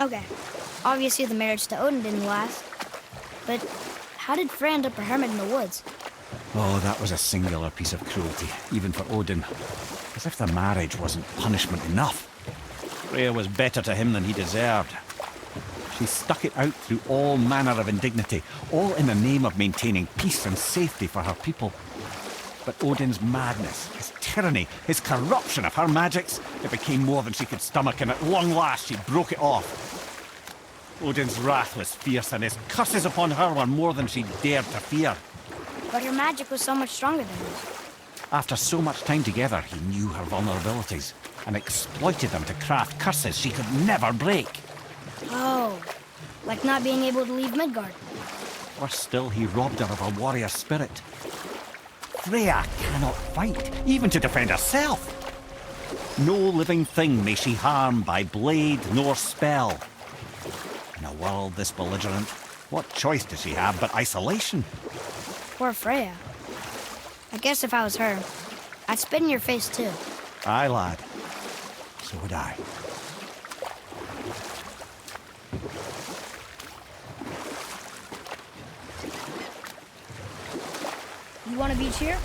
Okay, obviously the marriage to Odin didn't last. But how did Frey end up a hermit in the woods? Oh, that was a singular piece of cruelty, even for Odin. As if the marriage wasn't punishment enough. Freya was better to him than he deserved. She stuck it out through all manner of indignity, all in the name of maintaining peace and safety for her people. But Odin's madness, his tyranny, his corruption of her magics, it became more than she could stomach, and at long last she broke it off. Odin's wrath was fierce, and his curses upon her were more than she dared to fear. But her magic was so much stronger than his. After so much time together, he knew her vulnerabilities, and exploited them to craft curses she could never break. Oh, like not being able to leave Midgard. Worse still, he robbed her of her warrior spirit. Freya cannot fight, even to defend herself. No living thing may she harm by blade nor spell. In a world this belligerent, what choice does she have but isolation? Poor Freya. I guess if I was her, I'd spit in your face too. Aye, lad. So would I. You want a beach here?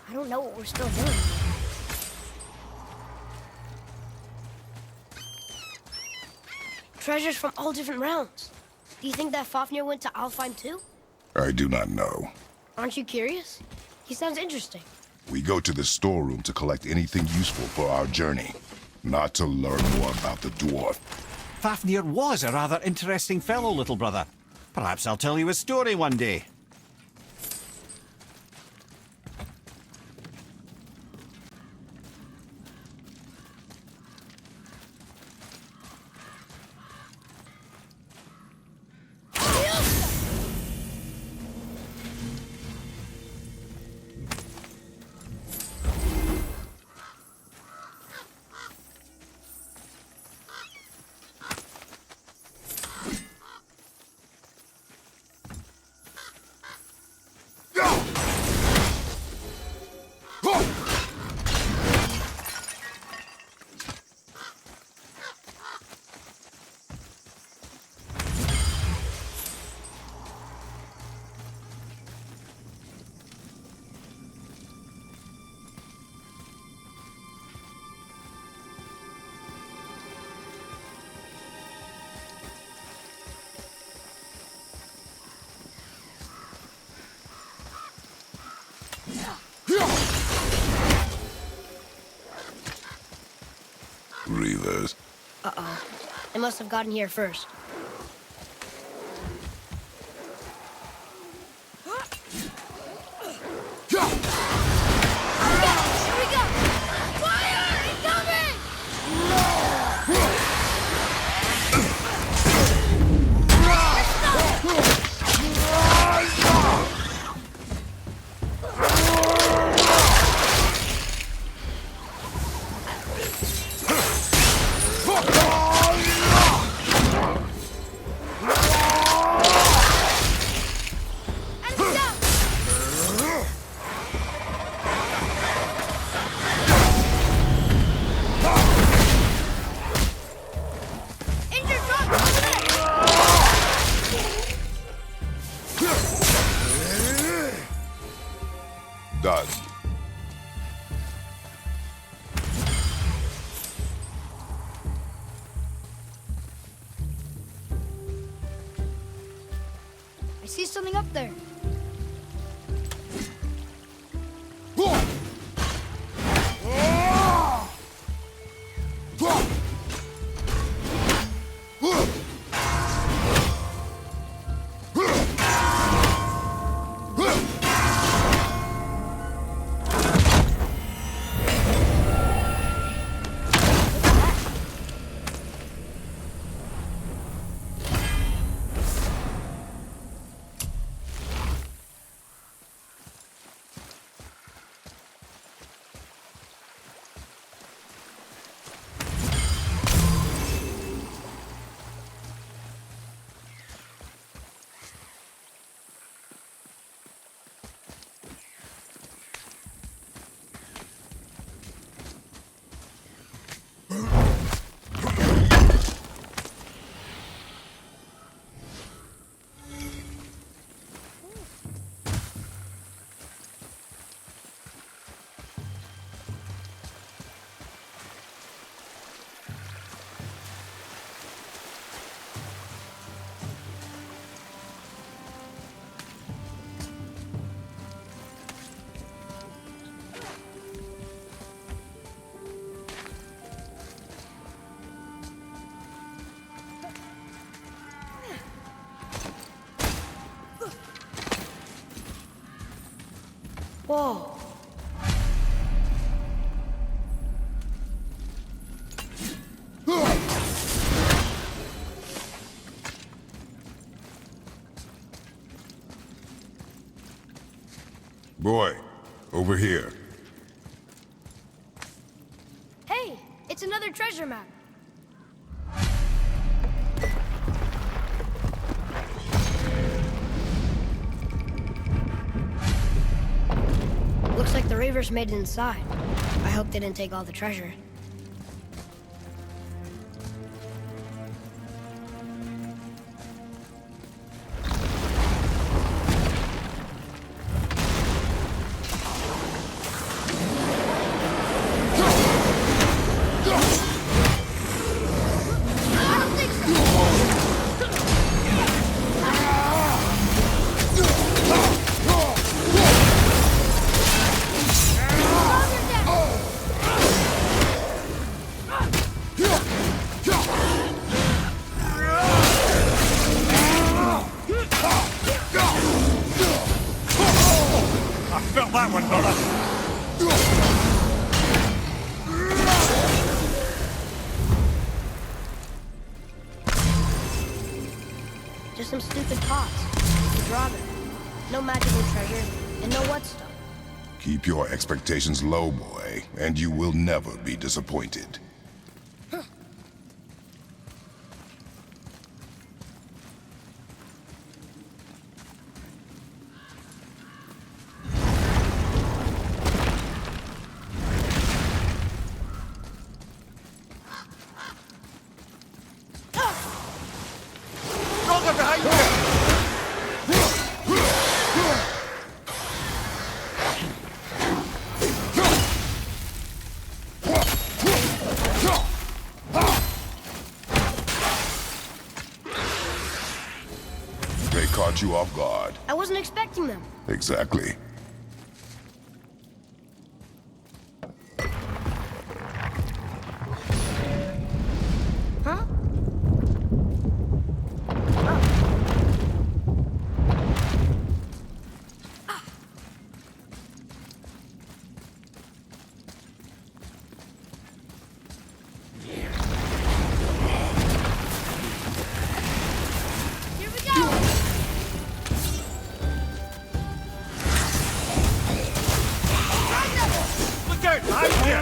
I don't know what we're still doing. Treasures from all different realms. Do you think that Fafnir went to Alfheim too? I do not know. Aren't you curious? He sounds interesting. We go to the storeroom to collect anything useful for our journey, not to learn more about the dwarf. Fafnir was a rather interesting fellow, little brother. Perhaps I'll tell you a story one day. Reavers. Uh-oh. They must have gotten here first. Done. I see something up there. Whoa. Boy, over here. Hey, it's another treasure map. Looks like the Reavers made it inside. I hope they didn't take all the treasure. Felt that one, brother. Just some stupid pots. To draw them. No magical treasure, and no whetstone. Keep your expectations low, boy, and you will never be disappointed. Brother, behind you! They caught you off guard. I wasn't expecting them. Exactly. Huh? Here we go! Look out, behind you!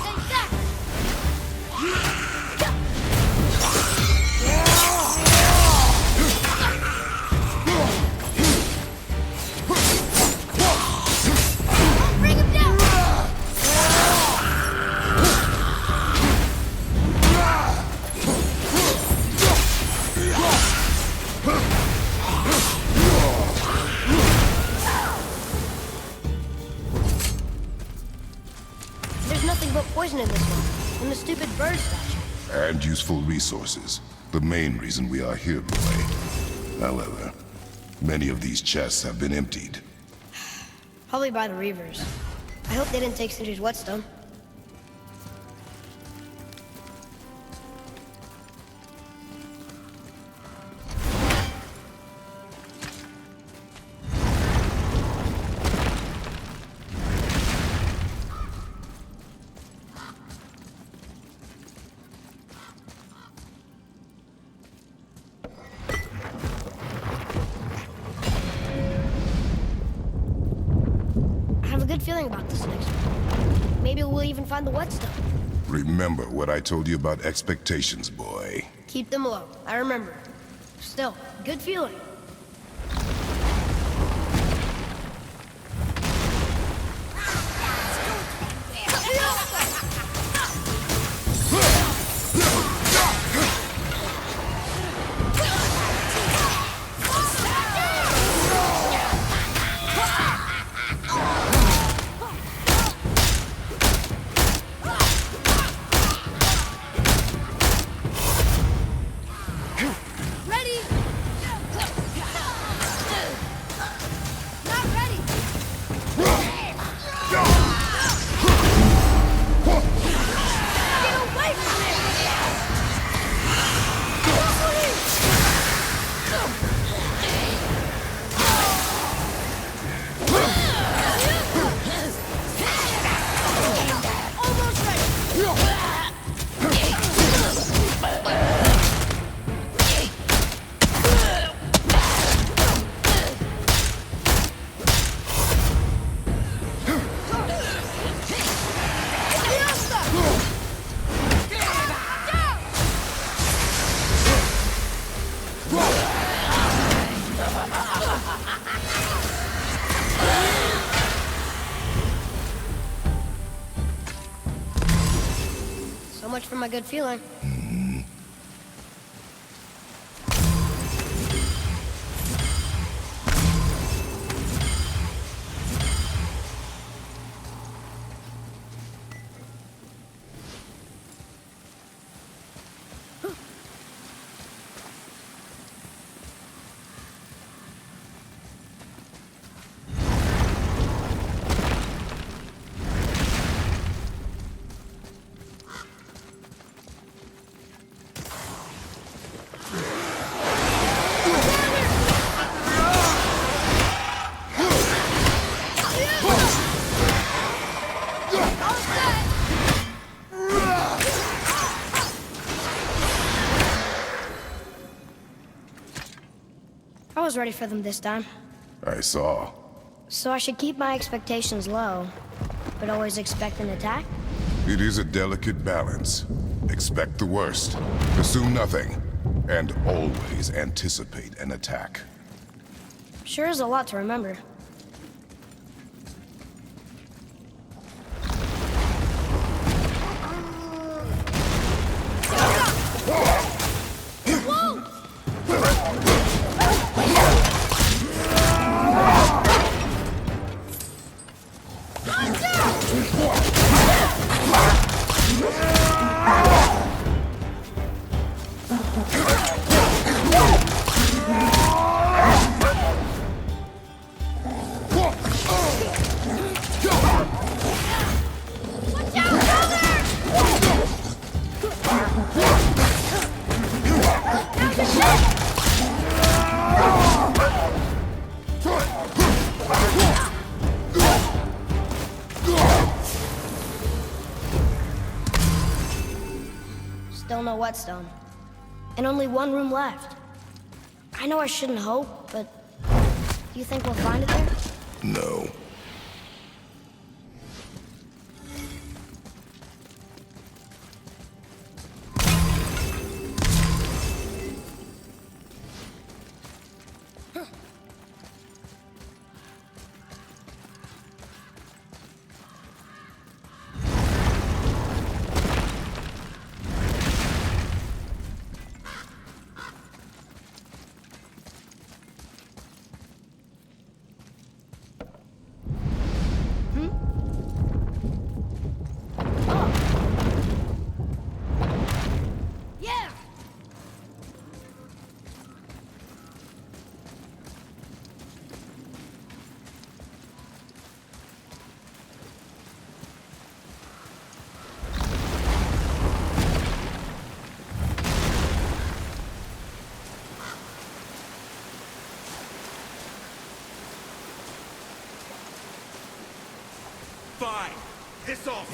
Take that! Bring him down! There's nothing but poison in this one. And the stupid bird statue. And useful resources. The main reason we are here, boy. However, many of these chests have been emptied. Probably by the Reavers. I hope they didn't take Sindri's whetstone. I have a good feeling about this next one. Maybe we'll even find the whetstone. Remember what I told you about expectations, boy. Keep them low. I remember. Still, good feeling. Ready? So much for my good feeling. I was ready for them this time. I saw. So I should keep my expectations low, but always expect an attack? It is a delicate balance. Expect the worst, assume nothing, and always anticipate an attack. Sure is a lot to remember. Still no whetstone. And only one room left. I know I shouldn't hope, but do you think we'll find it there? No. Yeah! Fine. Piss off.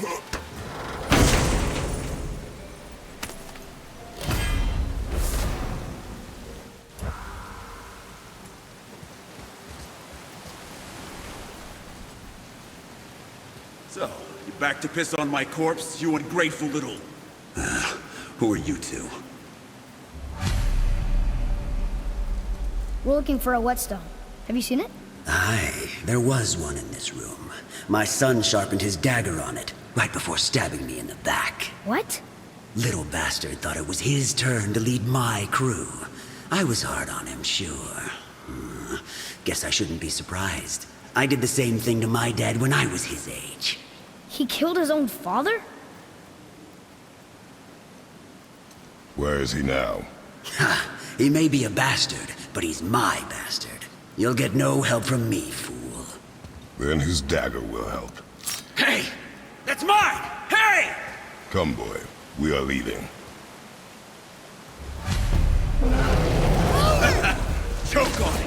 So, you back to piss on my corpse, you ungrateful little... who are you two? We're looking for a whetstone. Have you seen it? Aye, there was one in this room. My son sharpened his dagger on it, right before stabbing me in the back. What? Little bastard thought it was his turn to lead my crew. I was hard on him, sure. Guess I shouldn't be surprised. I did the same thing to my dad when I was his age. He killed his own father? Where is he now? Ha! He may be a bastard, but he's my bastard. You'll get no help from me, fool. Then his dagger will help. Hey! That's mine! Hey! Come, boy. We are leaving. Choke on it!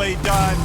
Nicely done.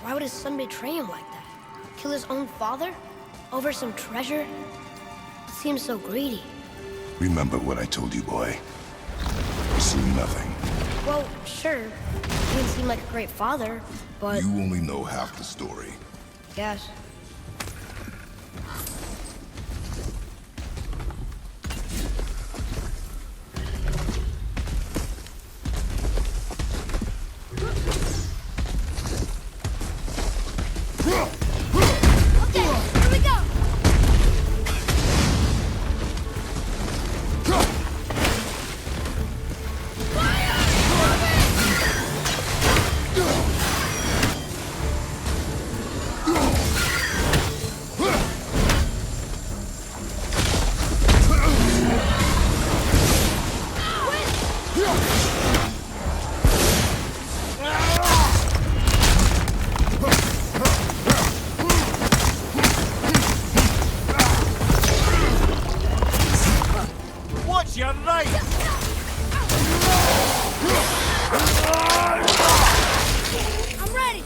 Why would his son betray him like that? Kill his own father? Over some treasure? It seems so greedy. Remember what I told you, boy. Assume nothing. Well, sure. He didn't seem like a great father, but... You only know half the story. Guess. You're right! I'm ready!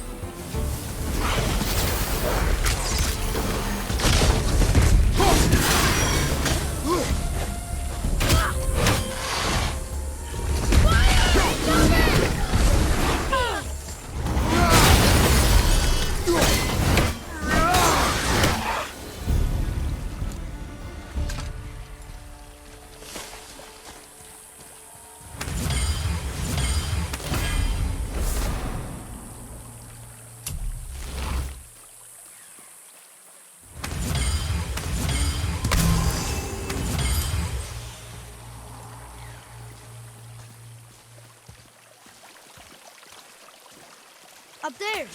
Up there.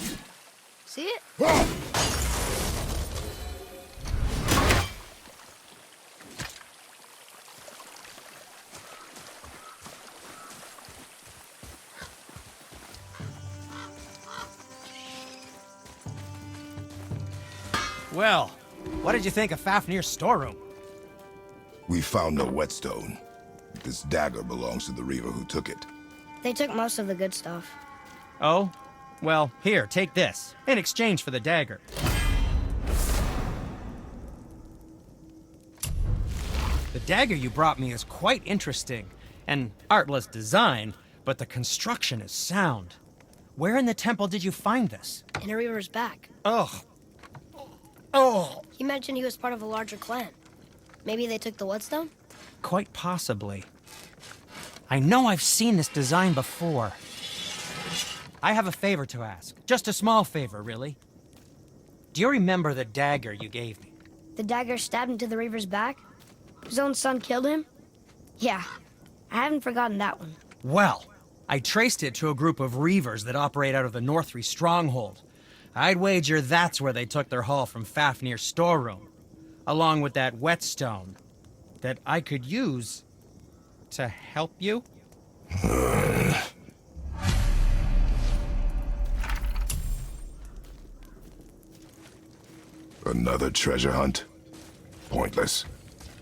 See it? Well, what did you think of Fafnir's storeroom? We found no whetstone. This dagger belongs to the Reaver who took it. They took most of the good stuff. Oh? Well, here, take this, in exchange for the dagger. The dagger you brought me is quite interesting. An artless design, but the construction is sound. Where in the temple did you find this? In a Reaver's back. Ugh. Oh! He mentioned he was part of a larger clan. Maybe they took the whetstone? Quite possibly. I know I've seen this design before. I have a favor to ask. Just a small favor, really. Do you remember the dagger you gave me? The dagger stabbed into the Reaver's back? His own son killed him? Yeah, I haven't forgotten that one. Well, I traced it to a group of Reavers that operate out of the Northree stronghold. I'd wager that's where they took their haul from Fafnir's storeroom, along with that whetstone that I could use to help you. Another treasure hunt? Pointless.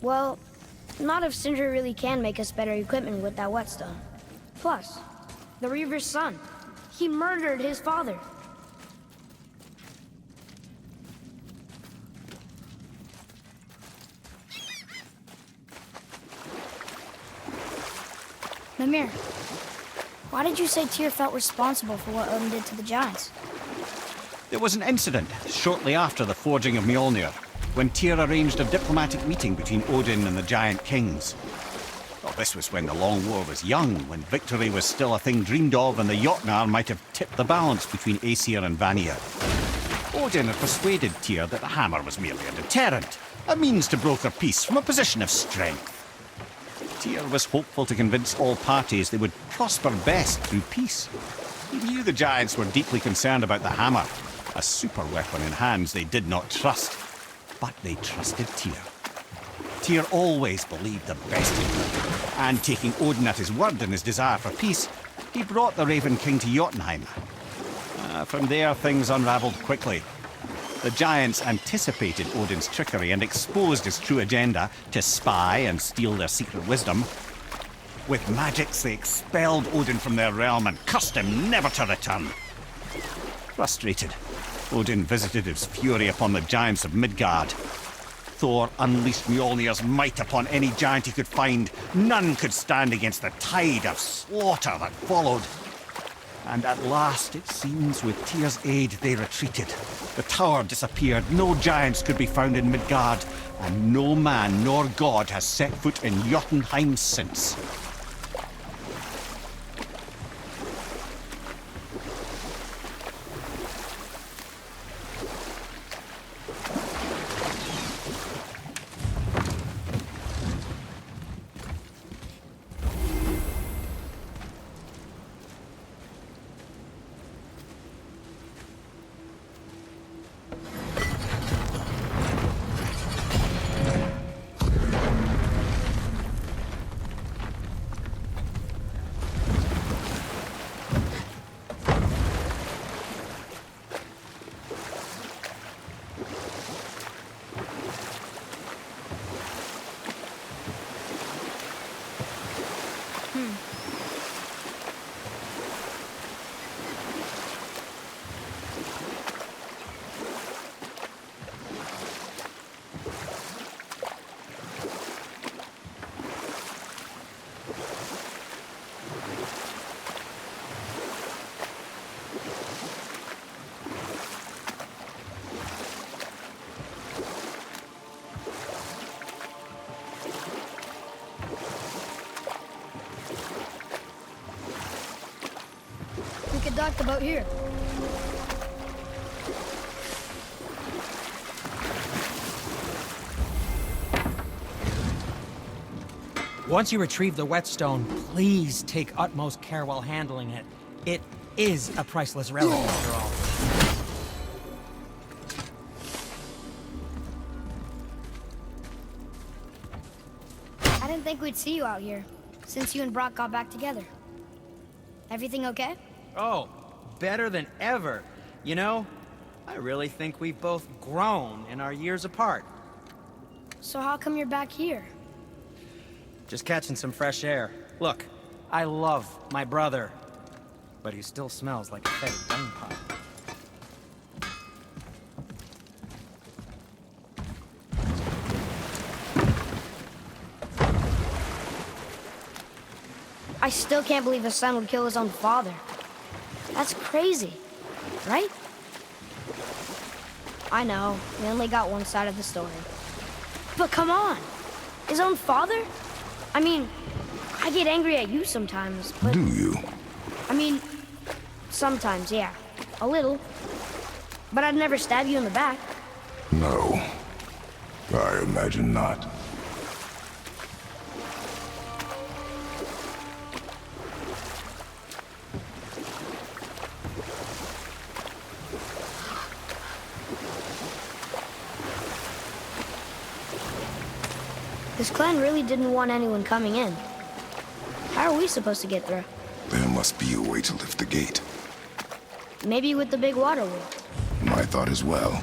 Well, not if Sindri really can make us better equipment with that whetstone. Plus, the Reaver's son. He murdered his father. Mimir, why did you say Tyr felt responsible for what Odin did to the giants? There was an incident shortly after the forging of Mjolnir, when Tyr arranged a diplomatic meeting between Odin and the giant kings. Well, this was when the Long War was young, when victory was still a thing dreamed of, and the Jotnar might have tipped the balance between Aesir and Vanir. Odin had persuaded Tyr that the hammer was merely a deterrent, a means to broker peace from a position of strength. Tyr was hopeful to convince all parties they would prosper best through peace. He knew the giants were deeply concerned about the hammer, a super weapon in hands they did not trust. But they trusted Tyr. Tyr always believed the best in him, and taking Odin at his word in his desire for peace, he brought the Raven King to Jotunheim. From there, things unraveled quickly. The giants anticipated Odin's trickery and exposed his true agenda to spy and steal their secret wisdom. With magics, they expelled Odin from their realm and cursed him never to return. Frustrated, Odin visited his fury upon the giants of Midgard. Thor unleashed Mjolnir's might upon any giant he could find. None could stand against the tide of slaughter that followed. And at last, it seems, with Tyr's aid, they retreated. The tower disappeared, no giants could be found in Midgard, and no man nor god has set foot in Jotunheim since. We could dock the boat here. Once you retrieve the whetstone, please take utmost care while handling it. It is a priceless relic, after all. I didn't think we'd see you out here, since you and Brock got back together. Everything okay? Oh, better than ever. You know, I really think we've both grown in our years apart. So how come you're back here? Just catching some fresh air. Look, I love my brother, but he still smells like a fetid dung pot. I still can't believe a son would kill his own father. That's crazy, right? I know, we only got one side of the story. But come on! His own father? I mean, I get angry at you sometimes, but... Do you? I mean, sometimes, yeah. A little. But I'd never stab you in the back. No. I imagine not. This clan really didn't want anyone coming in. How are we supposed to get through? There must be a way to lift the gate. Maybe with the big water wheel. My thought as well.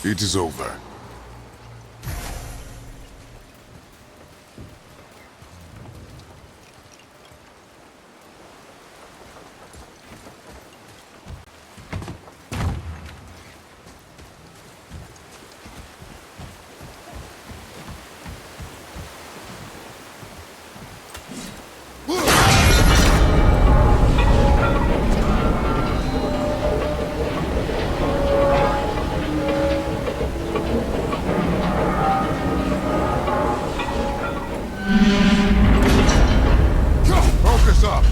It is over. Focus up!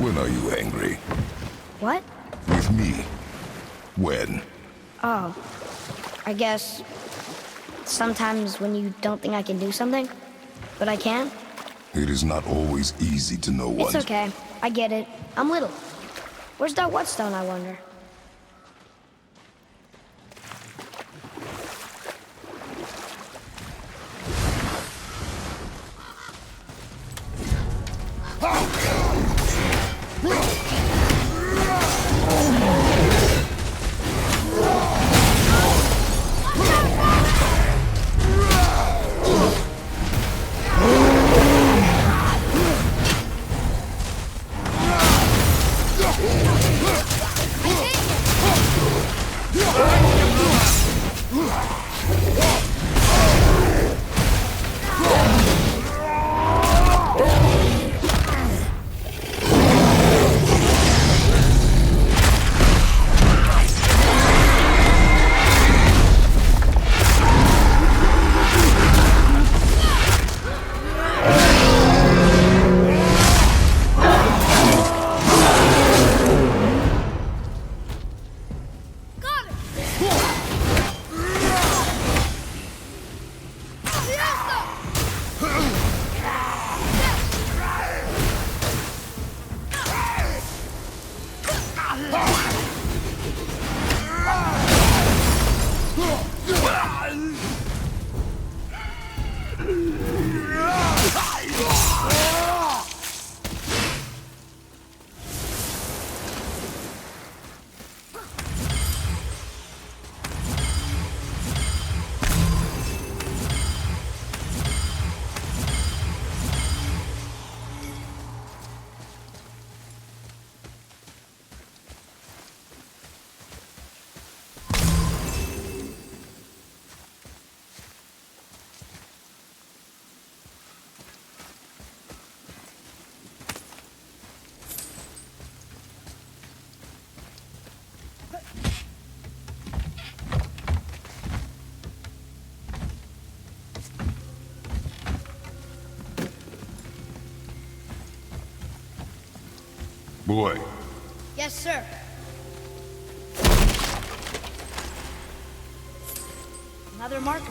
When are you angry? What? With me. When? Oh, I guess sometimes when you don't think I can do something, but I can. It is not always easy to know It's one's... okay. I get it. I'm little. Where's that whetstone, I wonder? I Boy, Yes, sir. Another marker.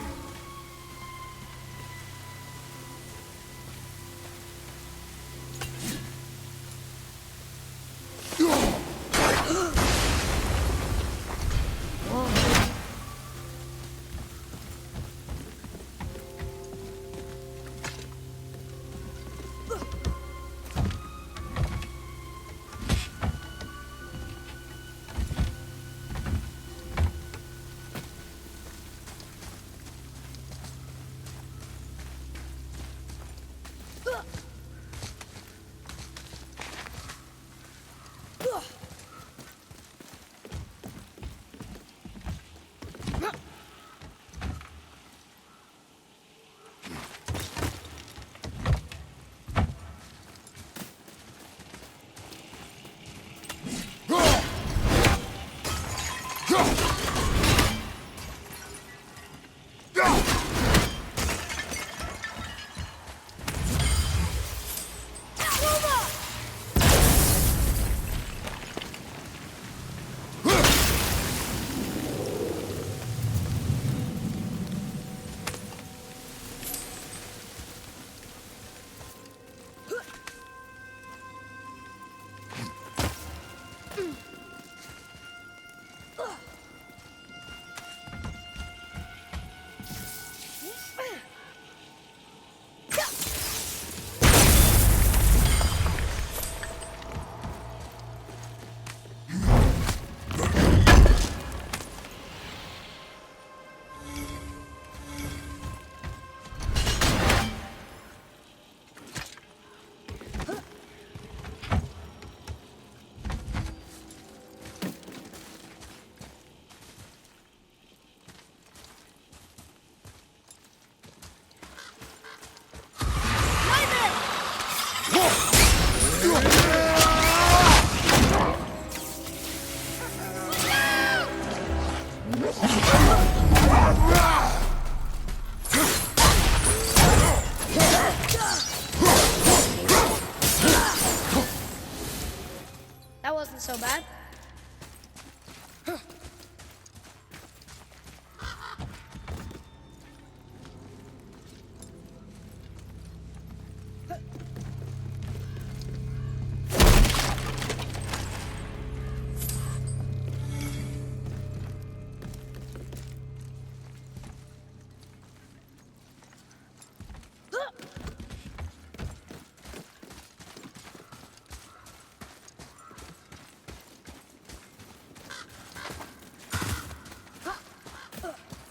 That wasn't so bad.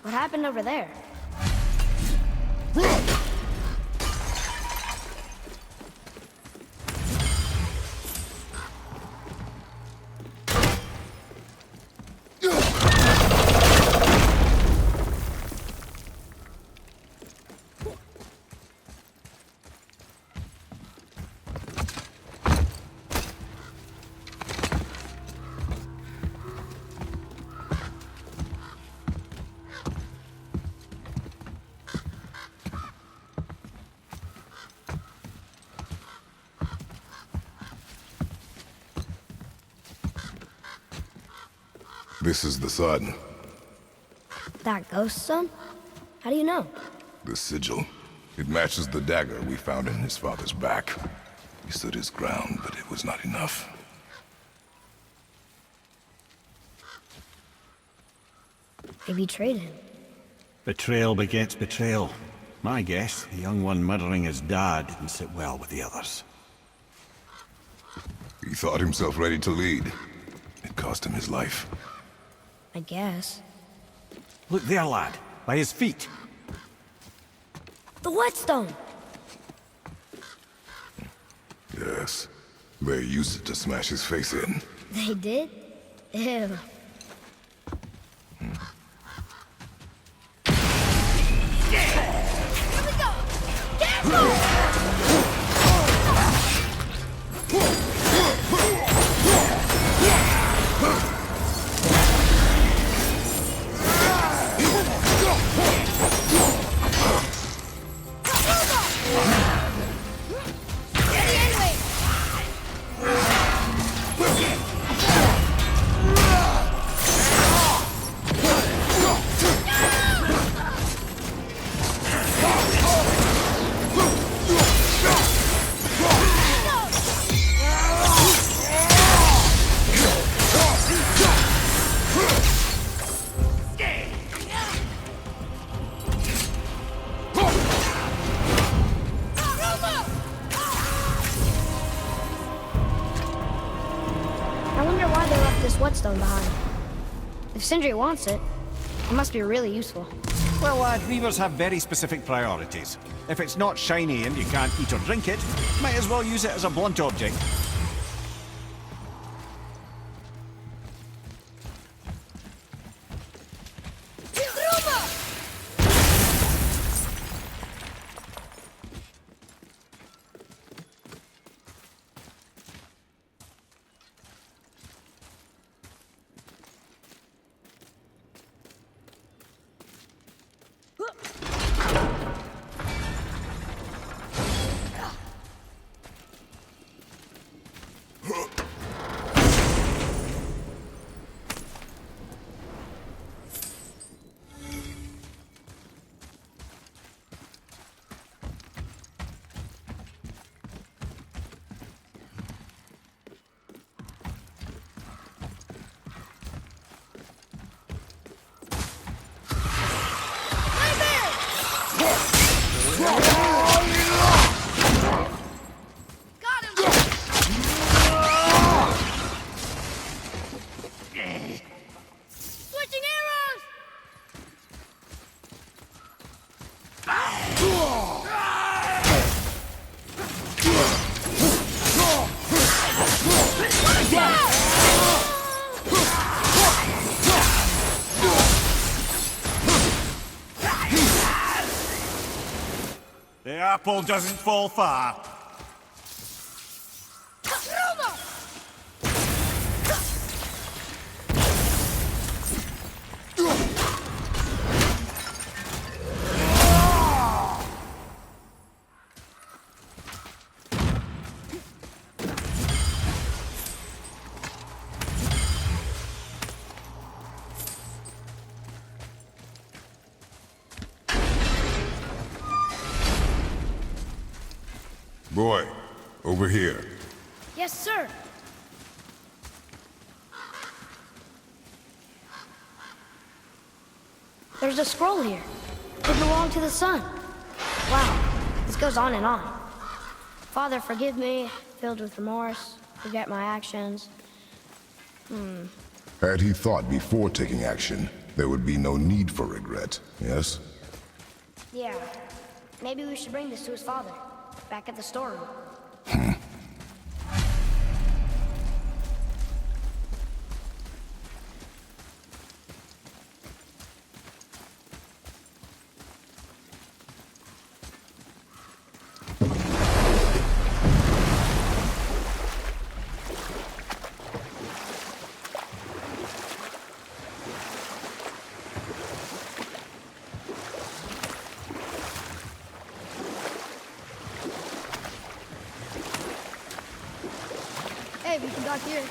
What happened over there? this is the sun. That ghost son? How do you know? The sigil. It matches the dagger we found in his father's back. He stood his ground, but it was not enough. They betrayed him. Betrayal begets betrayal. My guess, the young one murdering his dad didn't sit well with the others. He thought himself ready to lead. It cost him his life. I guess. Look there, lad. By his feet. The whetstone! Yes. They used it to smash his face in. They did? Ew. whetstone behind. If Sindri wants it, it must be really useful. Well, lad, reavers have very specific priorities. If it's not shiny and you can't eat or drink it, might as well use it as a blunt object. The apple doesn't fall far. Boy, over here. Yes, sir. There's a scroll here. It belonged to the sun. Wow, this goes on and on. Father, forgive me, filled with remorse, forget my actions. Had he thought before taking action, there would be no need for regret, yes? Yeah, maybe we should bring this to his father, back at the storeroom. Hey, we can dock here.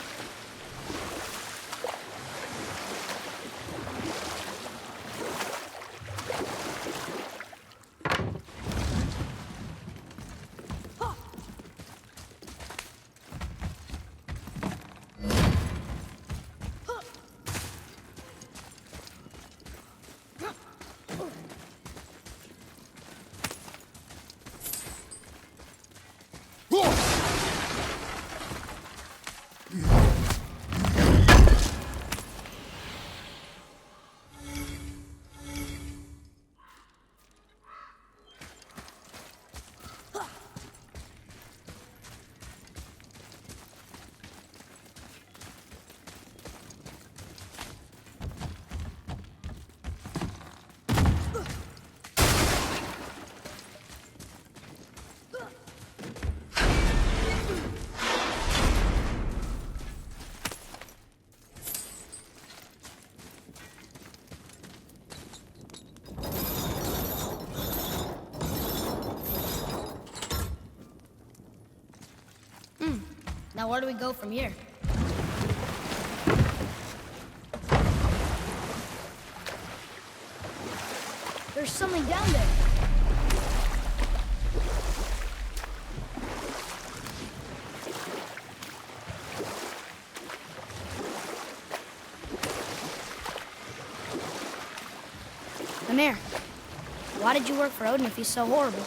Now where do we go from here? There's something down there. Amir, why did you work for Odin if he's so horrible?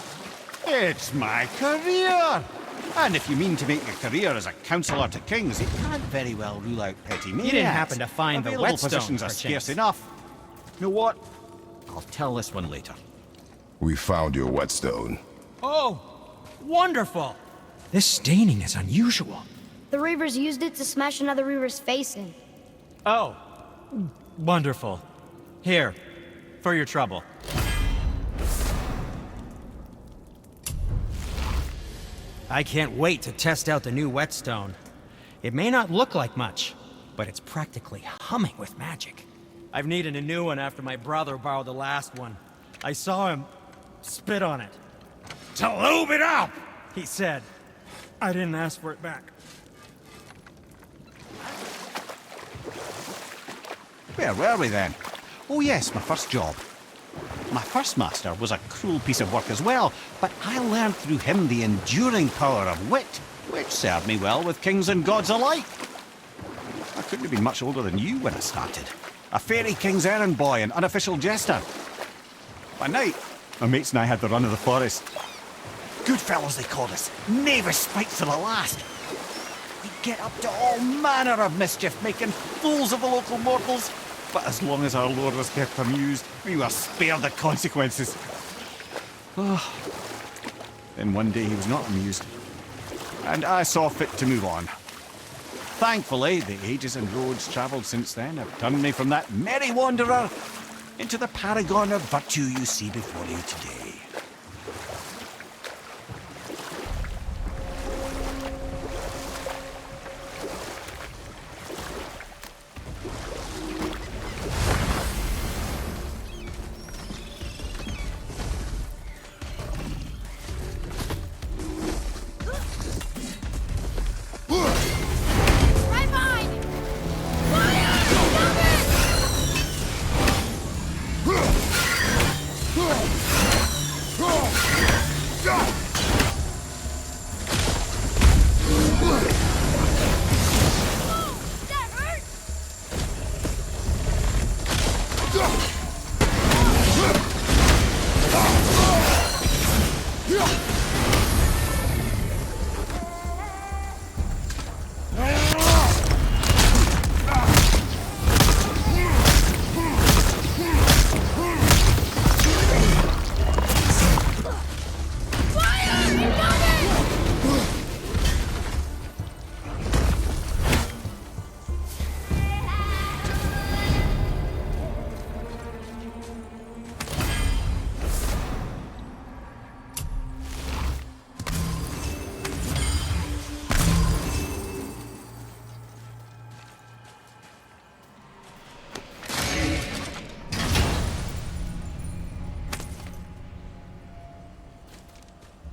It's my career! And if you mean to make a career as a counsellor to kings, you can't very well rule out petty maniacs. You didn't happen to find the Available whetstone, positions are perchance? scarce enough. You know what? I'll tell this one later. We found your whetstone. Oh, wonderful! This staining is unusual. The Reavers used it to smash another Reaver's face in. Oh, wonderful. Here, for your trouble. I can't wait to test out the new whetstone. It may not look like much, but it's practically humming with magic. I've needed a new one after my brother borrowed the last one. I saw him spit on it. "To lube it up!" he said. I didn't ask for it back. Where were we then? Oh yes, my first job. My first master was a cruel piece of work as well, but I learned through him the enduring power of wit, which served me well with kings and gods alike. I couldn't have been much older than you when I started. A fairy king's errand boy and unofficial jester. By night, my mates and I had the run of the forest. Good fellows they called us, knavish spikes to the last. We'd get up to all manner of mischief, making fools of the local mortals. But as long as our lord was kept amused, we were spared the consequences. Oh. Then one day he was not amused, and I saw fit to move on. Thankfully, the ages and roads travelled since then have turned me from that merry wanderer into the paragon of virtue you see before you today. Right behind you! Fire! That hurt!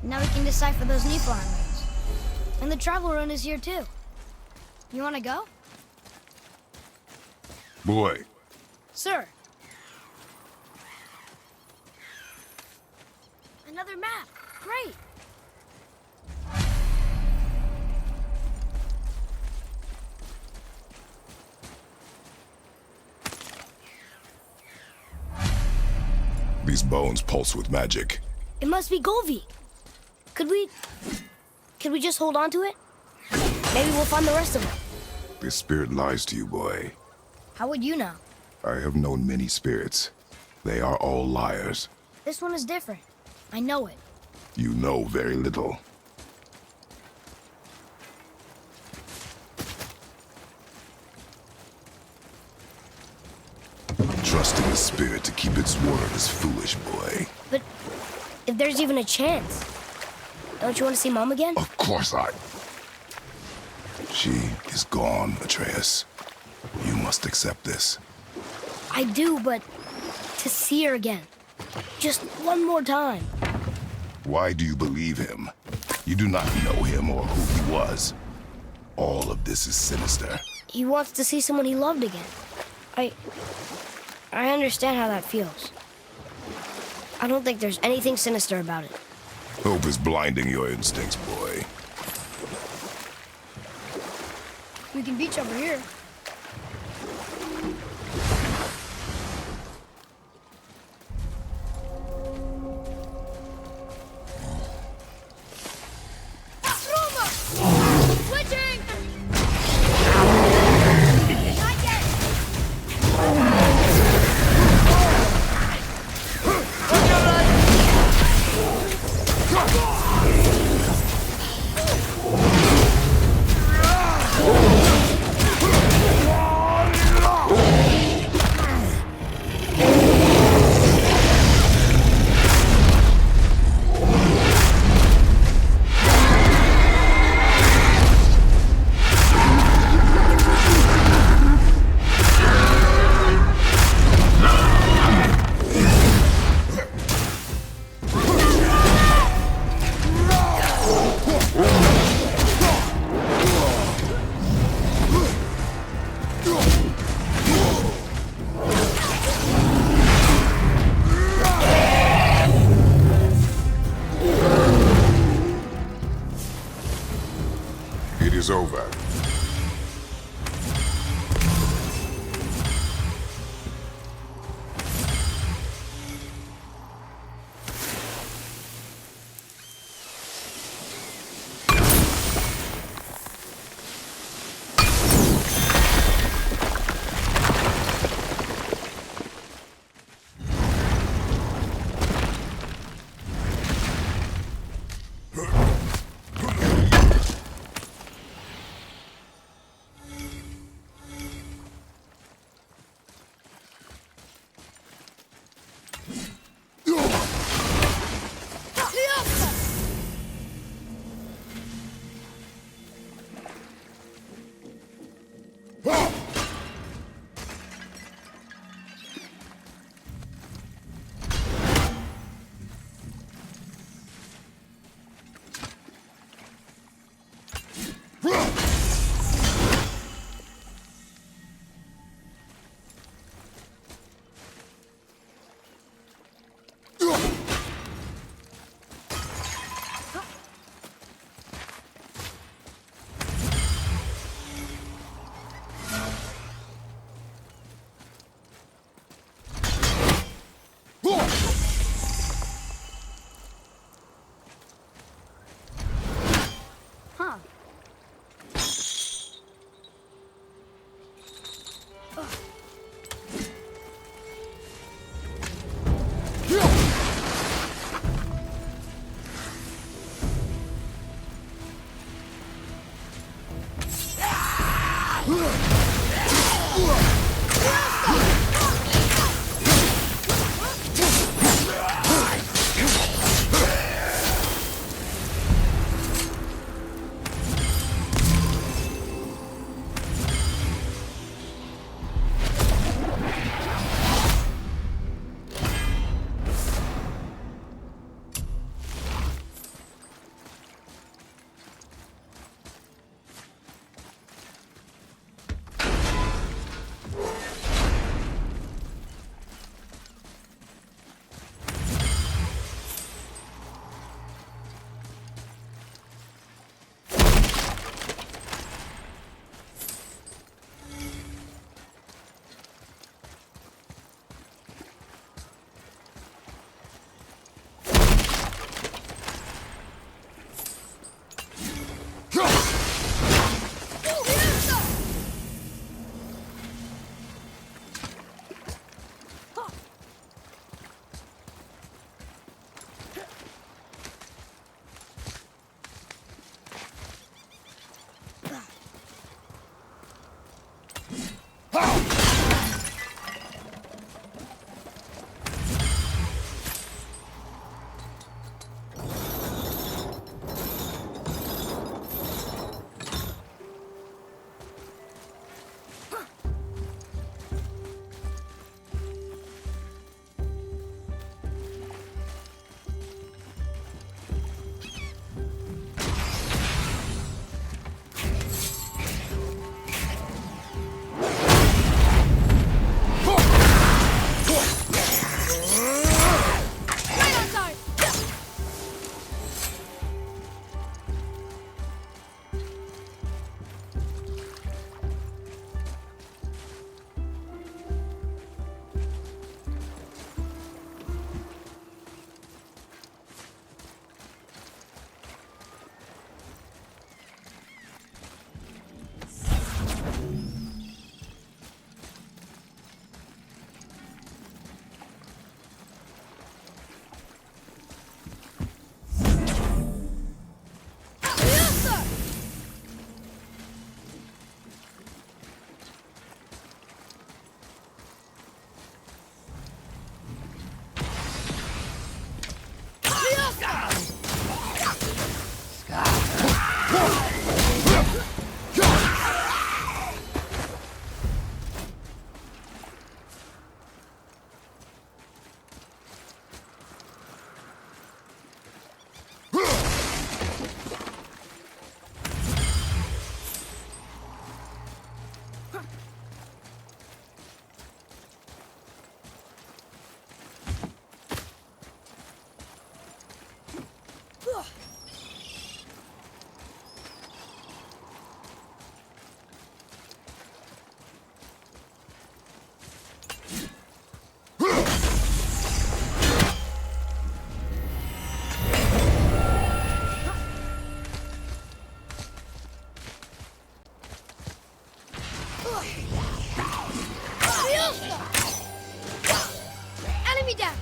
Now we can decipher those Niflheim runes. And the travel rune is here too. You want to go? Boy, Sir. Another map. Great. these bones pulse with magic. It must be Golvi. Could we just hold on to it? Maybe we'll find the rest of it. This spirit lies to you, boy. How would you know? I have known many spirits. They are all liars. This one is different. I know it. You know very little. Trusting a spirit to keep its word is foolish, boy. But if there's even a chance, don't you want to see Mom again? Of course I... She is gone, Atreus. You must accept this. I do, but to see her again. Just one more time. Why do you believe him? You do not know him or who he was. All of this is sinister. He wants to see someone he loved again. I understand how that feels. I don't think there's anything sinister about it. Hope is blinding your instincts, boy. We can beach over here. is over. down!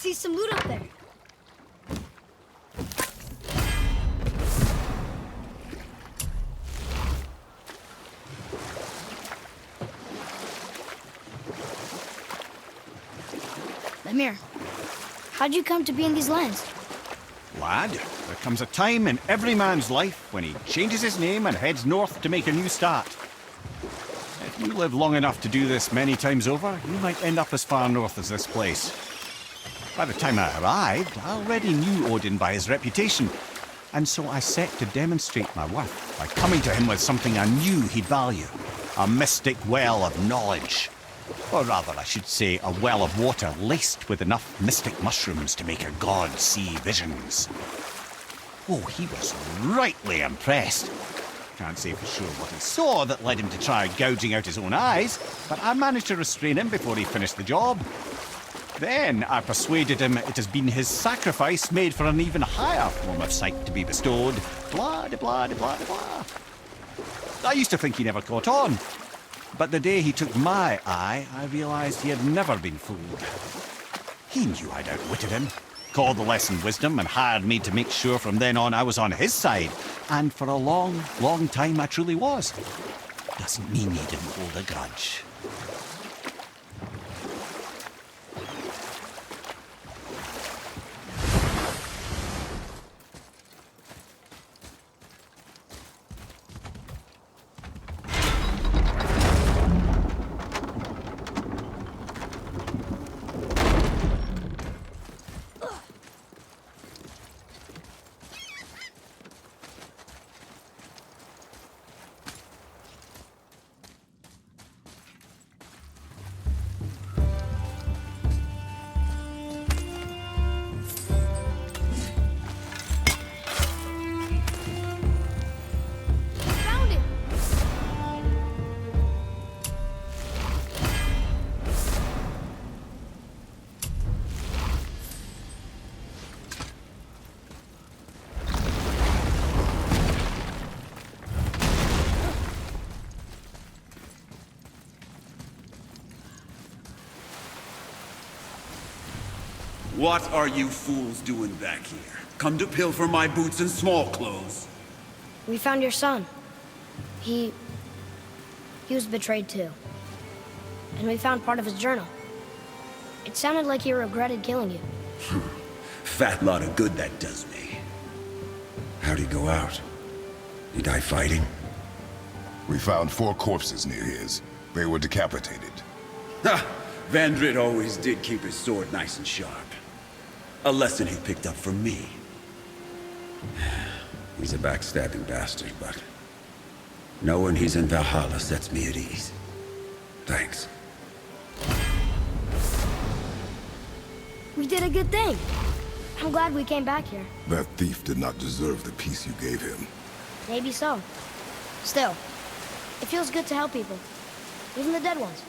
See some loot up there. Lemire, how'd you come to be in these lands? Lad, there comes a time in every man's life when he changes his name and heads north to make a new start. If you live long enough to do this many times over, you might end up as far north as this place. By the time I arrived, I already knew Odin by his reputation, and so I set to demonstrate my worth by coming to him with something I knew he'd value. A mystic well of knowledge. Or rather, I should say, a well of water laced with enough mystic mushrooms to make a god see visions. Oh, he was rightly impressed. Can't say for sure what he saw that led him to try gouging out his own eyes, but I managed to restrain him before he finished the job. Then I persuaded him it has been his sacrifice made for an even higher form of sight to be bestowed. Blah, de blah, de blah, de blah. I used to think he never caught on. But the day he took my eye, I realised he had never been fooled. He knew I'd outwitted him, called the lesson wisdom, and hired me to make sure from then on I was on his side. And for a long, long time I truly was. Doesn't mean he didn't hold a grudge. Found it! What are you fools doing back here? Come to pilfer my boots and small clothes? We found your son. He was betrayed too. And we found part of his journal. It sounded like he regretted killing you. Fat lot of good that does me. How'd he go out? He die fighting? We found 4 corpses near his. They were decapitated. Ha! Vandrit always did keep his sword nice and sharp. A lesson he picked up from me. He's a backstabbing bastard, but knowing he's in Valhalla sets me at ease. Thanks. We did a good thing. I'm glad we came back here. That thief did not deserve the peace you gave him. Maybe so. Still, it feels good to help people. Even the dead ones.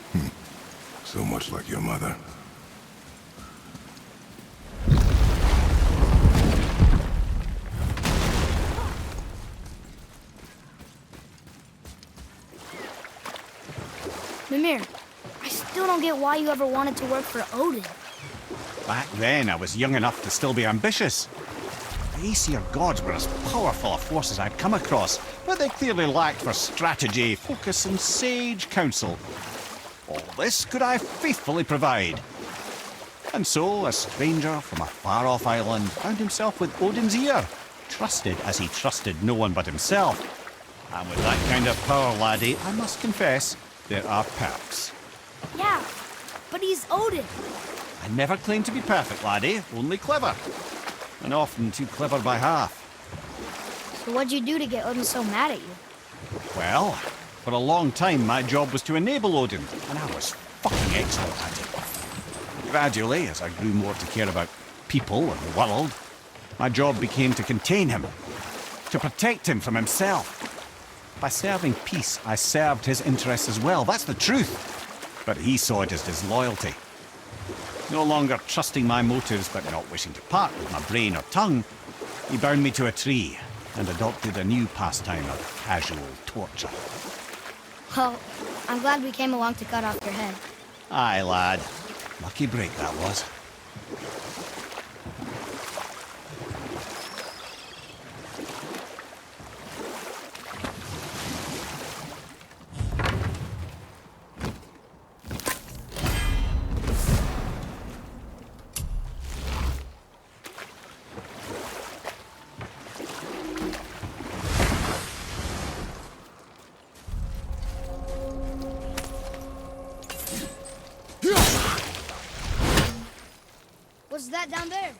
So much like your mother. Mimir, I still don't get why you ever wanted to work for Odin. Back then, I was young enough to still be ambitious. The Aesir gods were as powerful a force as I'd come across, but they clearly lacked for strategy, focus, and sage counsel. All this could I faithfully provide. And so, a stranger from a far-off island found himself with Odin's ear, trusted as he trusted no one but himself. And with that kind of power, laddie, I must confess, there are perks. Yeah, but he's Odin. I never claimed to be perfect, laddie, only clever. And often too clever by half. So what'd you do to get Odin so mad at you? Well, for a long time my job was to enable Odin, and I was fucking excellent at it. Gradually, as I grew more to care about people and the world, my job became to contain him, to protect him from himself. By serving peace, I served his interests as well, that's the truth. But he saw it as disloyalty. No longer trusting my motives, but not wishing to part with my brain or tongue, he bound me to a tree and adopted a new pastime of casual torture. Well, I'm glad we came along to cut off your head. Aye, lad. Lucky break that was. What's that down there?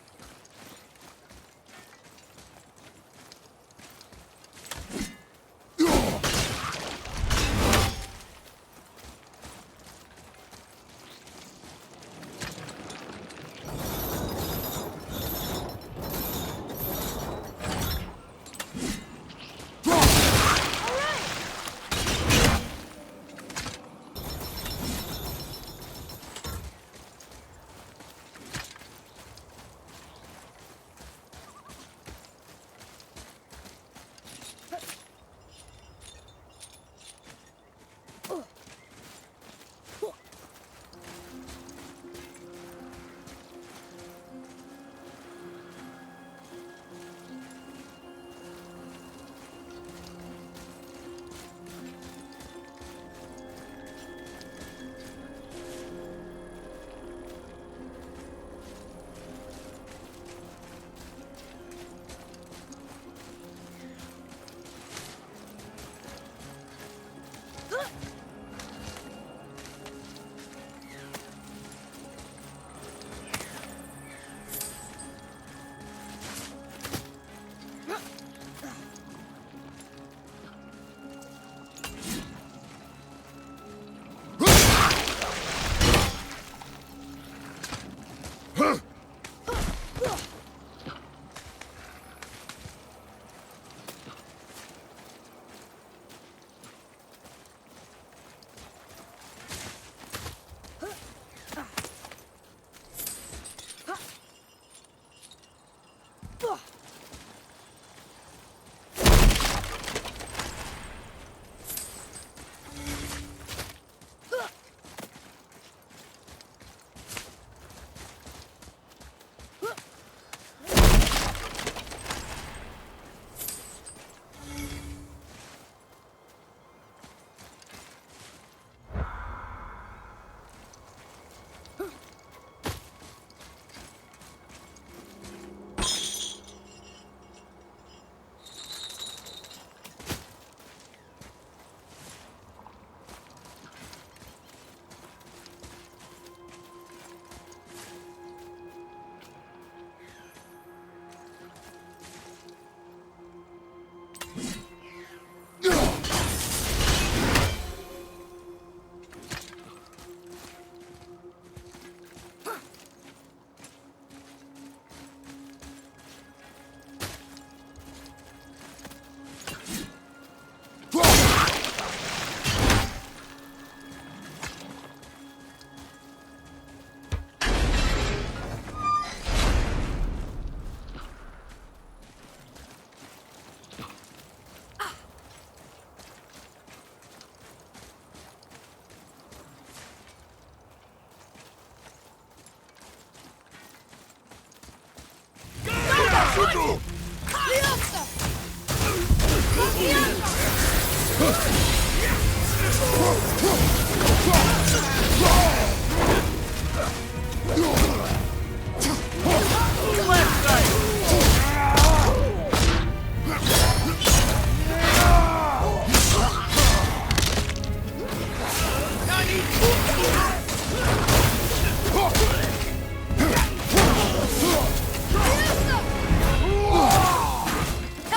Tell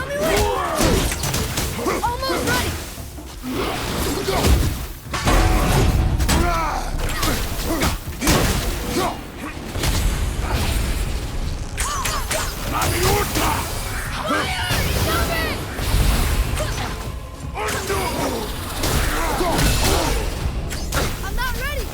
me when! Almost ready! I'm not ready!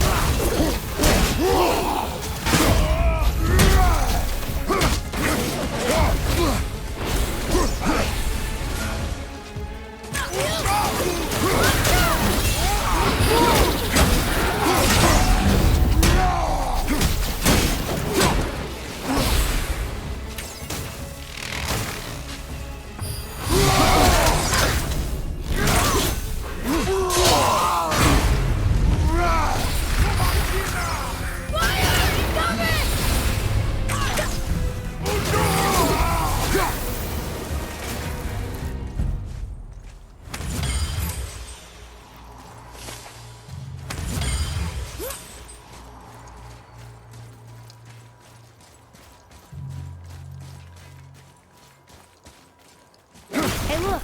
Hey, look!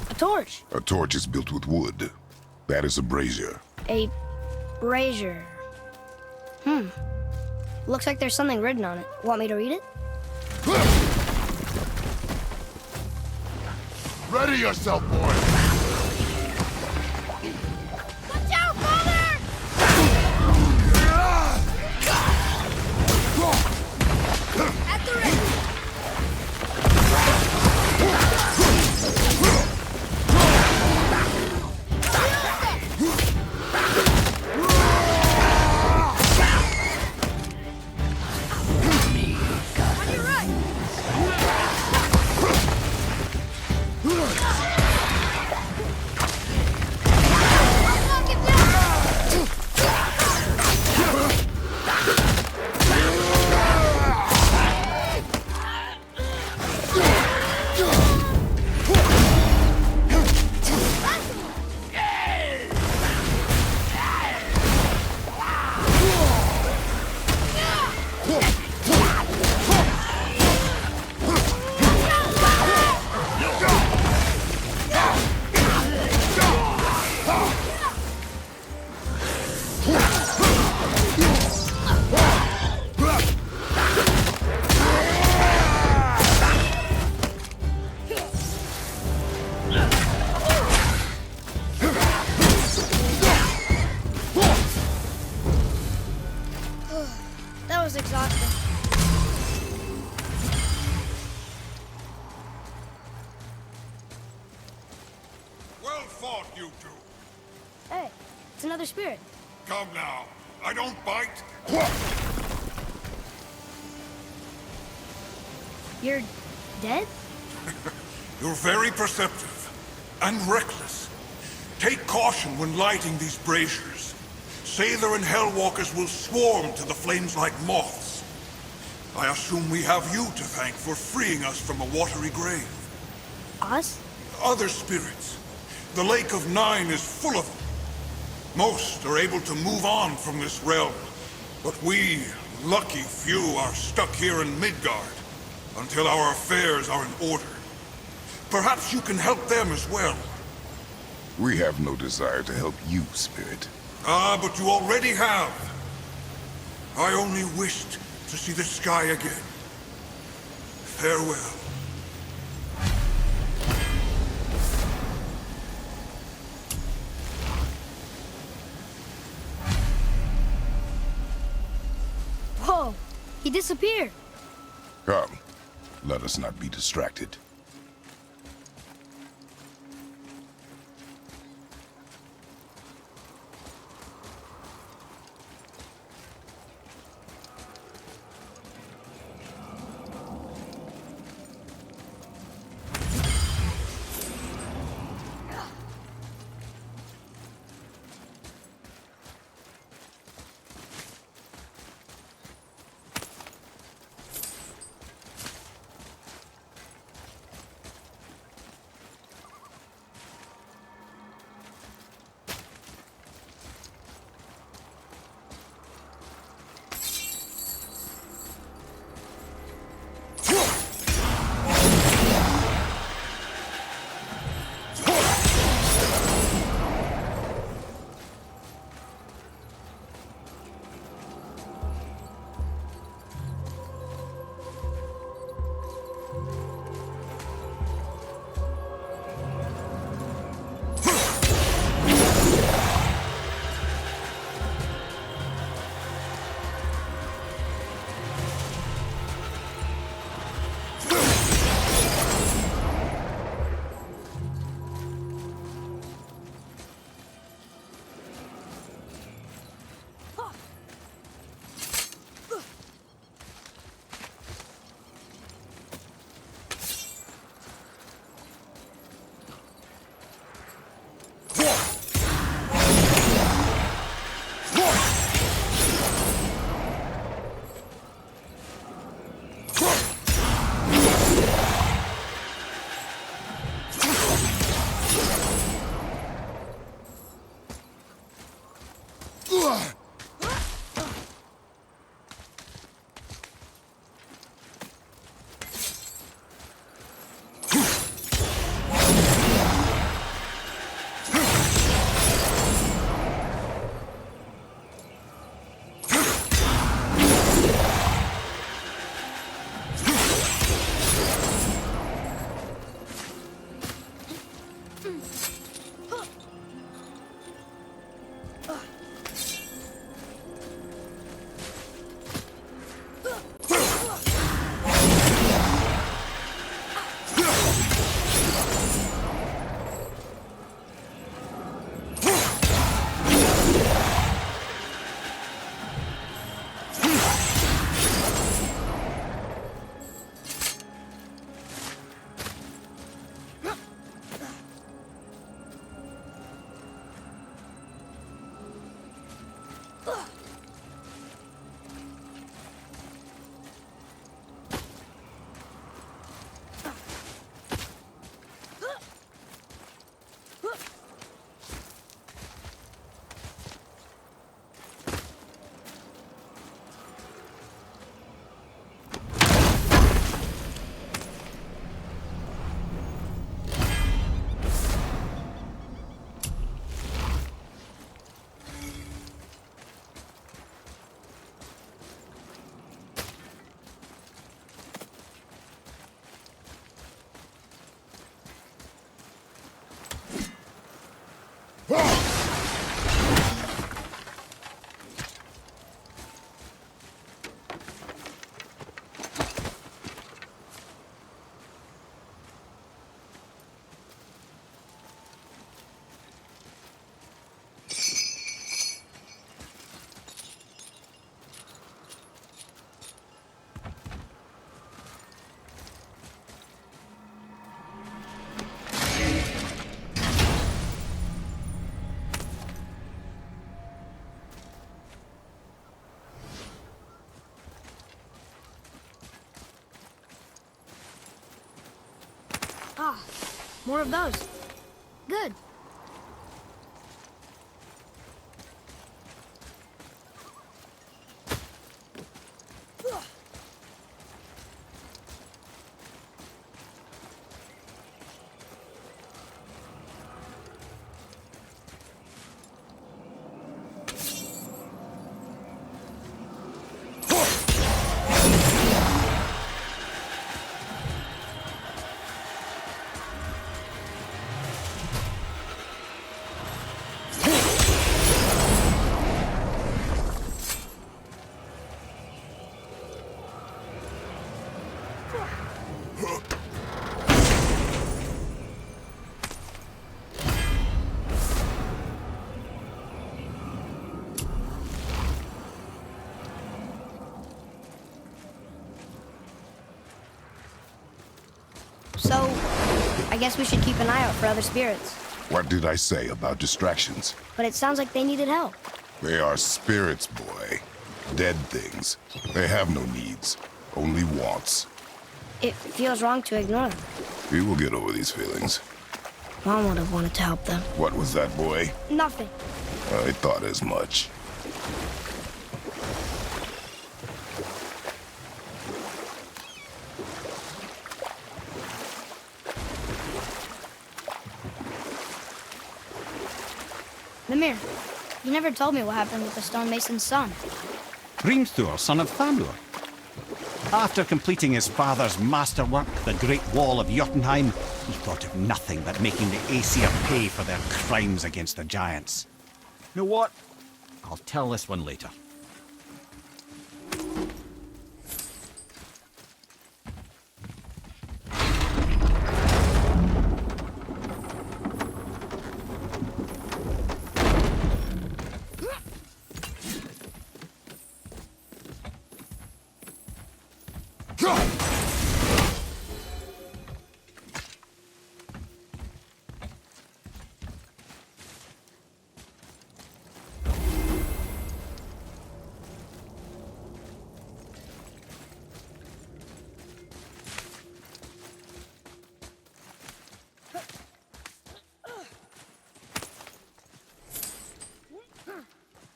A torch! A torch is built with wood. That is a brazier. A brazier. Looks like there's something written on it. Want me to read it? Ready yourself, boy! Watch out, Father! At the ready! On your right! Knock it down! That was exhausting. Well fought, you two. Hey, it's another spirit. Come now. I don't bite. You're dead? You're very perceptive and reckless. Take caution when lighting these braziers. Sailor and Hellwalkers will swarm to the flames like moths. I assume we have you to thank for freeing us from a watery grave. Us? Other spirits. The Lake of Nine is full of them. Most are able to move on from this realm, but we, lucky few, are stuck here in Midgard until our affairs are in order. Perhaps you can help them as well. We have no desire to help you, Spirit. Ah, but you already have. I only wished to see the sky again. Farewell. Whoa, he disappeared. Come, let us not be distracted. Ah, more of those. Good. So, I guess we should keep an eye out for other spirits. What did I say about distractions? But it sounds like they needed help. They are spirits, boy. Dead things. They have no needs, only wants. It feels wrong to ignore them. We will get over these feelings. Mom would have wanted to help them. What was that, boy? Nothing. I thought as much. Mimir, you never told me what happened with the stonemason's son. Hrimthur, son of Thamur. After completing his father's masterwork, the Great Wall of Jotunheim, he thought of nothing but making the Aesir pay for their crimes against the giants. You know what? I'll tell this one later.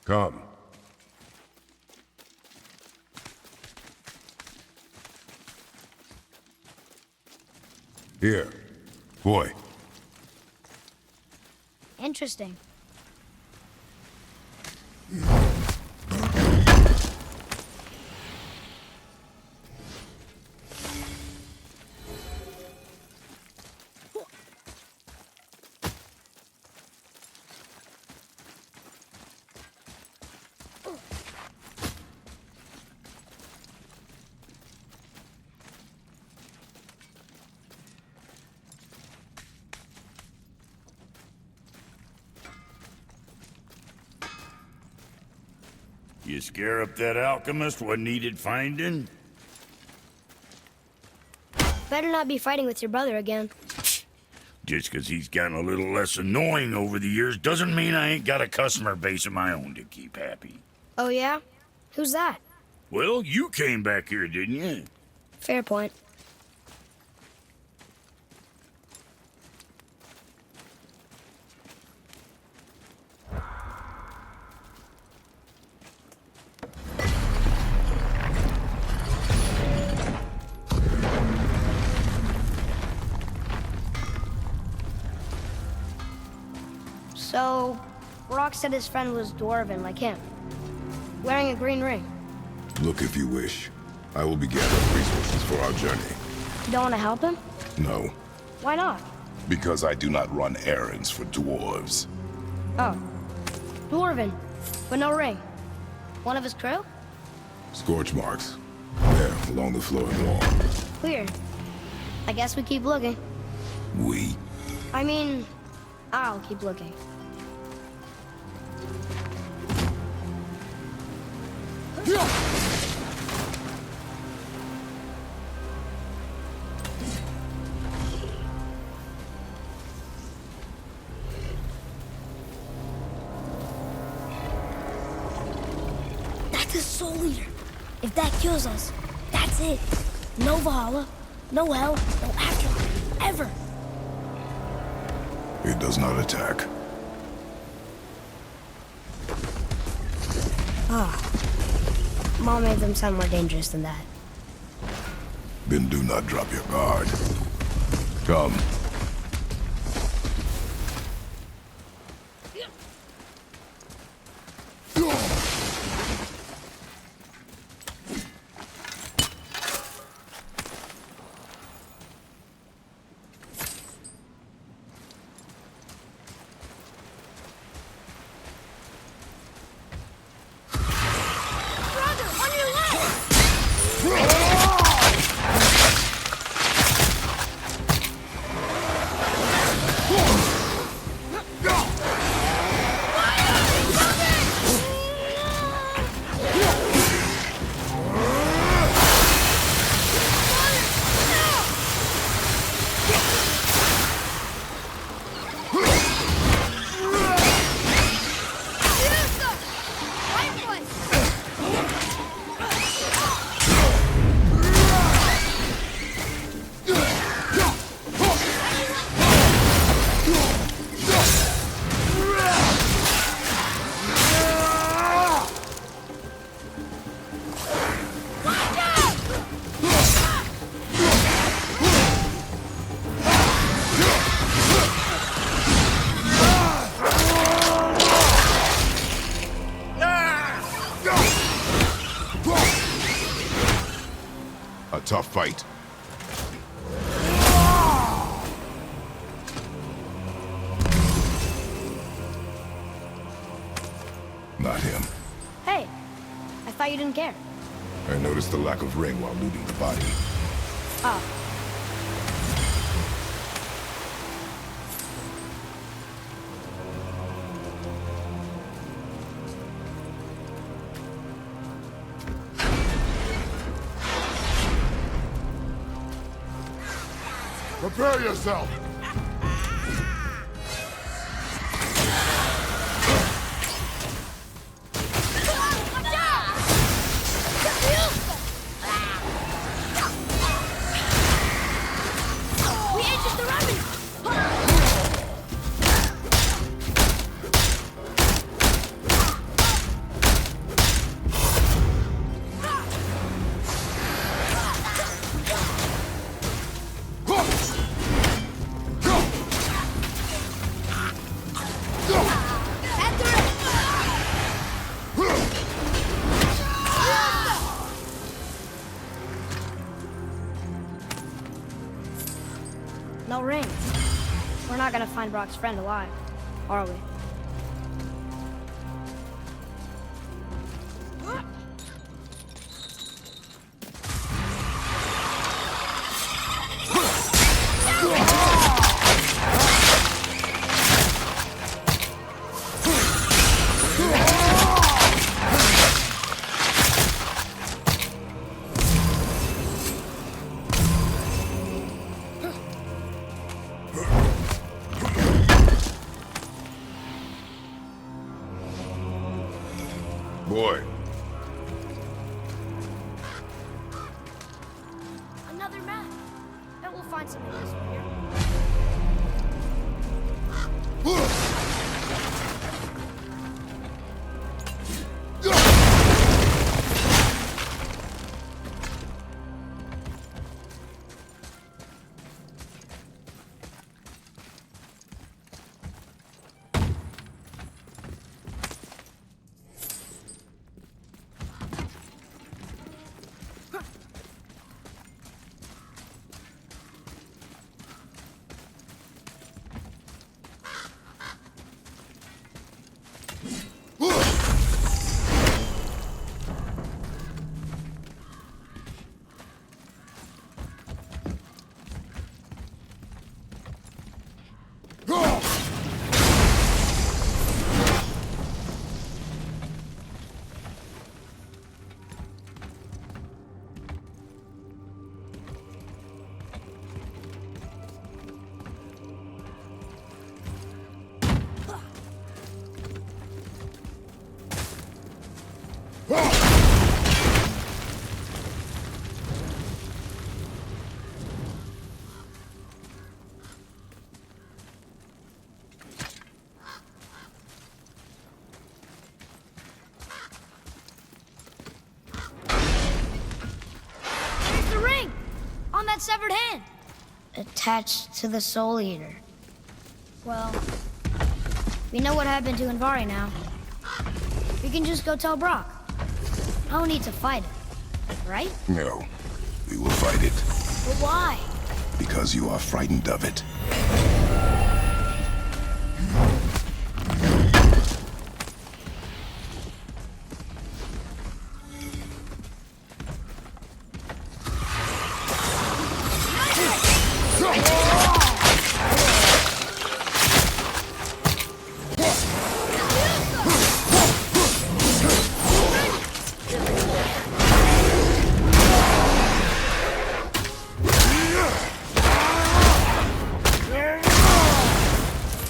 Come. Here. Boy. Interesting. You scare up that alchemist what needed finding? Better not be fighting with your brother again. Just 'cause he's gotten a little less annoying over the years doesn't mean I ain't got a customer base of my own to keep happy. Oh, yeah? Who's that? Well, you came back here, didn't you? Fair point. So, Rock said his friend was dwarven like him, wearing a green ring. Look if you wish. I will be gathering resources for our journey. You don't want to help him? No, Why not? because I do not run errands for dwarves. Oh. Dwarven, but no ring. One of his crew? Scorch marks. There, along the floor and wall. Weird. I guess we keep looking. We? I mean, I'll keep looking. That's his soul eater. If that kills us, that's it. No Valhalla, no hell, no afterlife, ever. It does not attack. Mom made them sound more dangerous than that. Then do not drop your guard. Come. A tough fight. Not him. Hey, I thought you didn't care. I noticed the lack of ring while looting the body. Oh. Prepare yourself! No ring. We're not gonna find Brock's friend alive, are we? Boy, Another map. Bet we'll find something useful here. There's the ring! On that severed hand! Attached to the Soul Eater. Well, we know what happened to Invari now. We can just go tell Brock. No need to fight it, right? no. We will fight it, But why? because you are frightened of it.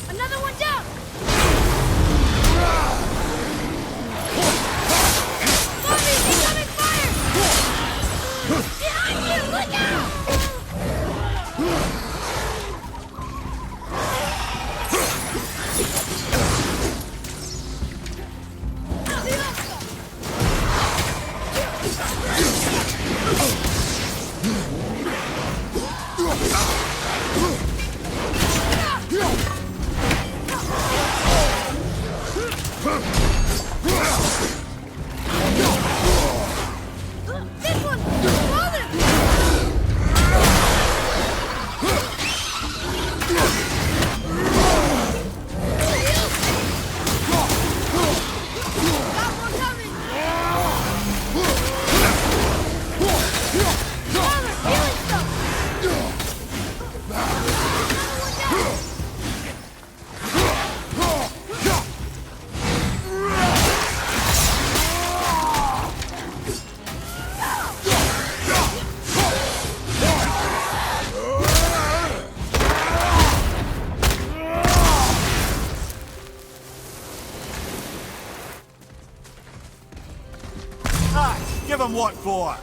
Another one down! Bobby, incoming fire! Behind you, look out! This one! Father! Got one coming! Father, healing stuff! Another one down! Give him what for?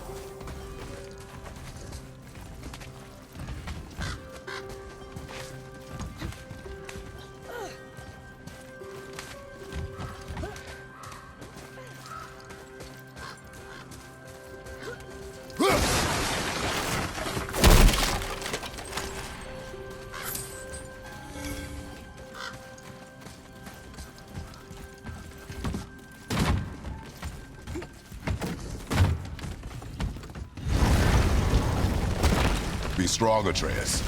Be strong, Atreus.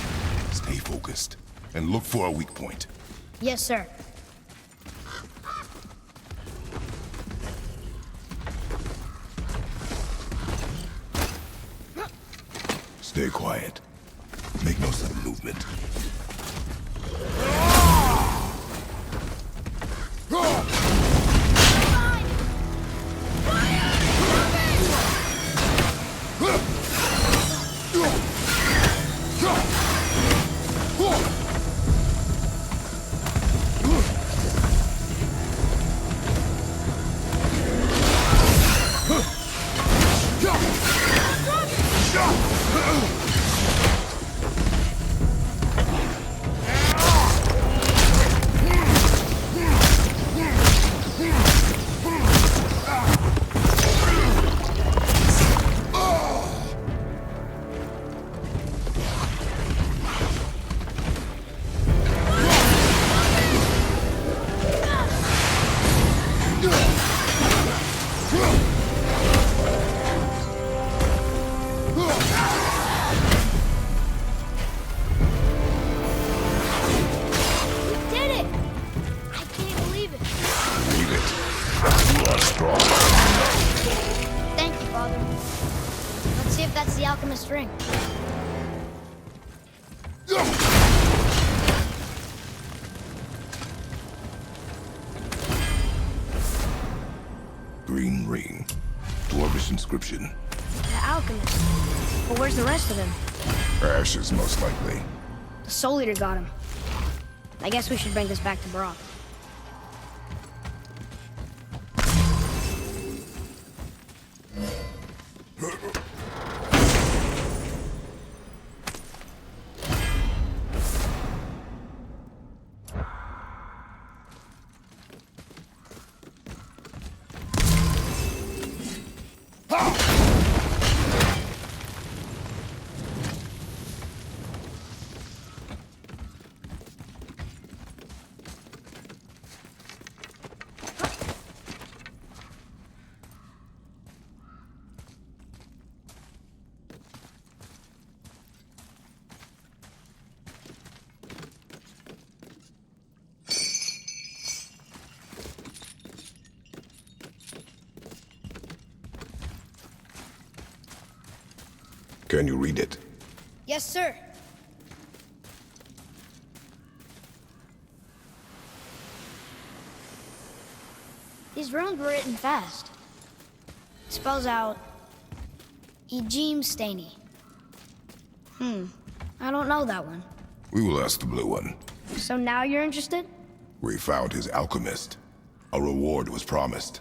Stay focused, and look for a weak point. Yes, sir. Stay quiet. Make no sudden movement. are strong. Thank you, Father. Let's see if that's the alchemist's ring. Green ring. Dwarvish inscription. The alchemist. But where's the rest of him? Ashes, most likely. The Soul Eater got him. I guess we should bring this back to Brock. Can you read it? Yes, sir. These runes were written fast. It spells out Ejim Staney. I don't know that one. We will ask the blue one. So now you're interested? We found his alchemist. A reward was promised.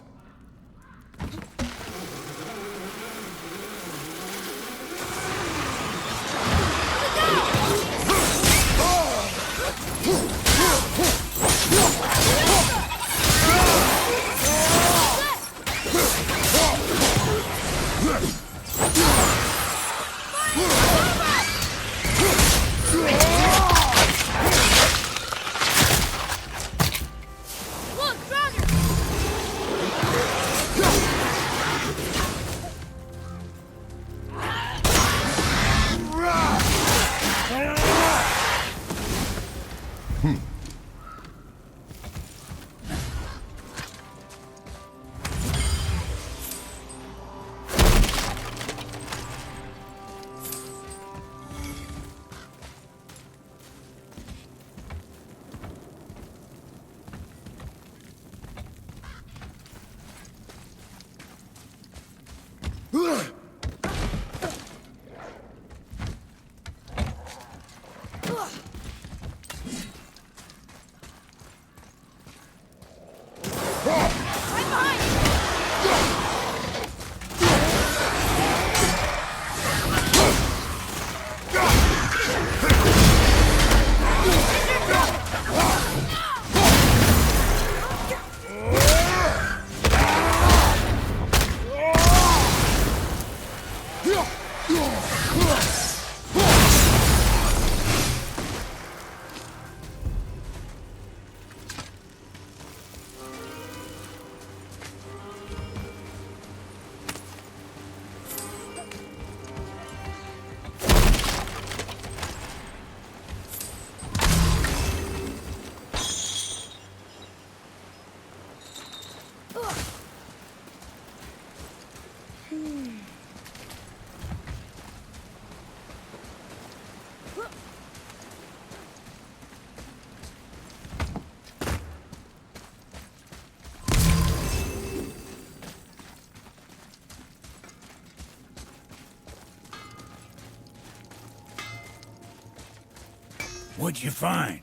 What'd you find?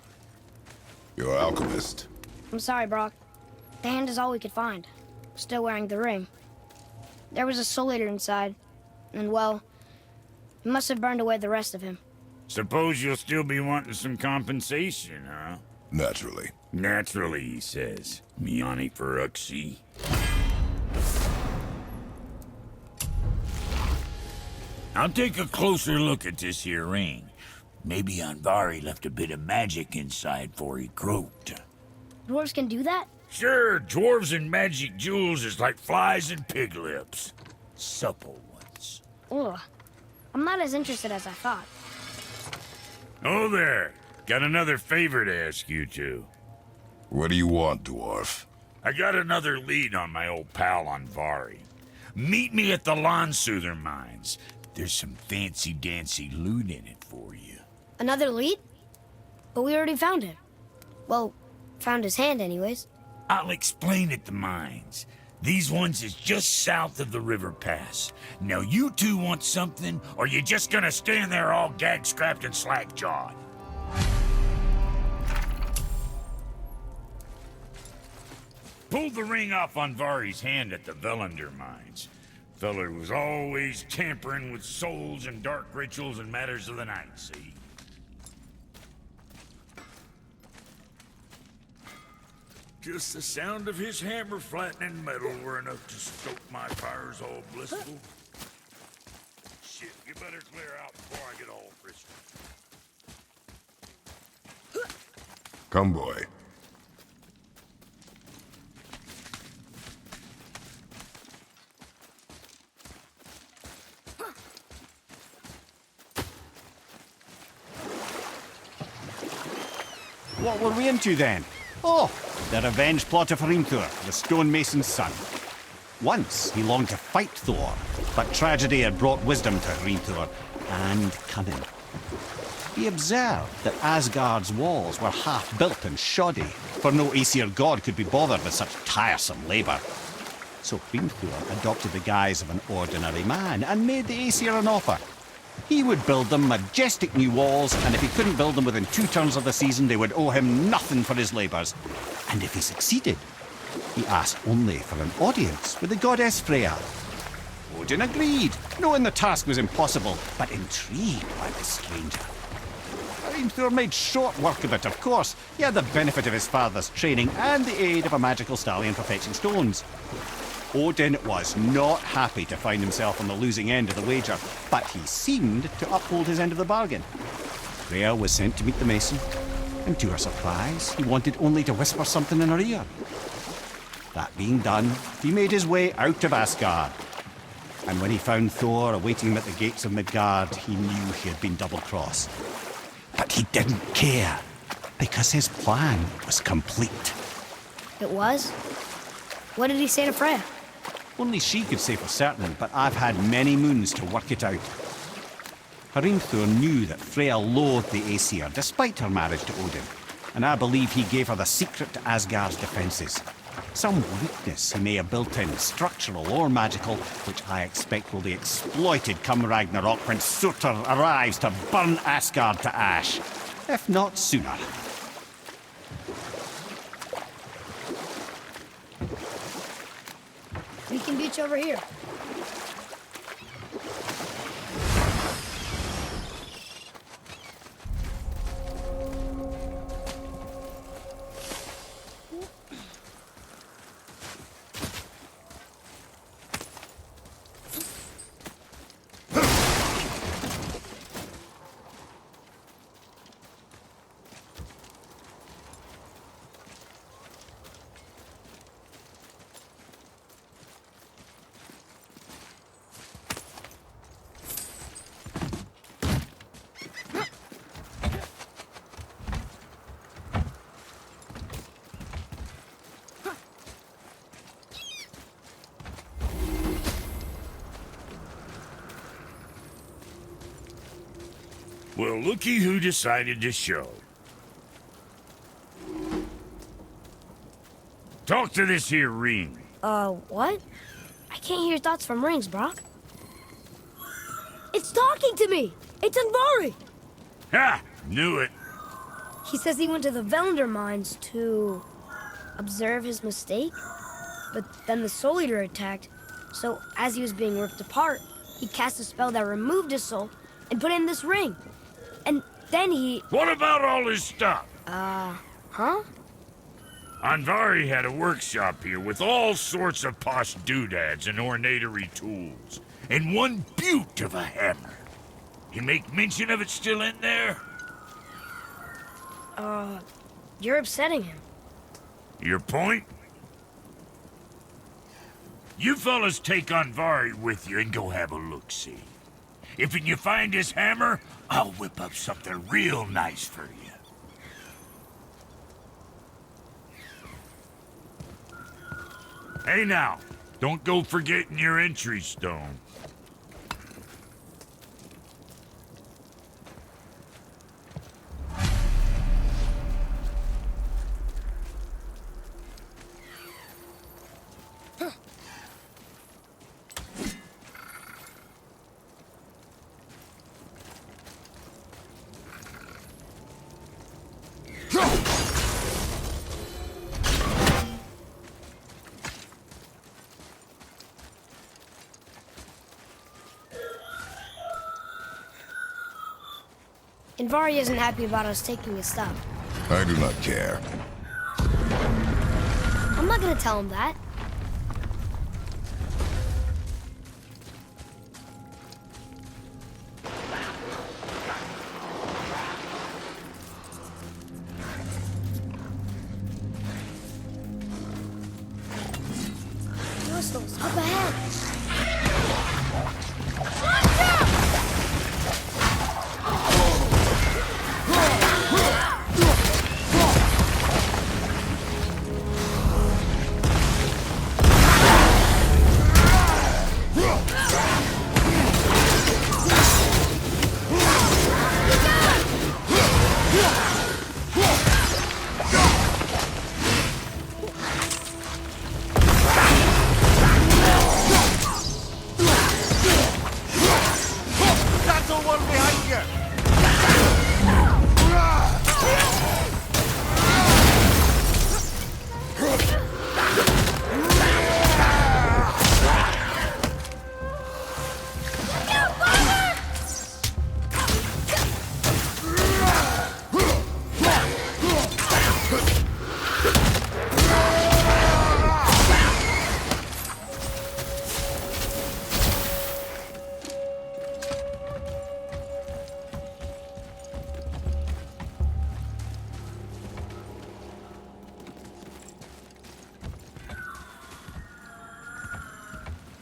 Your alchemist. I'm sorry, Brock. The hand is all we could find. Still wearing the ring. There was a Soul Eater inside, and well, he must have burned away the rest of him. Suppose you'll still be wanting some compensation, huh? Naturally. Naturally, he says. Miani Feruxi. I'll take a closer look at this here ring. Maybe Anvari left a bit of magic inside for he croaked. Dwarves can do that? Sure, dwarves and magic jewels is like flies and pig lips. Supple ones. Ugh. I'm not as interested as I thought. Oh there. Got another favor to ask you two. What do you want, dwarf? I got another lead on my old pal Anvari. Meet me at the Lawnsoother mines. There's some fancy-dancy loot in it for you. Another lead? But we already found him. Well, found his hand anyways. I'll explain at the mines. These ones is just south of the river pass. Now you two want something, or you just gonna stand there all gag-scrapped and slack-jawed? Pulled the ring off Anvari's hand at the Velander mines. Feller was always tampering with souls and dark rituals and matters of the night, see? Just the sound of his hammer flattening metal were enough to stoke my fires all blissful. Shit, you better clear out before I get all frisky. Come, boy. What were we into then? Oh, the revenge plot of Hrimthur, the stonemason's son. Once he longed to fight Thor, but tragedy had brought wisdom to Hrimthur and cunning. He observed that Asgard's walls were half-built and shoddy, for no Aesir god could be bothered with such tiresome labour. So Hrimthur adopted the guise of an ordinary man and made the Aesir an offer. He would build them majestic new walls, and if he couldn't build them within 2 turns of the season, they would owe him nothing for his labours. And if he succeeded, he asked only for an audience with the goddess Freya. Odin agreed, knowing the task was impossible, but intrigued by the stranger. Hrimthur made short work of it, of course. He had the benefit of his father's training and the aid of a magical stallion for fetching stones. Odin was not happy to find himself on the losing end of the wager, but he seemed to uphold his end of the bargain. Freya was sent to meet the mason, and to her surprise, he wanted only to whisper something in her ear. That being done, he made his way out of Asgard. And when he found Thor awaiting him at the gates of Midgard, he knew he had been double-crossed. But he didn't care, because his plan was complete. It was? What did he say to Freya? Only she could say for certain, but I've had many moons to work it out. Hrimthur knew that Freya loathed the Aesir, despite her marriage to Odin, and I believe he gave her the secret to Asgard's defences. Some weakness he may have built in, structural or magical, which I expect will be exploited come Ragnarok when Surtur arrives to burn Asgard to ash, if not sooner. We can beach over here. Well, looky who decided to show. Talk to this here ring. What? I can't hear thoughts from rings, Brock. It's talking to me! It's Anvari! Ha! Knew it. He says he went to the Velander mines to observe his mistake, but then the Soul Eater attacked, so as he was being ripped apart, he cast a spell that removed his soul and put in this ring. And then he... What about all his stuff? Huh? Anvari had a workshop here with all sorts of posh doodads and ornatery tools, and one beaut of a hammer. You make mention of it still in there? You're upsetting him. Your point? You fellas take Anvari with you and go have a look-see. If you find his hammer, I'll whip up something real nice for you. Hey now, don't go forgetting your entry stone. Andvari isn't happy about us taking his stuff. I do not care. I'm not gonna tell him that. Whistles, up ahead.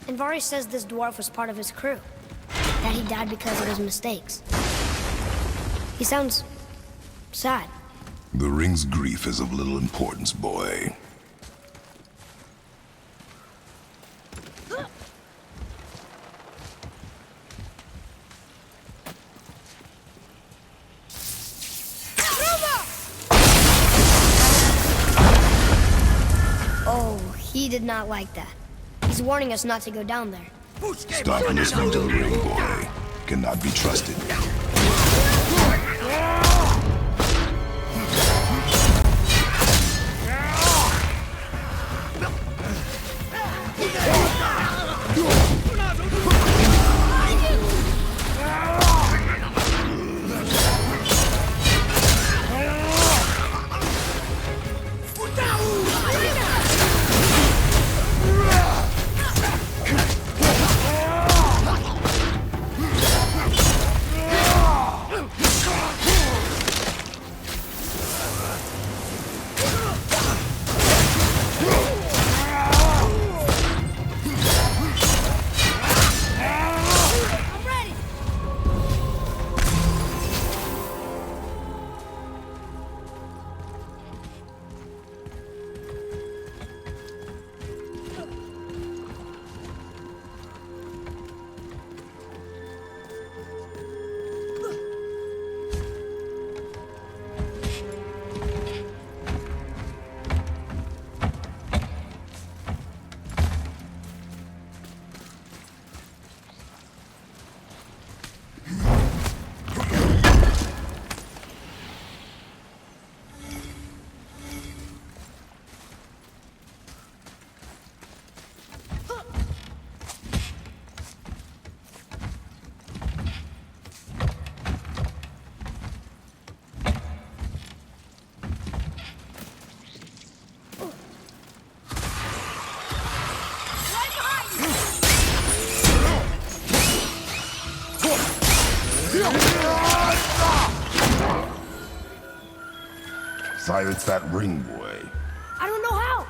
Andvari says this dwarf was part of his crew. That he died because of his mistakes. He sounds sad. The ring's grief is of little importance, boy. Oh, he did not like that. He's warning us not to go down there. Stop listening to the ring, boy. Cannot be trusted. Silence that ring, boy. I don't know how.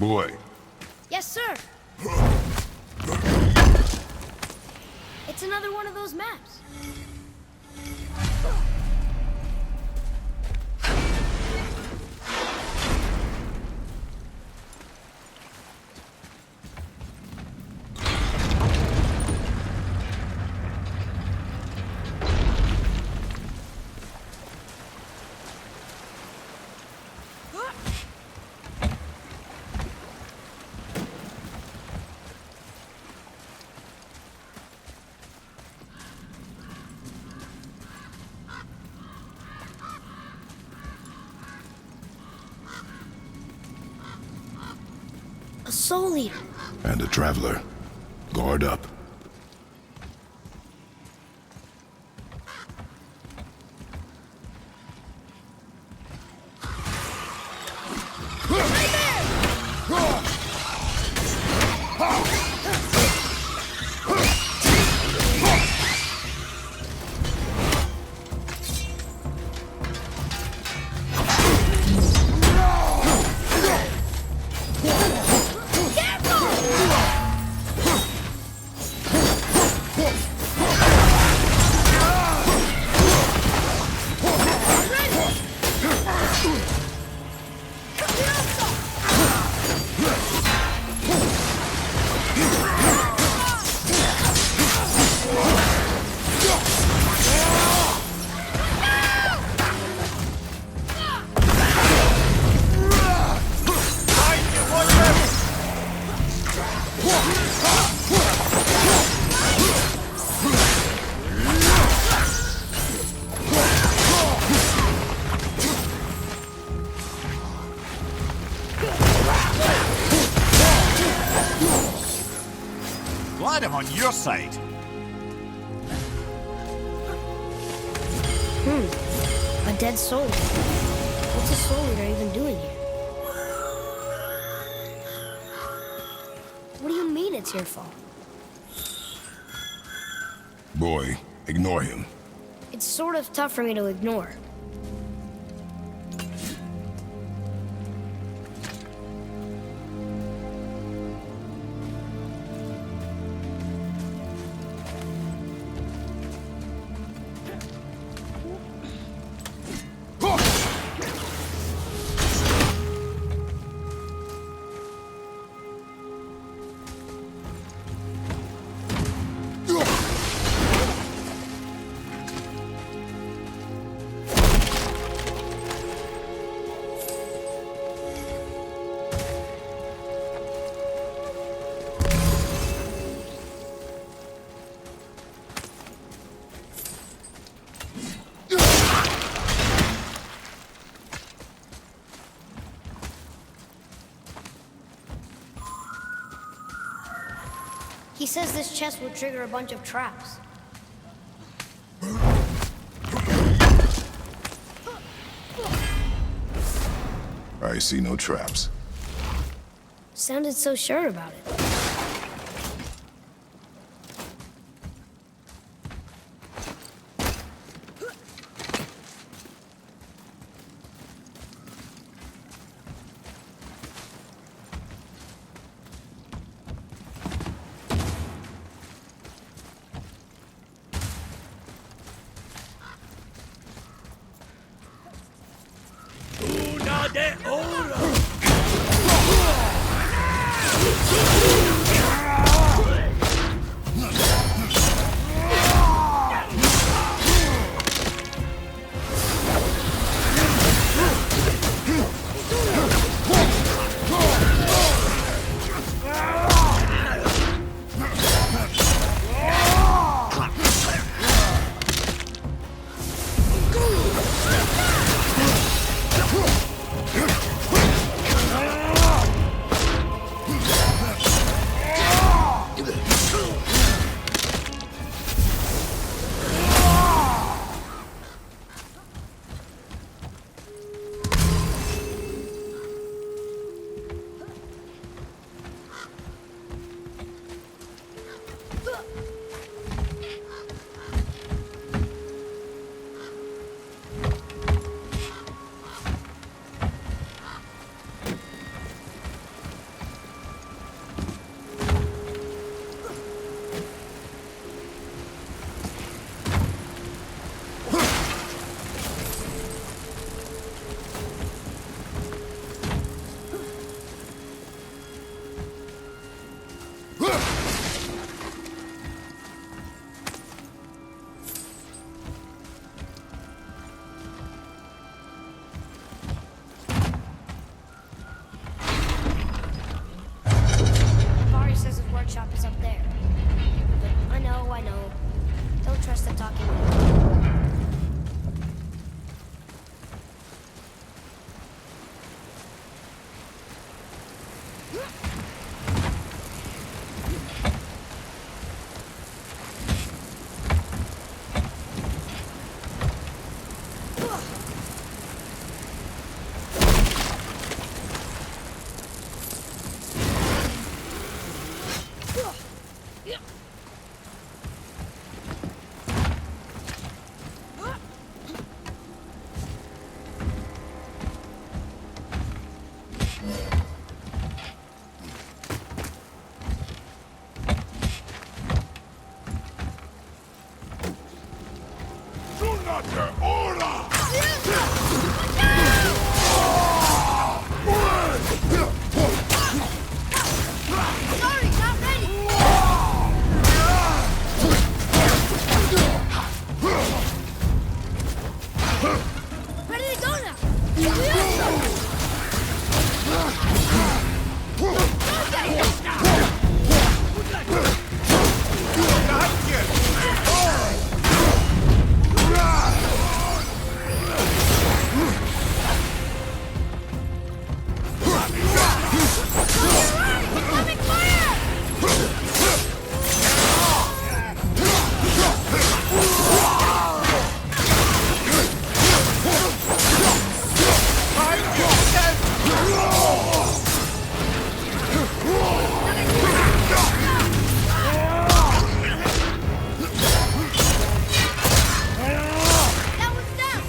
Boy, Yes, sir. It's another one of those maps. A soul eater. and a traveler. Guard up. Glad I'm on your side. A dead soul. What's a soul eater even doing here? What do you mean it's your fault? Boy, ignore him. It's sort of tough for me to ignore. He says this chest will trigger a bunch of traps. I see no traps. Sounded so sure about it. Sorry, not ready. Ready to go now. Coming fire! That one's down.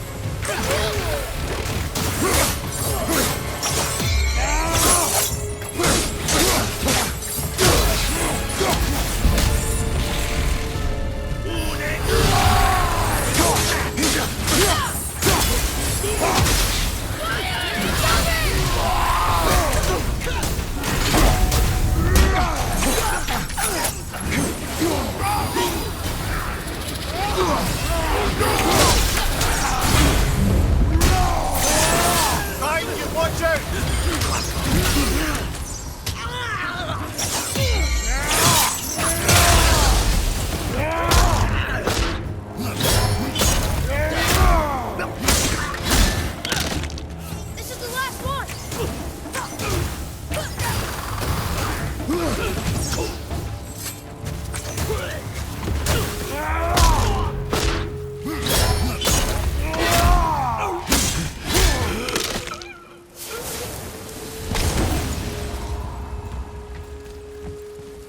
This is the last one.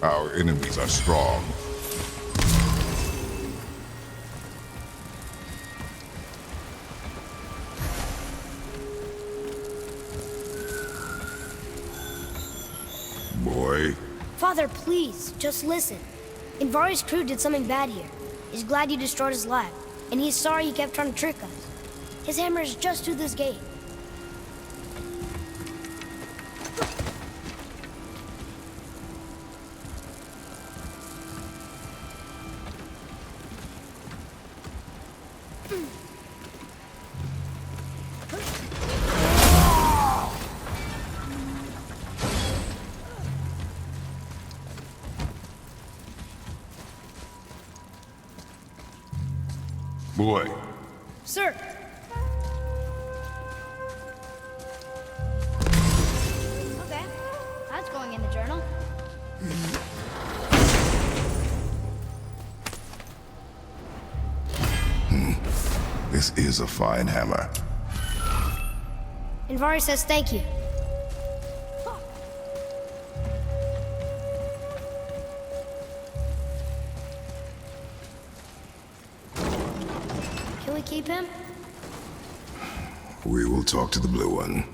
Our enemies are strong. Boy, Father, please, just listen. Invari's crew did something bad here. He's glad you destroyed his lab, and he's sorry he kept trying to trick us. His hammer is just through this gate. boy, Sir! Okay, that's going in the journal. this is a fine hammer. Invari says thank you. Can we keep him? We will talk to the blue one.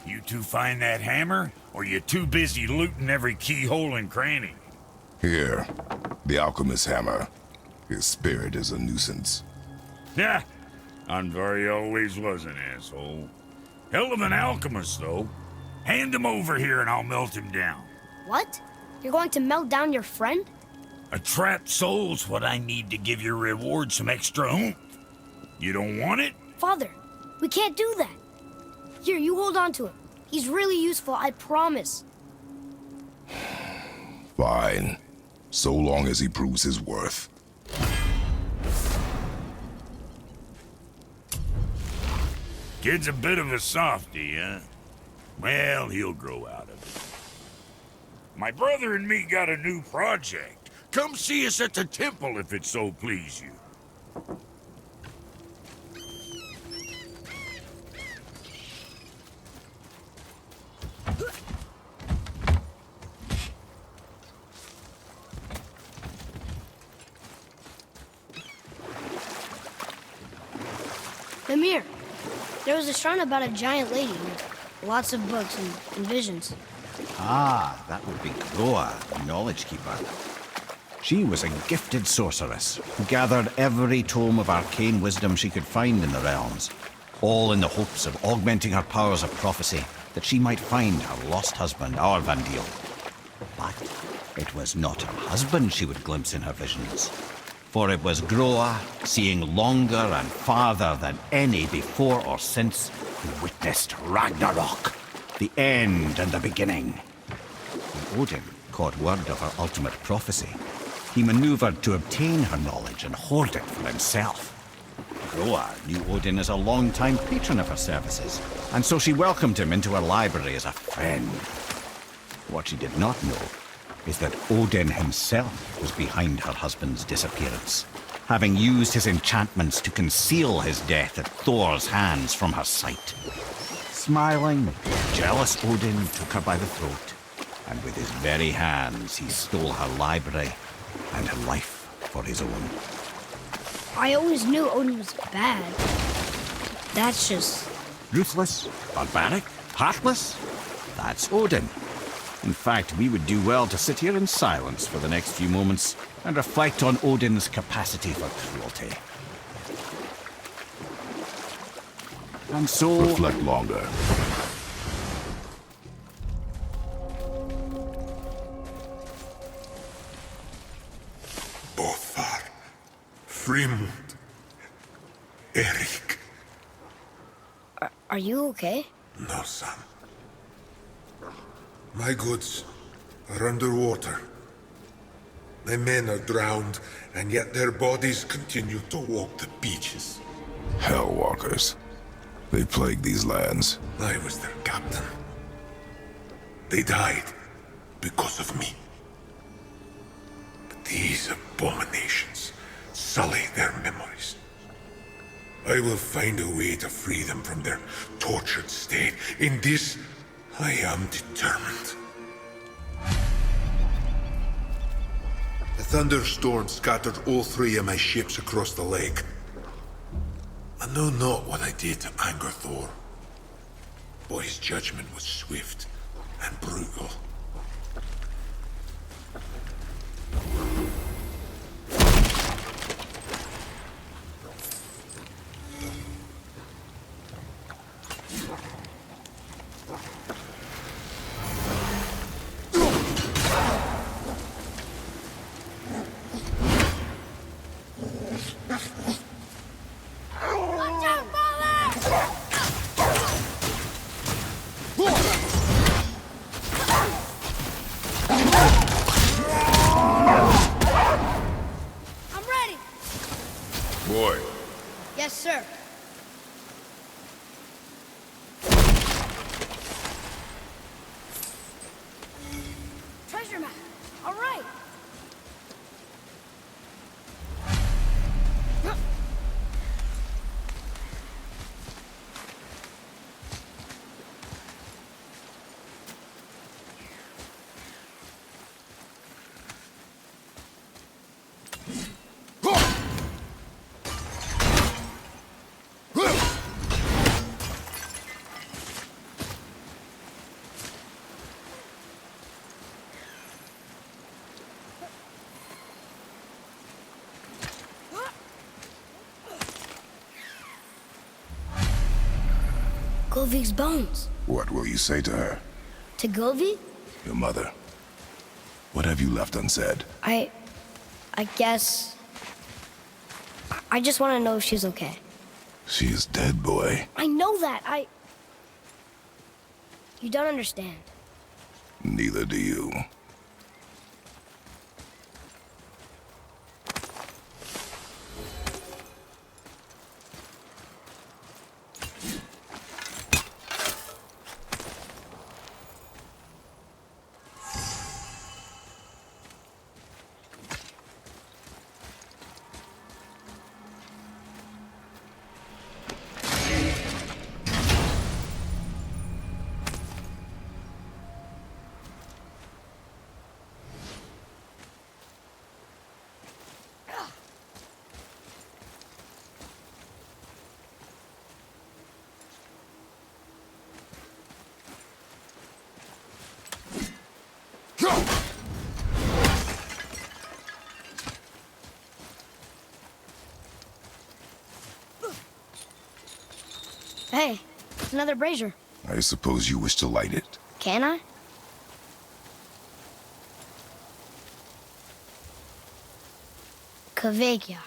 You two find that hammer, or you too busy looting every keyhole and cranny? Here, the alchemist's hammer. His spirit is a nuisance. Yeah, Andvari always was an asshole. Hell of an alchemist, though. Hand him over here and I'll melt him down. What? You're going to melt down your friend? A trapped soul's what I need to give your reward some extra oomph. You don't want it? Father, we can't do that. Here, you hold on to him. He's really useful, I promise. Fine. So long as he proves his worth. Kid's a bit of a softy, huh? Well, he'll grow out of it. My brother and me got a new project. Come see us at the temple if it so please you. Mimir, there was a shrine about a giant lady with lots of books and visions. Ah, that would be Groa, the Knowledge Keeper. She was a gifted sorceress who gathered every tome of arcane wisdom she could find in the realms, all in the hopes of augmenting her powers of prophecy, that she might find her lost husband, Arvandil. But it was not her husband she would glimpse in her visions, for it was Groa, seeing longer and farther than any before or since, who witnessed Ragnarok, the end and the beginning. When Odin caught word of her ultimate prophecy, he maneuvered to obtain her knowledge and hoard it for himself. Groa knew Odin as a long-time patron of her services, and so she welcomed him into her library as a friend. What she did not know is that Odin himself was behind her husband's disappearance, having used his enchantments to conceal his death at Thor's hands from her sight. Smiling, jealous Odin took her by the throat, and with his very hands he stole her library and her life for his own. I always knew Odin was bad. That's just... Ruthless, barbaric, heartless? That's Odin. In fact, we would do well to sit here in silence for the next few moments and reflect on Odin's capacity for cruelty. And so... Reflect longer. Bothar, Frimund, Erik. Are you okay? No, son. My goods are underwater. My men are drowned, and yet their bodies continue to walk the beaches. Hellwalkers. They plague these lands. I was their captain. They died because of me. But these abominations sully their memories. I will find a way to free them from their tortured state. In this, I am determined. A thunderstorm scattered all 3 of my ships across the lake. I know not what I did to anger Thor, but his judgment was swift and brutal. Boy, Yes, sir. Treasure map. All right. Govig's bones. What will you say to her? To Govig? Your mother. What have you left unsaid? I guess... I just want to know if she's okay. She is dead, boy. I know that, You don't understand. Neither do you. Hey, another brazier. I suppose you wish to light it. Can I? Kvekia.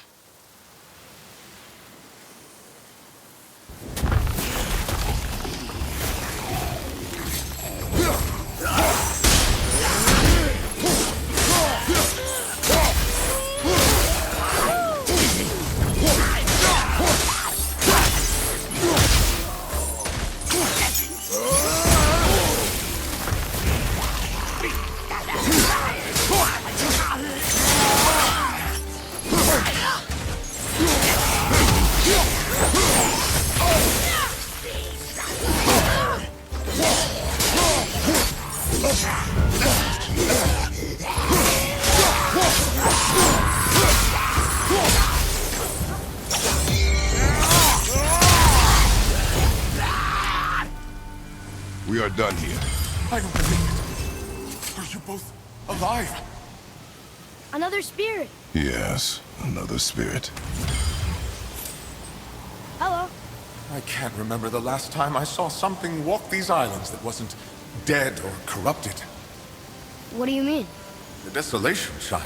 We are done here. I don't believe it. Are you both alive? Another spirit. Yes, another spirit. Hello. I can't remember the last time I saw something walk these islands that wasn't dead or corrupted. What do you mean? The desolation, child.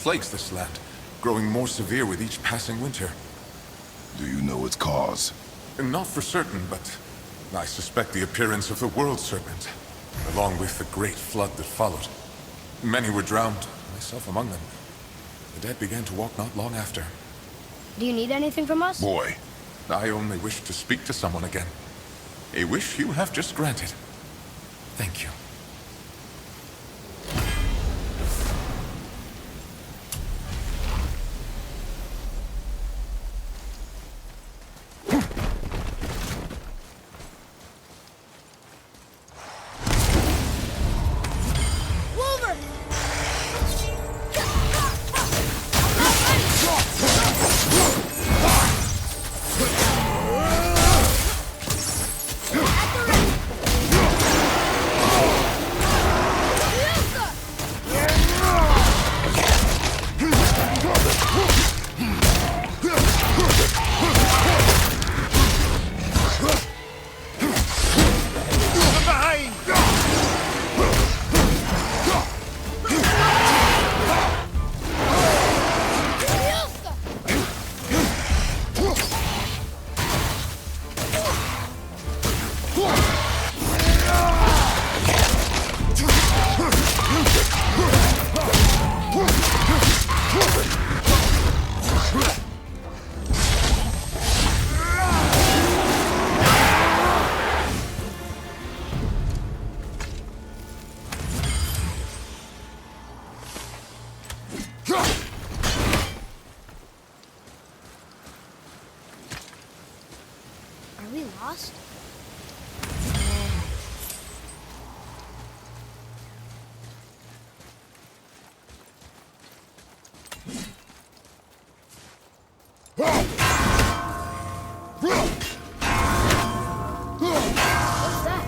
Plagues this land, growing more severe with each passing winter. Do you know its cause? Not for certain, but I suspect the appearance of the World Serpent, along with the great flood that followed. Many were drowned, myself among them. The dead began to walk not long after. Do you need anything from us? Boy, I only wish to speak to someone again. A wish you have just granted. Thank you. Are we lost? What's that?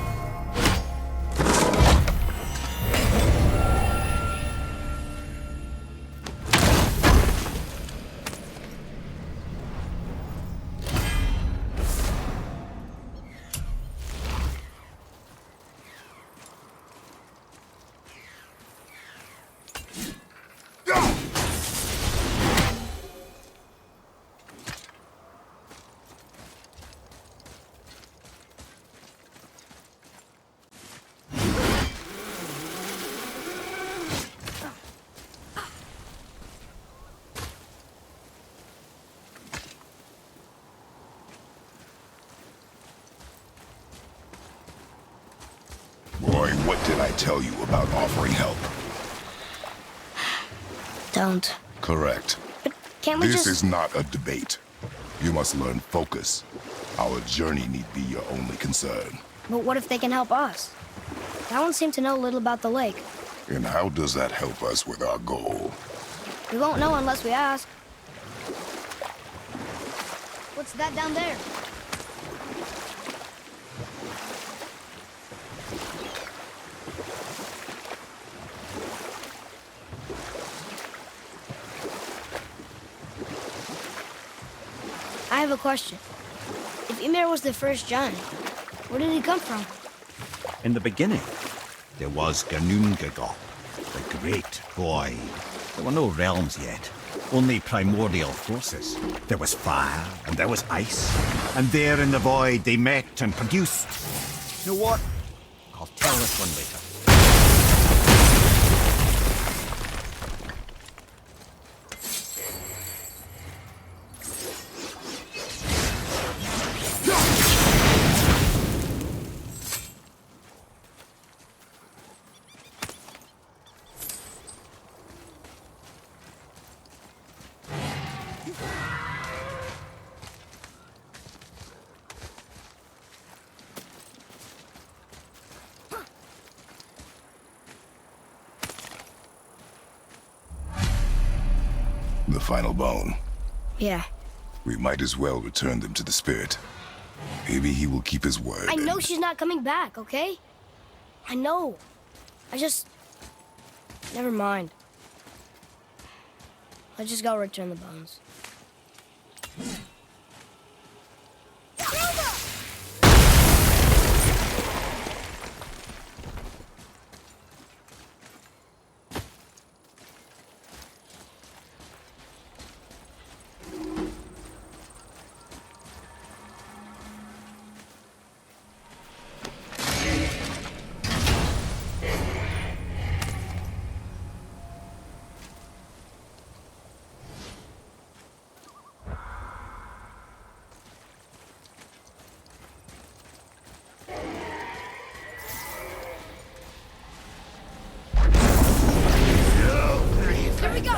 Boy, what did I tell you about offering help? Don't. Correct. But can't we This just... is not a debate. You must learn focus. Our journey need be your only concern. But what if they can help us? That one seemed to know a little about the lake. And how does that help us with our goal? We won't know unless we ask. What's that down there? I have a question. If Ymir was the first giant, where did he come from? In the beginning, there was Ganungagal, the great void. There were no realms yet, only primordial forces. There was fire, and there was ice. And there in the void, they met and produced... You know what? I'll tell this one later. The final bone. Yeah. We might as well return them to the spirit. Maybe he will keep his word. I know she's not coming back, okay? I know. I just... Never mind. Let's just go return the bones. Here we go!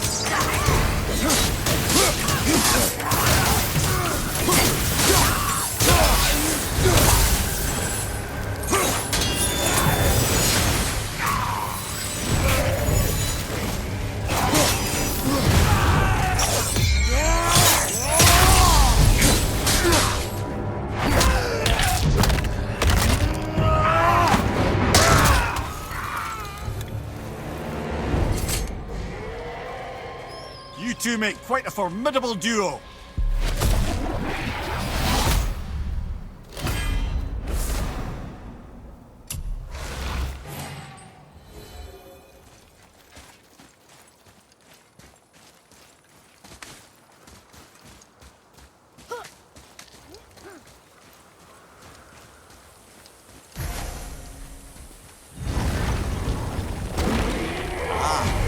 Stay You two make quite a formidable duo.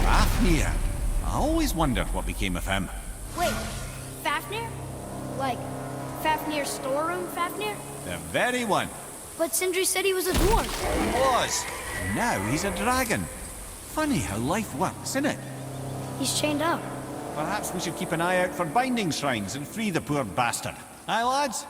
Fafnir. I always wondered what became of him. Wait, Fafnir? Like, Fafnir's storeroom Fafnir? The very one. But Sindri said he was a dwarf. He was. And now he's a dragon. Funny how life works, isn't it? He's chained up. Perhaps we should keep an eye out for binding shrines and free the poor bastard. Aye, lads?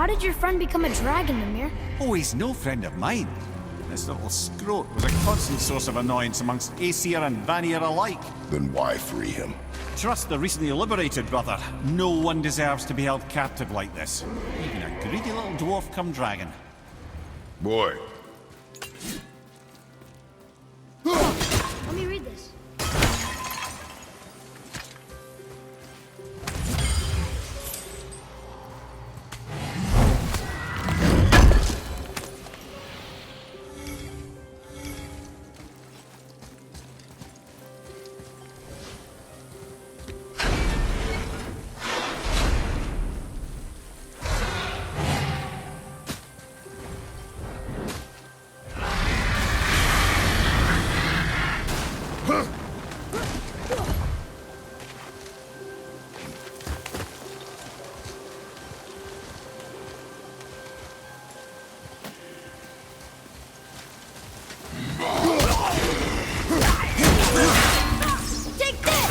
did your friend become a dragon, Mimir? Oh, he's no friend of mine. This little scrote was a constant source of annoyance amongst Aesir and Vanir alike. Then why free him? Trust the recently liberated, brother. No one deserves to be held captive like this. Even a greedy little dwarf come dragon. Boy, Let me read this. Take this!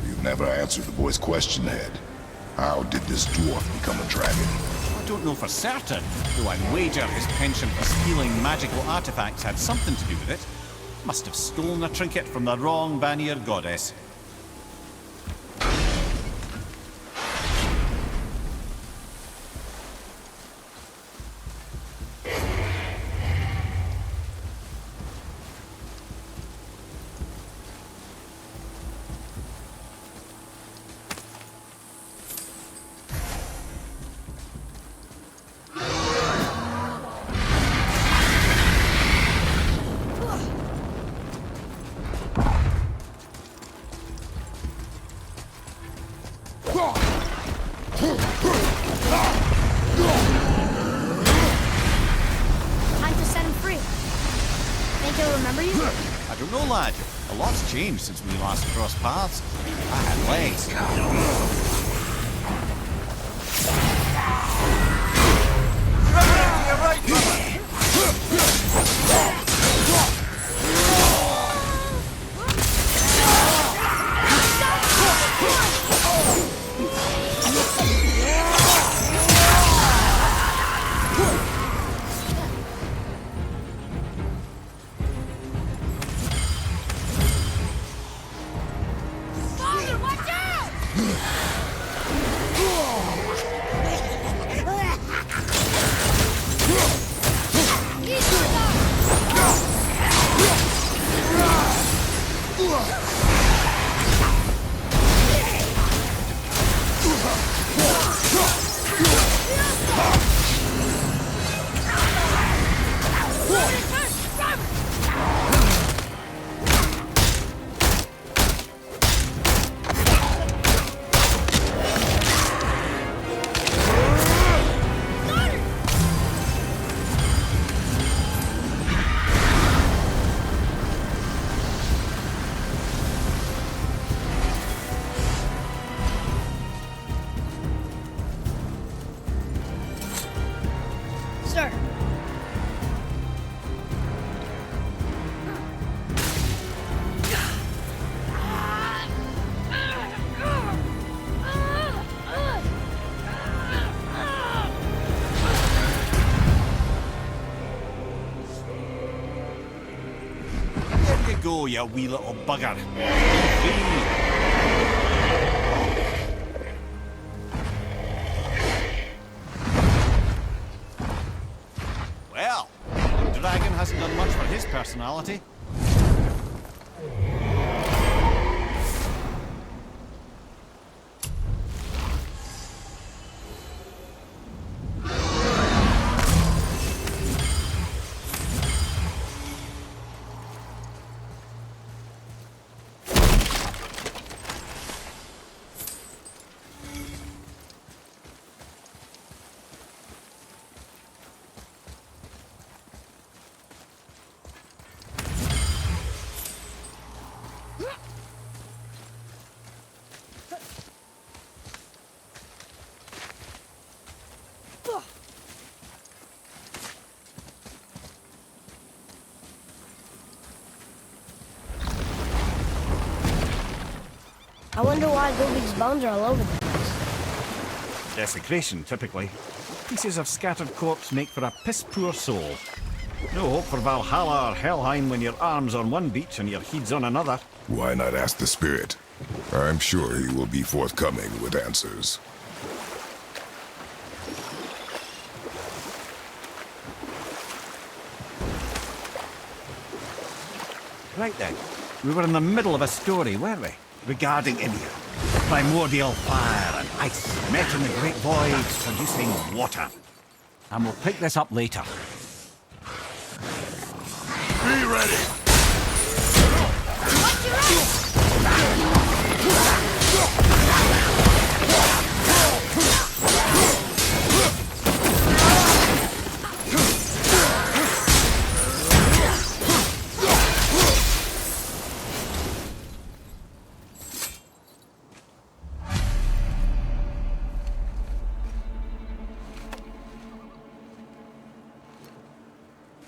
you never answered the boy's question, Head. How did this dwarf become a dragon? I don't know for certain, though I'd wager his penchant for stealing magical artifacts had something to do with it. Must have stolen a trinket from the wrong Vanir goddess. Time to set him free. Think he'll remember you? I don't know, lad. A lot's changed since we last crossed paths. I had legs. Father, watch out! Sir. There you go, you wee little bugger. Well, the dragon hasn't done much for his personality. I wonder why Gulvig's bones are all over the place. Desecration, typically. Pieces of scattered corpse make for a piss-poor soul. No hope for Valhalla or Helheim when your arm's on one beach and your head's on another. Why not ask the spirit? I'm sure he will be forthcoming with answers. Right then, we were in the middle of a story, weren't we? Regarding Ymir. Primordial fire and ice met in the great void, producing water. And we'll pick this up later. Be ready!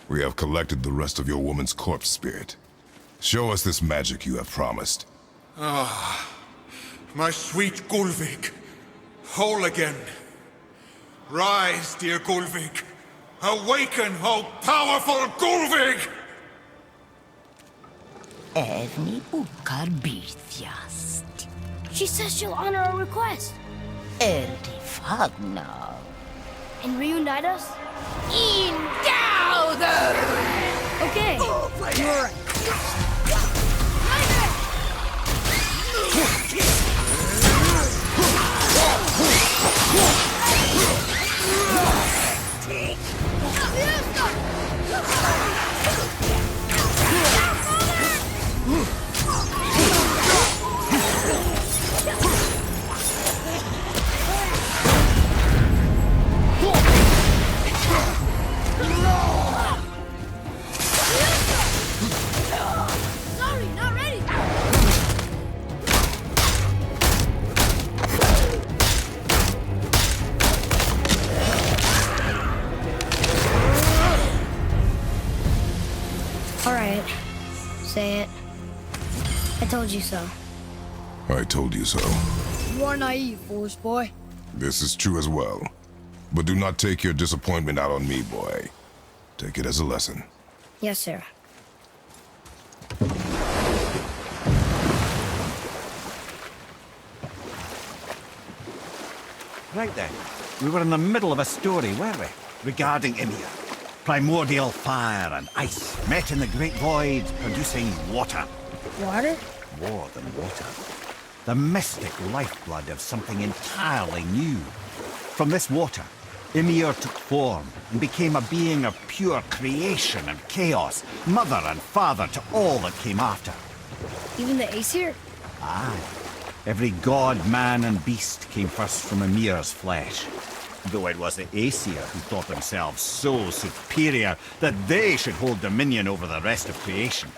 We have collected the rest of your woman's corpse, spirit. Show us this magic you have promised. My sweet Gulvig. Whole again. Rise, dear Gulvig. Awaken, O powerful Gulvig! Evni ukar bitjast. She says she'll honor our request. Erdi fagna. And reunite us? Okay. You're right. Sorry, not ready. All right. Say it. I told you so. I told you so. You are naive, foolish boy. This is true as well. But do not take your disappointment out on me, boy. Take it as a lesson. Yes, sir. Right then, we were in the middle of a story, weren't we? Regarding Ymir. Primordial fire and ice met in the great void, producing water. Water? More than water. The mystic lifeblood of something entirely new. From this water, Ymir took form and became a being of pure creation and chaos, mother and father to all that came after. Even the Aesir? Aye. Every god, man, and beast came first from Ymir's flesh. Though it was the Aesir who thought themselves so superior that they should hold dominion over the rest of creation.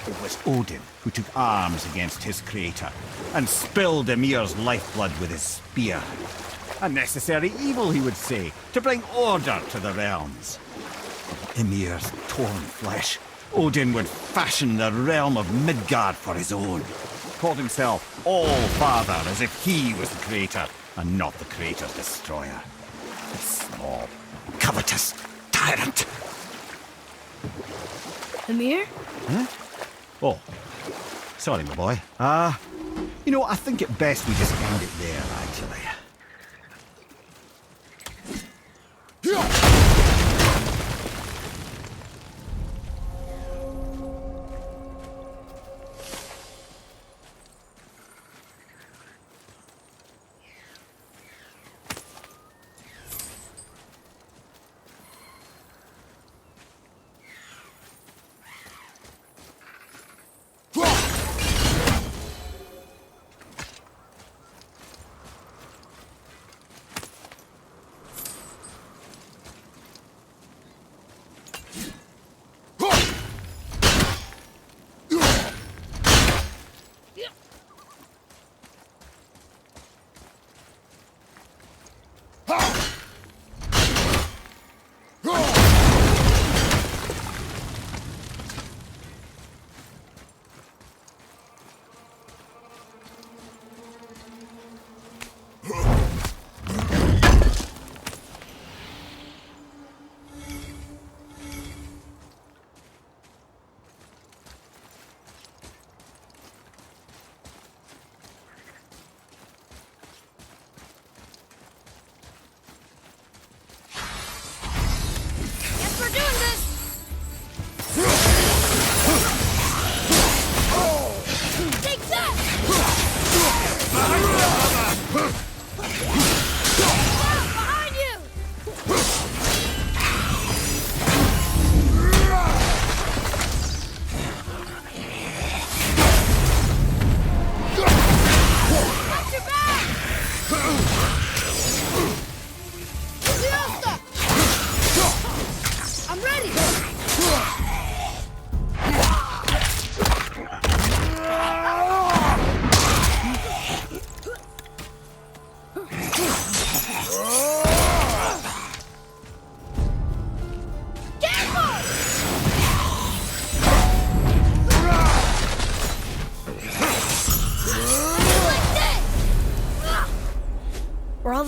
It was Odin who took arms against his creator and spilled Ymir's lifeblood with his spear. A necessary evil, he would say, to bring order to the realms. From Ymir's torn flesh, Odin would fashion the realm of Midgard for his own. Called himself All-Father as if he was the creator and not the creator's destroyer. A small, covetous tyrant. Ymir? Huh? Oh, sorry, my boy. You know, I think it best we just end it there, actually.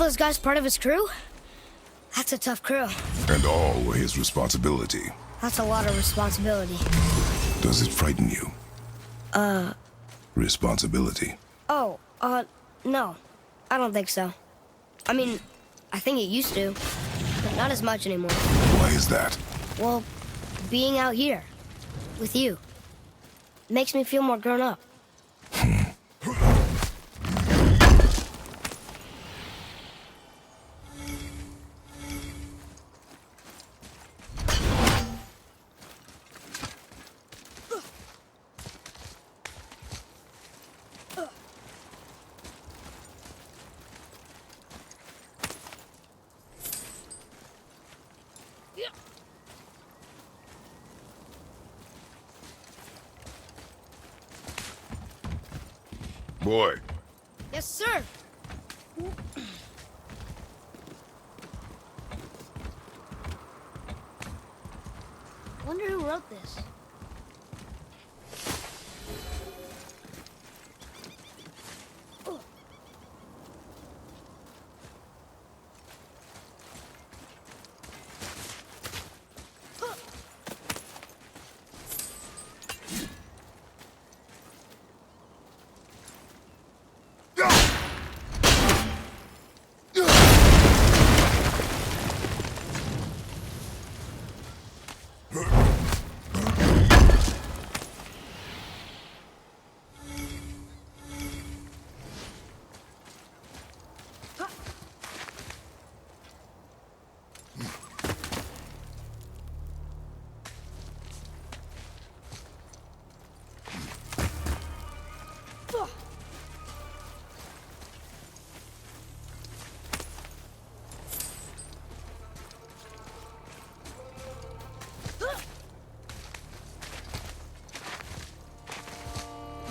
those guys part of his crew? That's a tough crew. And all were his responsibility. That's a lot of responsibility. Does it frighten you? Responsibility. Oh, no. I don't think so. I mean, I think it used to, but not as much anymore. Why is that? Well, being out here, with you, makes me feel more grown up. Boy, Yes, sir. Wonder who wrote this.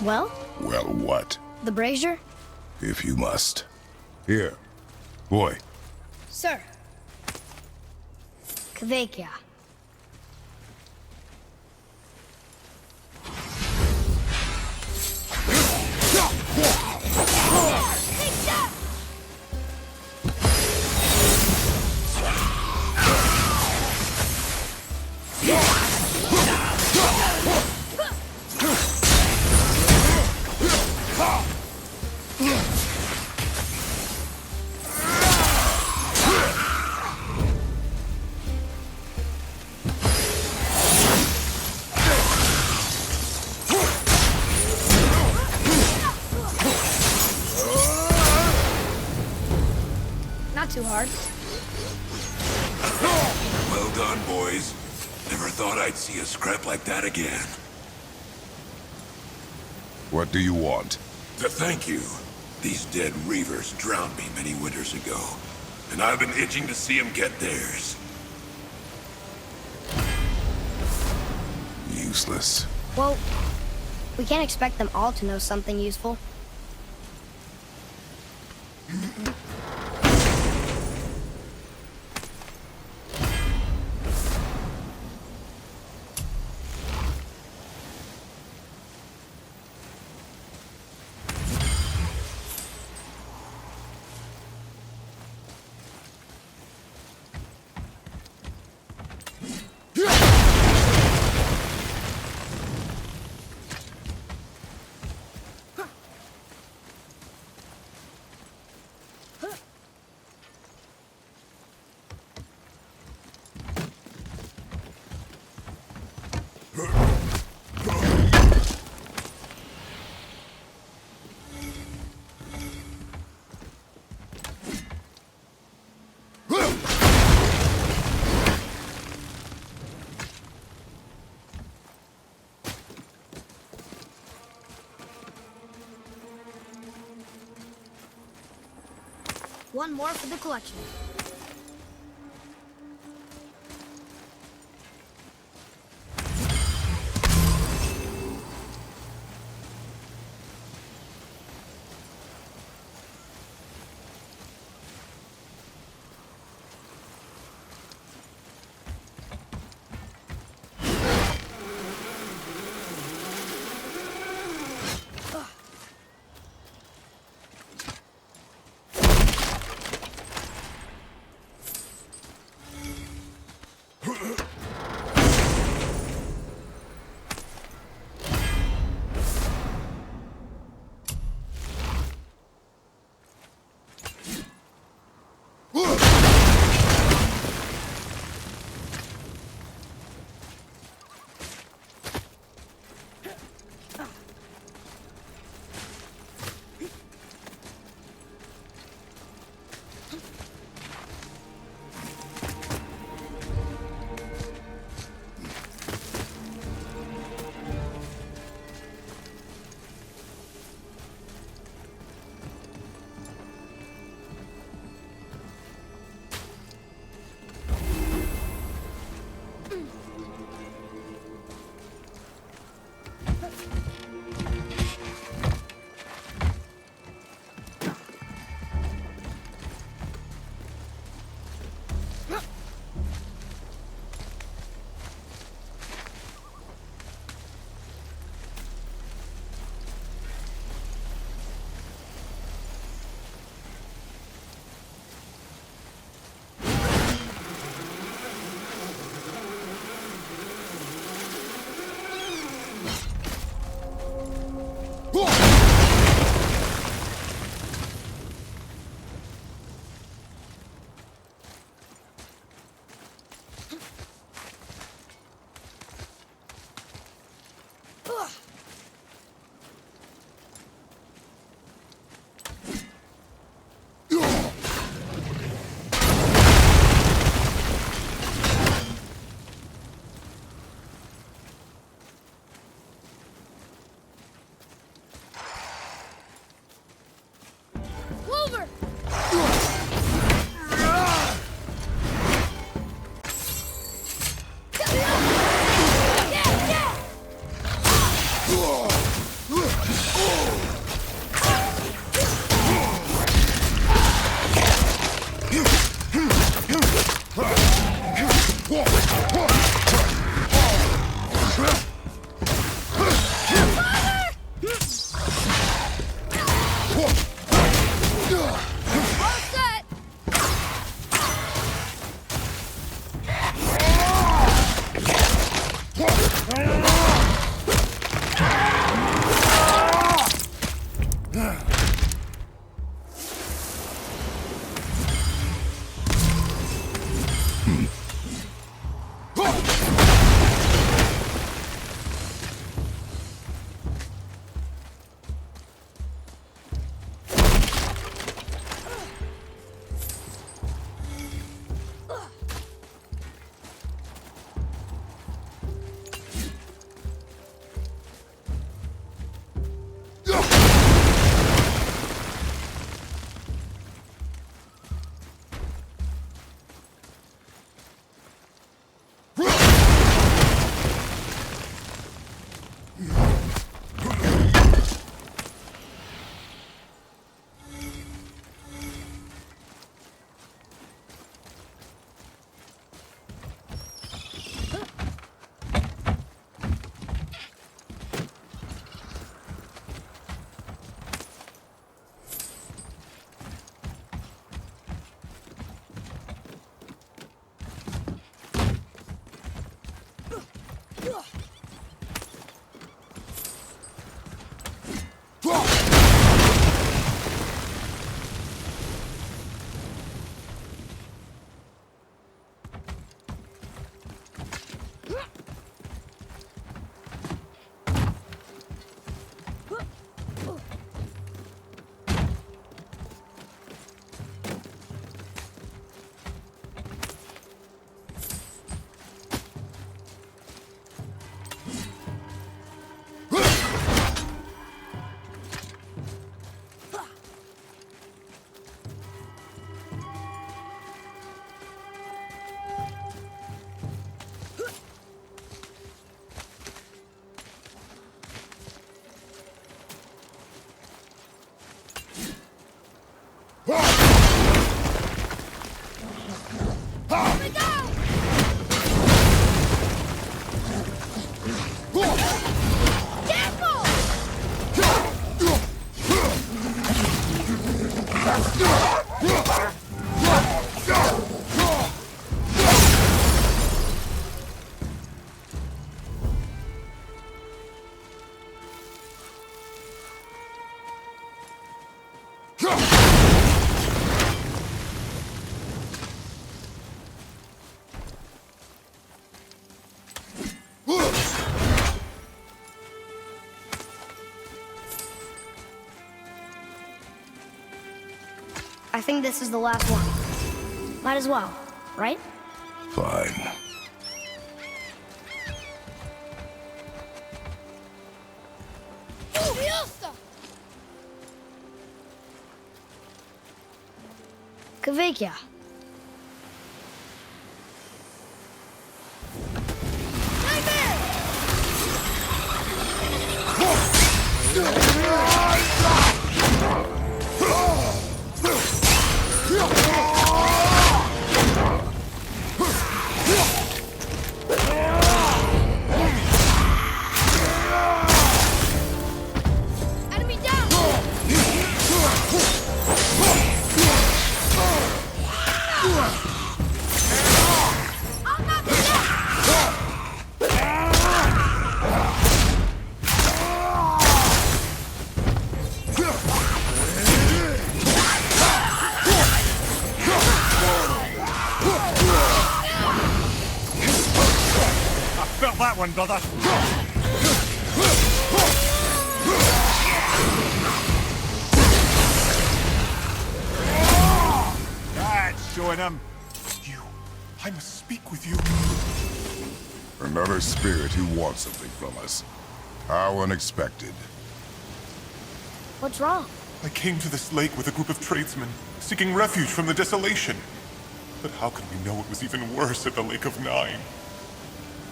Well, well, what? the brazier? If you must. Here. Boy, Sir. Kvekia. Not too hard. Well done, boys. Never thought I'd see a scrap like that again. what do you want? To thank you. These dead Reavers drowned me many winters ago, and I've been itching to see them get theirs. Useless. Well, we can't expect them all to know something useful. One more for the collection. I think this is the last one. Might as well, right? Fine. Kavekya. Enemy down! Felt that one, brother. That's showing him. You, I must speak with you. Another spirit who wants something from us. How unexpected. What's wrong? I came to this lake with a group of tradesmen, seeking refuge from the desolation. But how could we know it was even worse at the Lake of Nine?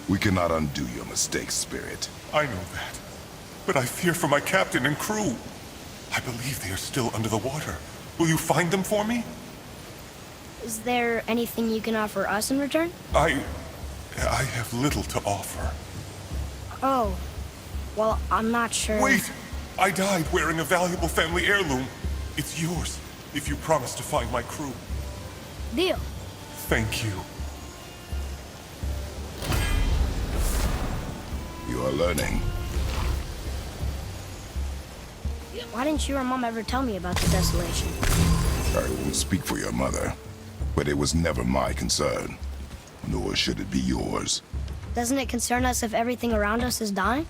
We cannot undo your mistakes, spirit. I know that. But I fear for my captain and crew. I believe they are still under the water. Will you find them for me? Is there anything you can offer us in return? I have little to offer. Oh. Well, I'm not sure. Wait! I died wearing a valuable family heirloom. It's yours, if you promise to find my crew. Deal. Thank you. You are learning. Why didn't you or Mom ever tell me about the desolation? I won't speak for your mother, but it was never my concern. Nor should it be yours. Doesn't it concern us if everything around us is dying?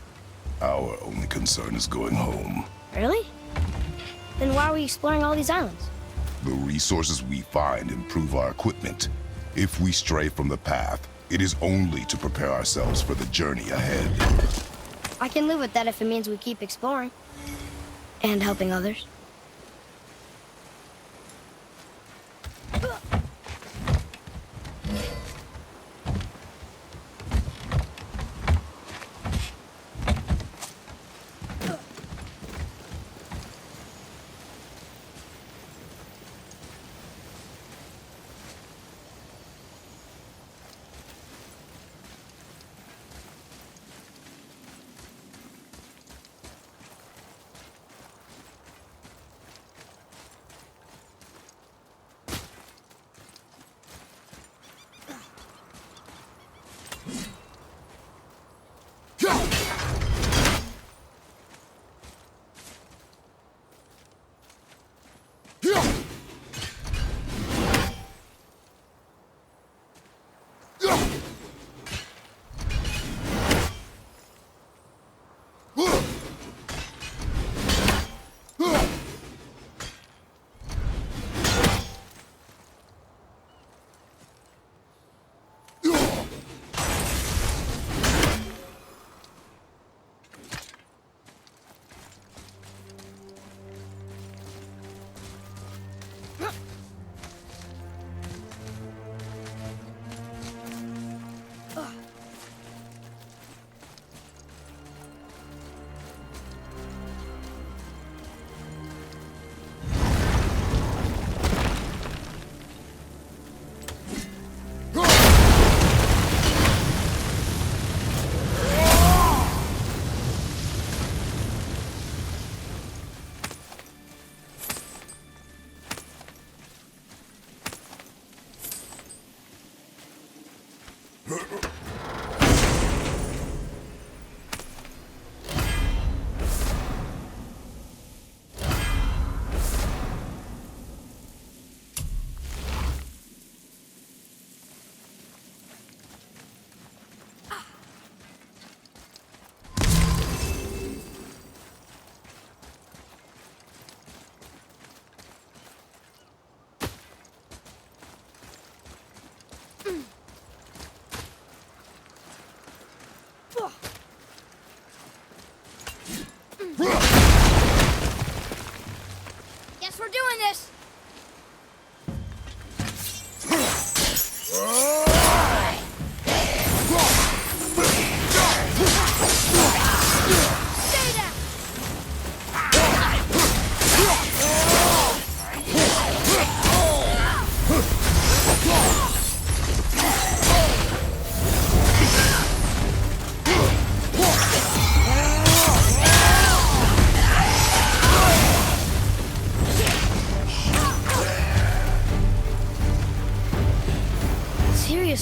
Our only concern is going home. Really? Then why are we exploring all these islands? The resources we find improve our equipment. If we stray from the path, it is only to prepare ourselves for the journey ahead. I can live with that if it means we keep exploring. And helping others.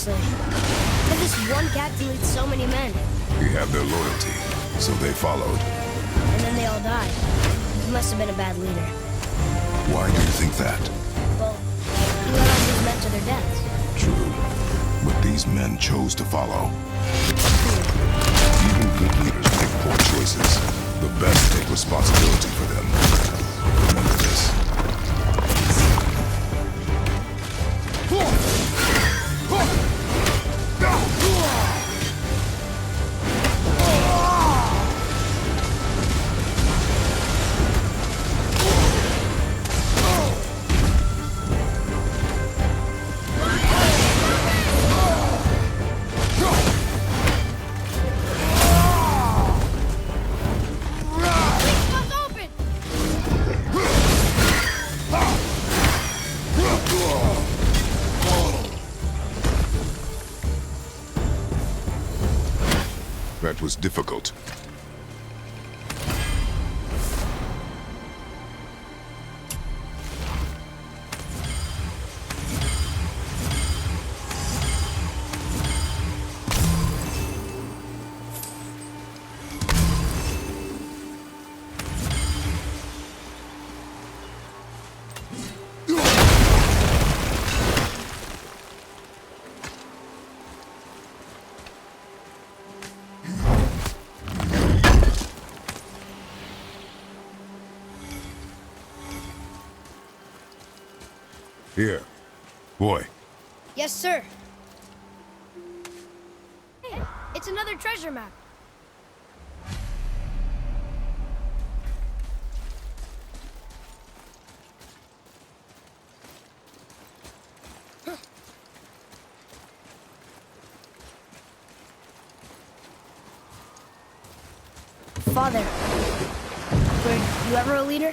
Seriously. How did this one captain lead so many men? He had their loyalty, so they followed. And then they all died. He must have been a bad leader. Why do you think that? Well, he led others men to their deaths. True. But these men chose to follow. Even good leaders make poor choices. The best take responsibility for them. Remember this. That was difficult. Here. Boy. Yes, sir. Hey, it's another treasure map. Father, were you ever a leader?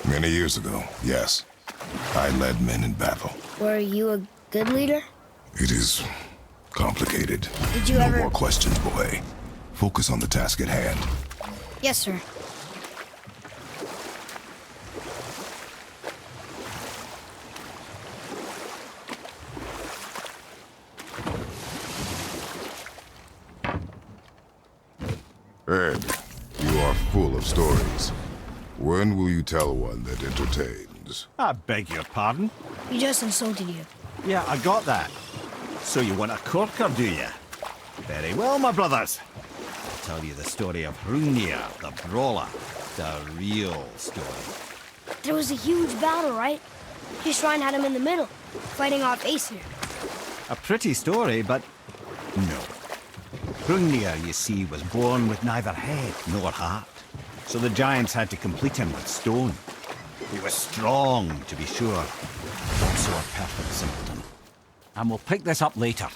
Many years ago, yes. I led men in battle. Were you a good leader? It is complicated. Did you No ever... more questions, boy. Focus on the task at hand. Yes, sir. Ed, you are full of stories. When will you tell one that entertains? I beg your pardon? He just insulted you. Yeah, I got that. So you want a corker, do you? Very well, my brothers. I'll tell you the story of Hrungnir, the brawler. The real story. There was a huge battle, right? His shrine had him in the middle, fighting off Aesir. A pretty story, but no. Hrungnir, you see, was born with neither head nor heart. So the giants had to complete him with stone. He was strong, to be sure, but also a perfect simpleton. And we'll pick this up later.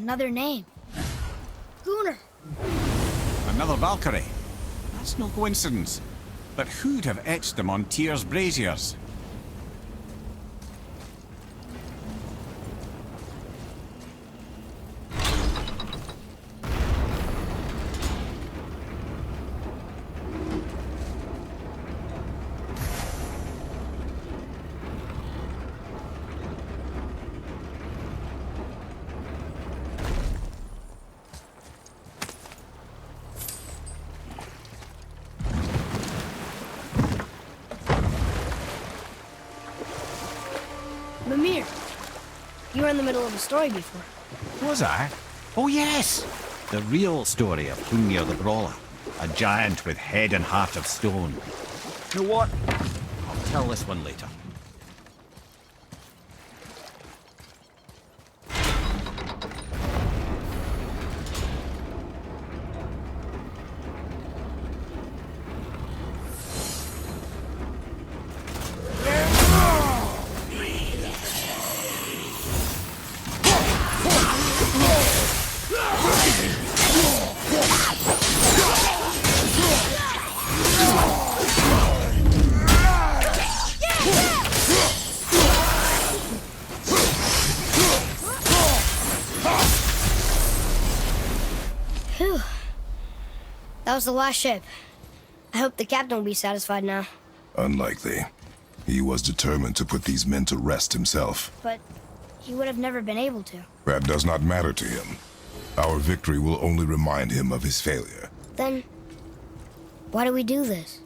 Another name. Gunnar. Another Valkyrie. That's no coincidence. But who'd have etched them on Tyr's braziers? Mimir, you were in the middle of a story before. Was I? Oh yes! The real story of Hrungnir the Brawler. A giant with head and heart of stone. You know what? I'll tell this one later. Phew. That was the last ship. I hope the captain will be satisfied now. Unlikely. He was determined to put these men to rest himself. But he would have never been able to. That does not matter to him. Our victory will only remind him of his failure. Then, why do we do this?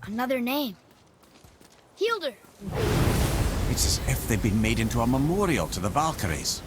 Another name. Hildur. It's as if they'd been made into a memorial to the Valkyries.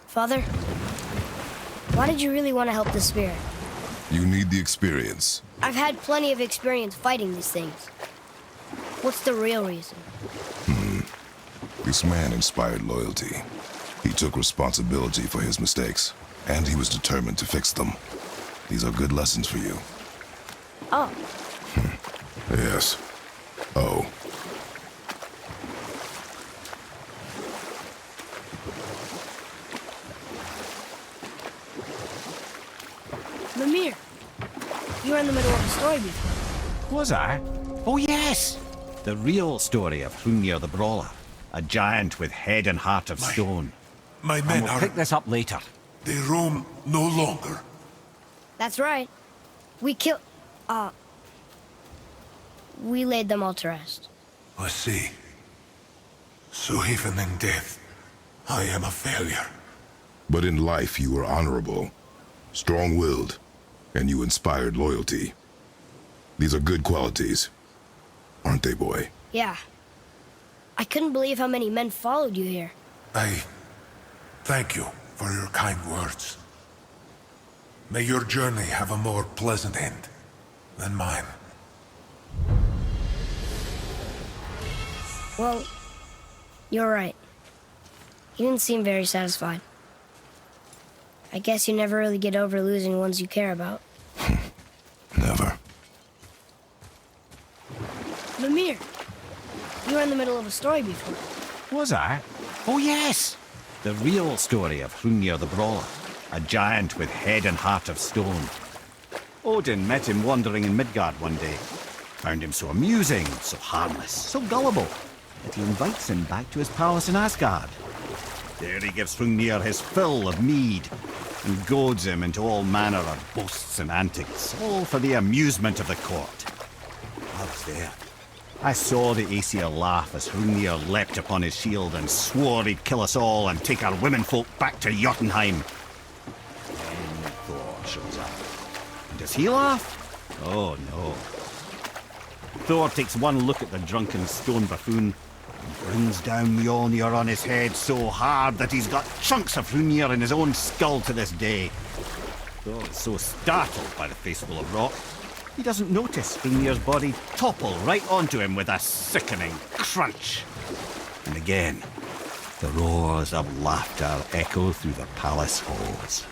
Father, why did you really want to help the spirit? You need the experience. I've had plenty of experience fighting these things. What's the real reason? This man inspired loyalty. He took responsibility for his mistakes, and he was determined to fix them. These are good lessons for you. Oh, Yes. Oh. Mimir, you were in the middle of a story before. Was I? Oh yes! The real story of Hrungnir the Brawler. A giant with head and heart of stone. My And men we'll are... pick this up later. They roam no longer. that's right. We killed... We laid them all to rest. I see. So even in death, I am a failure. But in life you were honorable, strong-willed, and you inspired loyalty. These are good qualities, aren't they, boy? Yeah. I couldn't believe how many men followed you here. I thank you for your kind words. May your journey have a more pleasant end than mine. Well, you're right. You didn't seem very satisfied. I guess you never really get over losing ones you care about. Never. Mimir, you were in the middle of a story before. Was I? Oh, yes! The real story of Hrungnir the Brawler, a giant with head and heart of stone. Odin met him wandering in Midgard one day. Found him so amusing, so harmless, so gullible, that he invites him back to his palace in Asgard. There he gives Hrungnir his fill of mead, and goads him into all manner of boasts and antics, all for the amusement of the court. I was there. I saw the Aesir laugh as Hrungnir leapt upon his shield and swore he'd kill us all and take our womenfolk back to Jotunheim. Then Thor shows up. And does he laugh? Oh no. Thor takes one look at the drunken stone buffoon and brings down Mjolnir on his head so hard that he's got chunks of Hrungnir in his own skull to this day. Thor is so startled by the face full of rock, he doesn't notice Hrungnir's body topple right onto him with a sickening crunch. And again, the roars of laughter echo through the palace halls.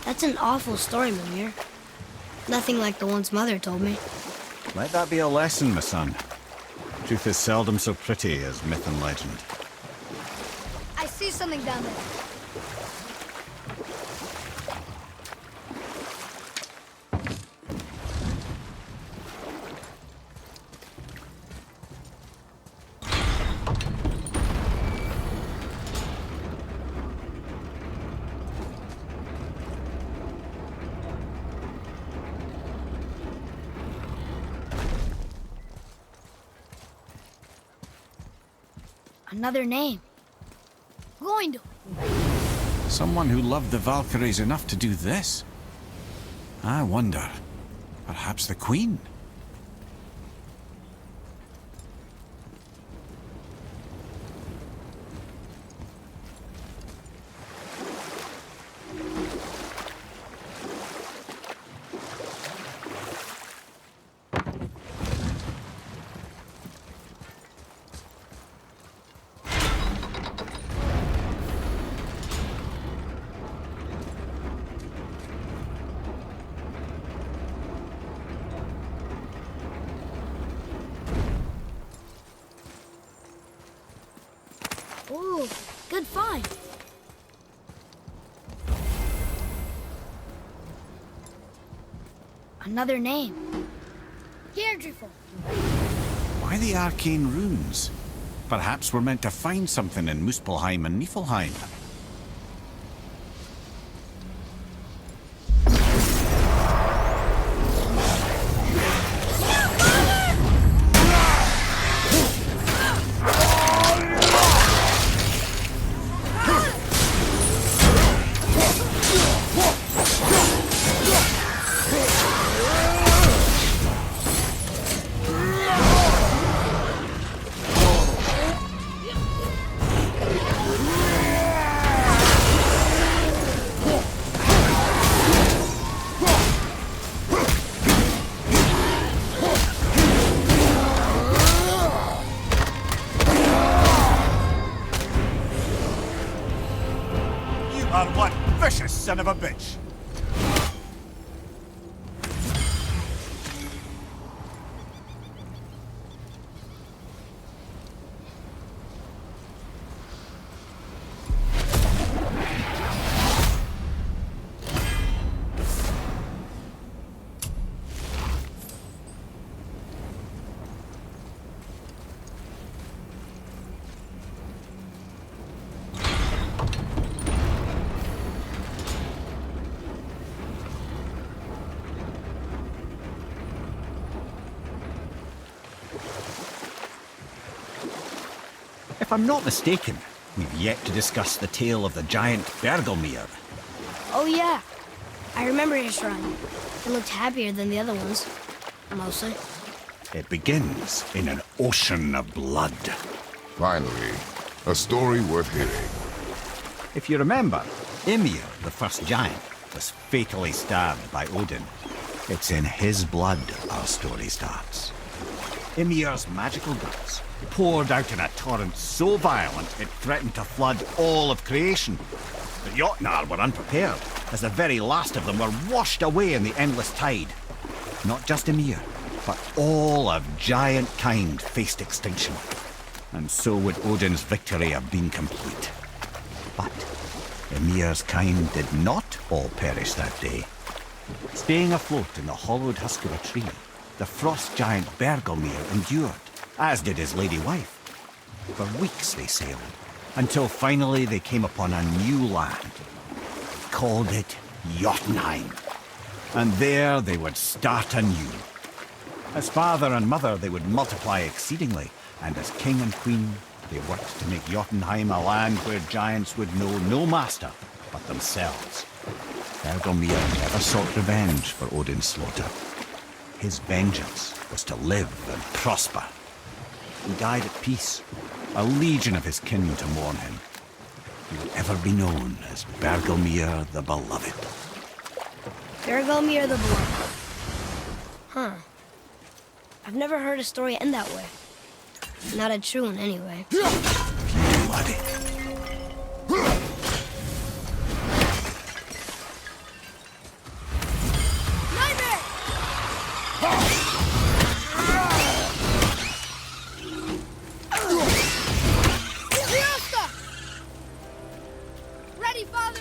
That's an awful story, Mimir. Nothing like the ones Mother told me. Let that be a lesson, my son. Truth is seldom so pretty as myth and legend. I see something down there. Another name. Goindel. Someone who loved the Valkyries enough to do this? I wonder. Perhaps the Queen? Ooh, good find. Another name. Deirdreful. Why the arcane runes? Perhaps we're meant to find something in Muspelheim and Niflheim. are one vicious son of a bitch. If I'm not mistaken, we've yet to discuss the tale of the giant Bergelmir. Oh yeah, I remember his shrine. It looked happier than the other ones, mostly. It begins in an ocean of blood. Finally, a story worth hearing. If you remember, Ymir, the first giant, was fatally stabbed by Odin. It's in his blood our story starts. Ymir's magical guts poured out in a torrent so violent it threatened to flood all of creation. The Jotnar were unprepared, as the very last of them were washed away in the endless tide. Not just Ymir, but all of giant kind faced extinction. And so would Odin's victory have been complete. But Ymir's kind did not all perish that day. Staying afloat in the hollowed husk of a tree, the frost giant Bergelmir endured, as did his lady wife. For weeks they sailed, until finally they came upon a new land. They called it Jotunheim. And there they would start anew. As father and mother they would multiply exceedingly, and as king and queen they worked to make Jotunheim a land where giants would know no master but themselves. Bergelmir never sought revenge for Odin's slaughter. His vengeance was to live and prosper. He died at peace, a legion of his kin to mourn him. He would ever be known as Bergelmir the Beloved. Bergelmir the Beloved. Huh. I've never heard a story end that way. Not a true one, anyway. Bloody. Ready, father!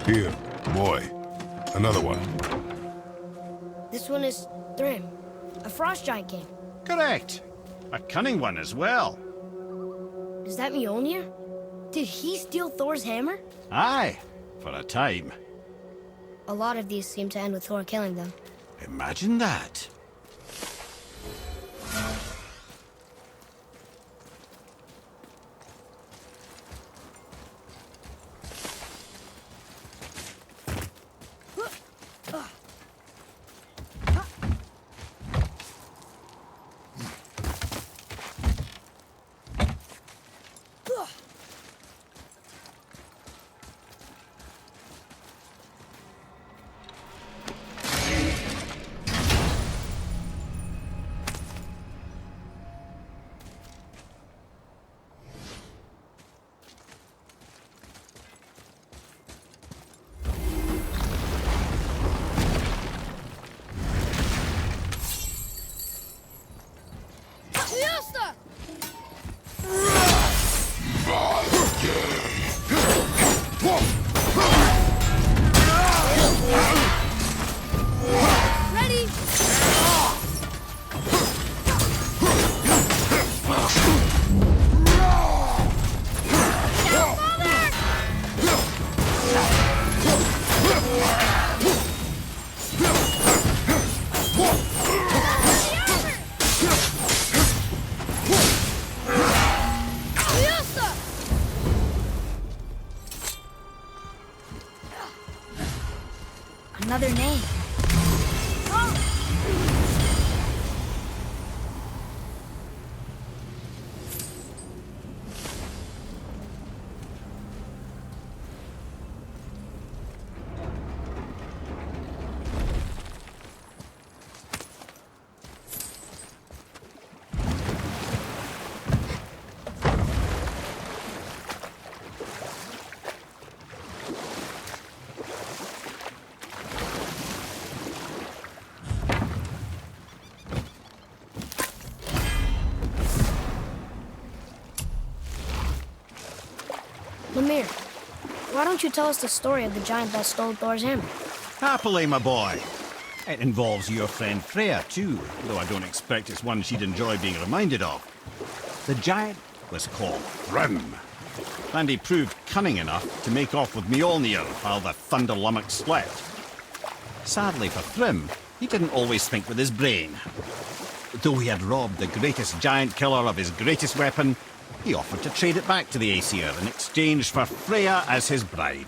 Here, boy. Another one. This one is Thrym, a frost giant king. Correct. A cunning one as well. Is that Mjolnir? Did he steal Thor's hammer? Aye, for a time. A lot of these seem to end with Thor killing them. Imagine that. Another name. Lemire, why don't you tell us the story of the giant that stole Thor's hammer? Happily, my boy. It involves your friend Freya, too, though I don't expect it's one she'd enjoy being reminded of. The giant was called Thrym, and he proved cunning enough to make off with Mjolnir while the Thunder Lummox slept. Sadly for Thrym, he didn't always think with his brain. Though he had robbed the greatest giant killer of his greatest weapon, he offered to trade it back to the Aesir in exchange for Freya as his bride.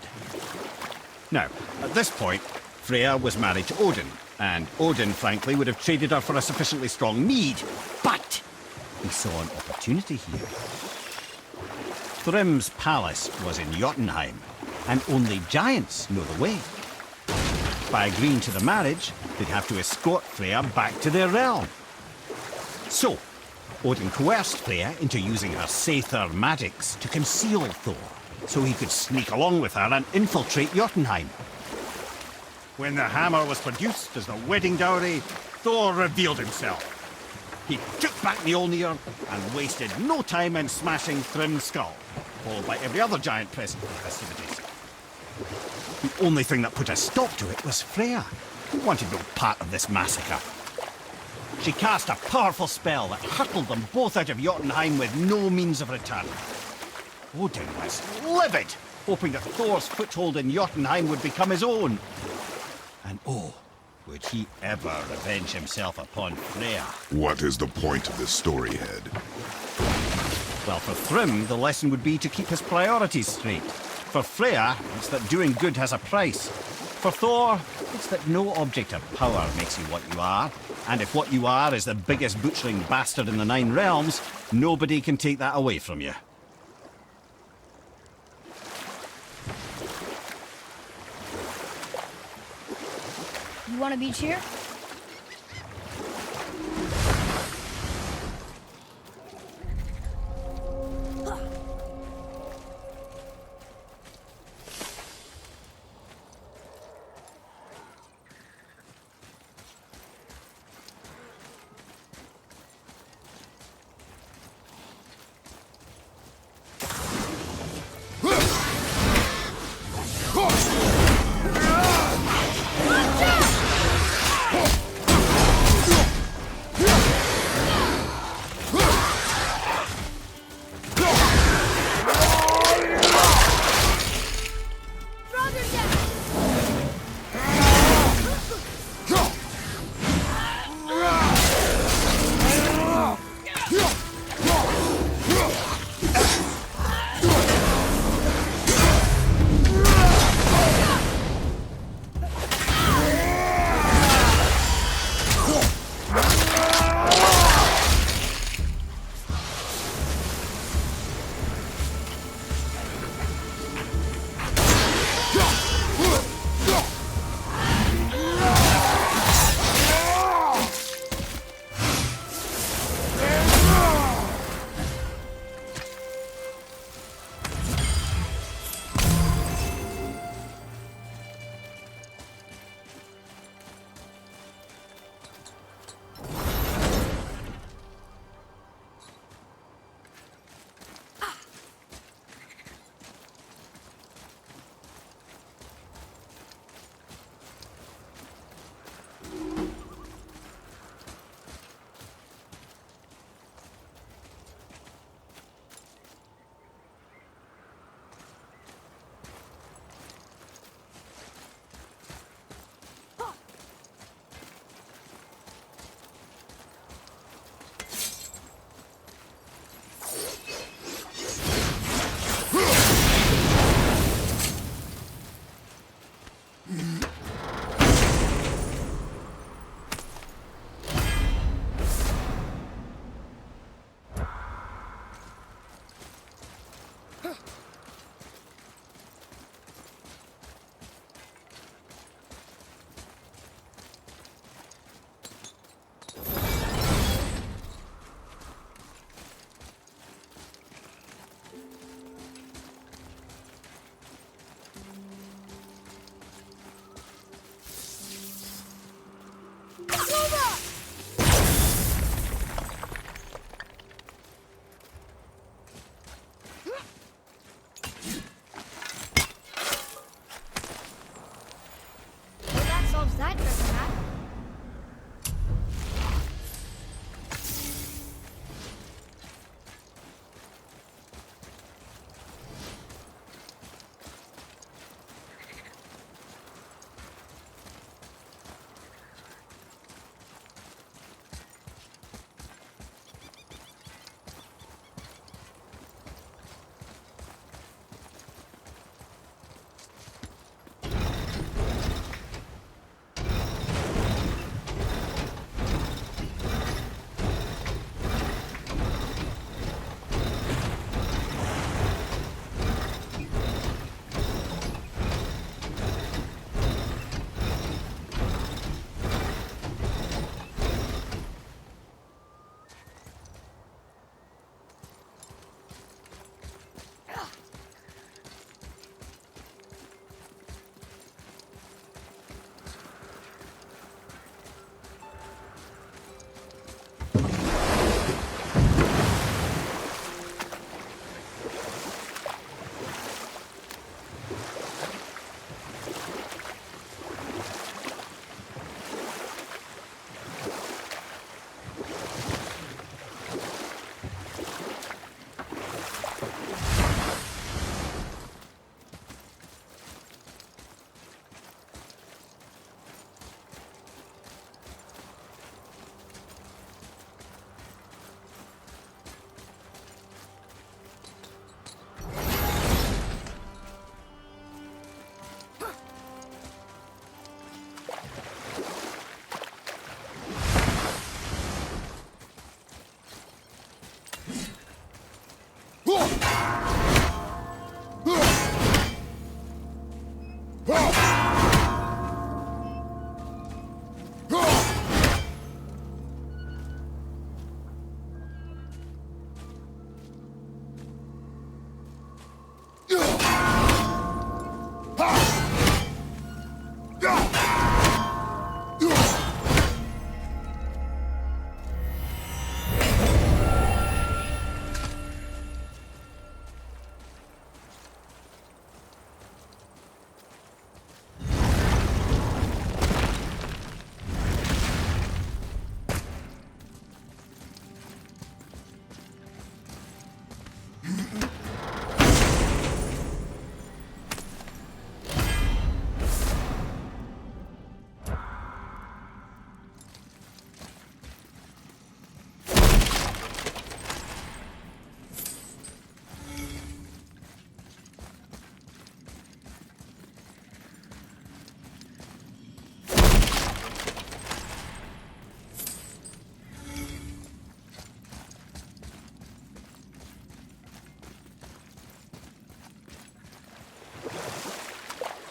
Now, at this point, Freya was married to Odin, and Odin, frankly, would have traded her for a sufficiently strong need, but he saw an opportunity here. Thrym's palace was in Jotunheim, and only giants know the way. By agreeing to the marriage, they'd have to escort Freya back to their realm. So, Odin coerced Freya into using her Seithr magics to conceal Thor, so he could sneak along with her and infiltrate Jotunheim. When the hammer was produced as the wedding dowry, Thor revealed himself. He took back Mjolnir and wasted no time in smashing Thrym's skull, followed by every other giant present for the festivities. The only thing that put a stop to it was Freya, who wanted no part of this massacre. She cast a powerful spell that hurtled them both out of Jotunheim with no means of return. Odin was livid, hoping that Thor's foothold in Jotunheim would become his own. And oh, would he ever revenge himself upon Freya? What is the point of this story, Head? Well, for Thrym, the lesson would be to keep his priorities straight. For Freya, it's that doing good has a price. For Thor, it's that no object of power makes you what you are. And if what you are is the biggest butchering bastard in the Nine Realms, nobody can take that away from you. You want a beach here?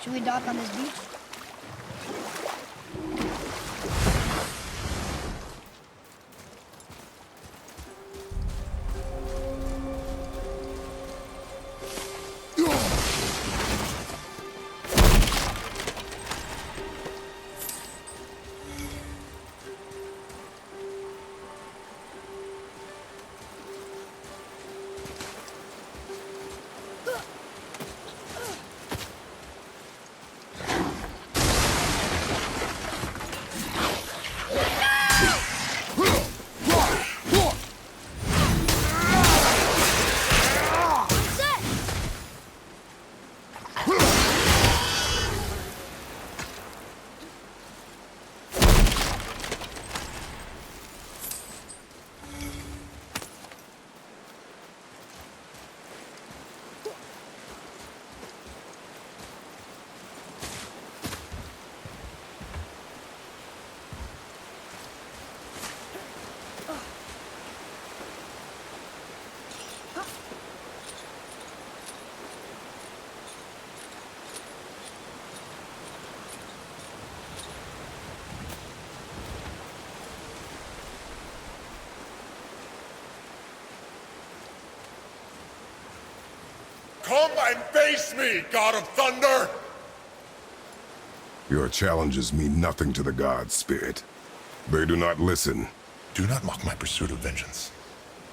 Should we dock on this beach? Come and face me, God of Thunder! Your challenges mean nothing to the gods, Spirit. They do not listen. Do not mock my pursuit of vengeance.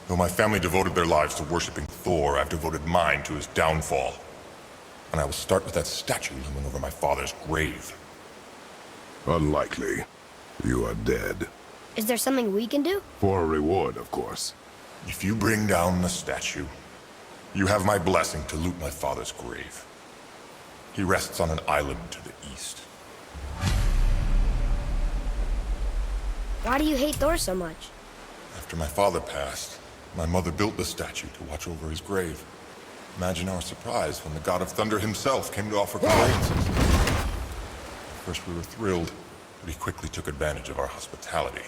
Though my family devoted their lives to worshipping Thor, I've devoted mine to his downfall. And I will start with that statue looming over my father's grave. Unlikely. You are dead. Is there something we can do? For a reward, of course. If you bring down the statue, you have my blessing to loot my father's grave. He rests on an island to the east. Why do you hate Thor so much? After my father passed, my mother built the statue to watch over his grave. Imagine our surprise when the God of Thunder himself came to offer condolences. At first we were thrilled, but he quickly took advantage of our hospitality.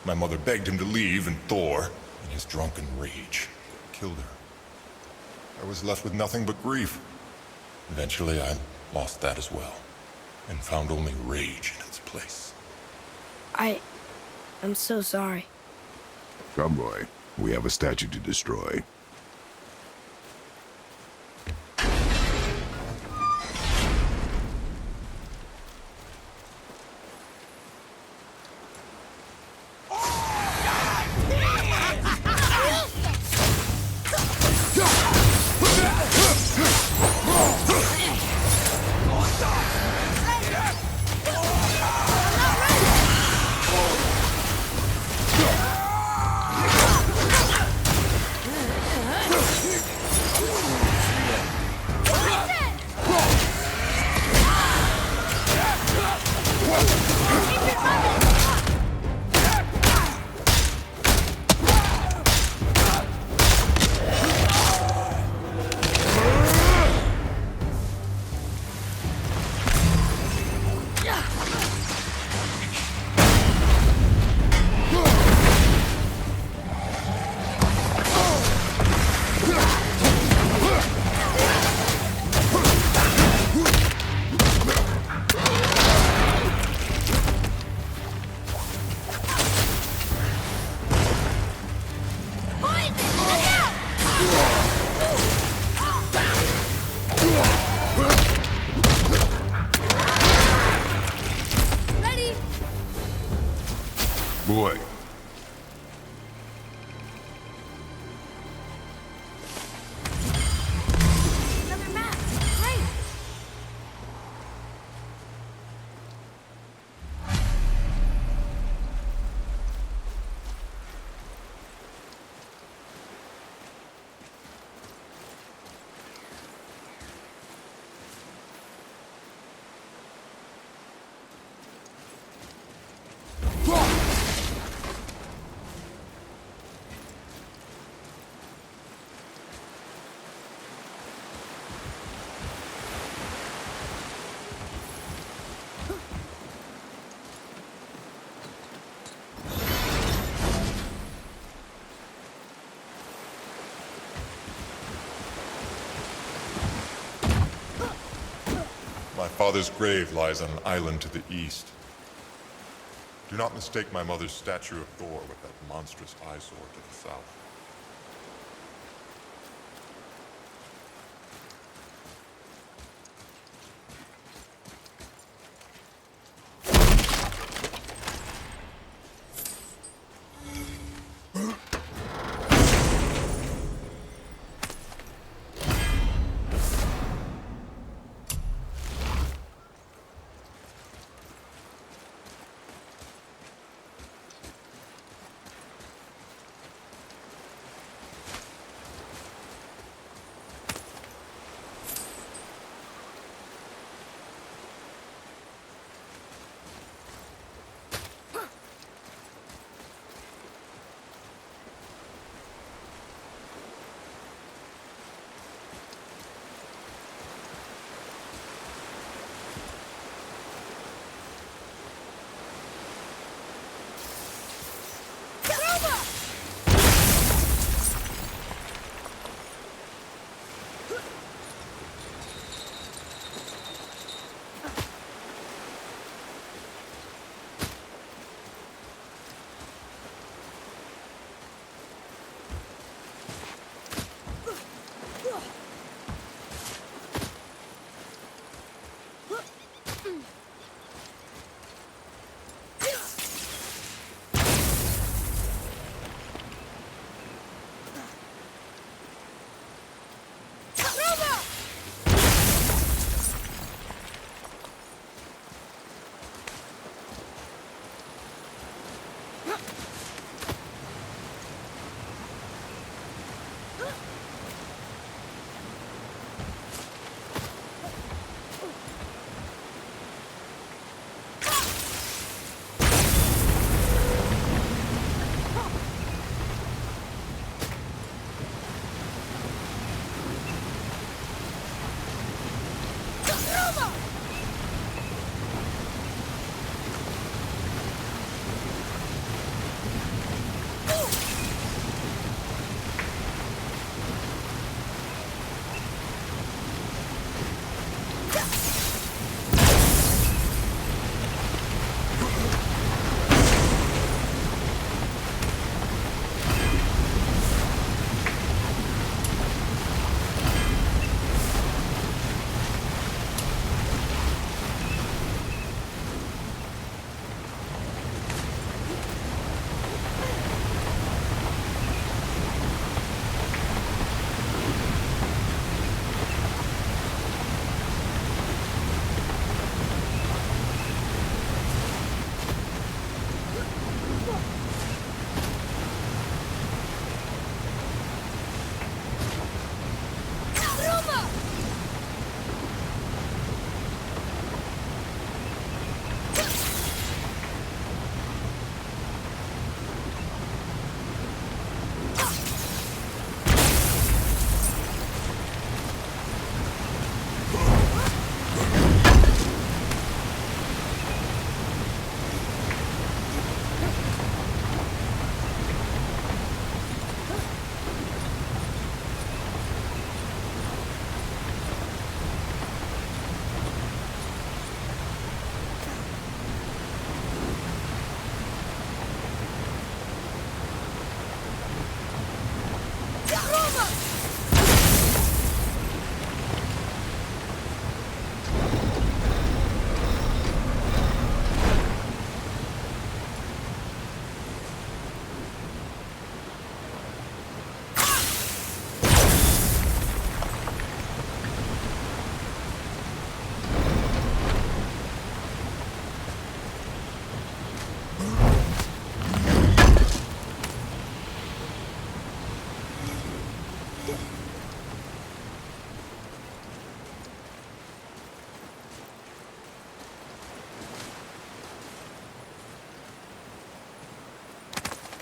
My mother begged him to leave, and Thor, in his drunken rage, killed her. I was left with nothing but grief. Eventually, I lost that as well, and found only rage in its place. I'm so sorry. Come, boy. We have a statue to destroy. father's grave lies on an island to the east. Do not mistake my mother's statue of Thor with that monstrous eyesore to the south.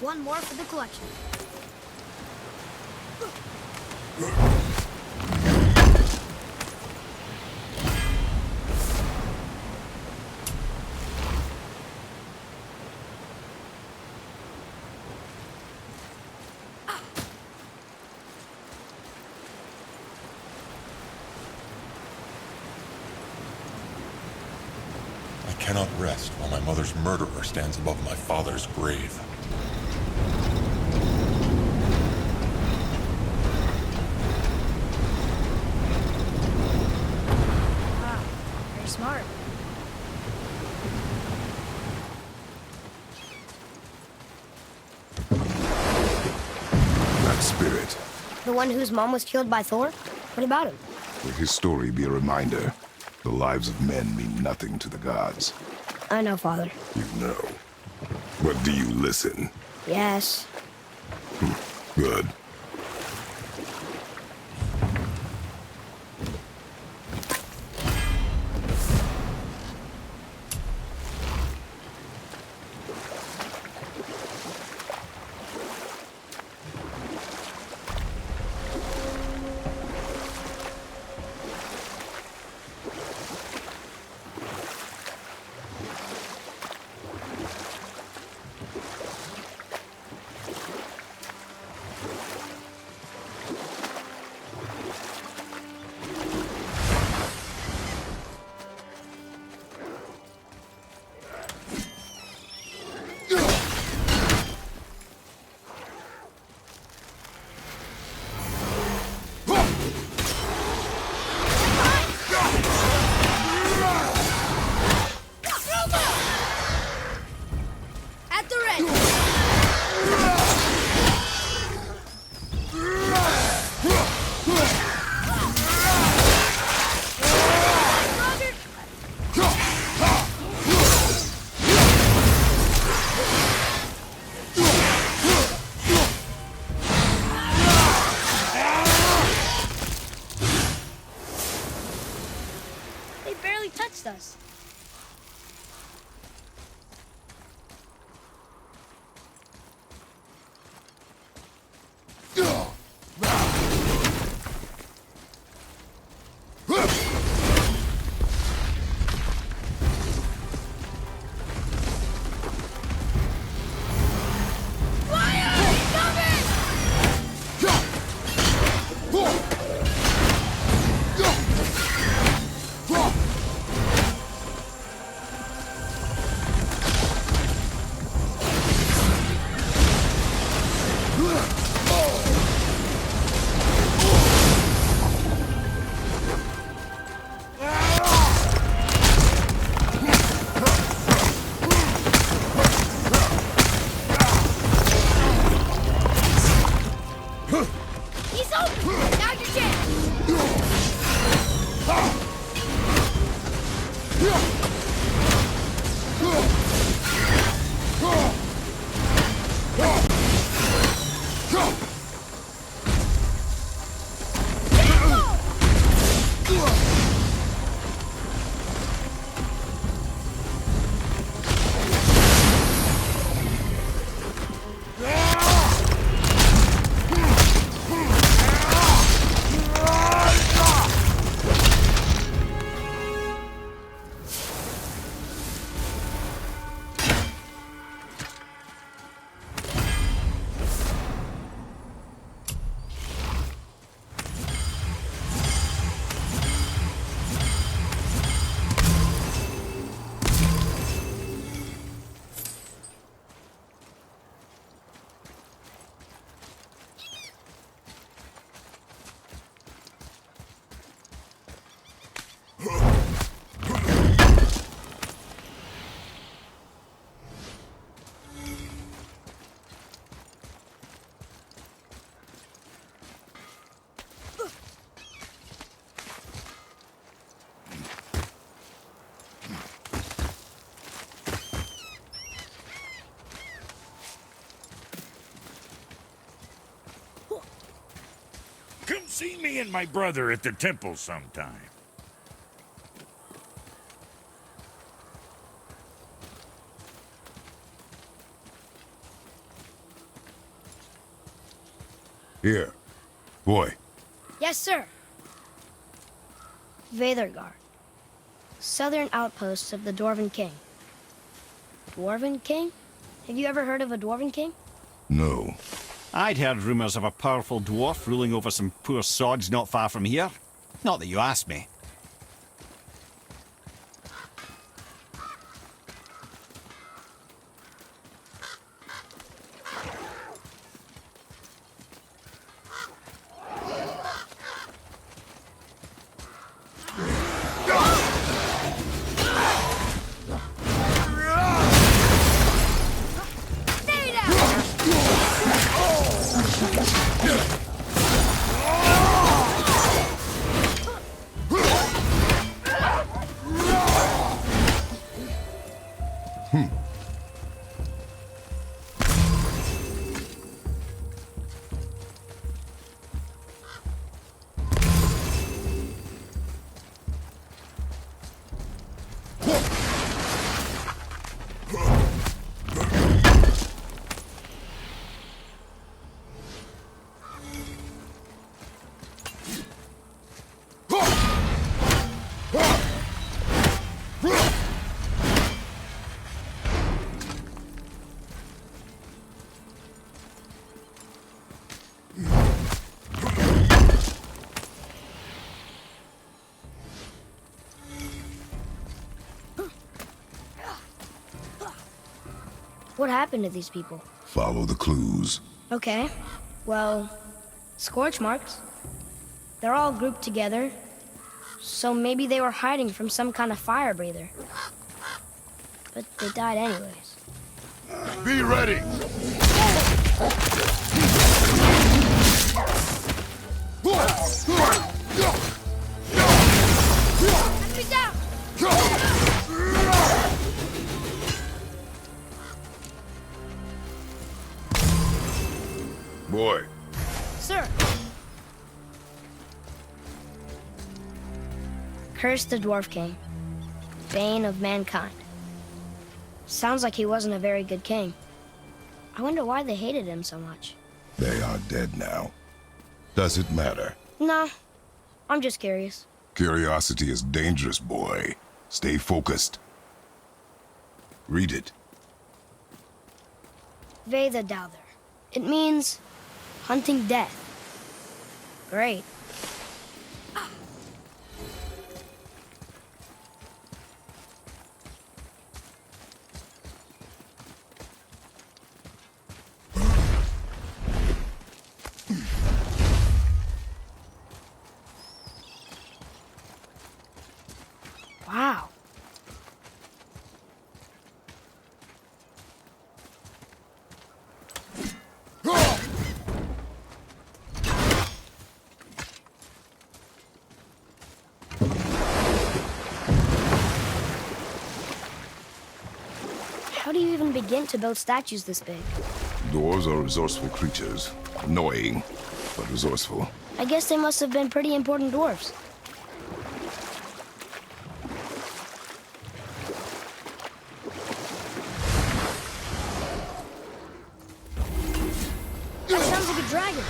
One more for the collection. cannot rest while my mother's murderer stands above my father's grave. Wow, very smart. That spirit. The one whose mom was killed by Thor? What about him? Will his story be a reminder? The lives of men mean nothing to the gods. I know, Father. You know. But do you listen? Yes. Good. At the ready. They barely touched us. He's open! Now your chance! Come see me and my brother at the temple sometime. Here. Boy. Yes, sir. Veðurgard. Southern outposts of the Dwarven King. Dwarven King? Have you ever heard of a Dwarven King? No. I'd heard rumours of a powerful dwarf ruling over some poor sods not far from here. Not that you asked me. What happened to these people? Follow the clues. Okay. Well, scorch marks. They're all grouped together. So maybe they were hiding from some kind of fire breather. But they died anyways. Be ready! Enemy down! Boy, Sir! Curse the Dwarf King. Bane of mankind. Sounds like he wasn't a very good king. I wonder why they hated him so much. They are dead now. Does it matter? No, I'm just curious. Curiosity is dangerous, boy. Stay focused. Read it. Veda Douther. It means hunting death. Great. Wow. How do you even begin to build statues this big? Dwarves are resourceful creatures. Annoying, but resourceful. I guess they must have been pretty important dwarves. That sounds like a dragon.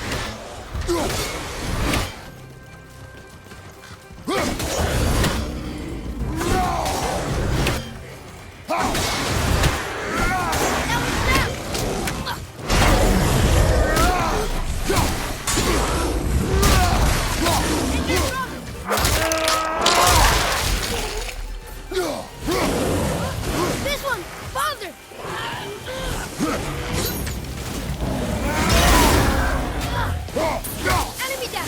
This one! Father! Enemy down!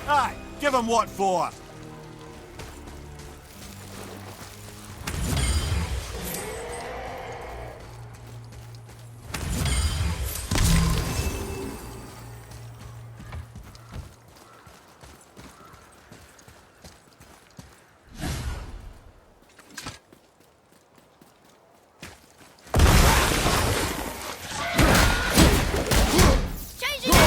Aye, give him what for? Changing it!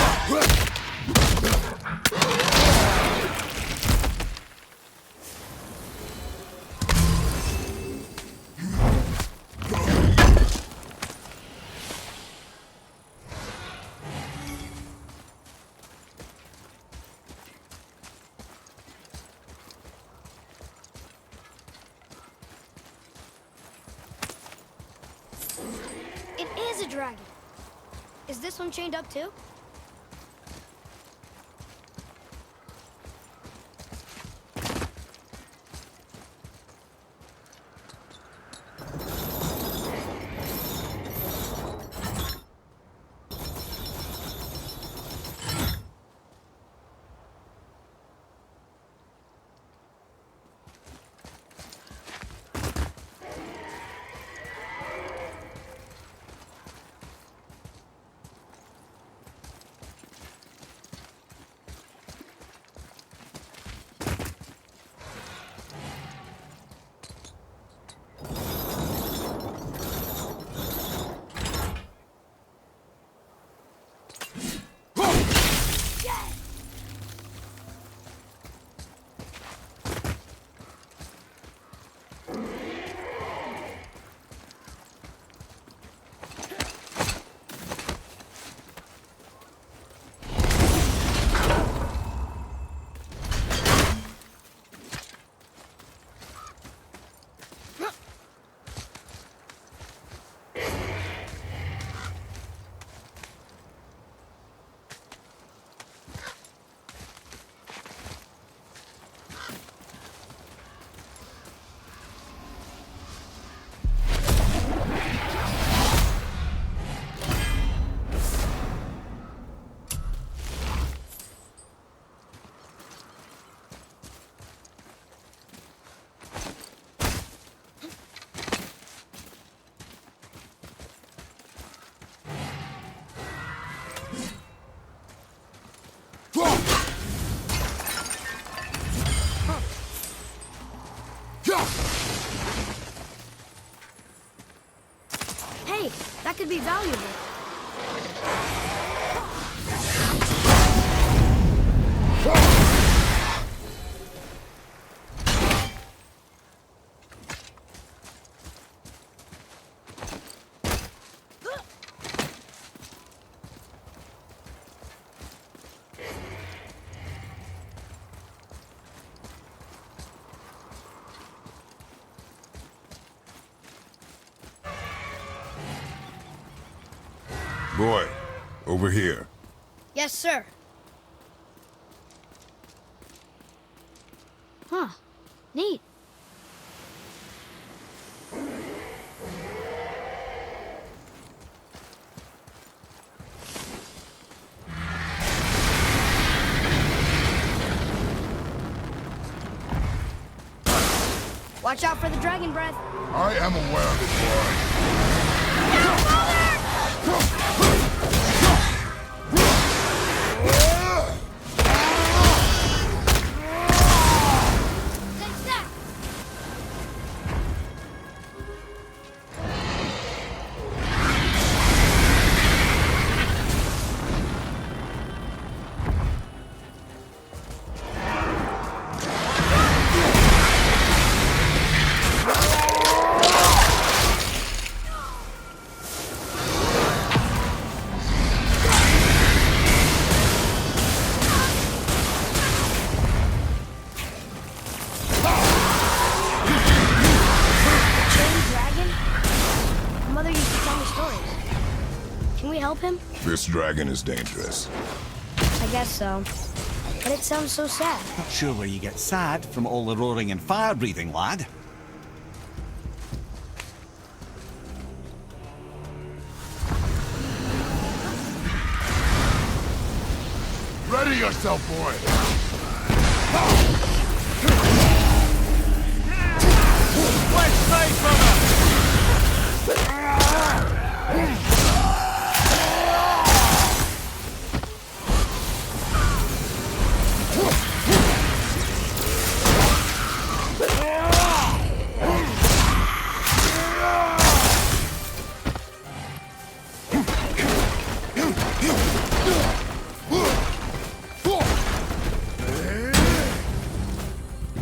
It is a dragon. Is this one chained up too? to be valuable. Boy, over here. Yes, sir. Huh. Neat. Watch out for the dragon breath. I am aware of it, boy. No, Father! Take that! Help him? This dragon is dangerous. I guess so. But it sounds so sad. Not sure where you get sad from all the roaring and fire breathing, lad. Ready yourself, boy! Let's stay from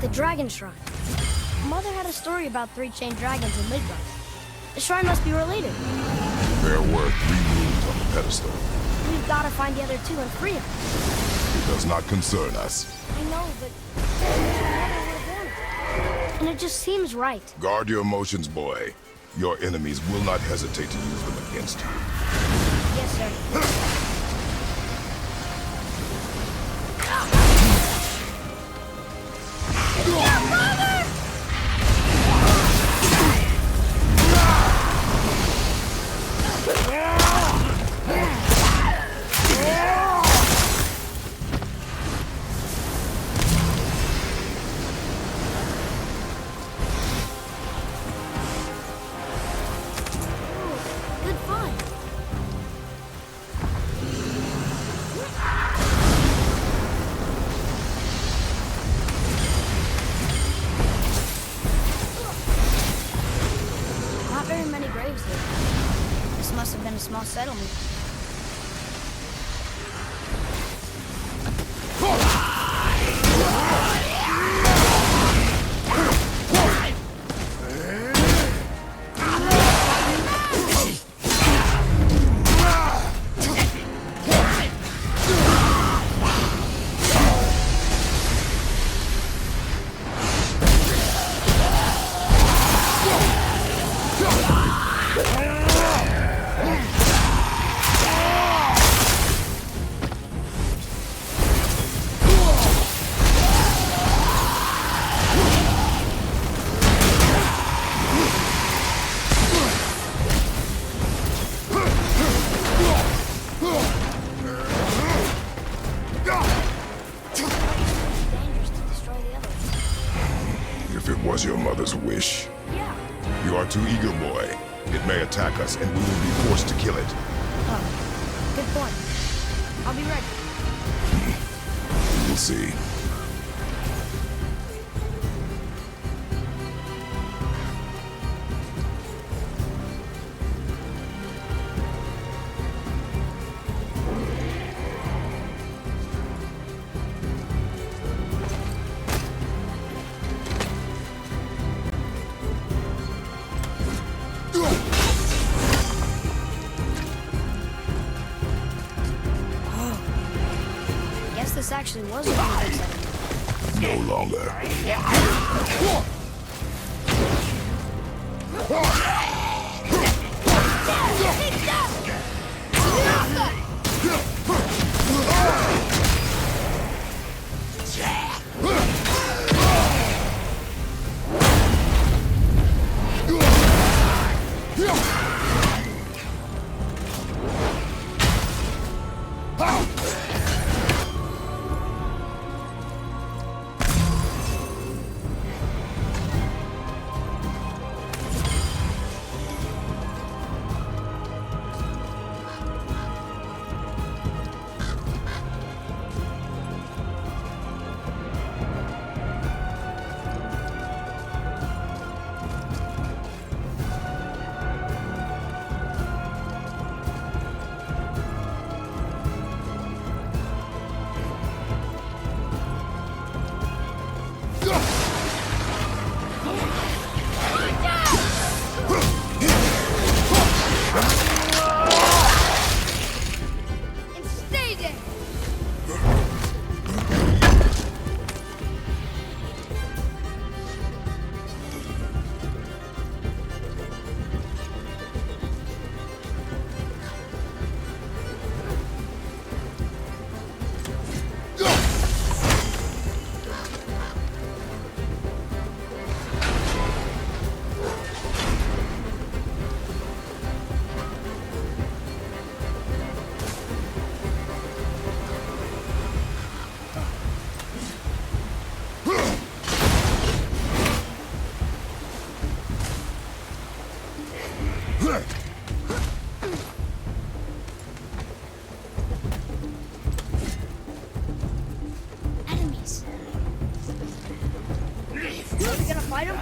The Dragon Shrine. Mother had a story about 3 chained dragons in Midgard. The shrine must be related. There were 3 rooms on the pedestal. We've got to find the other 2 and free them. It does not concern us. I know, but Mother would have wanted. And it just seems right. Guard your emotions, boy. Your enemies will not hesitate to use them against you. Yes, sir. Good find. Not very many graves here. This must have been a small settlement. If it was your mother's wish. Yeah. You are too eager, boy. It may attack us, and we will be forced to kill it. Oh, good point. I'll be ready. We'll see. actually was a pretty big enemy. No longer. Enemies. Are we gonna fight him?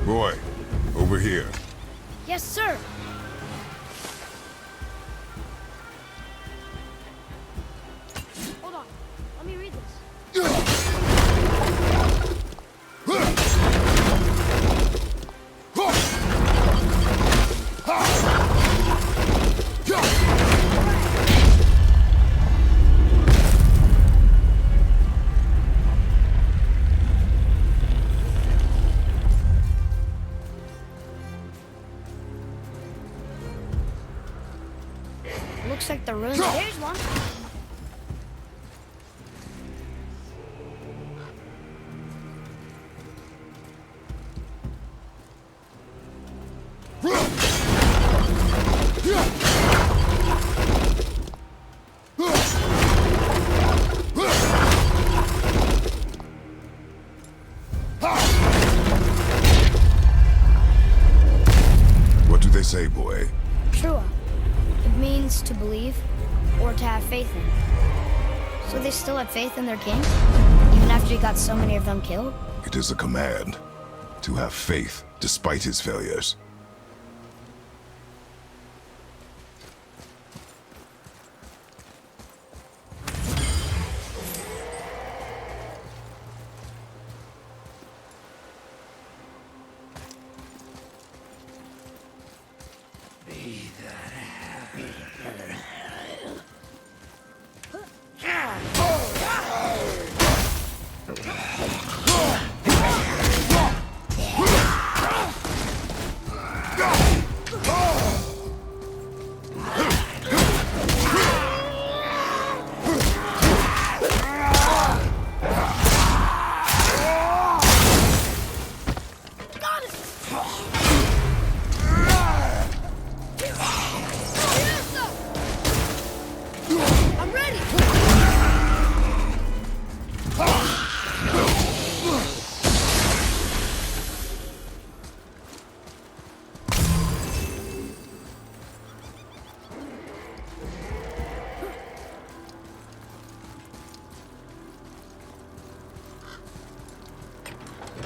Boy, over here. Yes, sir. Hold on. Let me read this. Looks like the ruins. There's one. What do they say, boy? Trua. It means to believe or to have faith in. So they still had faith in their king? Even after he got so many of them killed? It is a command to have faith despite his failures.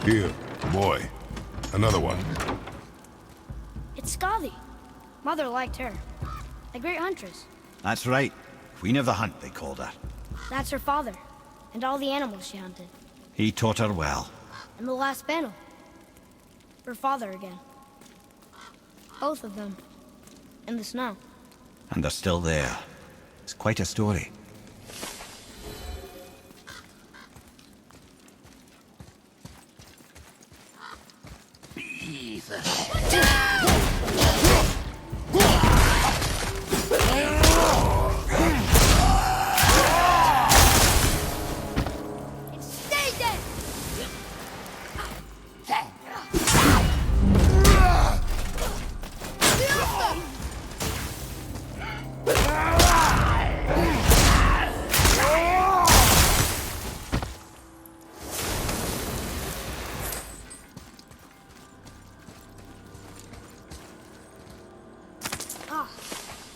Here, boy. Another one. It's Skathi. Mother liked her. A great huntress. That's right. Queen of the Hunt, they called her. That's her father, and all the animals she hunted. He taught her well. And the last panel. Her father again. Both of them. In the snow. And they're still there. It's quite a story.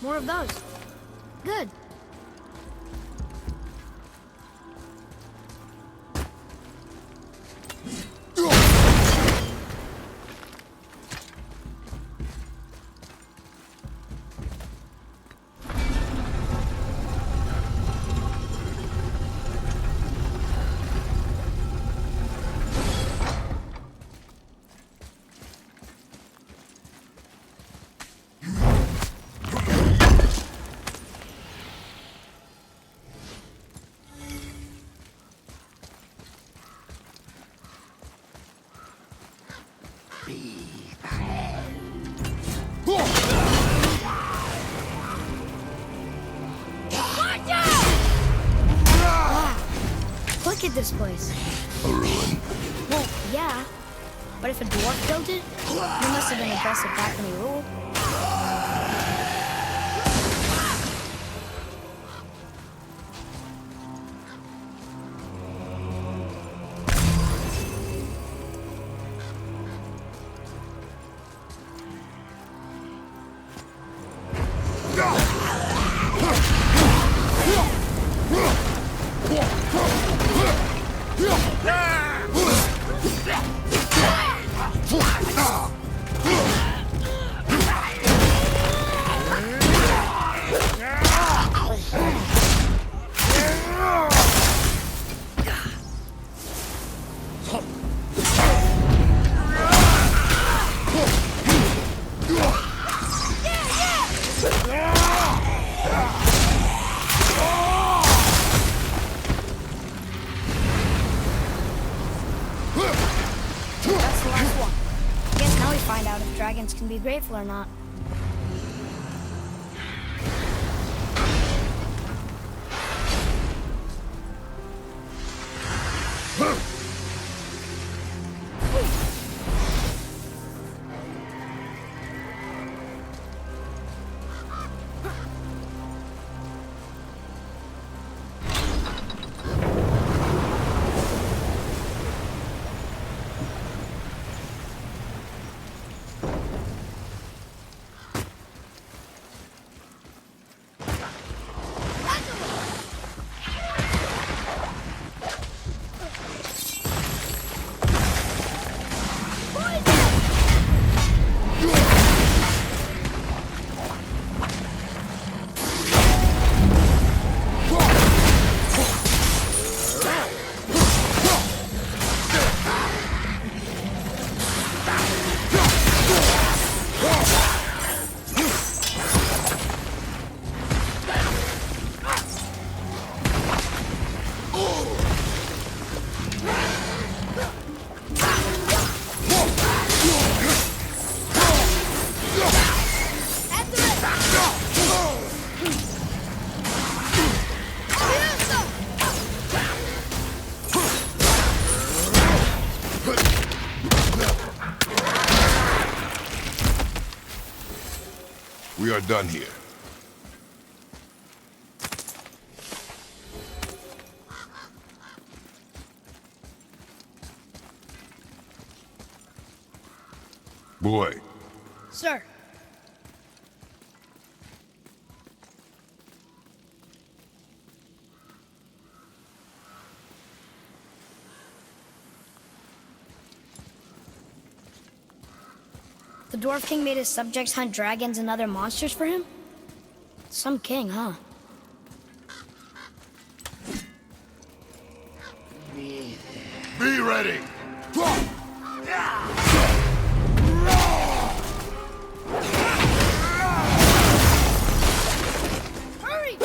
More of those. Good. Look at this place. A ruin. Well, yeah. But if a dwarf built it, he must have been aggressive back when he ruled. That's the last one. Guess now we find out if dragons can be grateful or not. We are done here. Boy. Sir. The Dwarf King made his subjects hunt dragons and other monsters for him? Some king, huh? Be ready! Hurry!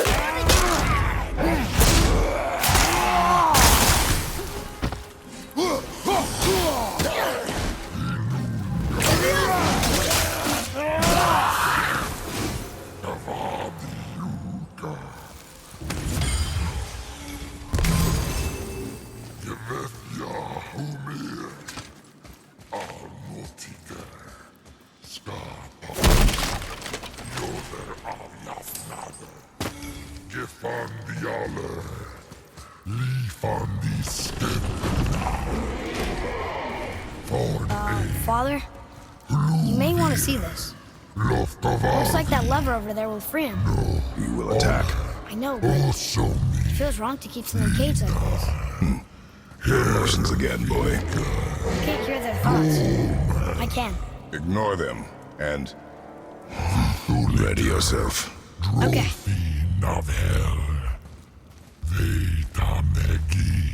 Father, you may want to see this. Looks like that lever over there will free him. He will attack. I know, but it feels wrong to keep someone caged like this. Your emotions again, boy. I can't hear their thoughts. I can. Ignore them, and ready yourself. Okay. Of hell. Vita Megi.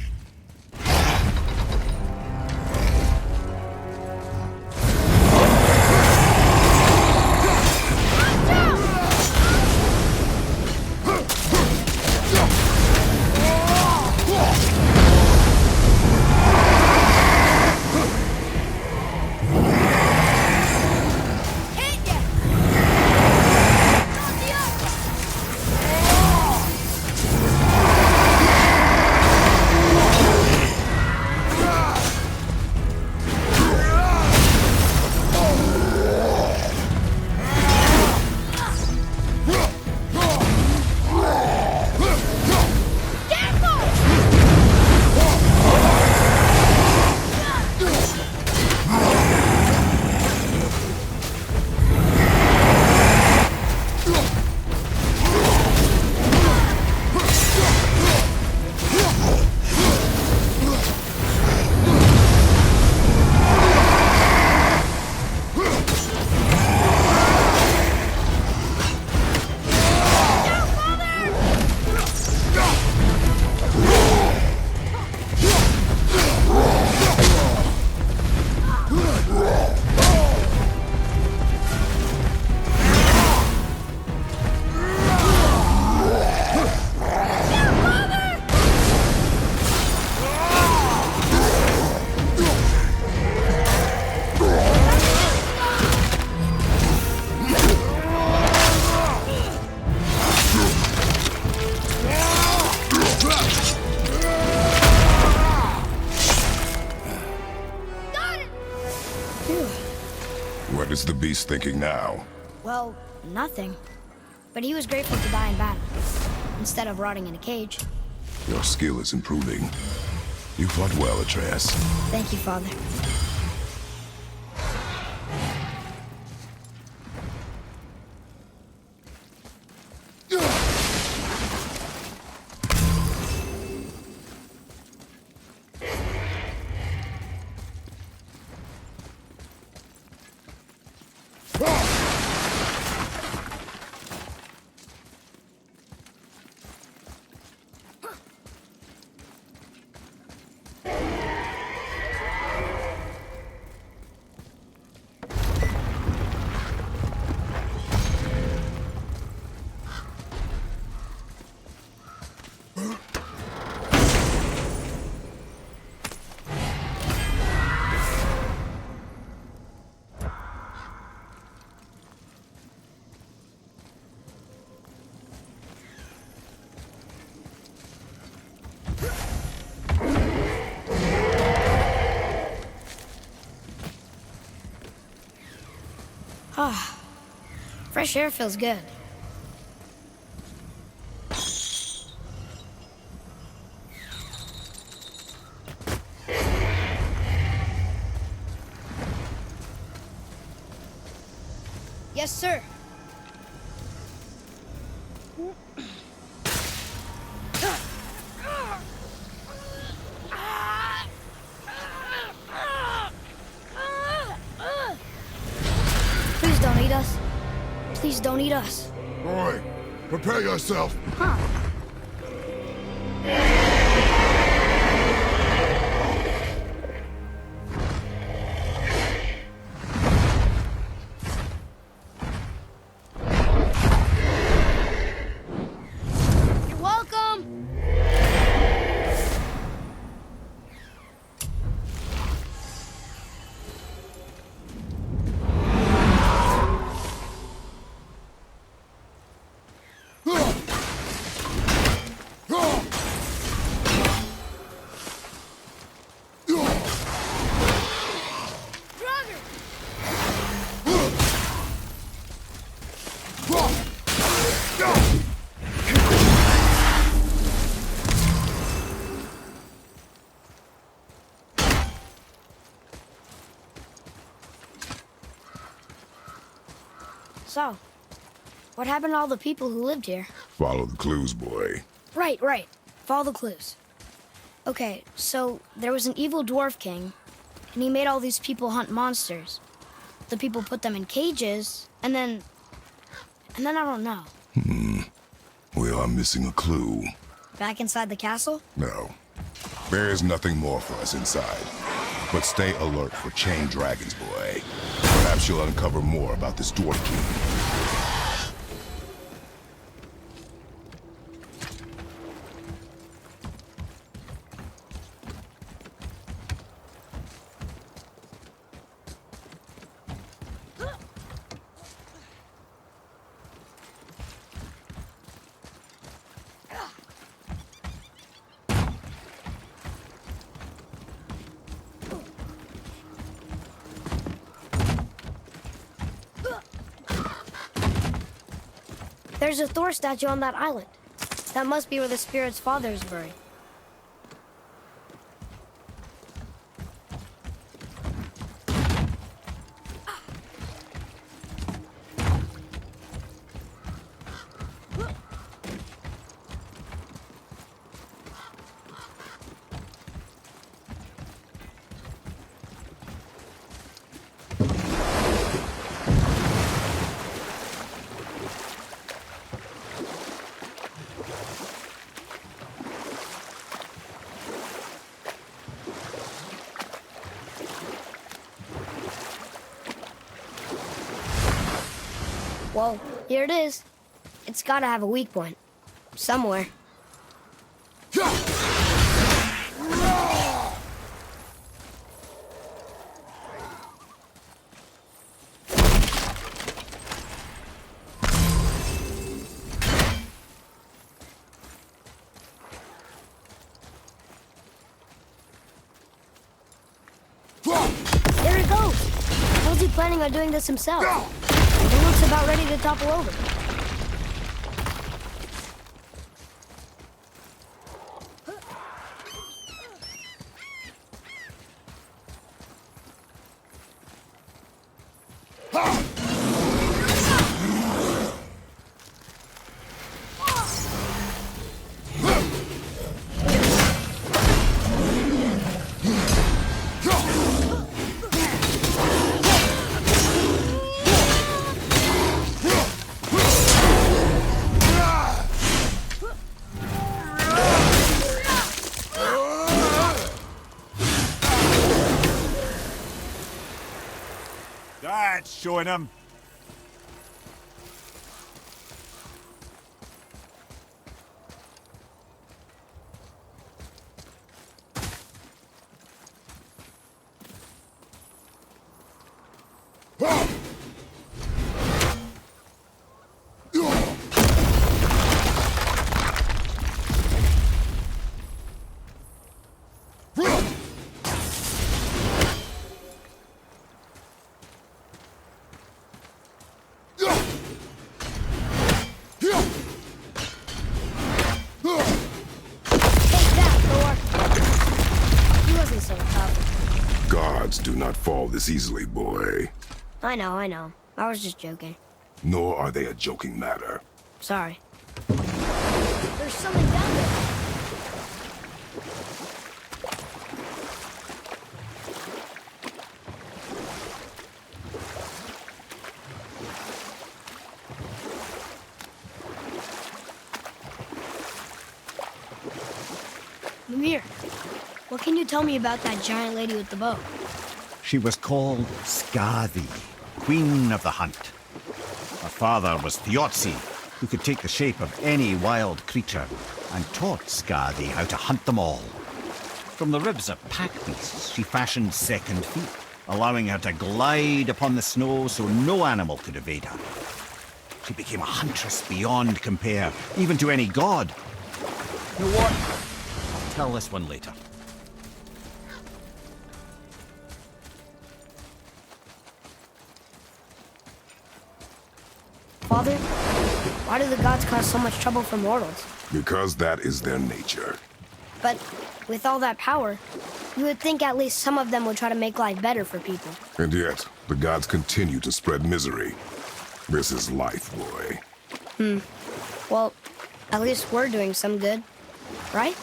What is the beast thinking now? Well, nothing. But he was grateful to die in battle, instead of rotting in a cage. Your skill is improving. You fought well, Atreus. Thank you, Father. Ah, fresh air feels good. Yes, sir. Please don't eat us. Boy, prepare yourself. Huh. You're welcome. So, what happened to all the people who lived here? Follow the clues, boy. Right. Follow the clues. Okay, so there was an evil dwarf king, and he made all these people hunt monsters. The people put them in cages, and then I don't know. We are missing a clue. Back inside the castle? No. There is nothing more for us inside. But stay alert for chained dragons, boy. Perhaps you'll uncover more about this dwarf king. There's a Thor statue on that island. That must be where the spirit's father is buried. Whoa, here it is. It's gotta have a weak point. Somewhere. There it goes! How's he planning on doing this himself? He looks about ready to topple over. That's showing him. Do not fall this easily, boy. I know. I was just joking. Nor are they a joking matter. Sorry. There's something down there. What can you tell me about that giant lady with the bow? She was called Skadi, Queen of the Hunt. Her father was Thiotzi, who could take the shape of any wild creature, and taught Skadi how to hunt them all. From the ribs of pack beasts, she fashioned second feet, allowing her to glide upon the snow so no animal could evade her. She became a huntress beyond compare, even to any god. You know what? I'll tell this one later. Father, why do the gods cause so much trouble for mortals? Because that is their nature. But with all that power, you would think at least some of them would try to make life better for people. And yet, the gods continue to spread misery. This is life, boy. Well, at least we're doing some good, right?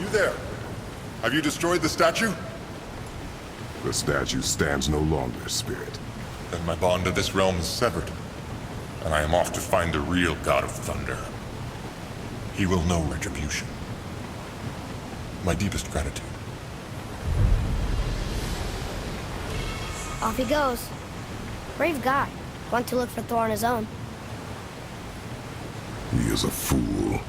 You there? Have you destroyed the statue? The statue stands no longer, Spirit. Then my bond to this realm is severed, and I am off to find the real God of Thunder. He will know retribution. My deepest gratitude. Off he goes. Brave guy. Want to look for Thor on his own. He is a fool.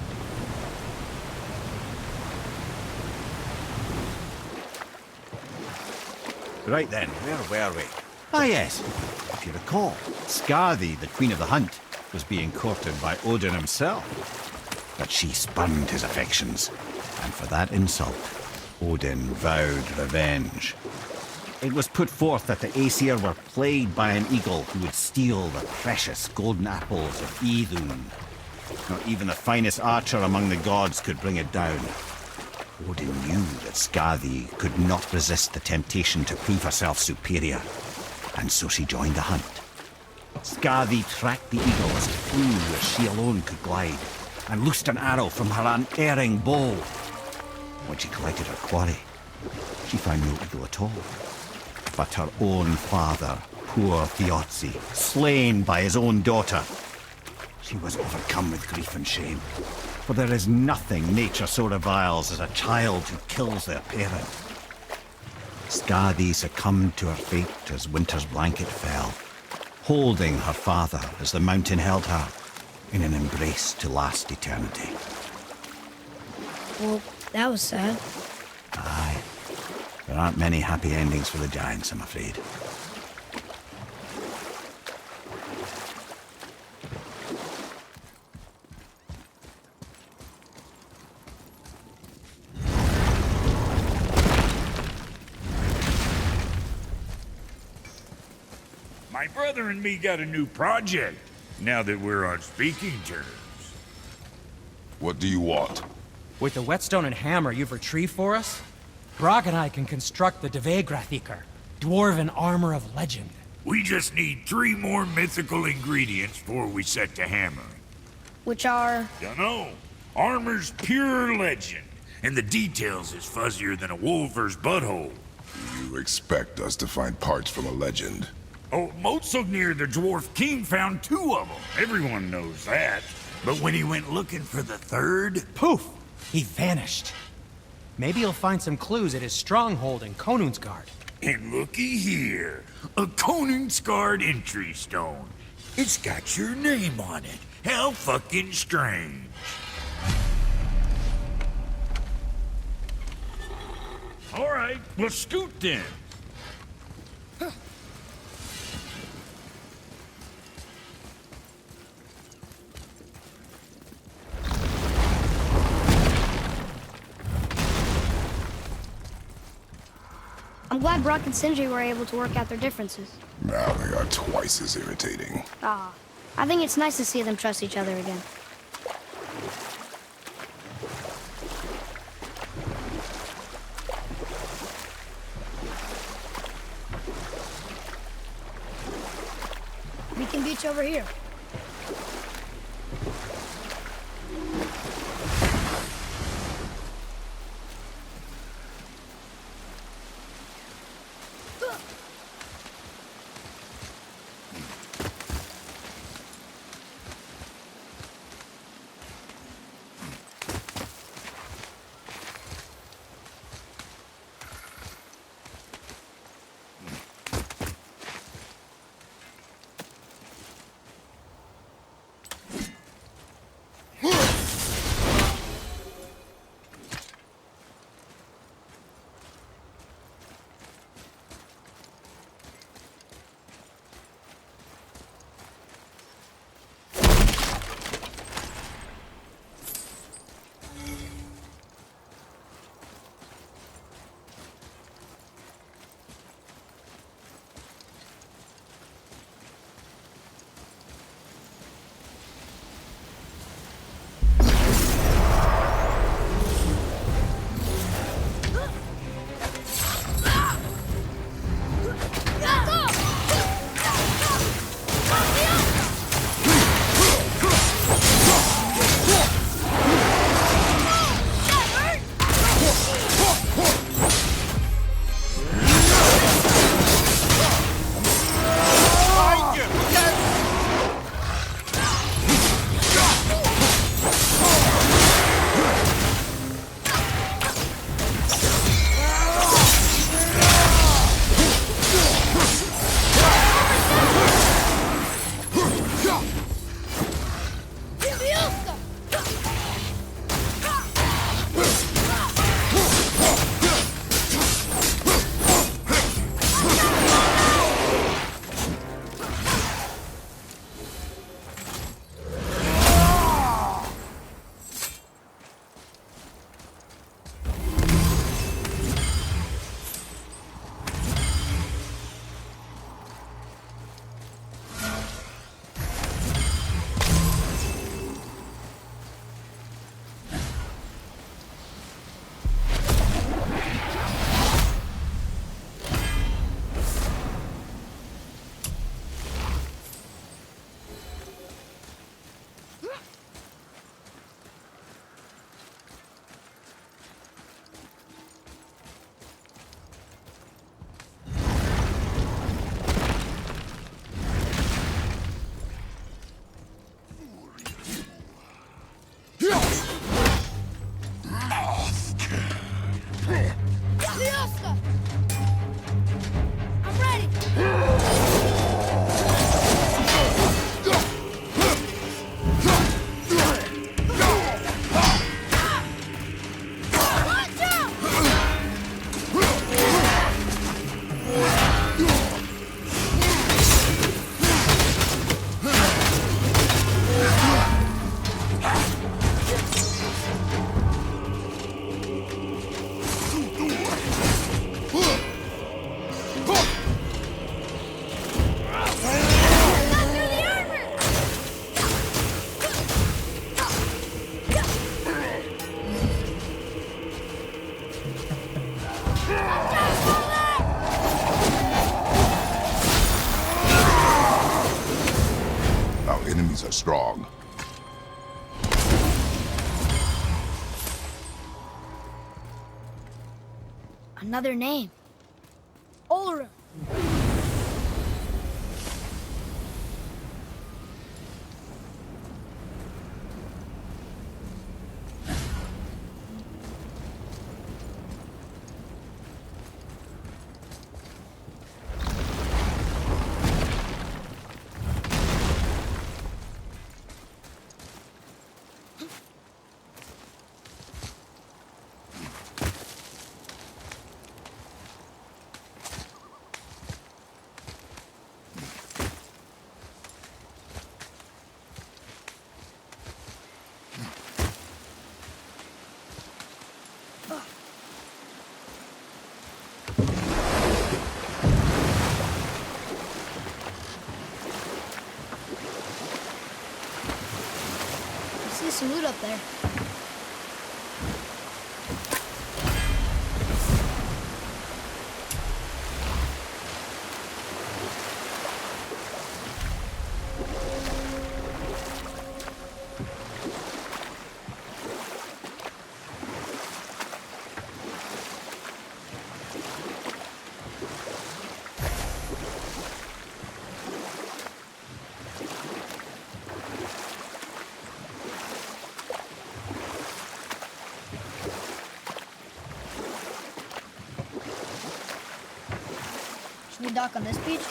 Right then, where were we? Ah yes, if you recall, Skadi, the Queen of the Hunt, was being courted by Odin himself. But she spurned his affections, and for that insult, Odin vowed revenge. It was put forth that the Aesir were plagued by an eagle who would steal the precious golden apples of Idun. Not even the finest archer among the gods could bring it down. Odin knew that Skadi could not resist the temptation to prove herself superior, and so she joined the hunt. Skadi tracked the eagle as it flew as she alone could glide, and loosed an arrow from her unerring bow. When she collected her quarry, she found no eagle at all, but her own father, poor Thiotzi, slain by his own daughter. She was overcome with grief and shame, for there is nothing nature so reviles as a child who kills their parent. Skadi succumbed to her fate as winter's blanket fell, holding her father as the mountain held her in an embrace to last eternity. Well, that was sad. Aye. There aren't many happy endings for the giants, I'm afraid. My brother and me got a new project, now that we're on speaking terms. What do you want? With the whetstone and hammer you've retrieved for us, Brock and I can construct the Dvegrathikar, dwarven armor of legend. We just need 3 more mythical ingredients before we set to hammering. Which are... Dunno. Armor's pure legend, and the details is fuzzier than a wolver's butthole. You expect us to find parts from a legend? Oh, Motsognir the Dwarf King found 2 of them. Everyone knows that. But when he went looking for the 3rd... Poof! He vanished. Maybe he'll find some clues at his stronghold in Konungsgard. And looky here. A Konungsgard entry stone. It's got your name on it. How fucking strange. All right, well, scoot then. I'm glad Brock and Sindri were able to work out their differences. Now they are twice as irritating. I think it's nice to see them trust each other again. We can beach over here. These are strong. Another name. Ulra. I see some loot up there. Should we dock on this beach?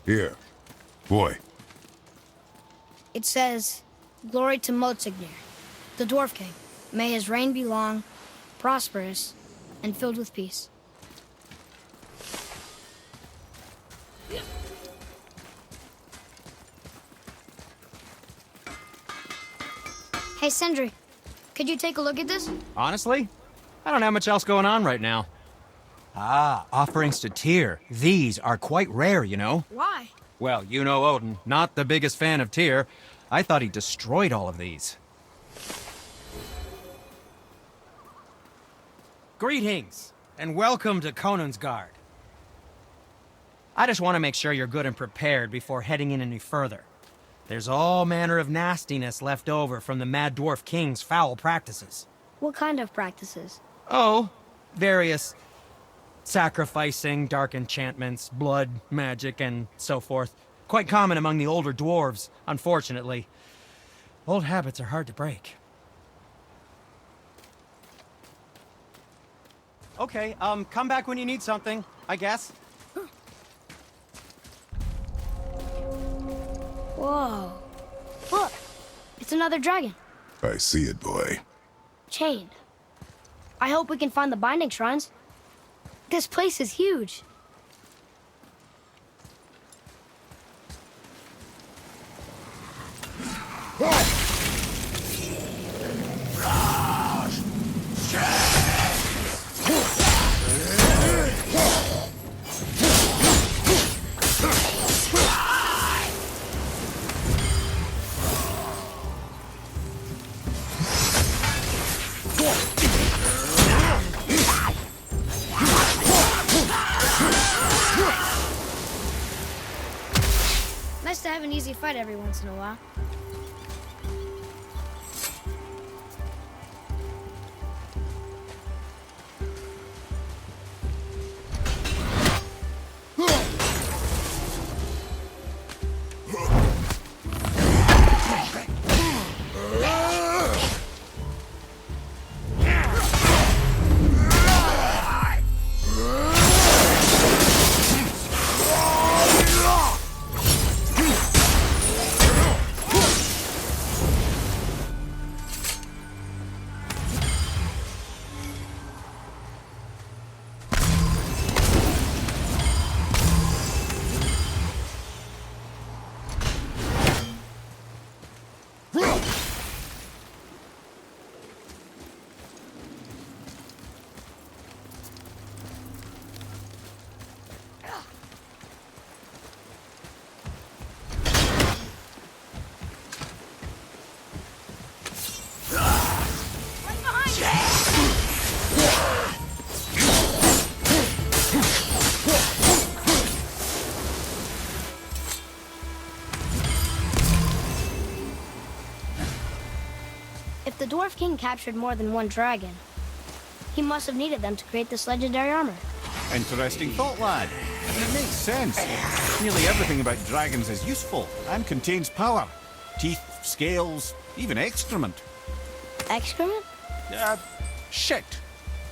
Here. Boy. It says, "Glory to Motsignir, the Dwarf King. May his reign be long, prosperous, and filled with peace." Hey, Sindri, could you take a look at this? Honestly, I don't have much else going on right now. Ah, offerings to Tyr. These are quite rare, you know. Why? Well, you know Odin, not the biggest fan of Tyr. I thought he destroyed all of these. Greetings, and welcome to Konungsgard. I just want to make sure you're good and prepared before heading in any further. There's all manner of nastiness left over from the Mad Dwarf King's foul practices. What kind of practices? Oh, various sacrificing, dark enchantments, blood, magic, and so forth. Quite common among the older dwarves, unfortunately. Old habits are hard to break. Okay, come back when you need something, I guess. Whoa. Look, it's another dragon. I see it, boy. Chained. I hope we can find the binding shrines. This place is huge. Nice to have an easy fight every once in a while. If the Dwarf King captured more than one dragon, he must have needed them to create this legendary armor. Interesting thought, lad. And it makes sense. Nearly everything about dragons is useful and contains power. Teeth, scales, even excrement. Excrement? Shit.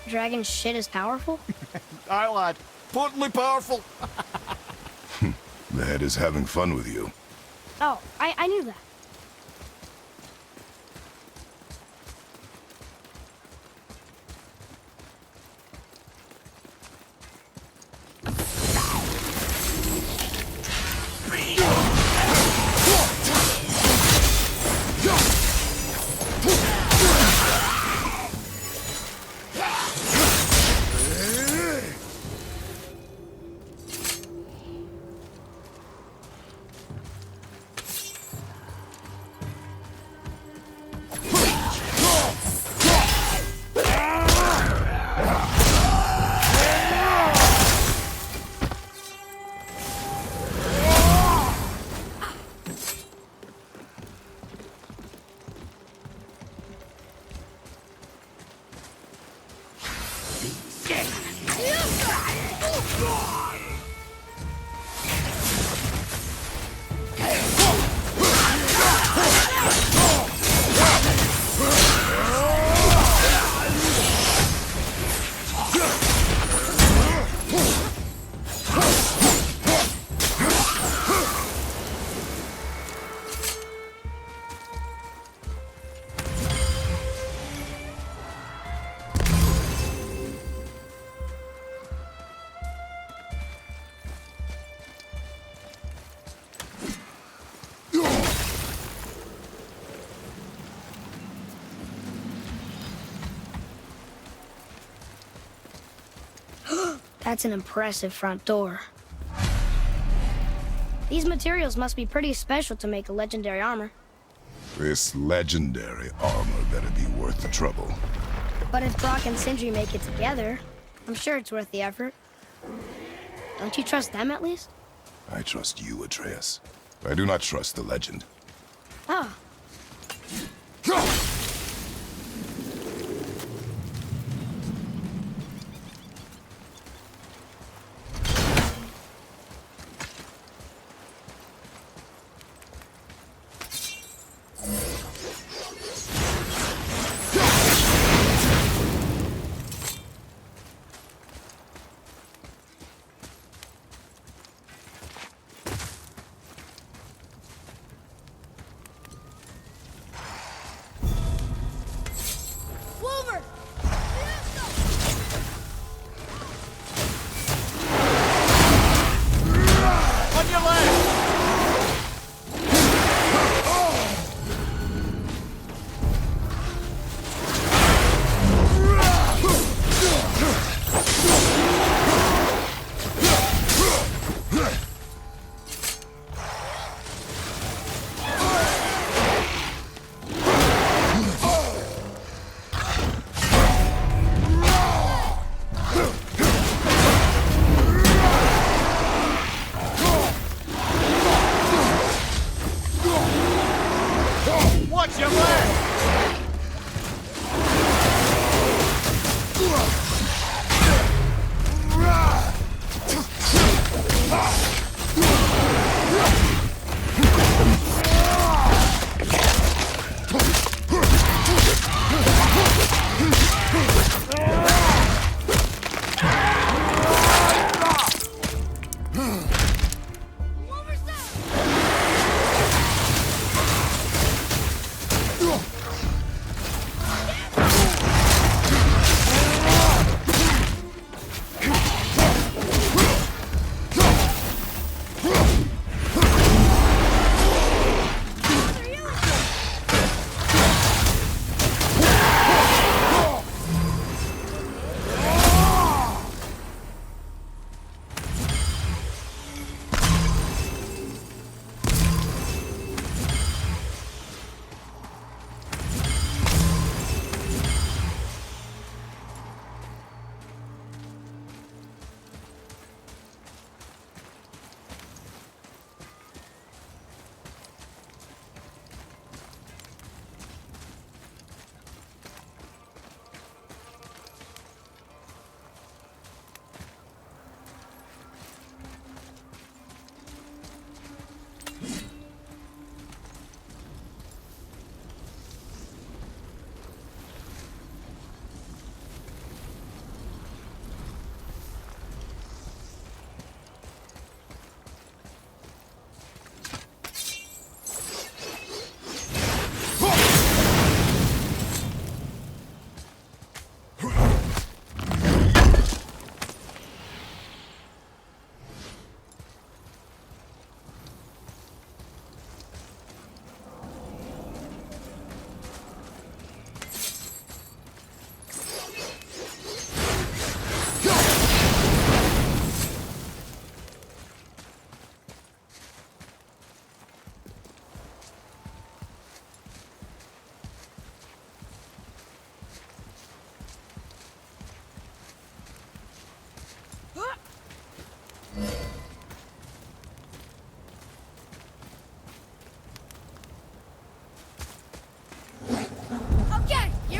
Dragon shit is powerful? Aye, lad. Potently powerful. The head is having fun with you. Oh, I knew that. That's an impressive front door. These materials must be pretty special to make a legendary armor. This legendary armor better be worth the trouble. But if Brock and Sindri make it together, I'm sure it's worth the effort. Don't you trust them at least? I trust you, Atreus. I do not trust the legend. Oh.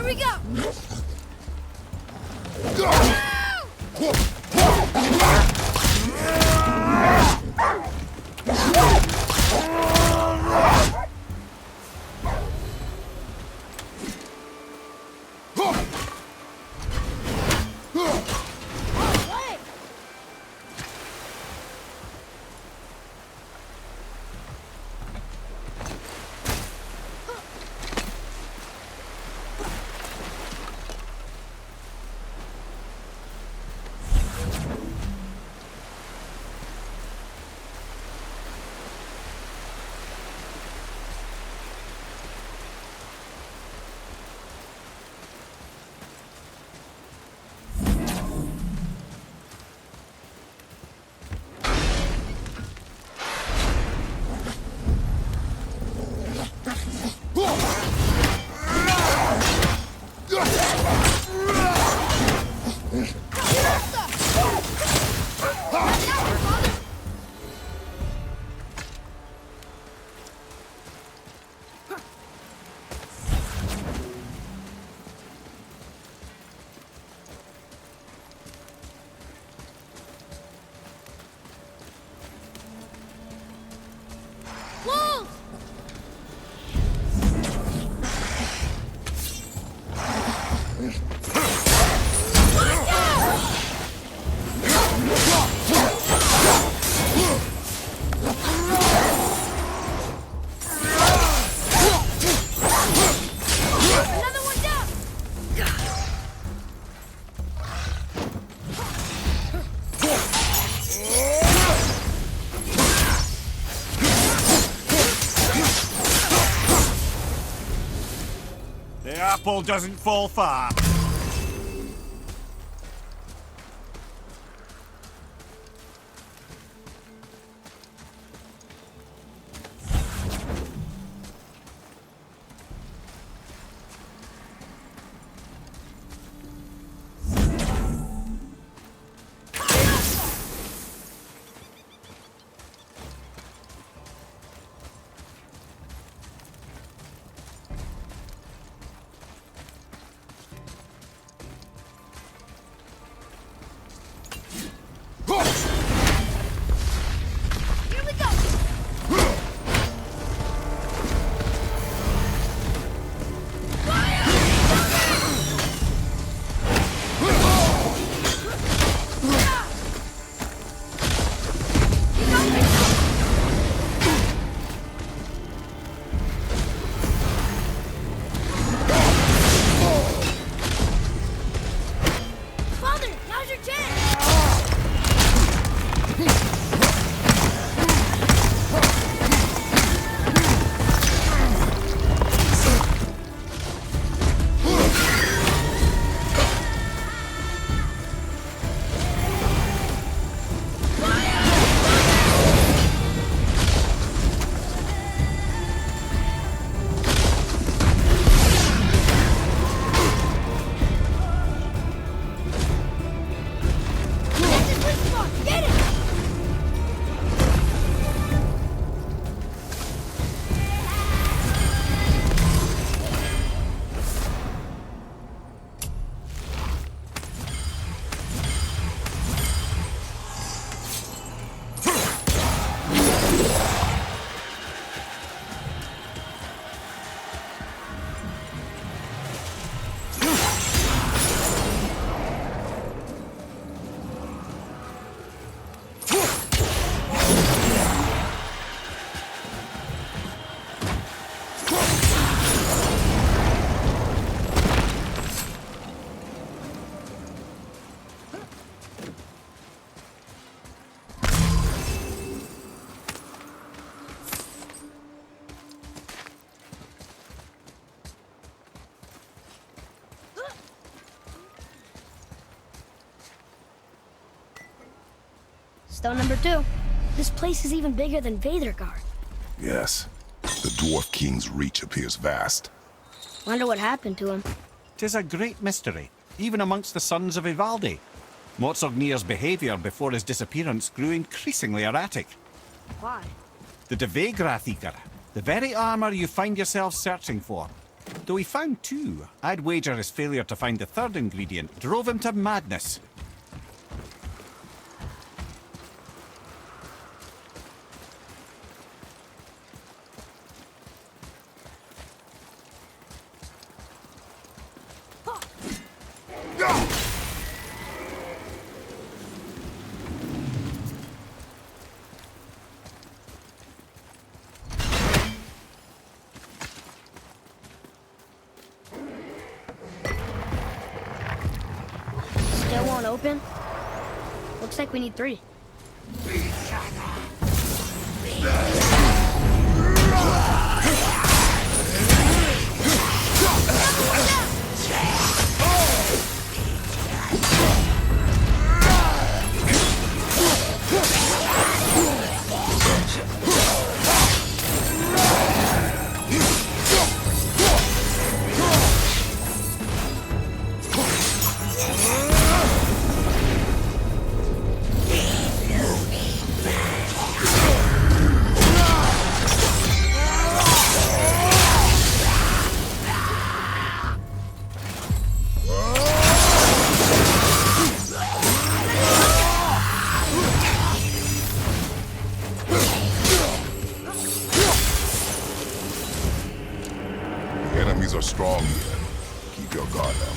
we go! The apple doesn't fall far. Stone number 2. This place is even bigger than Vadergard. Yes. The Dwarf King's reach appears vast. Wonder what happened to him. 'Tis a great mystery, even amongst the sons of Ivaldi. Mortsognir's behavior before his disappearance grew increasingly erratic. Why? The Devegrath Eater, the very armor you find yourself searching for, Though he found two, I'd wager his failure to find the third ingredient drove him to madness. Still won't open? Looks like we need 3. Enemies are strong here. Keep your guard up.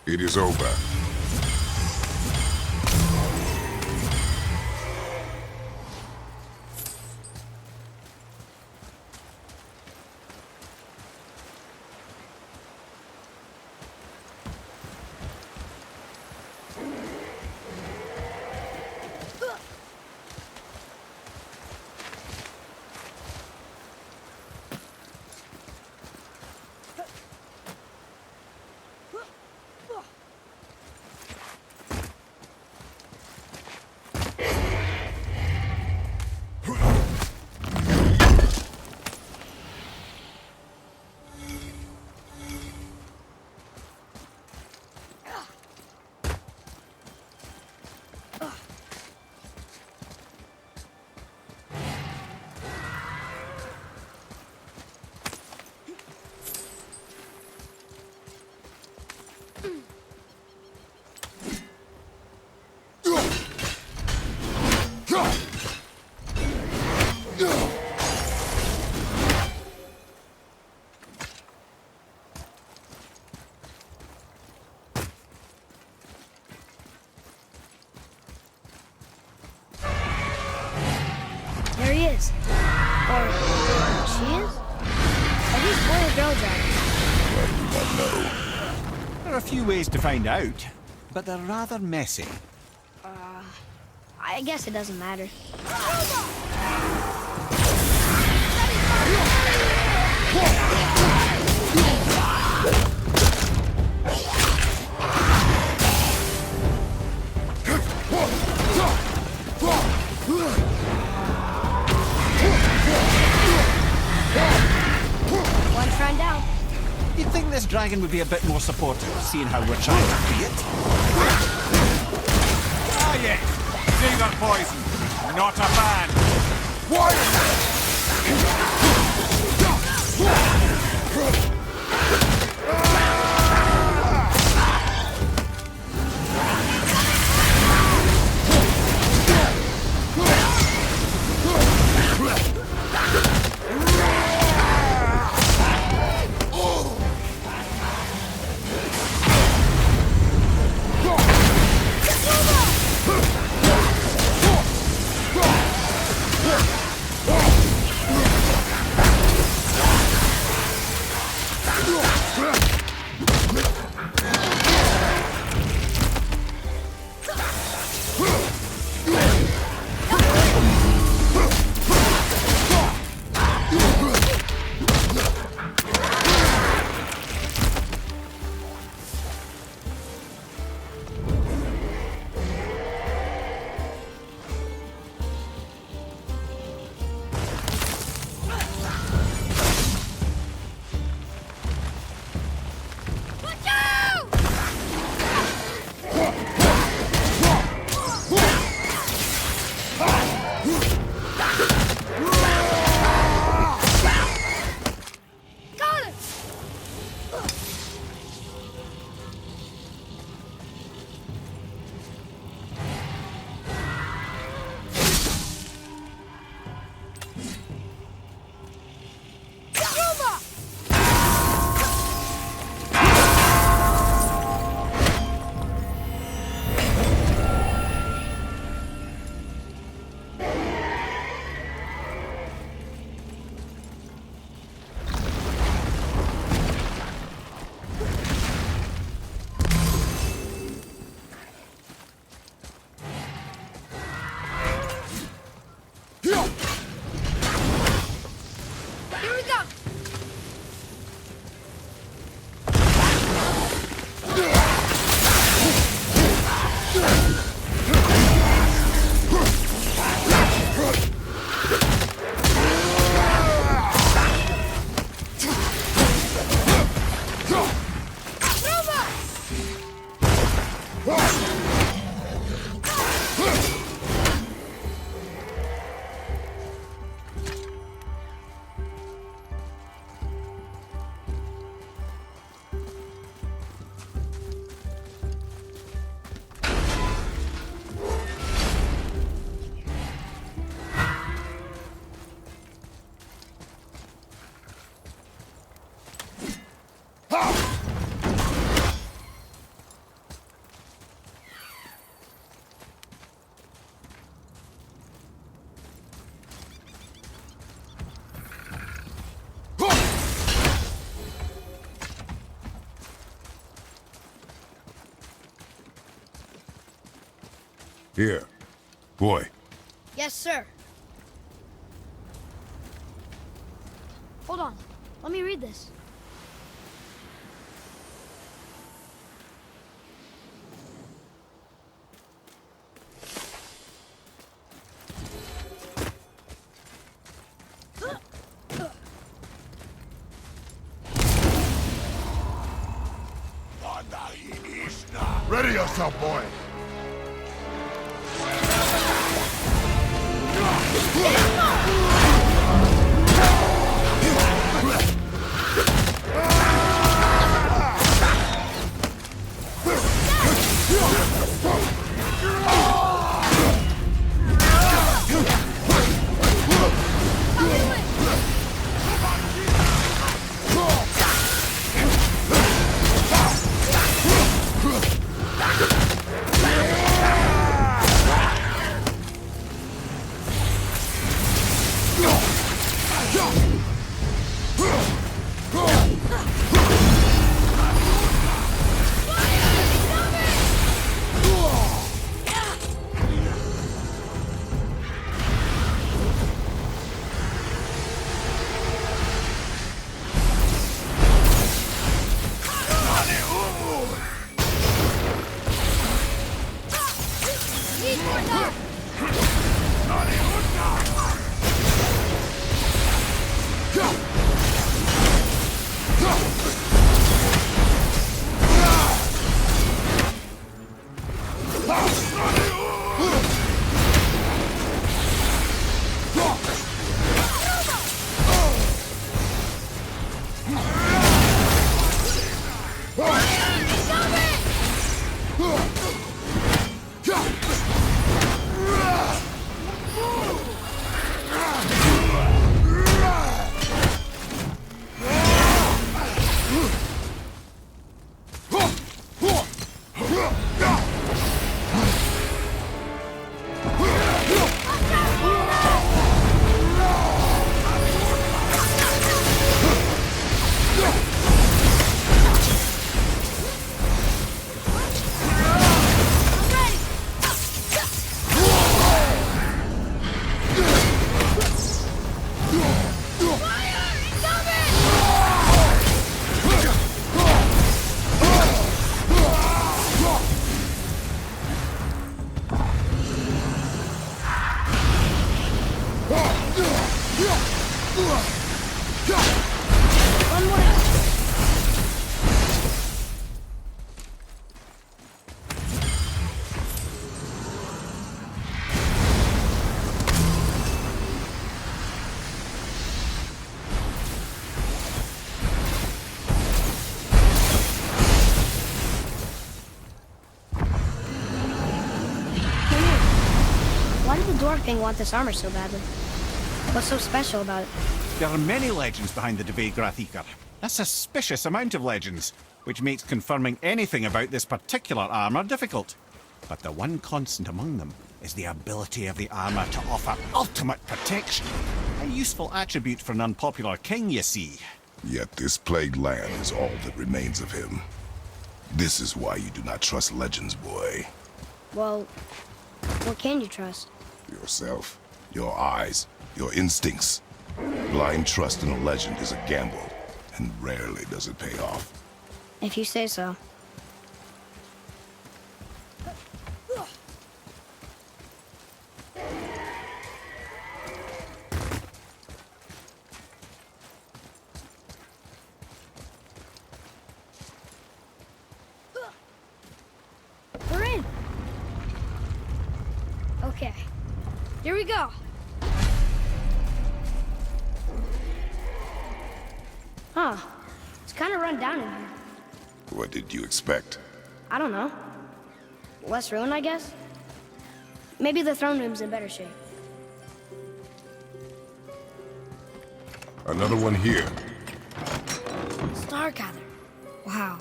It is over. he is. Or she is? Are these boy or girl dragons? I do not know. There are a few ways to find out, but they're rather messy. I guess it doesn't matter. One shrine down. You'd think this dragon would be a bit more supportive, seeing how we're trying to free it. Ah, yes. Finger poison. Not a fan. Here. Boy. Yes, sir. Hold on. Let me read this. Ready yourself, boy. Why did the dwarf king want this armor so badly? What's so special about it? There are many legends behind the Dve Grathikar. A suspicious amount of legends, which makes confirming anything about this particular armor difficult. But the one constant among them is the ability of the armor to offer ultimate protection. A useful attribute for an unpopular king, you see. Yet this plagued land is all that remains of him. This is why you do not trust legends, boy. Well, what can you trust? Yourself, your eyes, your instincts. Blind trust in a legend is a gamble, and rarely does it pay off. If you say so. We're in! Okay, here we go. Huh. It's kind of run down in here. What did you expect? I don't know. Less ruined, I guess? Maybe the throne room's in better shape. Another one here. Stargather. Wow.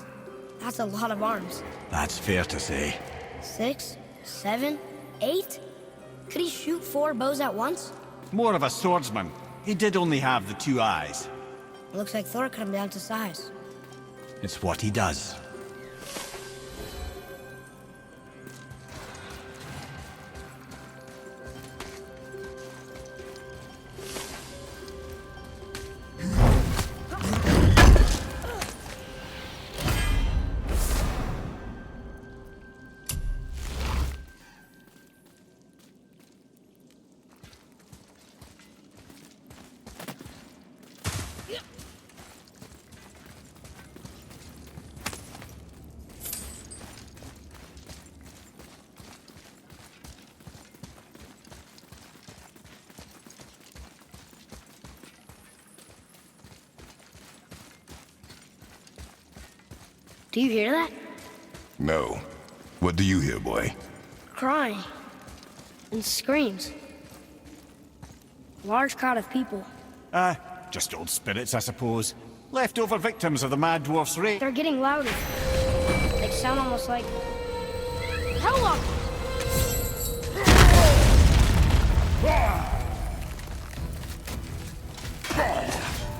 That's a lot of arms. That's fair to say. 6, 7, 8? Could he shoot 4 bows at once? More of a swordsman. He did only have the 2 eyes. Looks like Thor cut him down to size. It's what he does. Do you hear that? No. What do you hear, boy? Crying. And screams. Large crowd of people. Just old spirits, I suppose. Leftover victims of the Mad Dwarf's raid. They're getting louder. They sound almost like... Hella!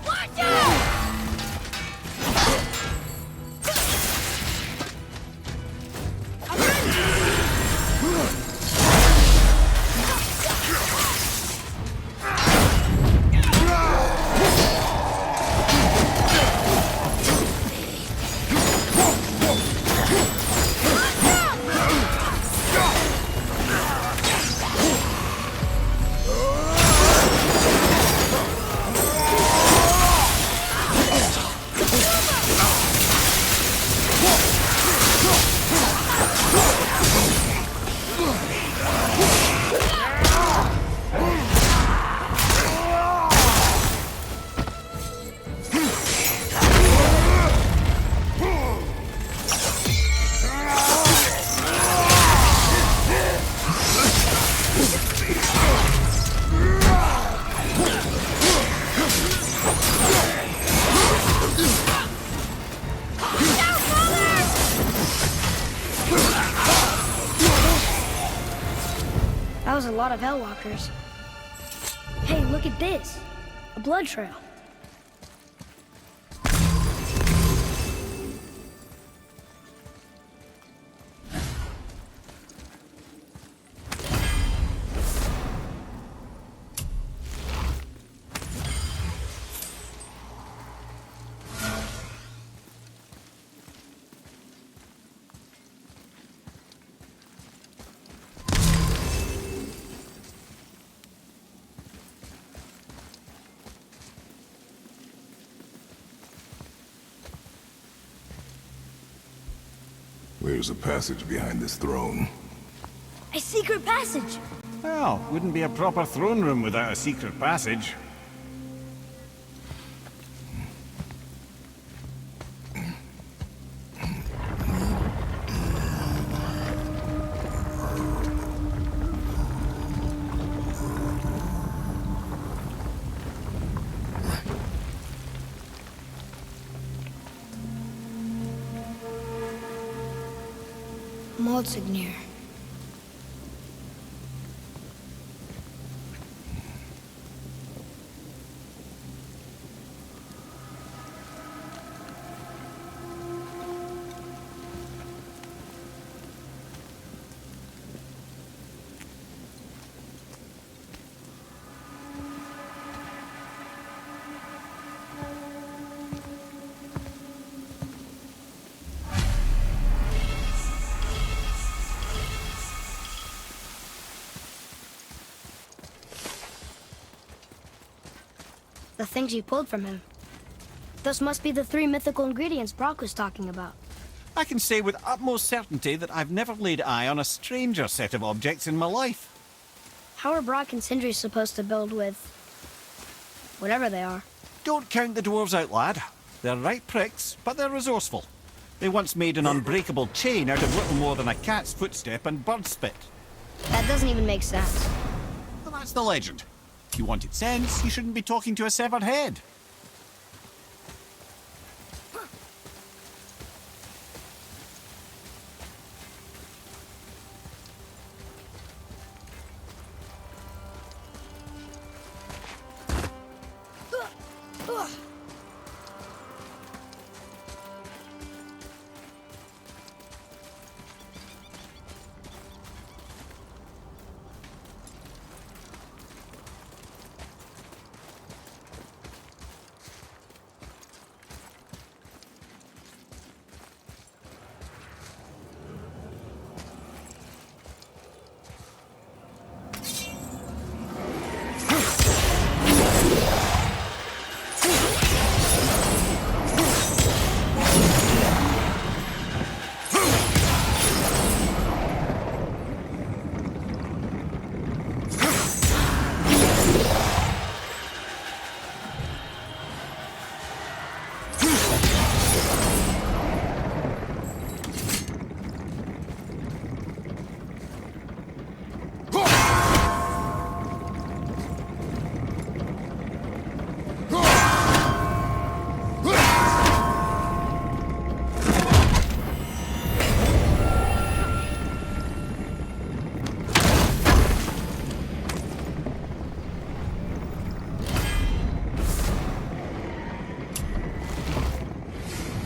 Watch out! That was a lot of Hellwalkers. Hey, look at this. A blood trail. Where's a passage behind this throne? A secret passage! Well, wouldn't be a proper throne room without a secret passage. Mordsignir. The things you pulled from him. Those must be the 3 mythical ingredients Brock was talking about. I can say with utmost certainty that I've never laid eye on a stranger set of objects in my life. How are Brock and Sindri supposed to build with... whatever they are? Don't count the dwarves out, lad. They're right pricks, but they're resourceful. They once made an unbreakable chain out of little more than a cat's footstep and bird spit. That doesn't even make sense. Well, that's the legend. If you wanted sense, you shouldn't be talking to a severed head.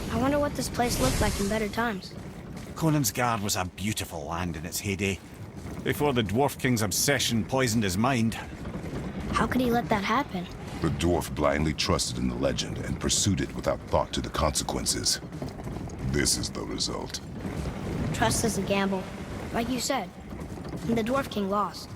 I wonder what this place looked like in better times. Conansgard was a beautiful land in its heyday, before the Dwarf King's obsession poisoned his mind. How could he let that happen? The dwarf blindly trusted in the legend and pursued it without thought to the consequences. This is the result. Trust is a gamble. Like you said. And the Dwarf King lost.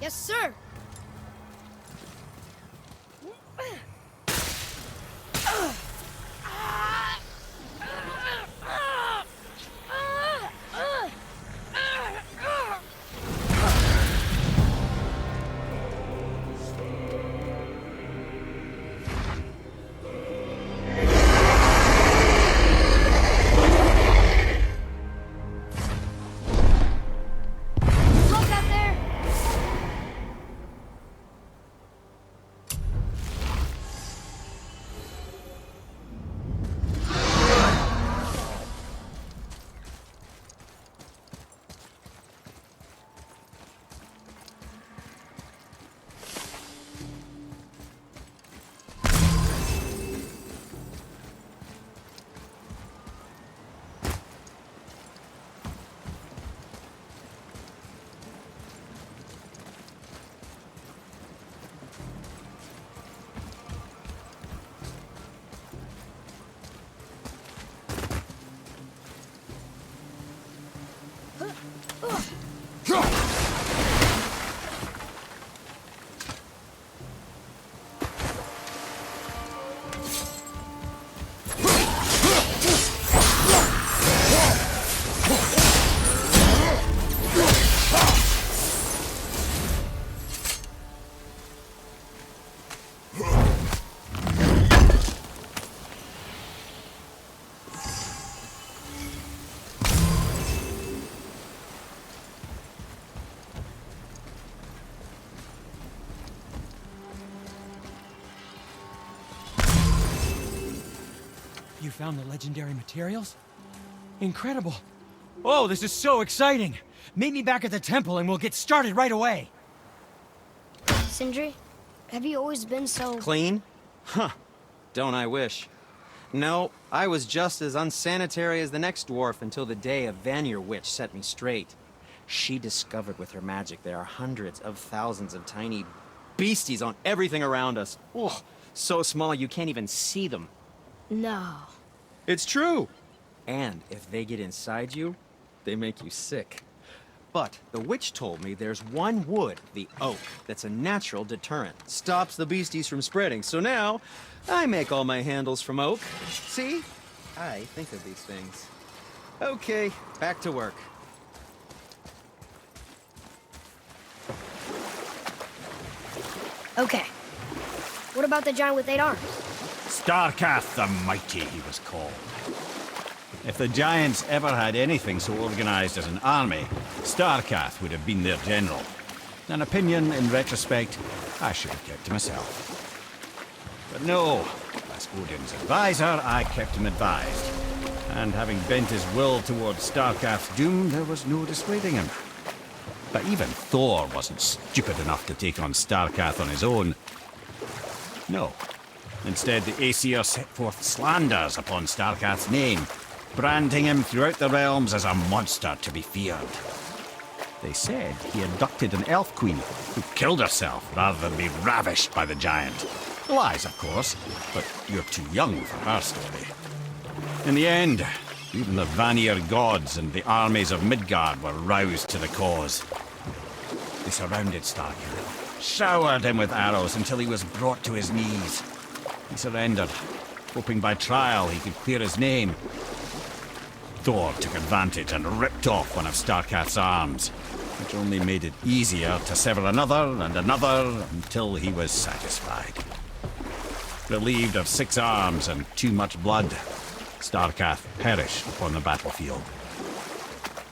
Yes, sir. Look out there! You found the legendary materials? Incredible. Oh, this is so exciting. Meet me back at the temple and we'll get started right away. Sindri, have you always been so... Clean? Huh. Don't I wish. No, I was just as unsanitary as the next dwarf until the day a Vanir witch set me straight. She discovered with her magic there are hundreds of thousands of tiny beasties on everything around us. Oh, so small you can't even see them. No. It's true. And if they get inside you, they make you sick. But the witch told me there's one wood, the oak, that's a natural deterrent. Stops the beasties from spreading. So now, I make all my handles from oak. See? I think of these things. Okay, back to work. Okay. What about the giant with 8 arms? Starkath the Mighty, he was called. If the Giants ever had anything so organized as an army, Starkath would have been their general. An opinion, in retrospect, I should have kept to myself. But no, as Odin's advisor, I kept him advised. And having bent his will towards Starkath's doom, there was no dissuading him. But even Thor wasn't stupid enough to take on Starkath on his own. No. Instead, the Aesir set forth slanders upon Starkath's name, branding him throughout the realms as a monster to be feared. They said he abducted an elf queen who killed herself rather than be ravished by the giant. Lies, of course, but you're too young for her story. In the end, even the Vanir gods and the armies of Midgard were roused to the cause. They surrounded Starkath, showered him with arrows until he was brought to his knees. He surrendered, hoping by trial he could clear his name. Thor took advantage and ripped off one of Starkath's arms, which only made it easier to sever another and another until he was satisfied. Relieved of 6 arms and too much blood, Starkath perished upon the battlefield.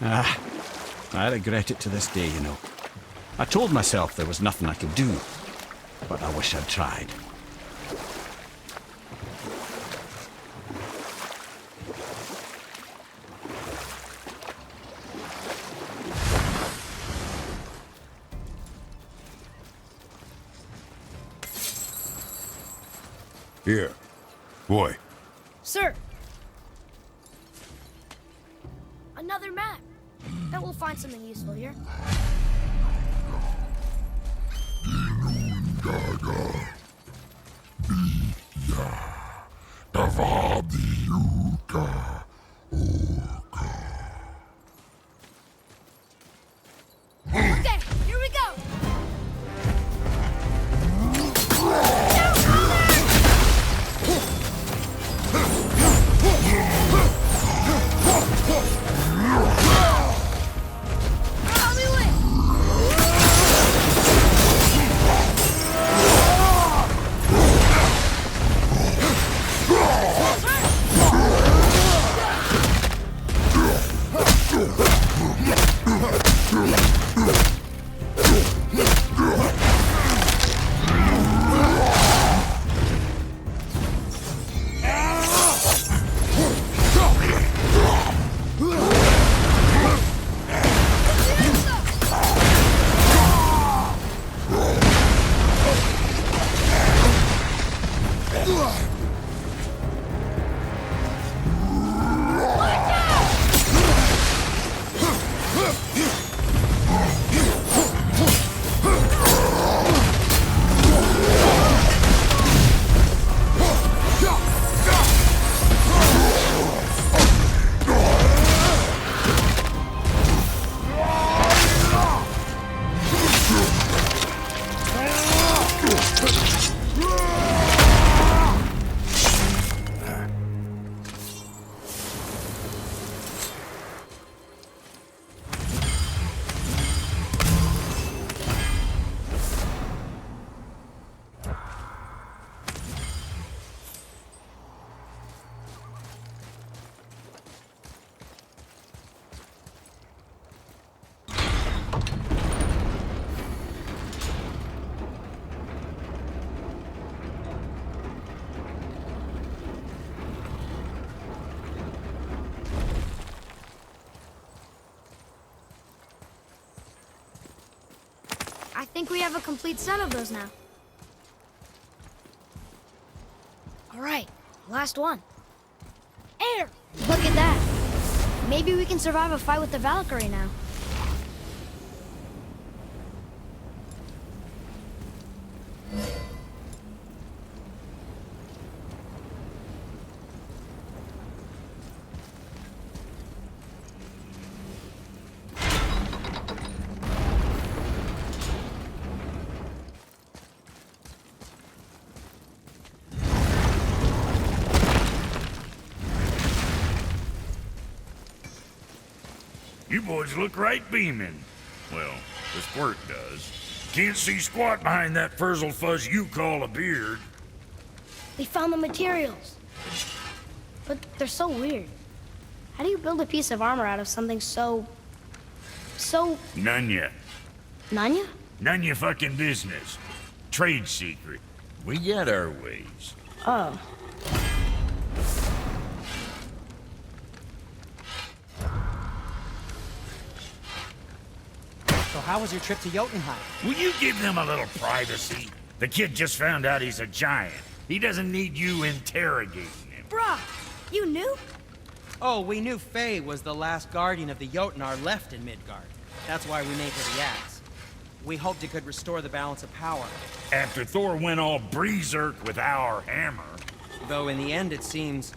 I regret it to this day, you know. I told myself there was nothing I could do, but I wish I'd tried. Here. Boy. Sir! Another map. Bet we'll find something useful here. Okay, here we go! I think we have a complete set of those now. All right, last one. Air! Look at that. Maybe we can survive a fight with the Valkyrie now. You boys look right beaming. Well, the squirt does. Can't see squat behind that frizzle fuzz you call a beard. We found the materials. But they're so weird. How do you build a piece of armor out of something so... None ya. Nanya? None ya fucking business. Trade secret. We got our ways. Oh. So how was your trip to Jotunheim? Will you give them a little privacy? The kid just found out he's a giant. He doesn't need you interrogating him. Bruh, you knew? Oh, we knew Faye was the last guardian of the Jotnar left in Midgard. That's why we made her the axe. We hoped it could restore the balance of power. After Thor went all berserk with our hammer. Though in the end it seems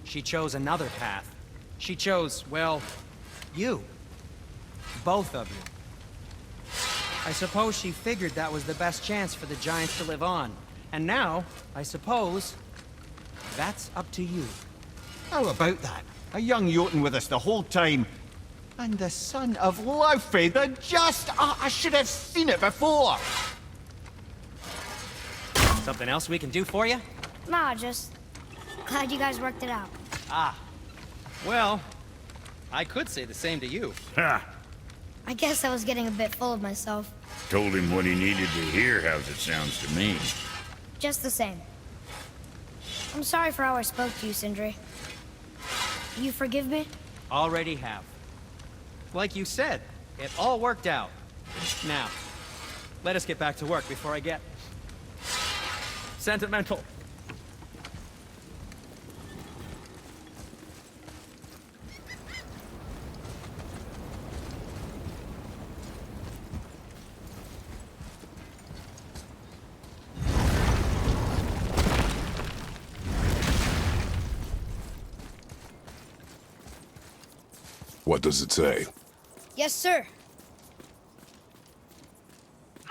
she chose another path. She chose, well, you. Both of you. I suppose she figured that was the best chance for the giants to live on. And now, I suppose, that's up to you. How about that? A young Jotun with us the whole time. And the son of Laufey, the just... I should have seen it before! Something else we can do for you? Nah, just... glad you guys worked it out. Ah. Well, I could say the same to you. Ha! I guess I was getting a bit full of myself. Told him what he needed to hear, how's it sounds to me. Just the same. I'm sorry for how I spoke to you, Sindri. You forgive me? Already have. Like you said, it all worked out. Now, let us get back to work before I get... sentimental. What does it say? Yes, sir.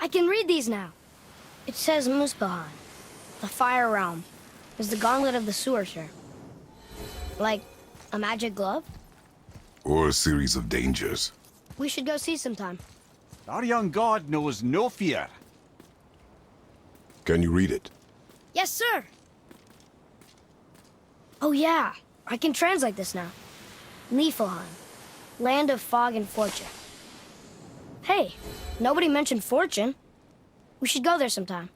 I can read these now. It says Muspelheim, the Fire Realm, is the gauntlet of the Sewershire. Like a magic glove? Or a series of dangers? We should go see sometime. Our young god knows no fear. Can you read it? Yes, sir. Oh yeah, I can translate this now. Niflheim, land of fog and fortune. Hey, nobody mentioned Fortune. We should go there sometime.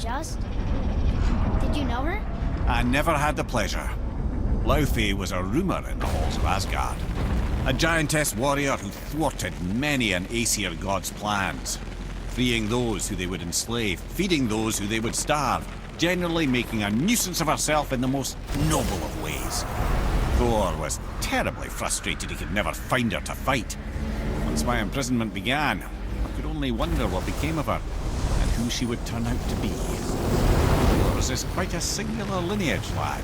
Just? Did you know her? I never had the pleasure. Laufey was a rumour in the halls of Asgard. A giantess warrior who thwarted many an Aesir god's plans. Freeing those who they would enslave, feeding those who they would starve, generally making a nuisance of herself in the most noble of ways. Thor was terribly frustrated he could never find her to fight. Once my imprisonment began, I could only wonder what became of her, and who she would turn out to be. Yours is quite a singular lineage, lad.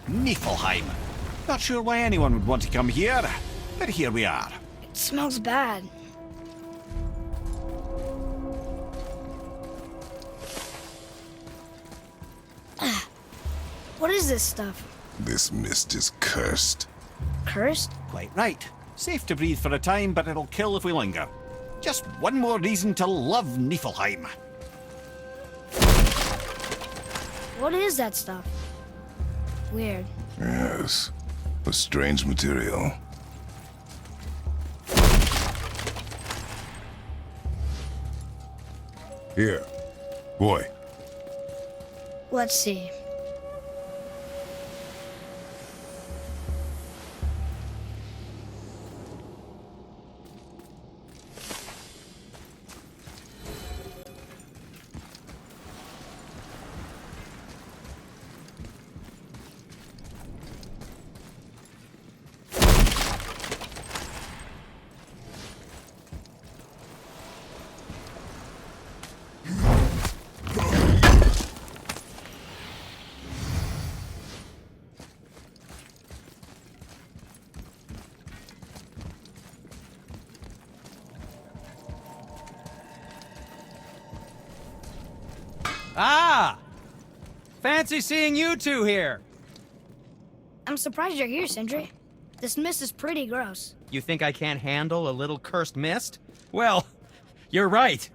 Niflheim. Not sure why anyone would want to come here, but here we are. It smells bad. What is this stuff? This mist is cursed. Cursed? Quite right. Safe to breathe for a time, but it'll kill if we linger. Just one more reason to love Niflheim. What is that stuff? Weird. Yes, a strange material. Here, boy. Let's see. Ah! Fancy seeing you two here. I'm surprised you're here, Sindri. This mist is pretty gross. You think I can't handle a little cursed mist? Well, you're right.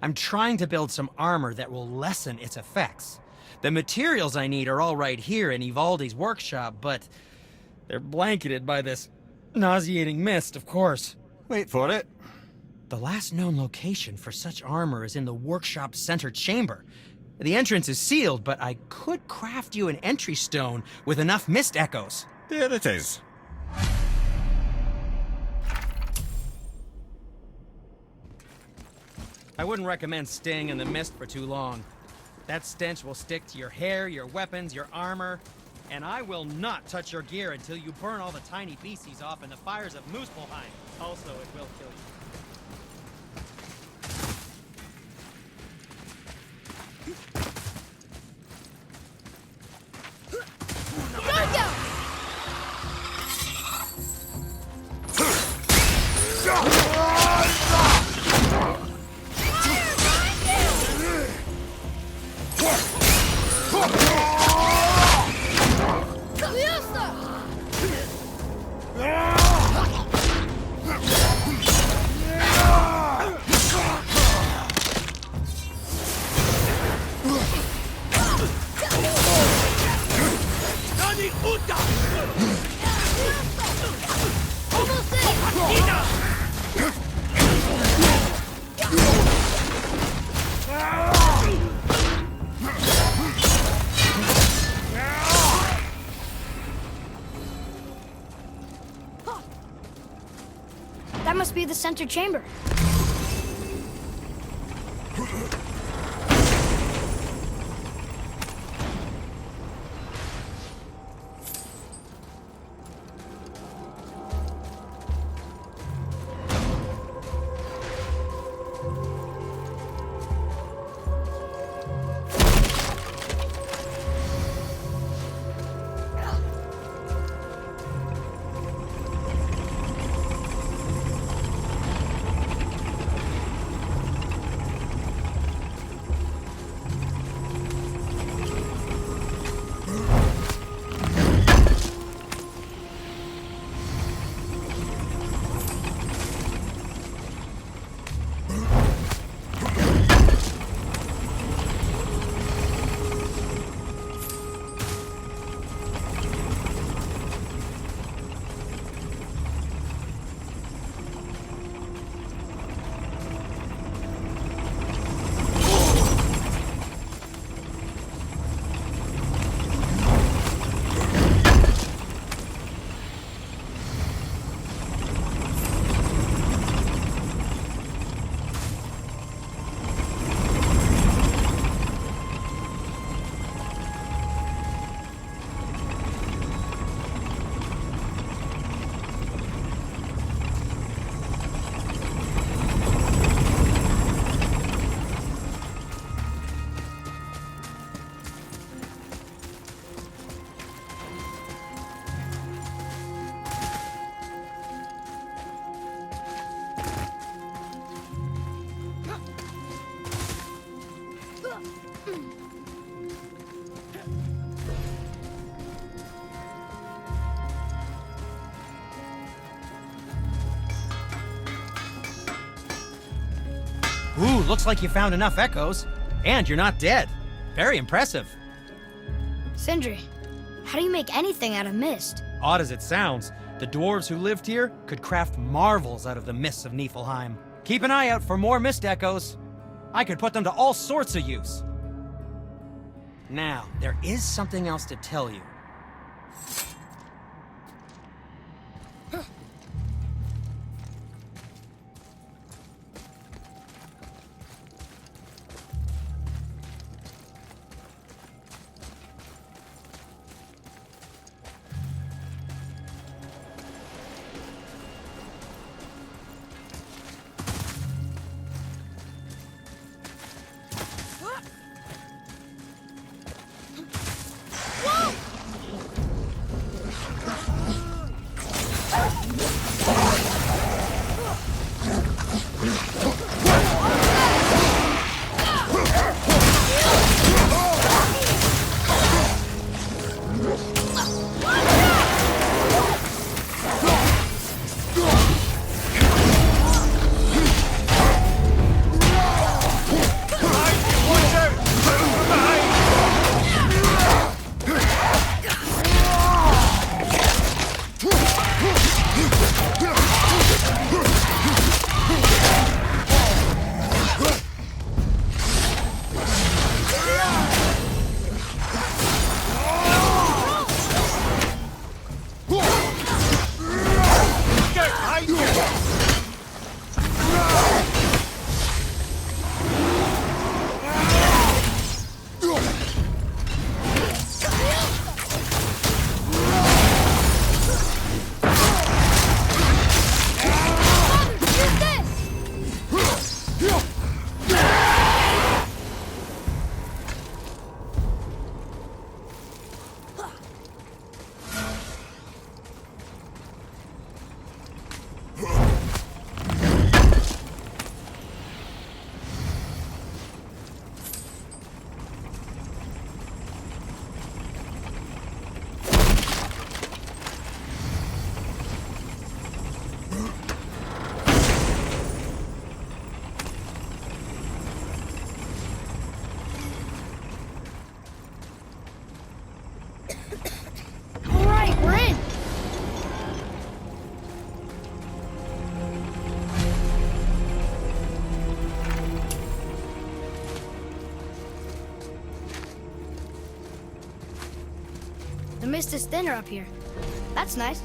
I'm trying to build some armor that will lessen its effects. The materials I need are all right here in Ivaldi's workshop, but they're blanketed by this nauseating mist, of course. Wait for it. The last known location for such armor is in the workshop's center chamber. The entrance is sealed, but I could craft you an entry stone with enough mist echoes. There it is. I wouldn't recommend staying in the mist for too long. That stench will stick to your hair, your weapons, your armor, and I will not touch your gear until you burn all the tiny beasties off in the fires of Muspelheim. Also, it will kill you. Go! That must be the center chamber. Ooh, looks like you found enough echoes. And you're not dead. Very impressive. Sindri, how do you make anything out of mist? Odd as it sounds, the dwarves who lived here could craft marvels out of the mists of Niflheim. Keep an eye out for more mist echoes. I could put them to all sorts of use. Now, there is something else to tell you. mist is thinner up here. That's nice.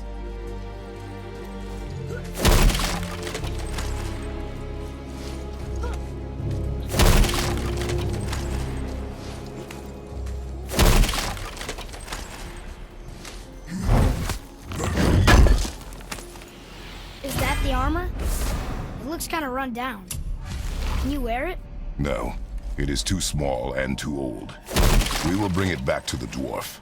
Is that the armor? It looks kind of run down. Can you wear it? No, it is too small and too old. We will bring it back to the dwarf.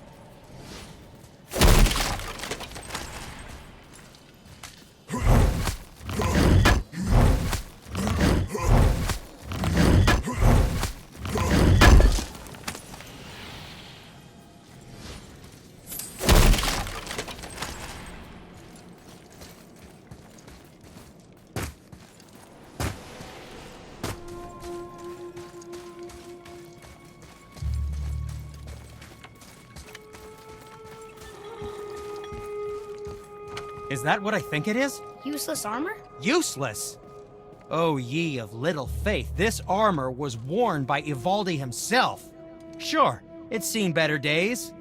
Is that what I think it is? Useless armor? Useless? Oh, ye of little faith, this armor was worn by Ivaldi himself. Sure, it's seen better days,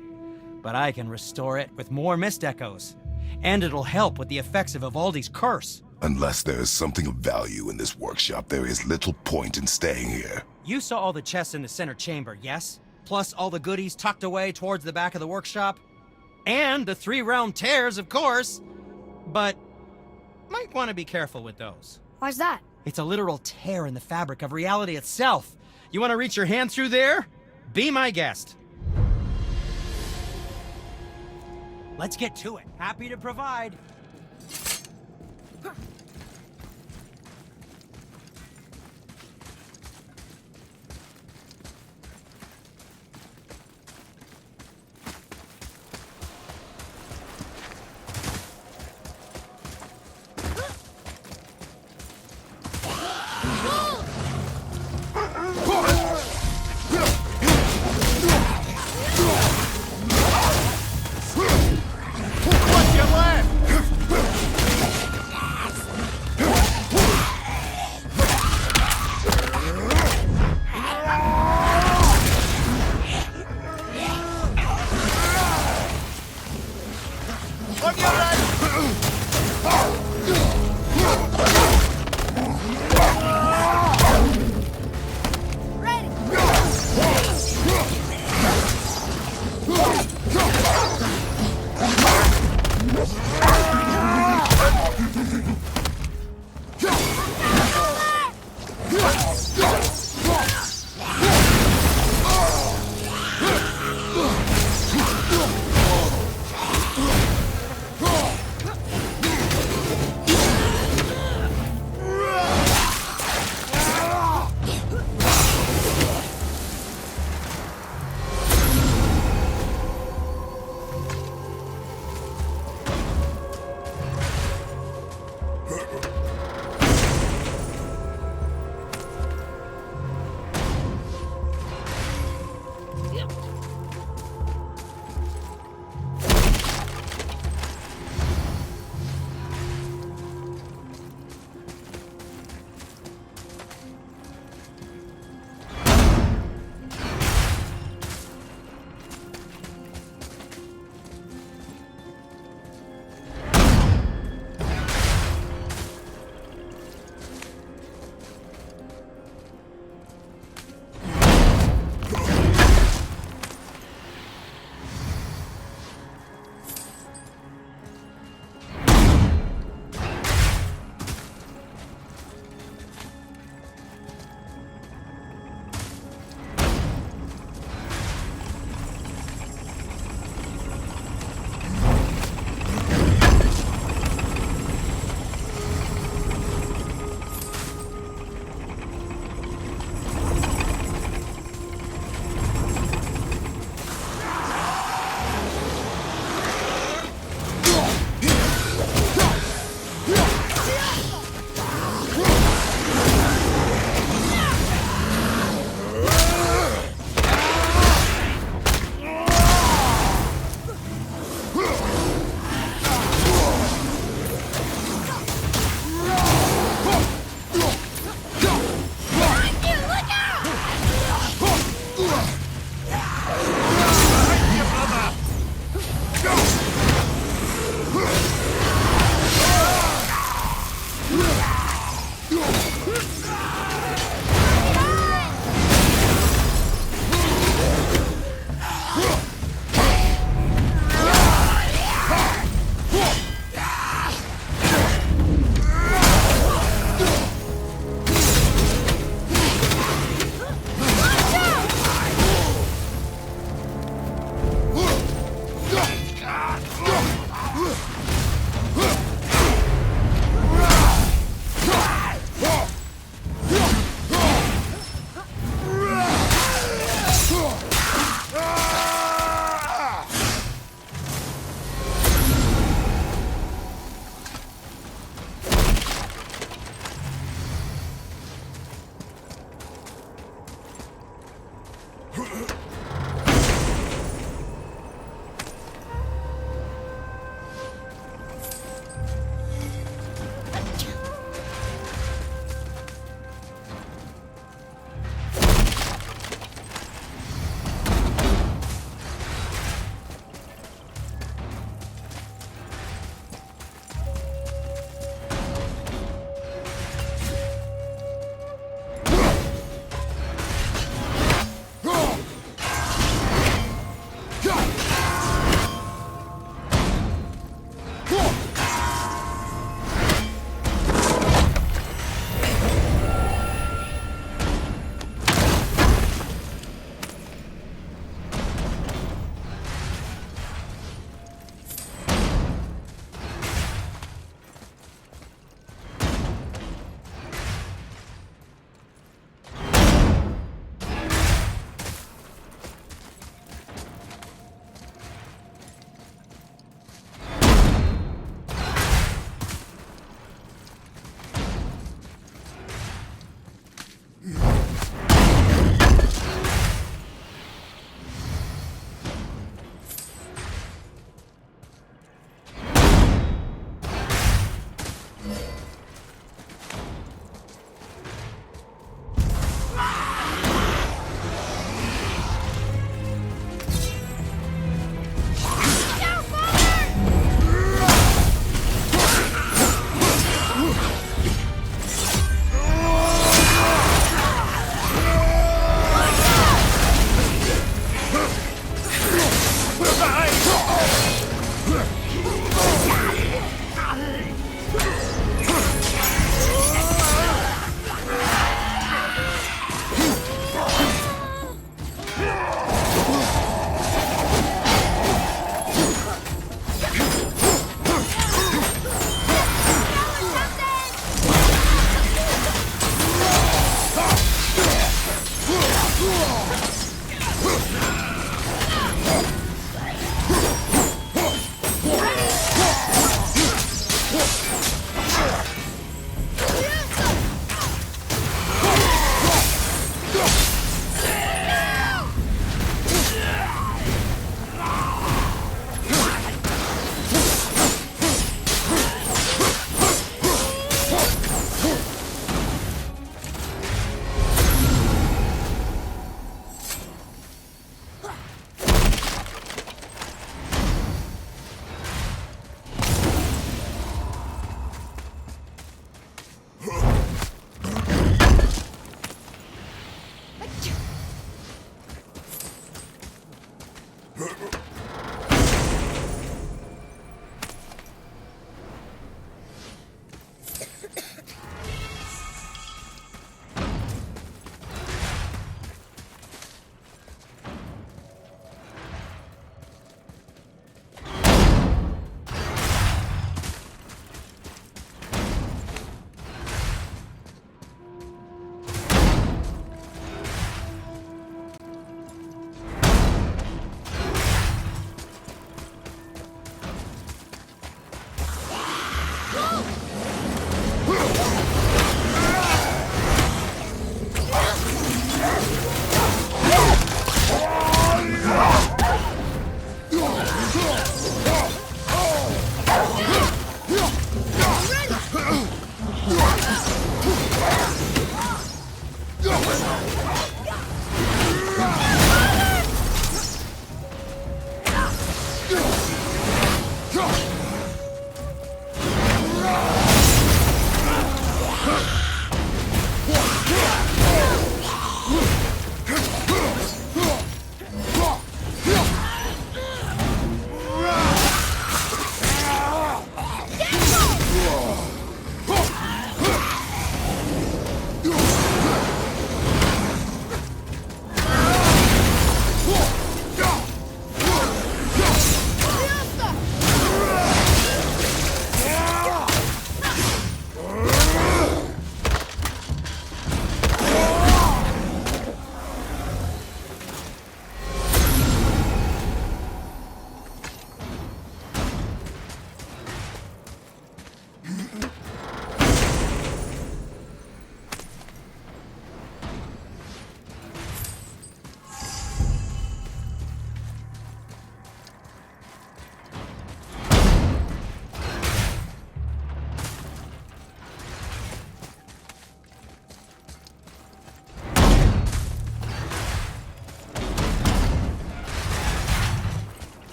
but I can restore it with more mist echoes. And it'll help with the effects of Ivaldi's curse. Unless there is something of value in this workshop, there is little point in staying here. You saw all the chests in the center chamber, yes? Plus all the goodies tucked away towards the back of the workshop? And the 3 round tears, of course! But might want to be careful with those. Why's that? It's a literal tear in the fabric of reality itself. You want to reach your hand through there? Be my guest. Let's get to it. Happy to provide.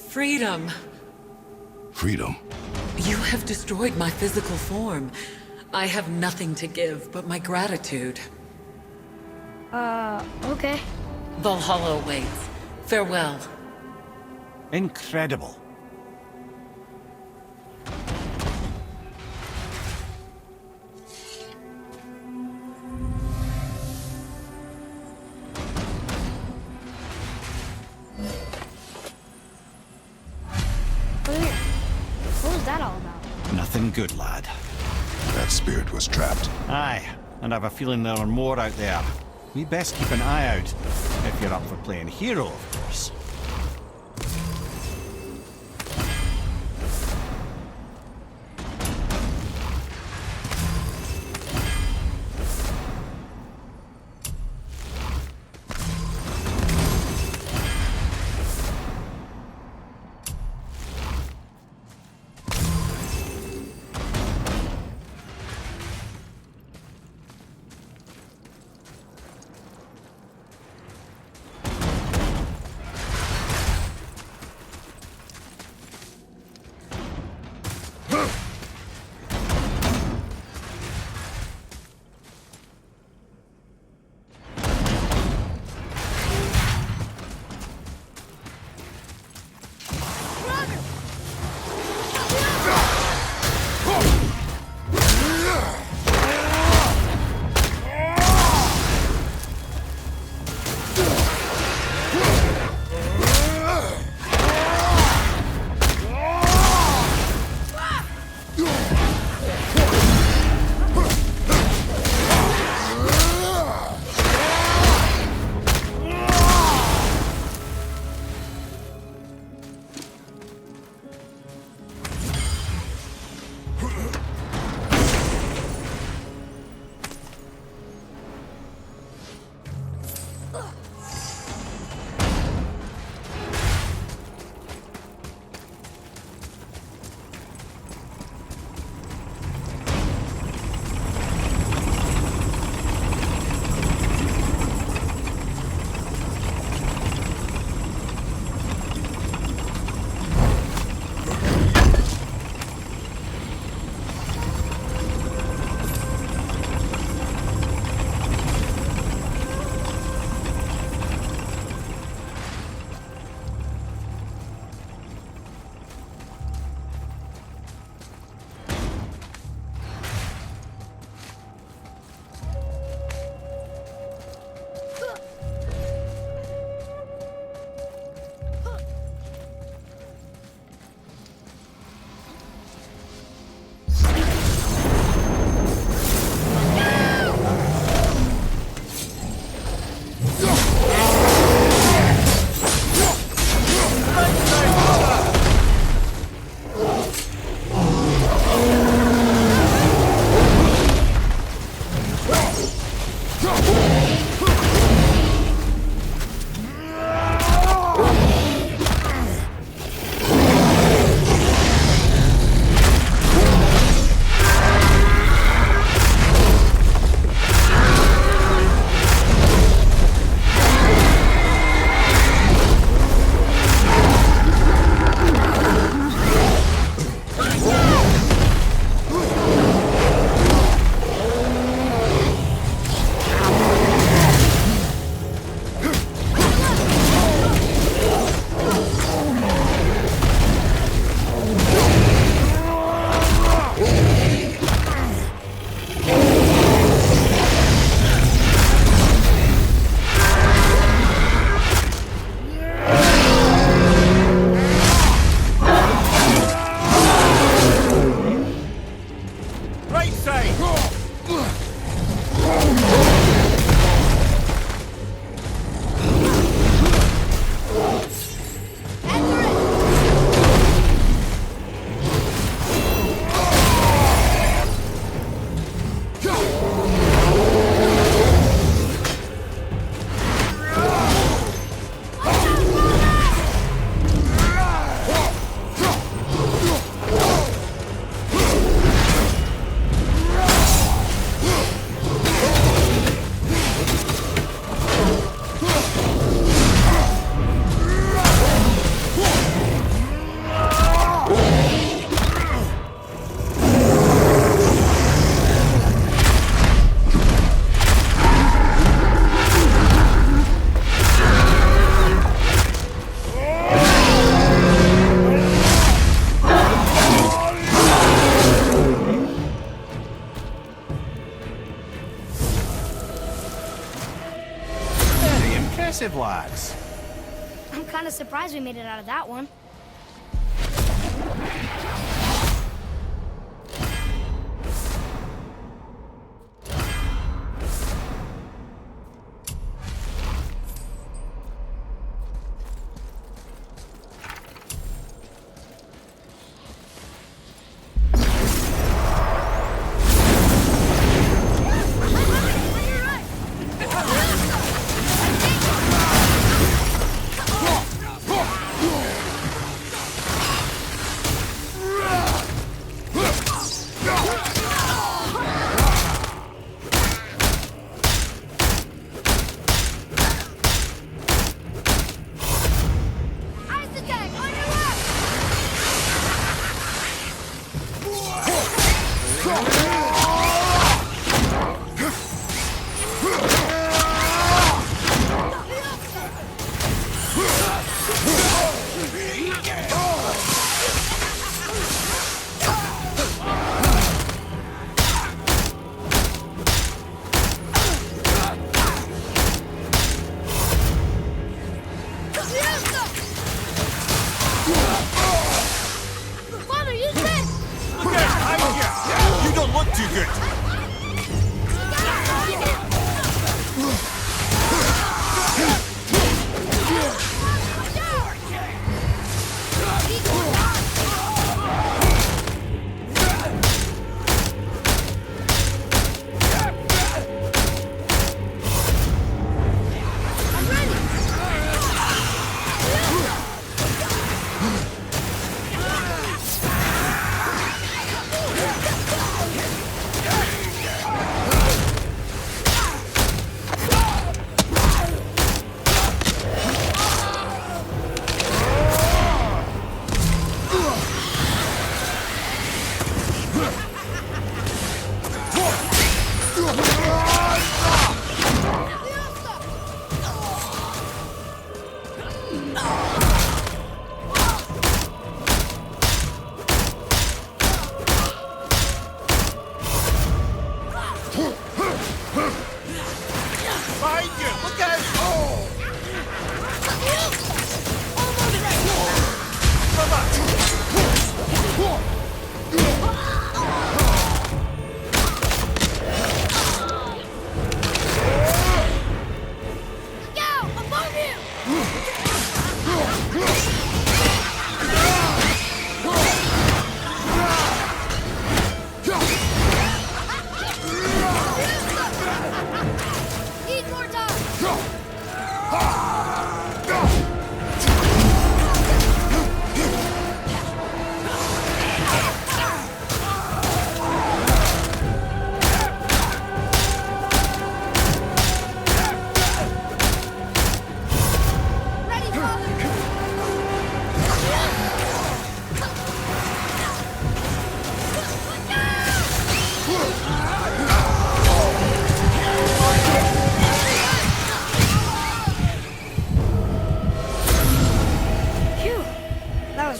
Freedom. Freedom? You have destroyed my physical form. I have nothing to give but my gratitude. Okay. Valhalla awaits. Farewell. Incredible. What was that all about? Nothing good, lad. That spirit was trapped. Aye, and I've a feeling there are more out there. We best keep an eye out. If you're up for playing hero, of course. impressive, lads. I'm kind of surprised we made it out of that one.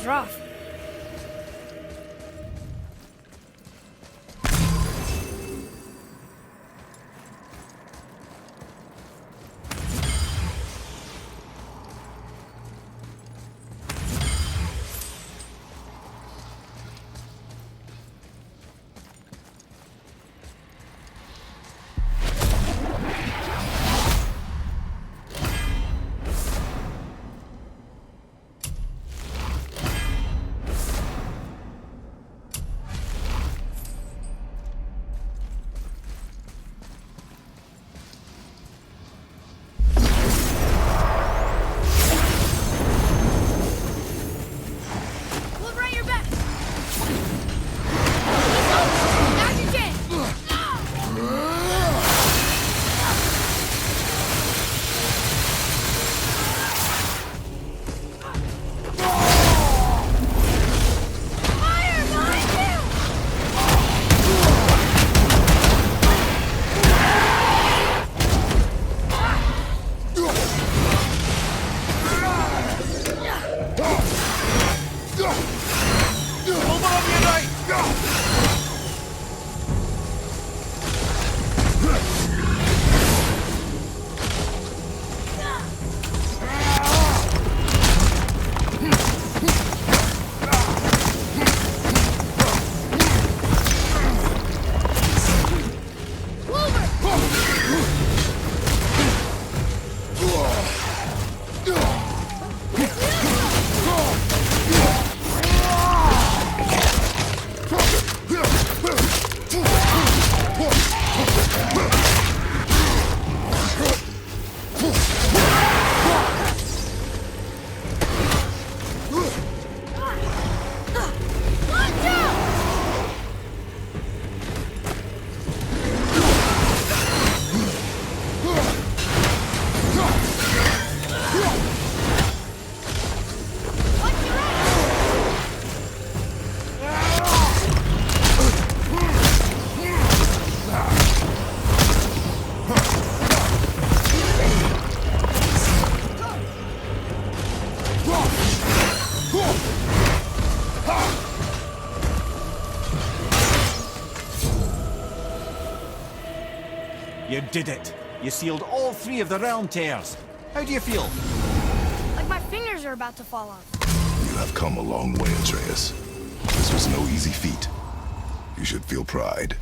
rough. You did it. You sealed all 3 of the realm tears. How do you feel? Like my fingers are about to fall off. You have come a long way, Atreus. This was no easy feat. You should feel pride.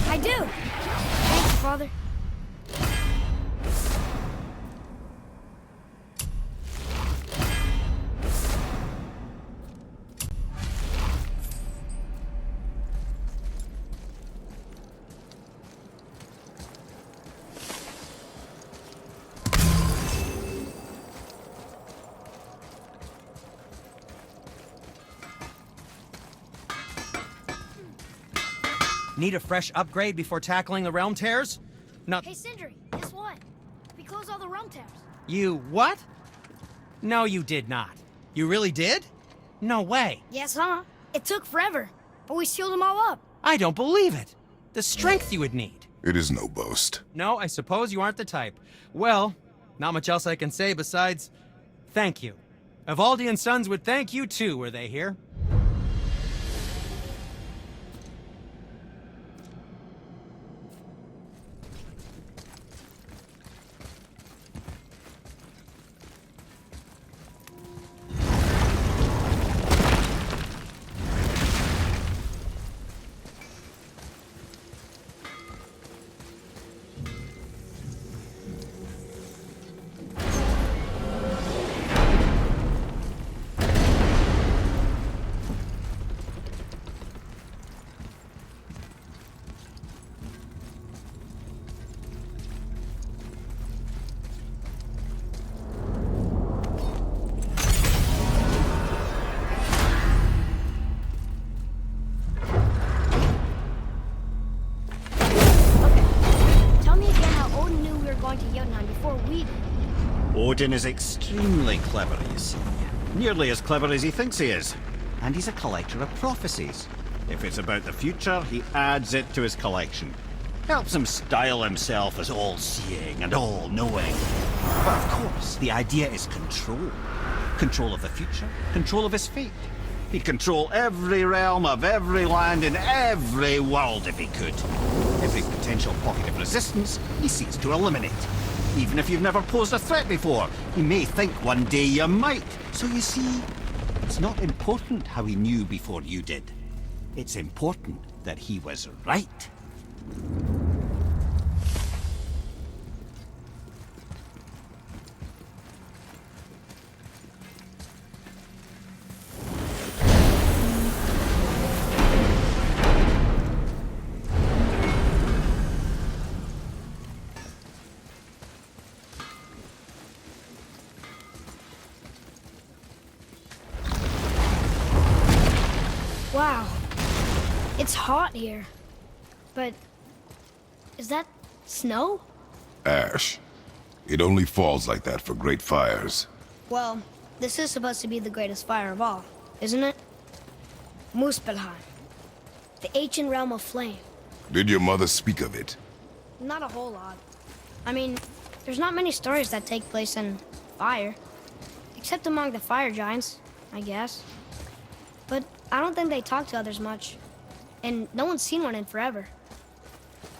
I do. Thank you, Father. Need a fresh upgrade before tackling the realm tears? No. Hey, Sindri, guess what? We closed all the realm tears. You what? No, you did not. You really did? No way. Yes, huh? It took forever, but we sealed them all up. I don't believe it. The strength you would need. It is no boast. No, I suppose you aren't the type. Well, not much else I can say besides thank you. Evaldi and Sons would thank you too, were they here? Odin is extremely clever, you see. Nearly as clever as he thinks he is. And he's a collector of prophecies. If it's about the future, he adds it to his collection. Helps him style himself as all-seeing and all-knowing. But of course, the idea is control. Control of the future, control of his fate. He'd control every realm of every land in every world if he could. Every potential pocket of resistance, he seeks to eliminate. Even if you've never posed a threat before, he may think one day you might. So you see, it's not important how he knew before you did. It's important that he was right. Wow. It's hot here. But is that snow? Ash. It only falls like that for great fires. Well, this is supposed to be the greatest fire of all, isn't it? Muspelheim. The ancient realm of flame. Did your mother speak of it? Not a whole lot. I mean, there's not many stories that take place in fire. Except among the fire giants, I guess. But I don't think they talk to others much. And no one's seen one in forever.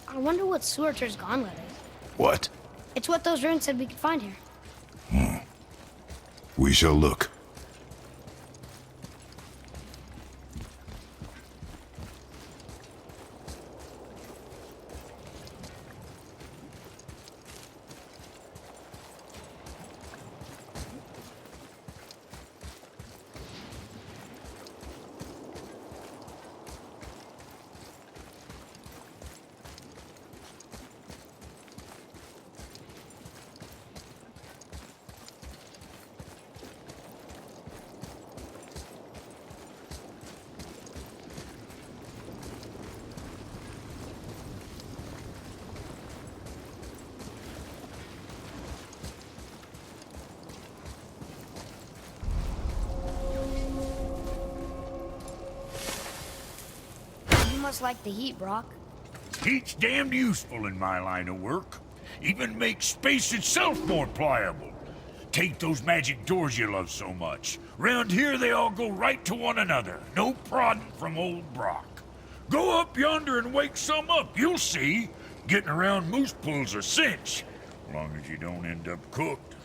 I wonder what Surtur's gauntlet is. What? It's what those runes said we could find here. We shall look. Must like the heat, Brock. Heat's damned useful in my line of work. Even makes space itself more pliable. Take those magic doors you love so much. Round here they all go right to one another. No prodding from old Brock. Go up yonder and wake some up, you'll see. getting around moose pools a cinch, as long as you don't end up cooked.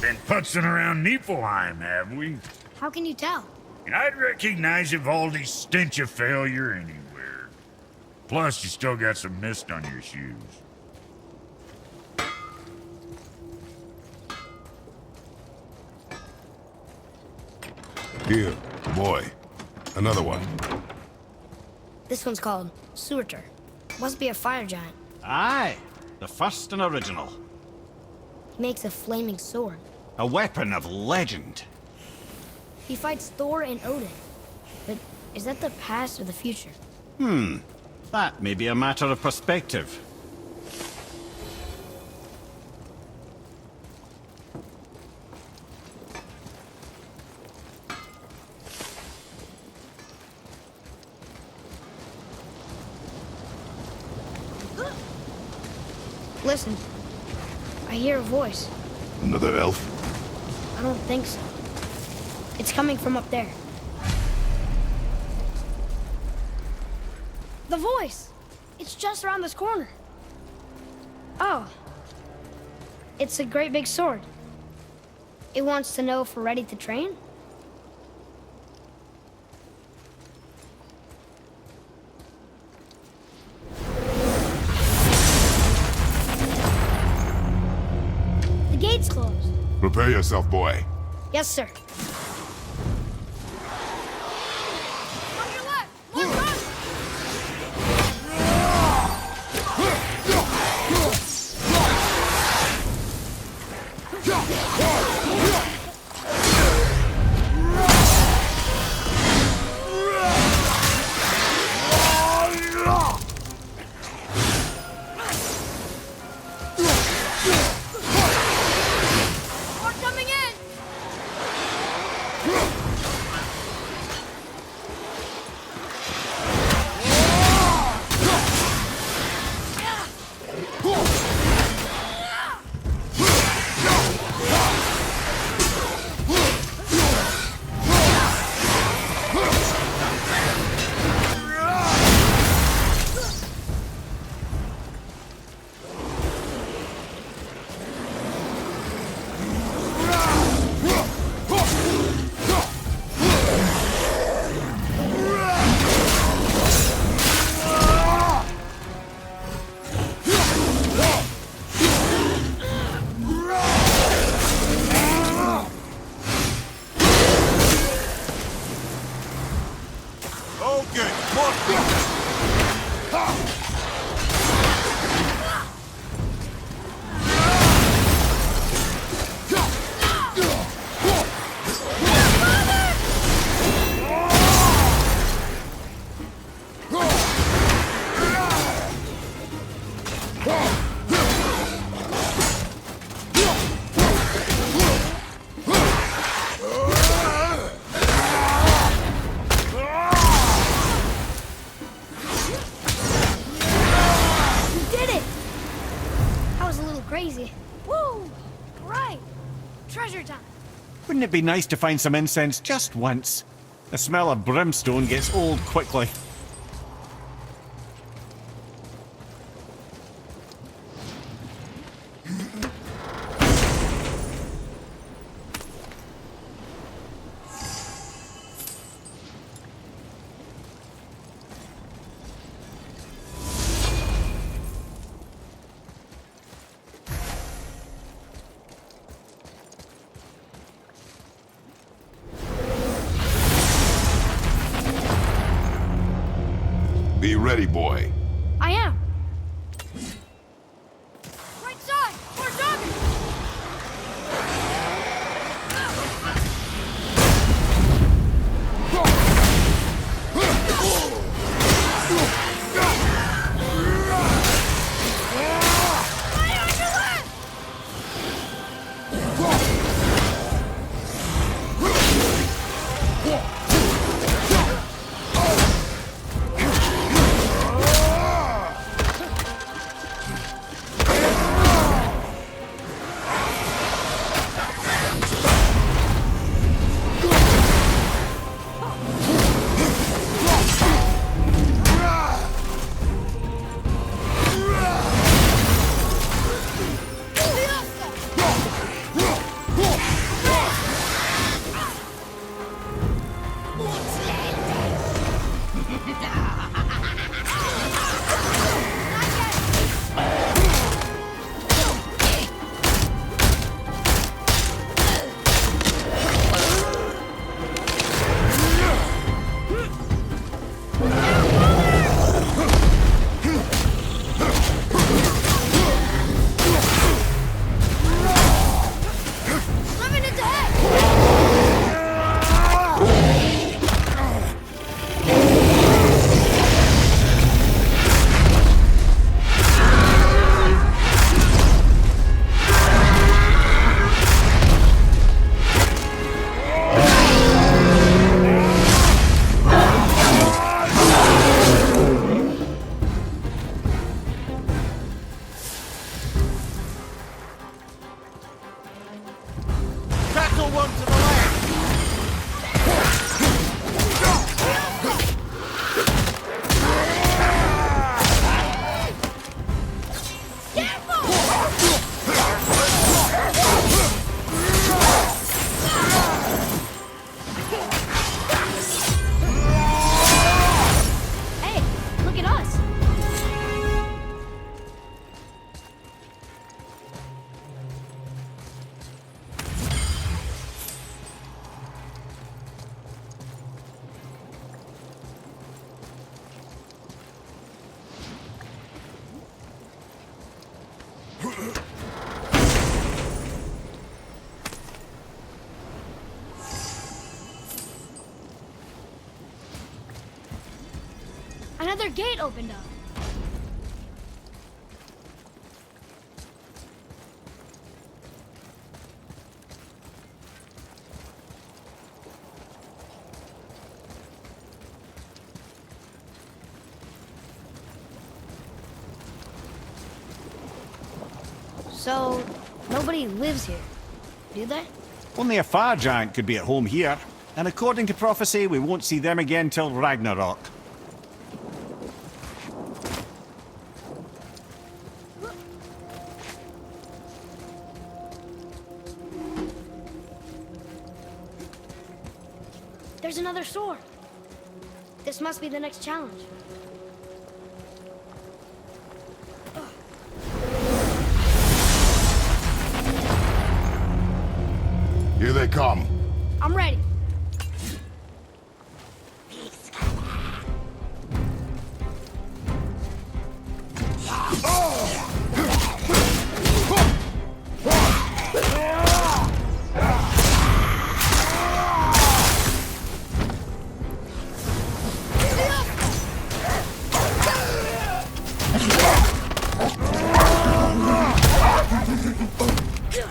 Been putzing around Niflheim, have we? How can you tell? And I'd recognize Ivaldi's stench of failure anywhere. Plus, you still got some mist on your shoes. Here, boy. Another one. This one's called Surtur. Must be a fire giant. Aye, the first and original. He makes a flaming sword. A weapon of legend. He fights Thor and Odin. But is that the past or the future? That may be a matter of perspective. Listen. I hear a voice. Another elf? I don't think so. It's coming from up there. The voice! It's just around this corner. Oh. It's a great big sword. It wants to know if we're ready to train? The gate's closed. Prepare yourself, boy. Yes, sir. On your left! Left, run! More coming in! Okay, more. You did it! That was a little crazy. Woo! Right! Treasure time! Wouldn't it be nice to find some incense just once? The smell of brimstone gets old quickly. Be ready, boy. I am. Right side! More target! Fire on your left! also one to the left. Hey, look at us. Another gate opened up. So, nobody lives here, do they? Only a fire giant could be at home here. And according to prophecy, we won't see them again till Ragnarok. There's another sword. This must be the next challenge. Here they come. I'm ready.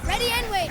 Ready and wait.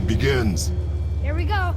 It begins. Here we go.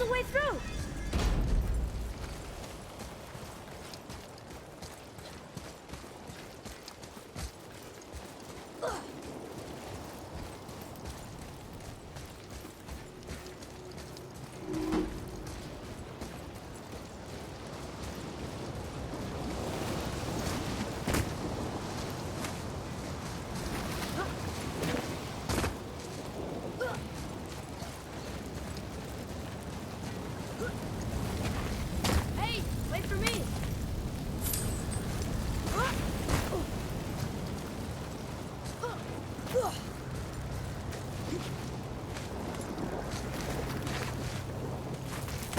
the way through! Hey, wait for me!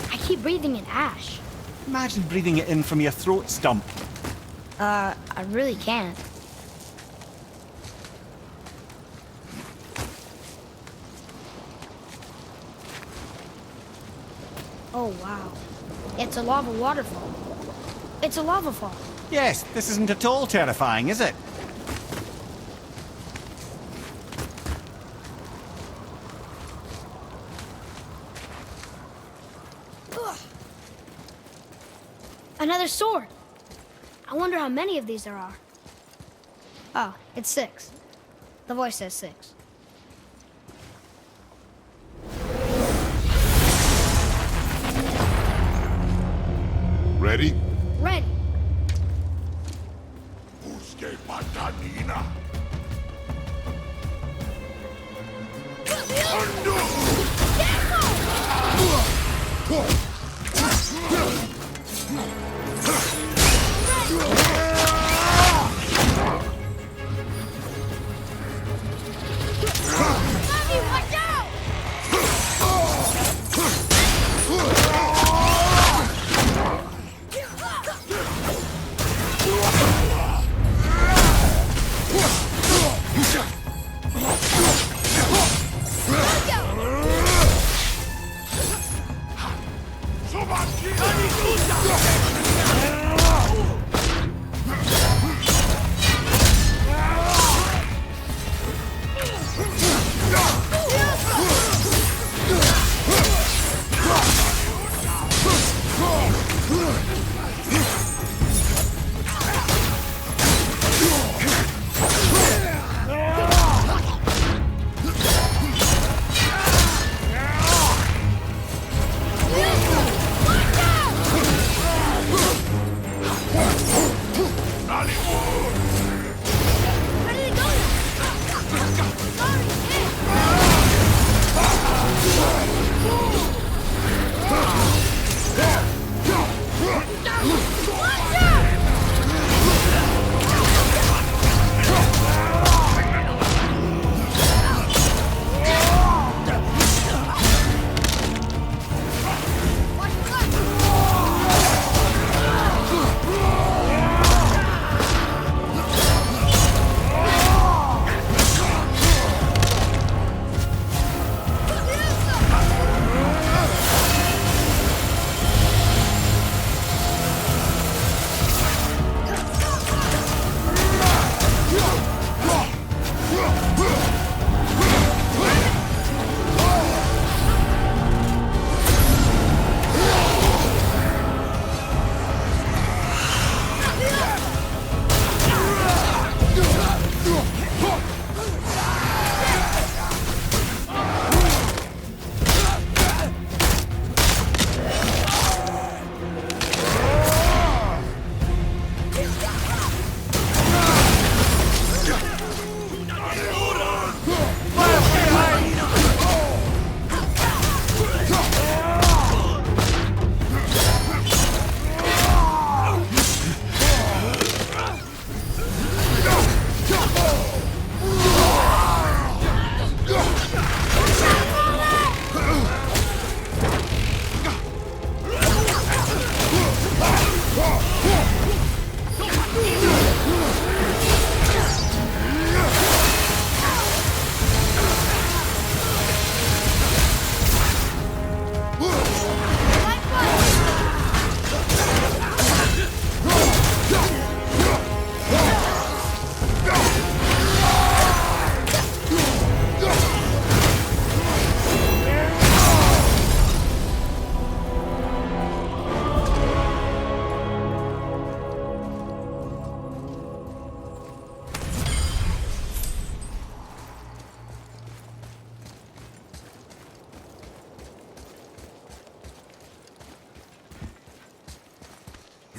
I keep breathing in ash. Imagine breathing it in from your throat stump. I really can't. Oh, wow. It's a lava waterfall. It's a lava fall. Yes, this isn't at all terrifying, is it? Another sword. I wonder how many of these there are. Oh, it's 6. The voice says 6. Ready? Ready. Busque patanina. Watch out!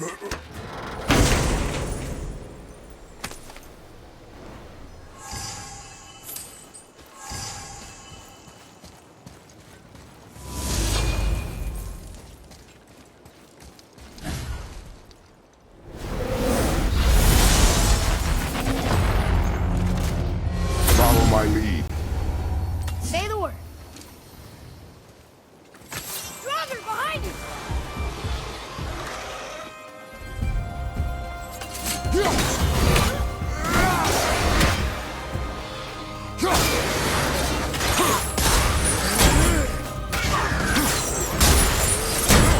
Follow my lead. Say the word. Brother, behind you!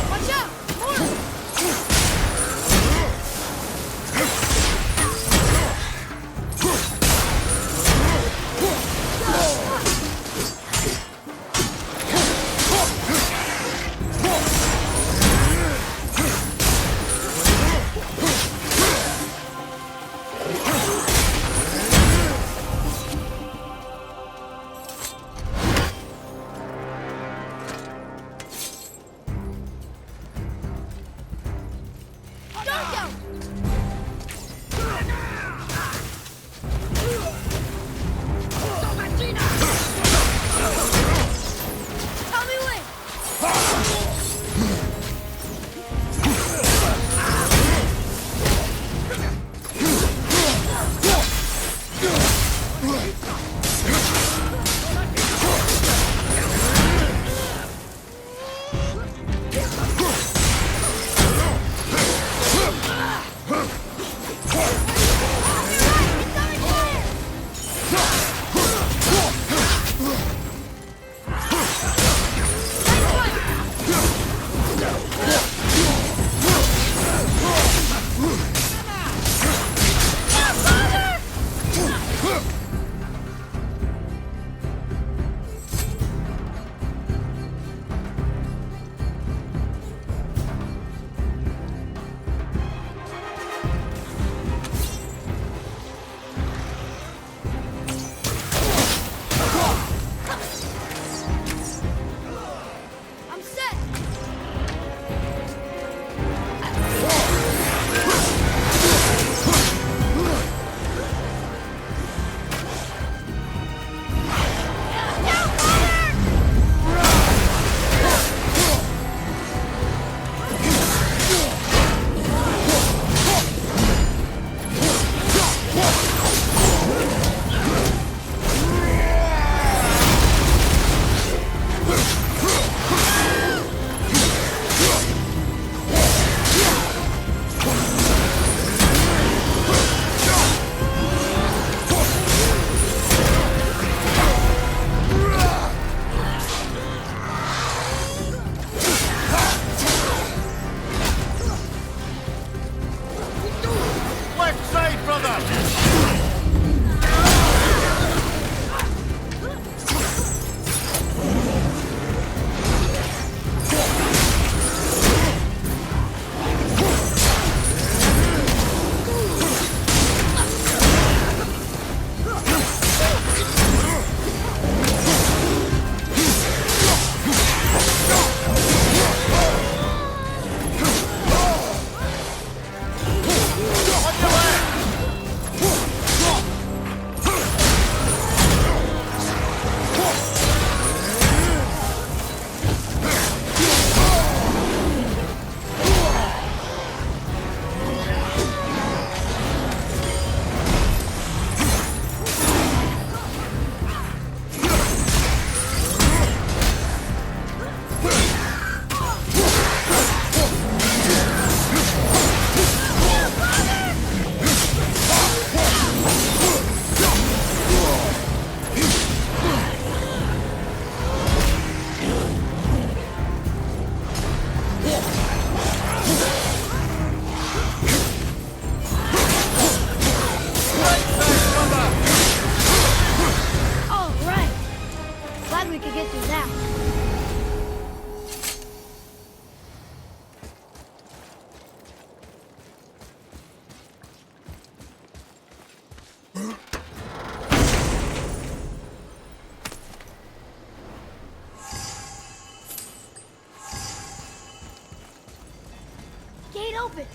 Watch out! More! Gate open!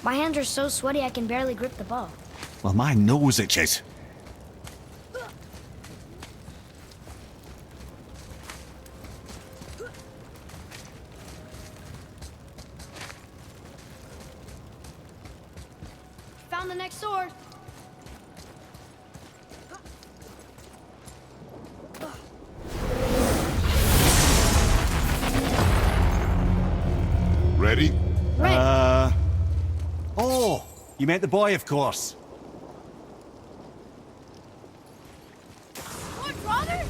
My hands are so sweaty I can barely grip the bow. Well, my nose itches. Found the next sword. Ready? Oh, you meant the boy, of course. Lord, brother?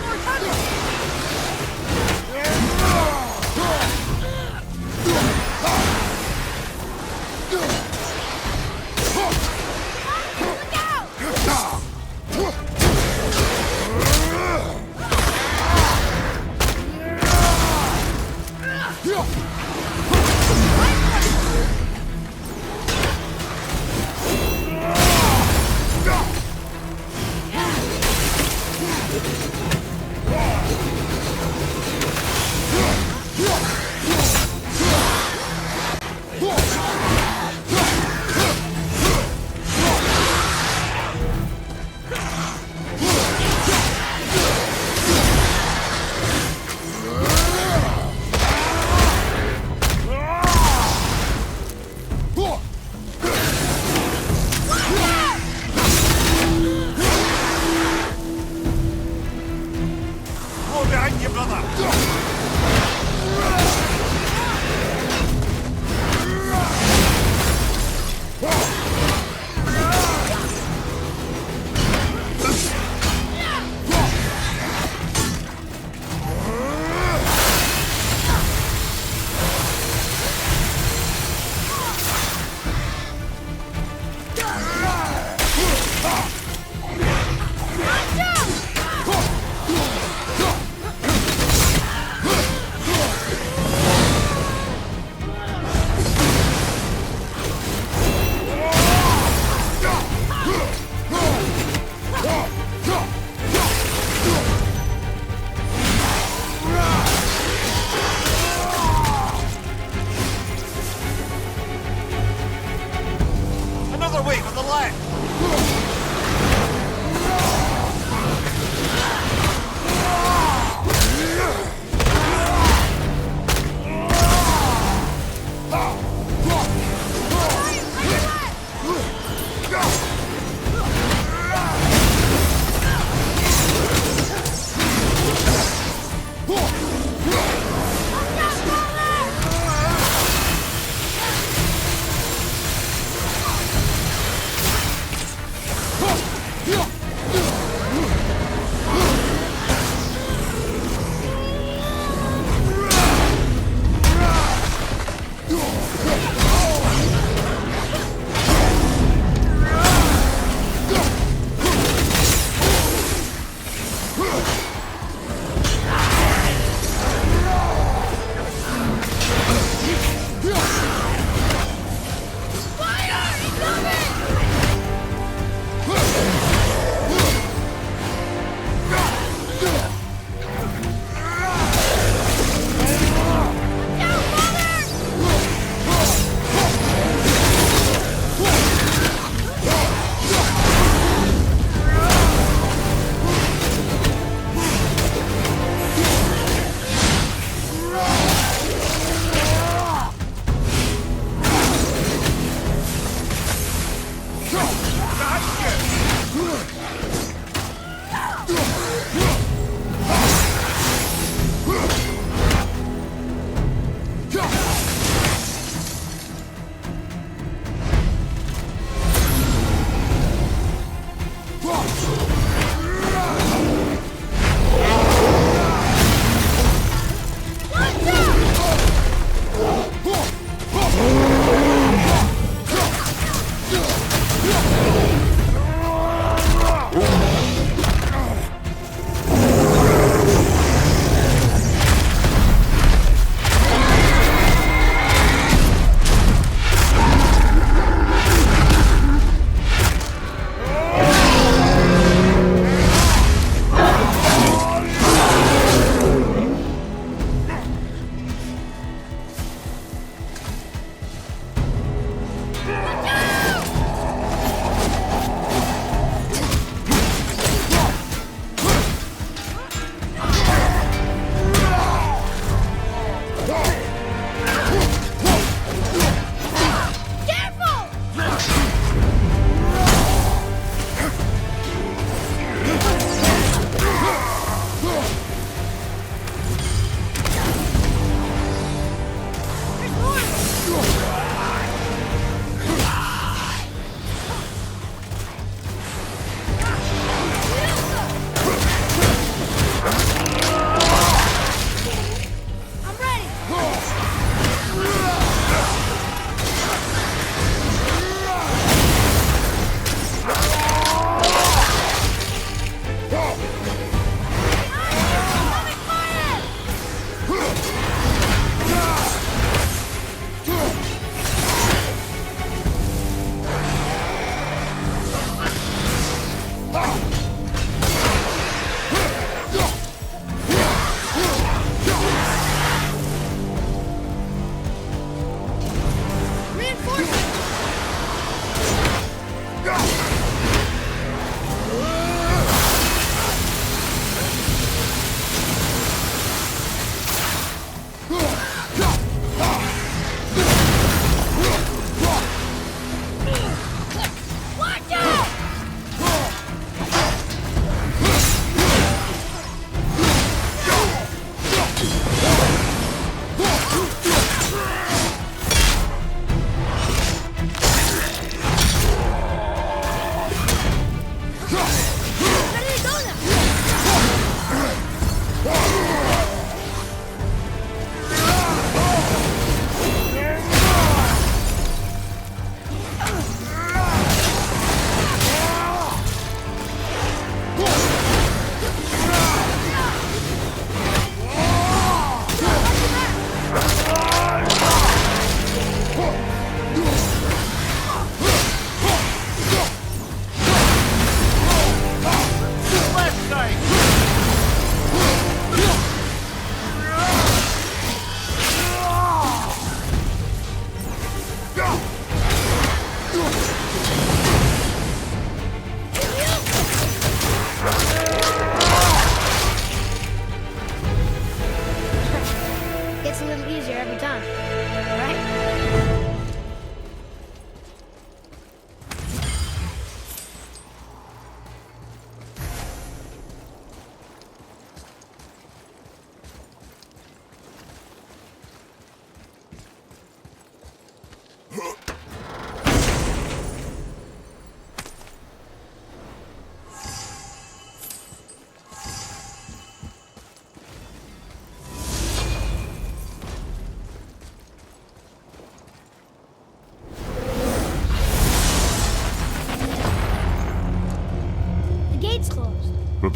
more coming!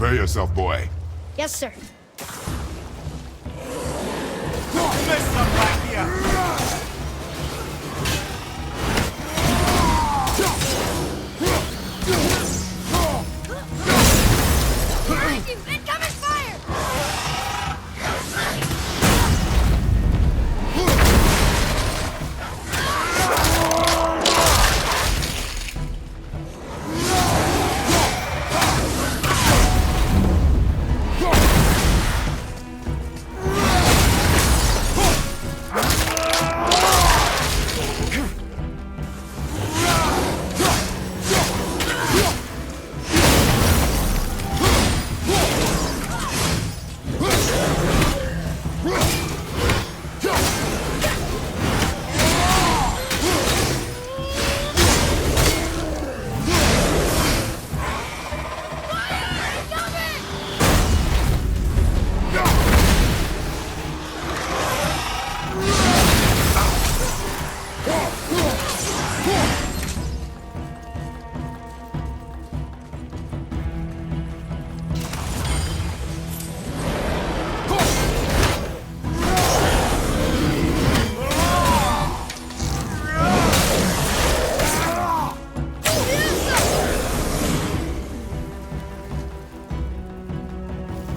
Prepare yourself, boy. Yes, sir. Incoming fire!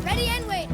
Ready and wait.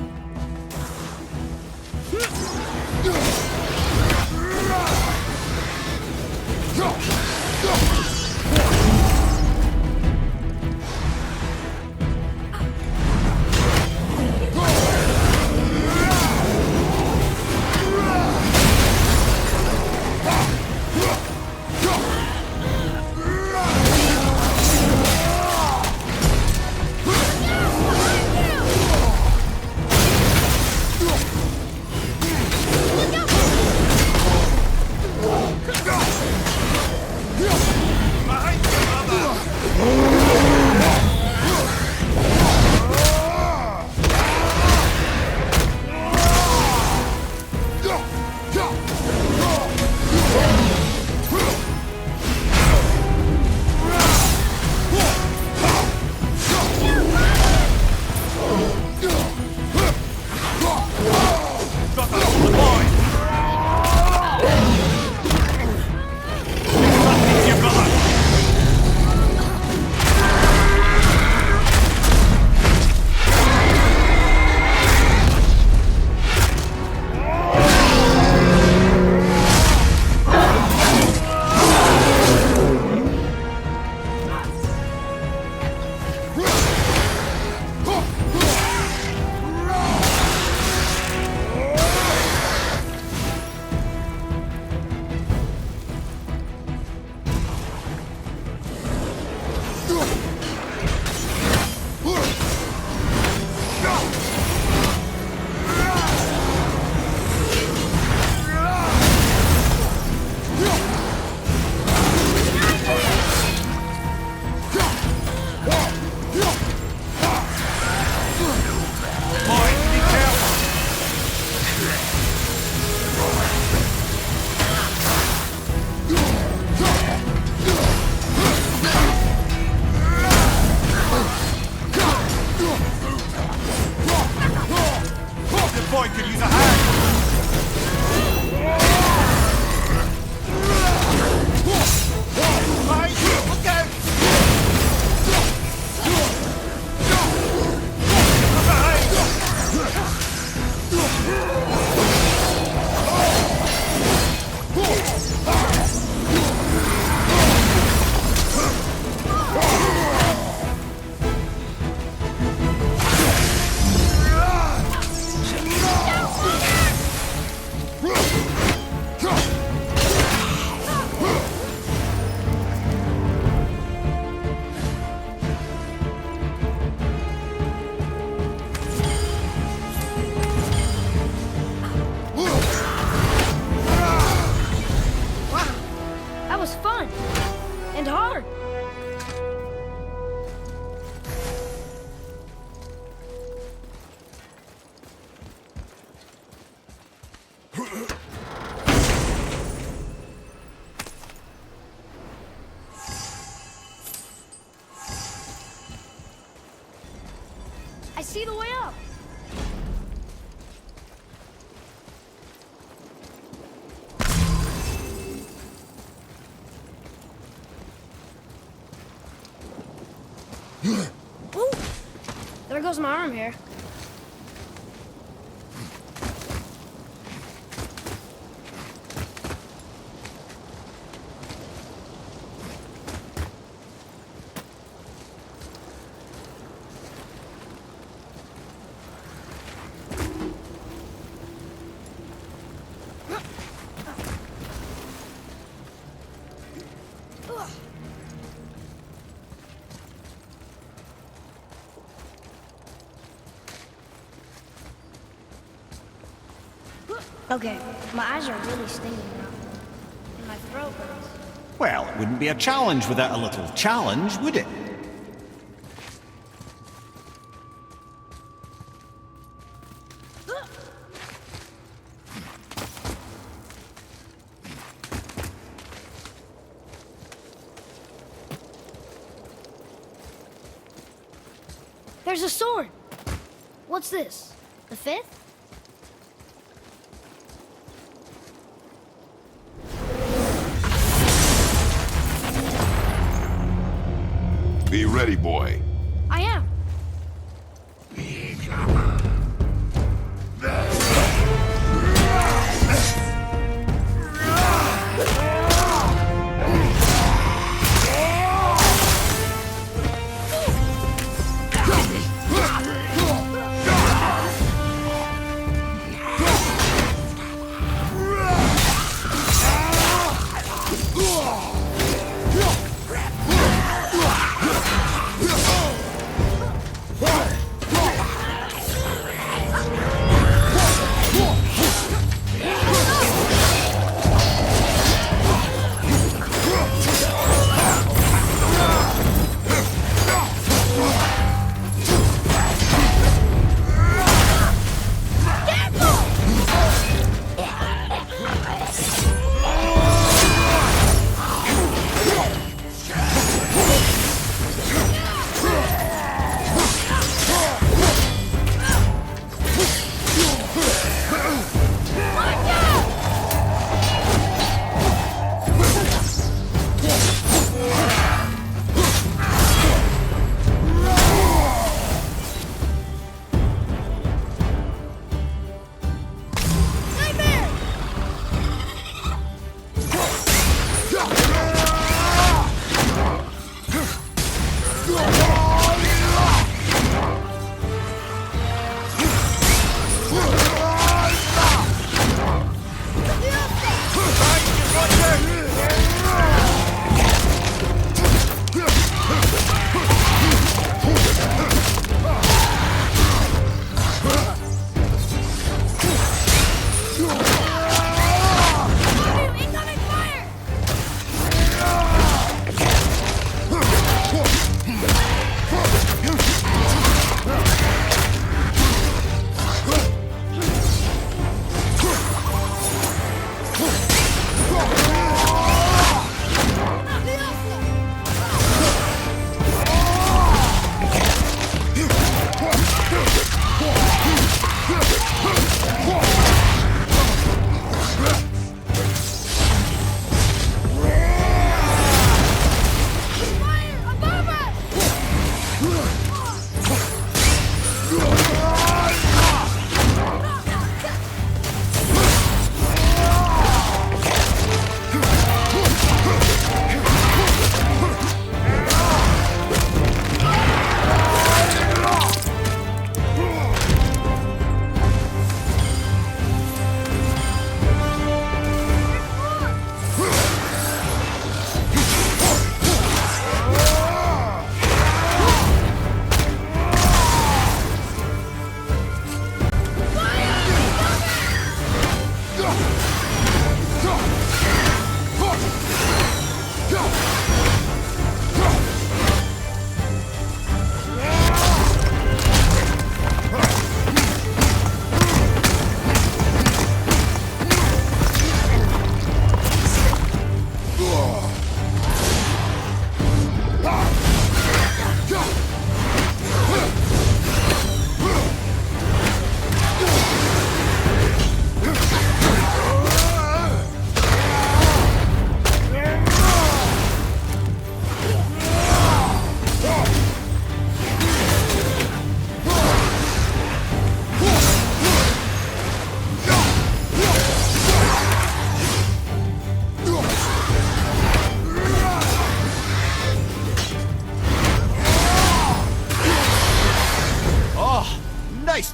boy could use a hand. Behind you! Look out! see the way up. Oh! There goes my arm here. Okay, my eyes are really stinging now. And my throat hurts. Well, it wouldn't be a challenge without a little challenge, would it? There's a sword! What's this? The fifth? Be ready, boy. I am.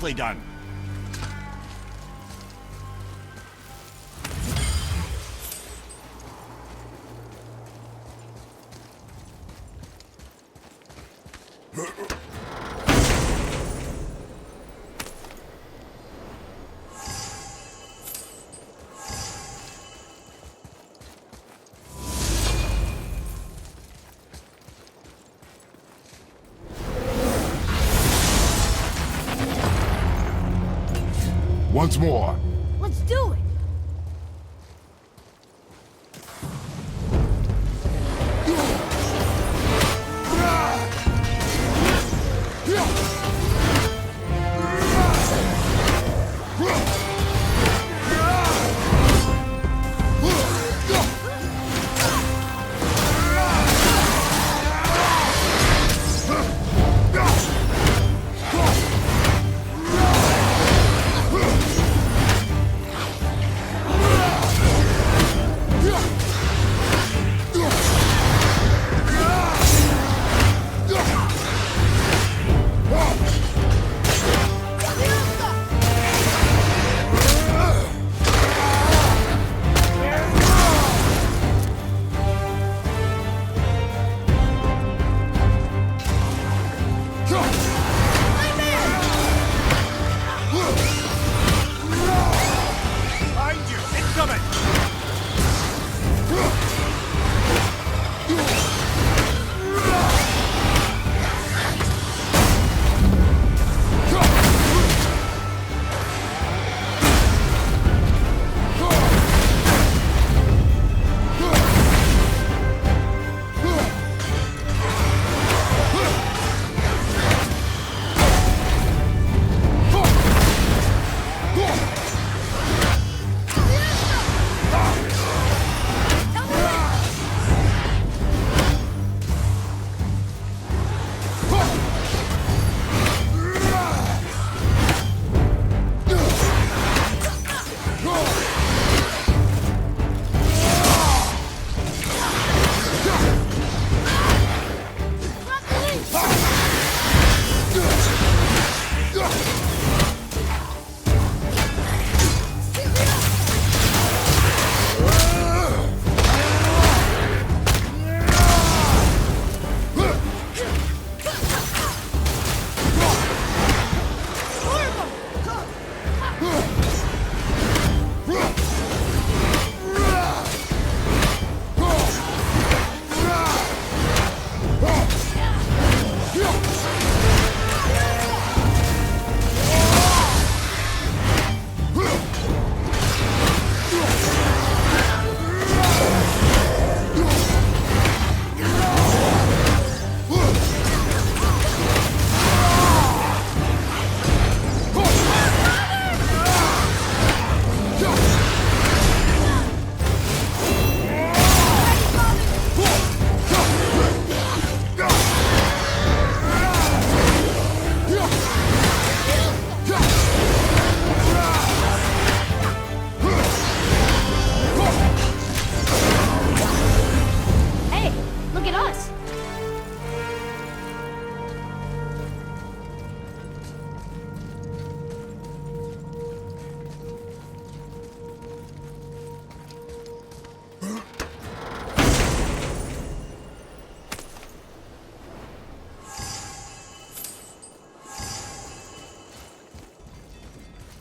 Nicely done. Once more. Let's do it!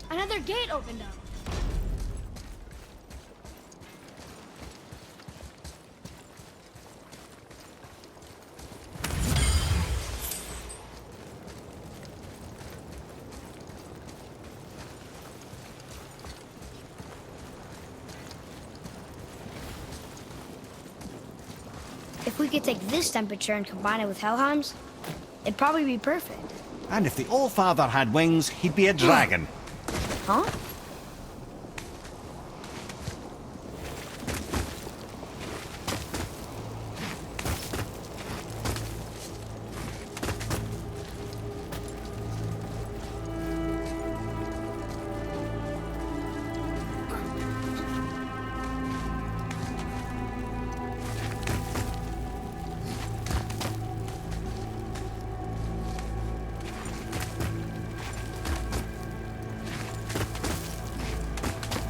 Another gate opened up. If we could take this temperature and combine it with Helheim's, it'd probably be perfect. And if the Allfather had wings, he'd be a dragon. Huh?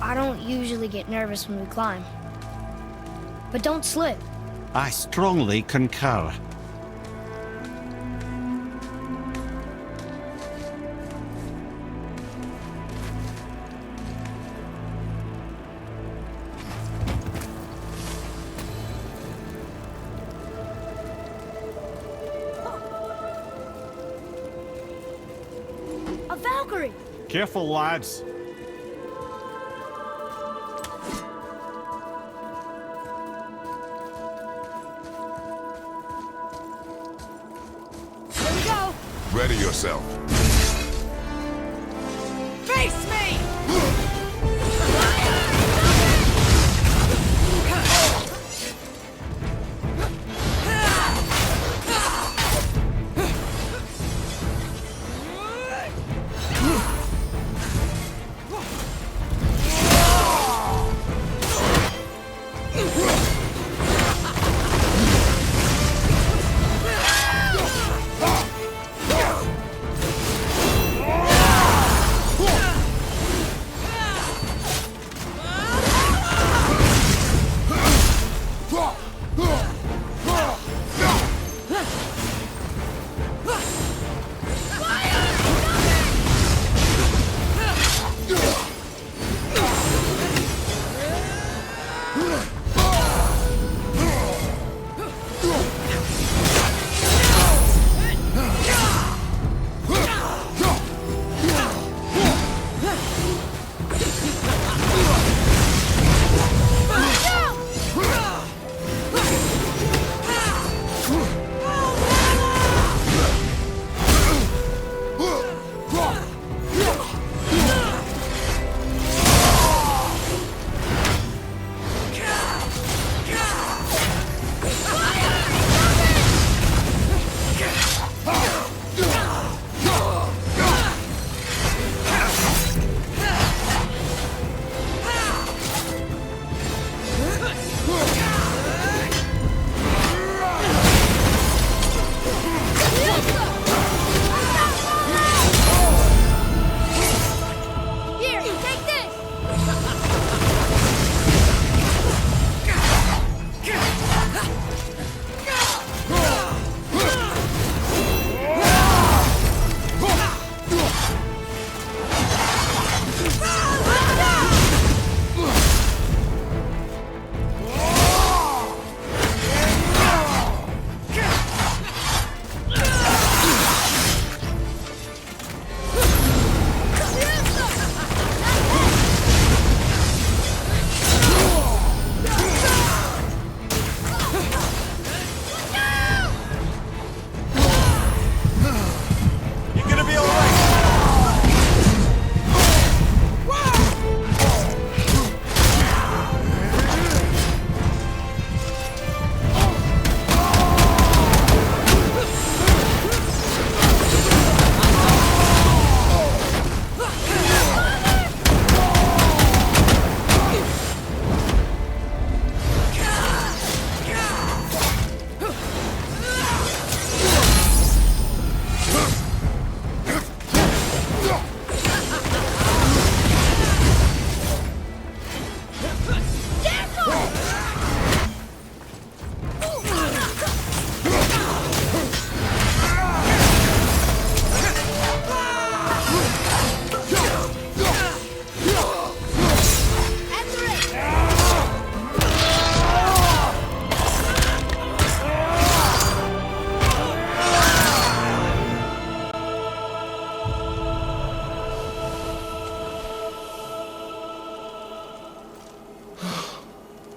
I don't usually get nervous when we climb. But don't slip. I strongly concur. A Valkyrie! Careful, lads. Here we go! Ready yourself. Face me!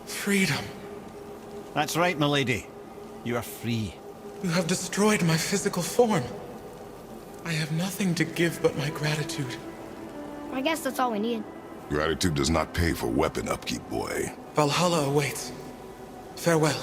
Freedom. That's right, milady. You are free. You have destroyed my physical form. I have nothing to give but my gratitude. I guess that's all we need. Gratitude does not pay for weapon upkeep, boy. Valhalla awaits. Farewell.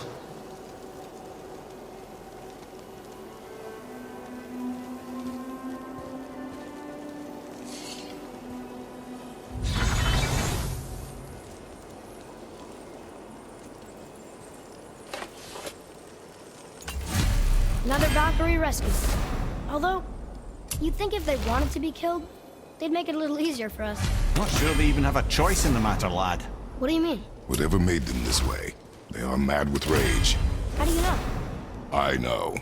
Another Valkyrie rescue. Although, you'd think if they wanted to be killed, they'd make it a little easier for us. Not sure they even have a choice in the matter, lad. What do you mean? Whatever made them this way, they are mad with rage. How do you know? I know.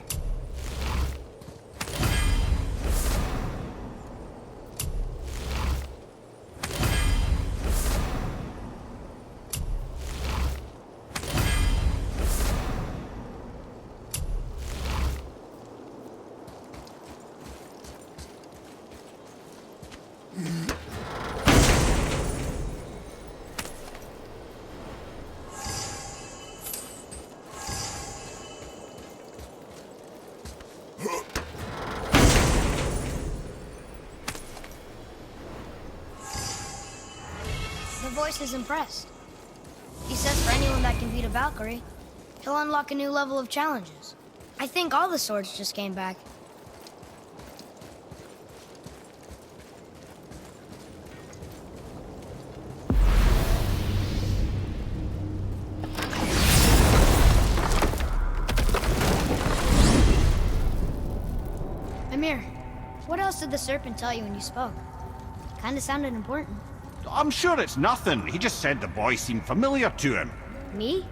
The voice is impressed. He says for anyone that can beat a Valkyrie, he'll unlock a new level of challenges. I think all the swords just came back. Amir, what else did the serpent tell you when you spoke? Kinda sounded important. I'm sure it's nothing. He just said the boy seemed familiar to him. Me?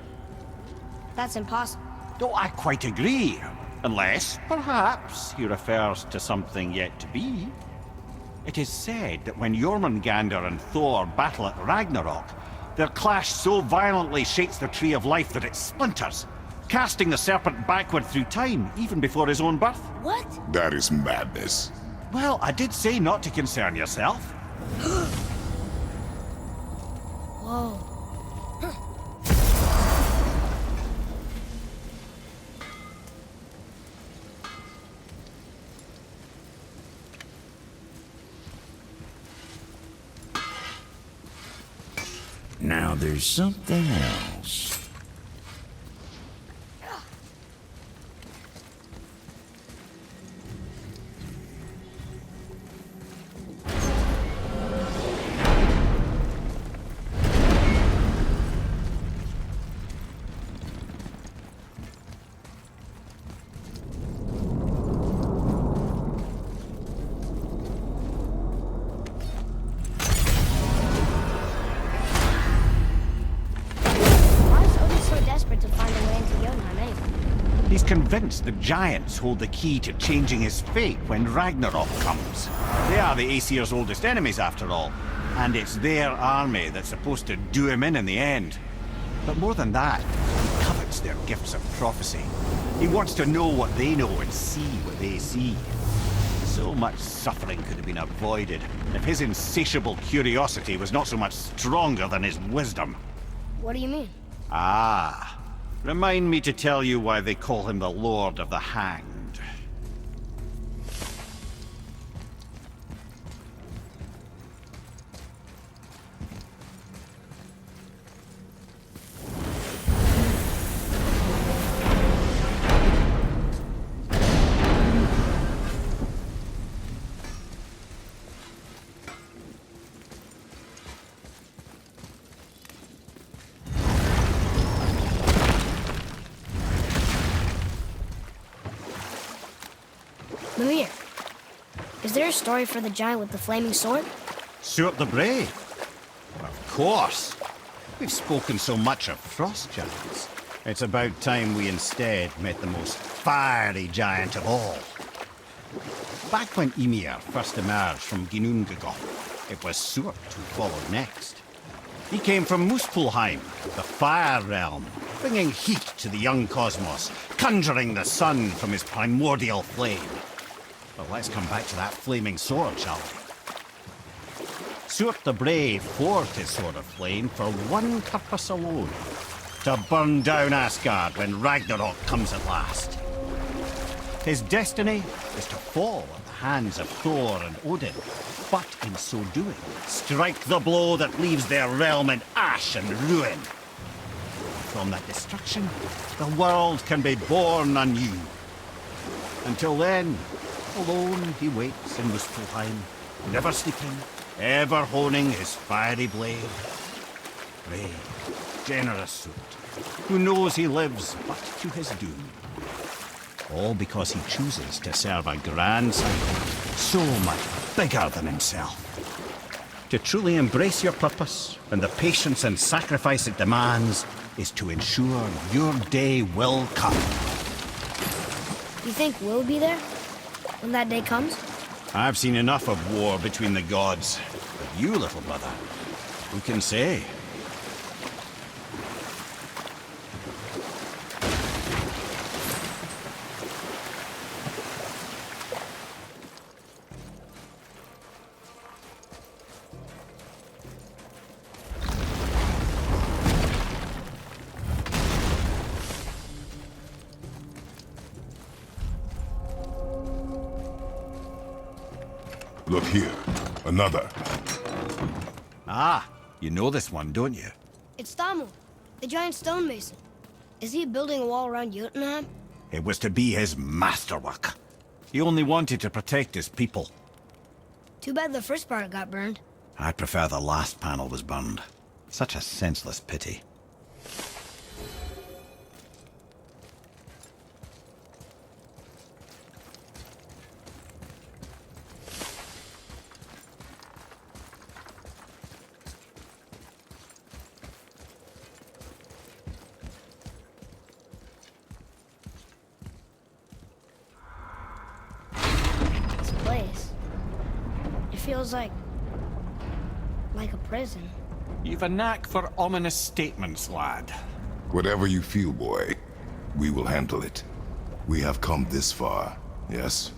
That's impossible. Oh, I quite agree. Unless, perhaps, he refers to something yet to be. It is said that when Jormungandr and Thor battle at Ragnarok, their clash so violently shakes the Tree of Life that it splinters, casting the serpent backward through time, even before his own birth. What? That is madness. Well, I did say not to concern yourself. Whoa. Now there's something else. He's convinced the giants hold the key to changing his fate when Ragnarok comes. They are the Aesir's oldest enemies, after all, and it's their army that's supposed to do him in the end. But more than that, he covets their gifts of prophecy. He wants to know what they know and see what they see. So much suffering could have been avoided if his insatiable curiosity was not so much stronger than his wisdom. What do you mean? Ah. Remind me to tell you why they call him the Lord of the Hanged. Mimir, is there a story for the giant with the flaming sword? Stuart the Brave? Of course. We've spoken so much of frost giants. It's about time we instead met the most fiery giant of all. Back when Ymir first emerged from Ginnungagap, it was Stuart who followed next. He came from Muspelheim, the fire realm, bringing heat to the young cosmos, conjuring the sun from his primordial flame. But let's come back to that flaming sword, shall we? Stuart the Brave forged his sword of flame for one purpose alone: to burn down Asgard when Ragnarok comes at last. His destiny is to fall at the hands of Thor and Odin, but in so doing, strike the blow that leaves their realm in ash and ruin. From that destruction, the world can be born anew. Until then, alone he waits in Muspelheim, never sleeping, ever honing his fiery blade. Brave, generous Stuart, who knows he lives but to his doom. All because he chooses to serve a grand cycle so much bigger than himself. To truly embrace your purpose and the patience and sacrifice it demands is to ensure your day will come. You think we'll be there when that day comes? I've seen enough of war between the gods. But you, little brother, who can say? Look here. Another. Ah, you know this one, don't you? It's Thamur, the giant stonemason. Is he building a wall around Jotunheim? It was to be his masterwork. He only wanted to protect his people. Too bad the first part got burned. I prefer the last panel was burned. Such a senseless pity. Feels like a prison. You've a knack for ominous statements, lad. Whatever you feel, boy, we will handle it. We have come this far, yes?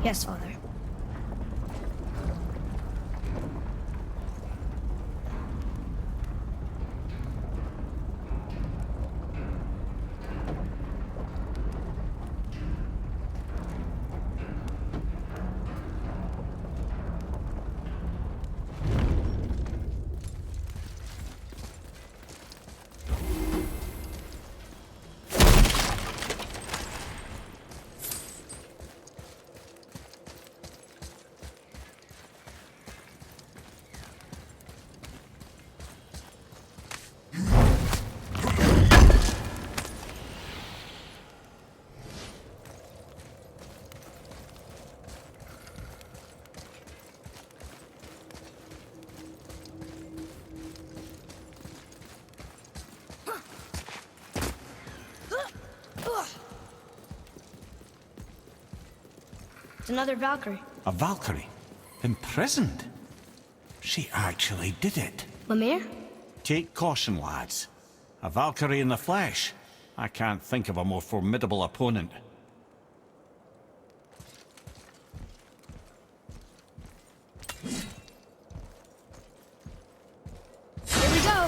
Yes, Father. It's another Valkyrie. A Valkyrie? Imprisoned? She actually did it. Lemire? Take caution, lads. A Valkyrie in the flesh. I can't think of a more formidable opponent. Here we go!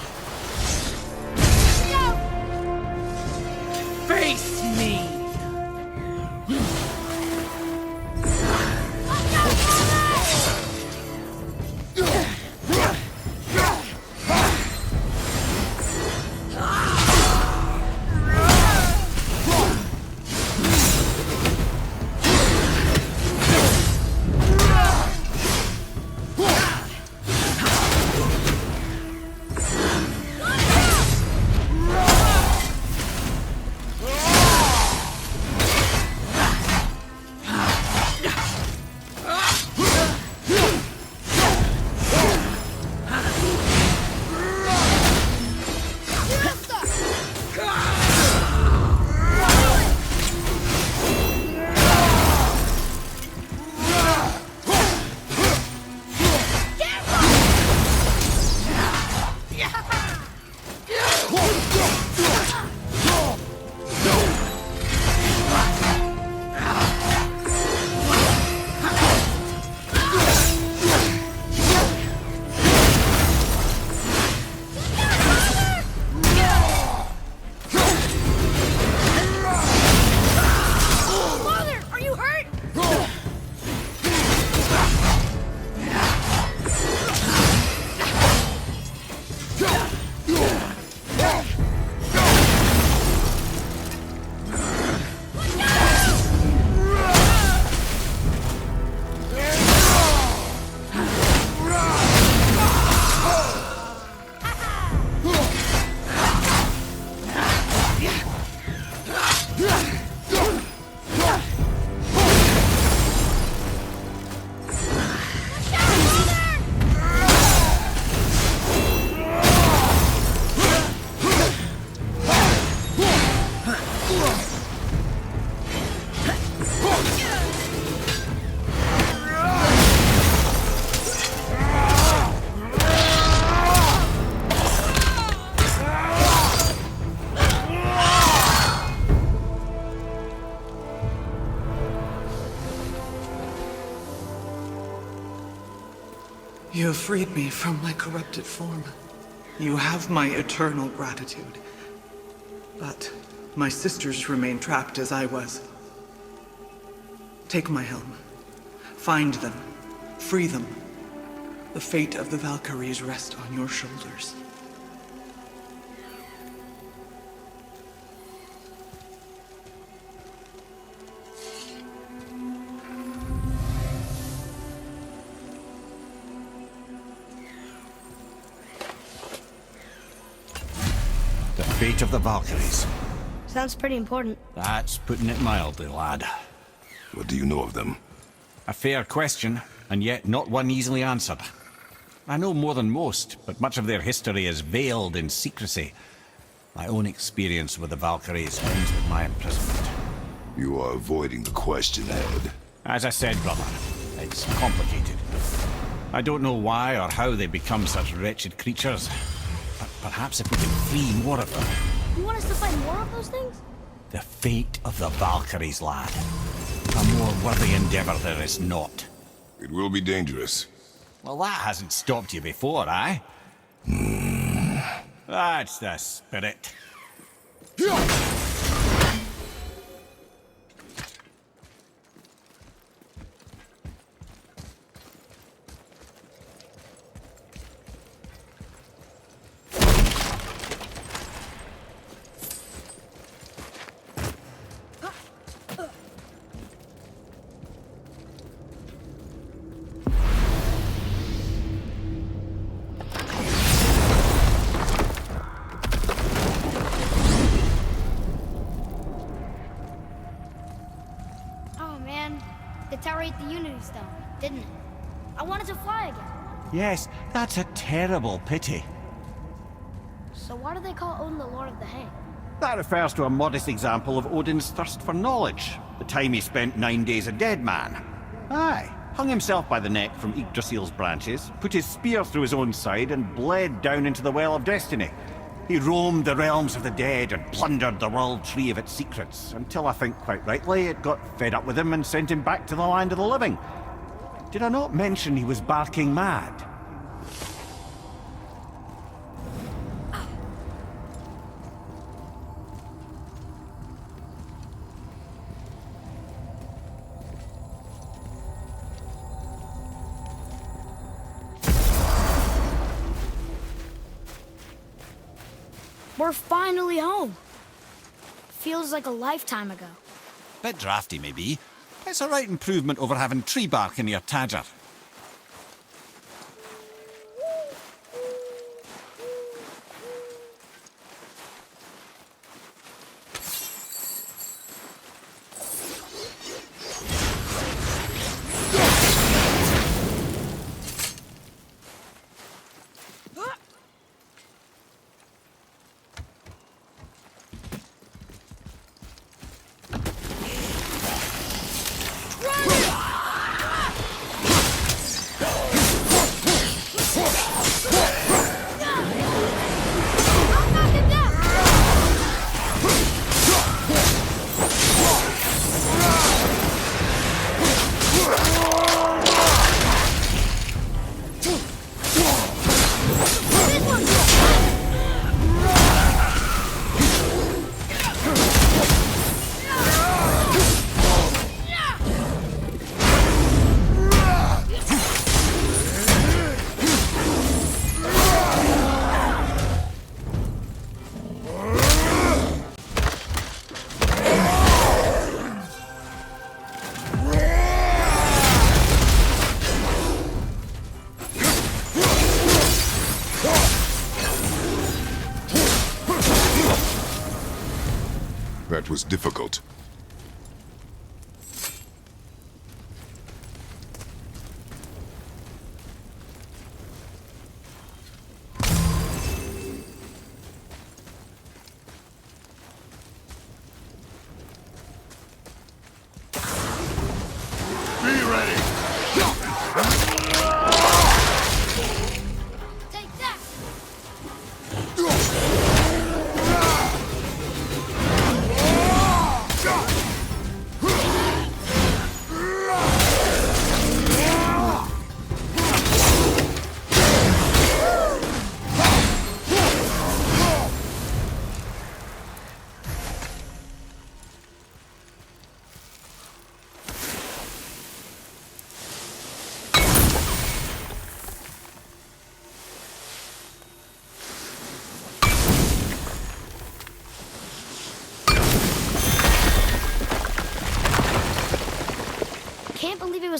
Face me! You have freed me from my corrupted form. You have my eternal gratitude. But my sisters remain trapped as I was. Take my helm. Find them. Free them. The fate of the Valkyries rests on your shoulders. The fate of the Valkyries. Sounds pretty important. That's putting it mildly, lad. What do you know of them? A fair question, and yet not one easily answered. I know more than most, but much of their history is veiled in secrecy. My own experience with the Valkyries ends with my imprisonment. You are avoiding the question, Ed. As I said, brother, it's complicated. I don't know why or how they become such wretched creatures, but perhaps if we can free more of them. You want us to fight more of those things? The fate of the Valkyries, lad. A more worthy endeavor there is not. It will be dangerous. Well, that hasn't stopped you before, eh? That's the spirit. The tower ate the Unity Stone, didn't it? I wanted to fly again. Yes, that's a terrible pity. So why do they call Odin the Lord of the Hang? That refers to a modest example of Odin's thirst for knowledge. The time he spent 9 days a dead man. Aye, hung himself by the neck from Yggdrasil's branches, put his spear through his own side and bled down into the Well of Destiny. He roamed the realms of the dead and plundered the World Tree of its secrets, until I think quite rightly it got fed up with him and sent him back to the land of the living. Did I not mention he was barking mad? We're finally home. Feels like a lifetime ago. Bit drafty, maybe. It's a right improvement over having tree bark in your tadger. That was difficult. Take that!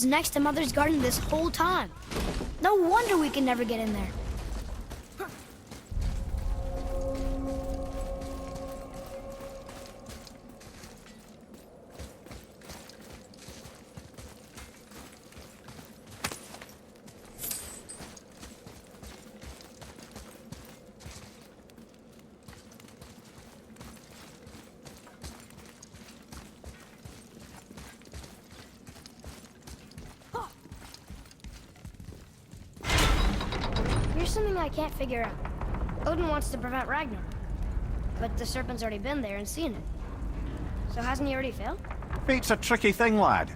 was next to Mother's garden this whole time. No wonder we can never get in there. Here's something I can't figure out. Odin wants to prevent Ragnarok, but the serpent's already been there and seen it. So hasn't he already failed? Fate's a tricky thing, lad.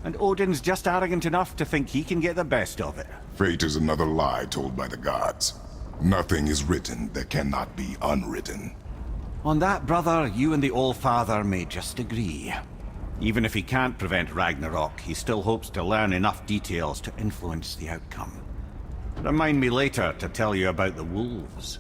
And Odin's just arrogant enough to think he can get the best of it. Fate is another lie told by the gods. Nothing is written that cannot be unwritten. On that, brother, you and the All-Father may just agree. Even if he can't prevent Ragnarok, he still hopes to learn enough details to influence the outcome. Remind me later to tell you about the wolves.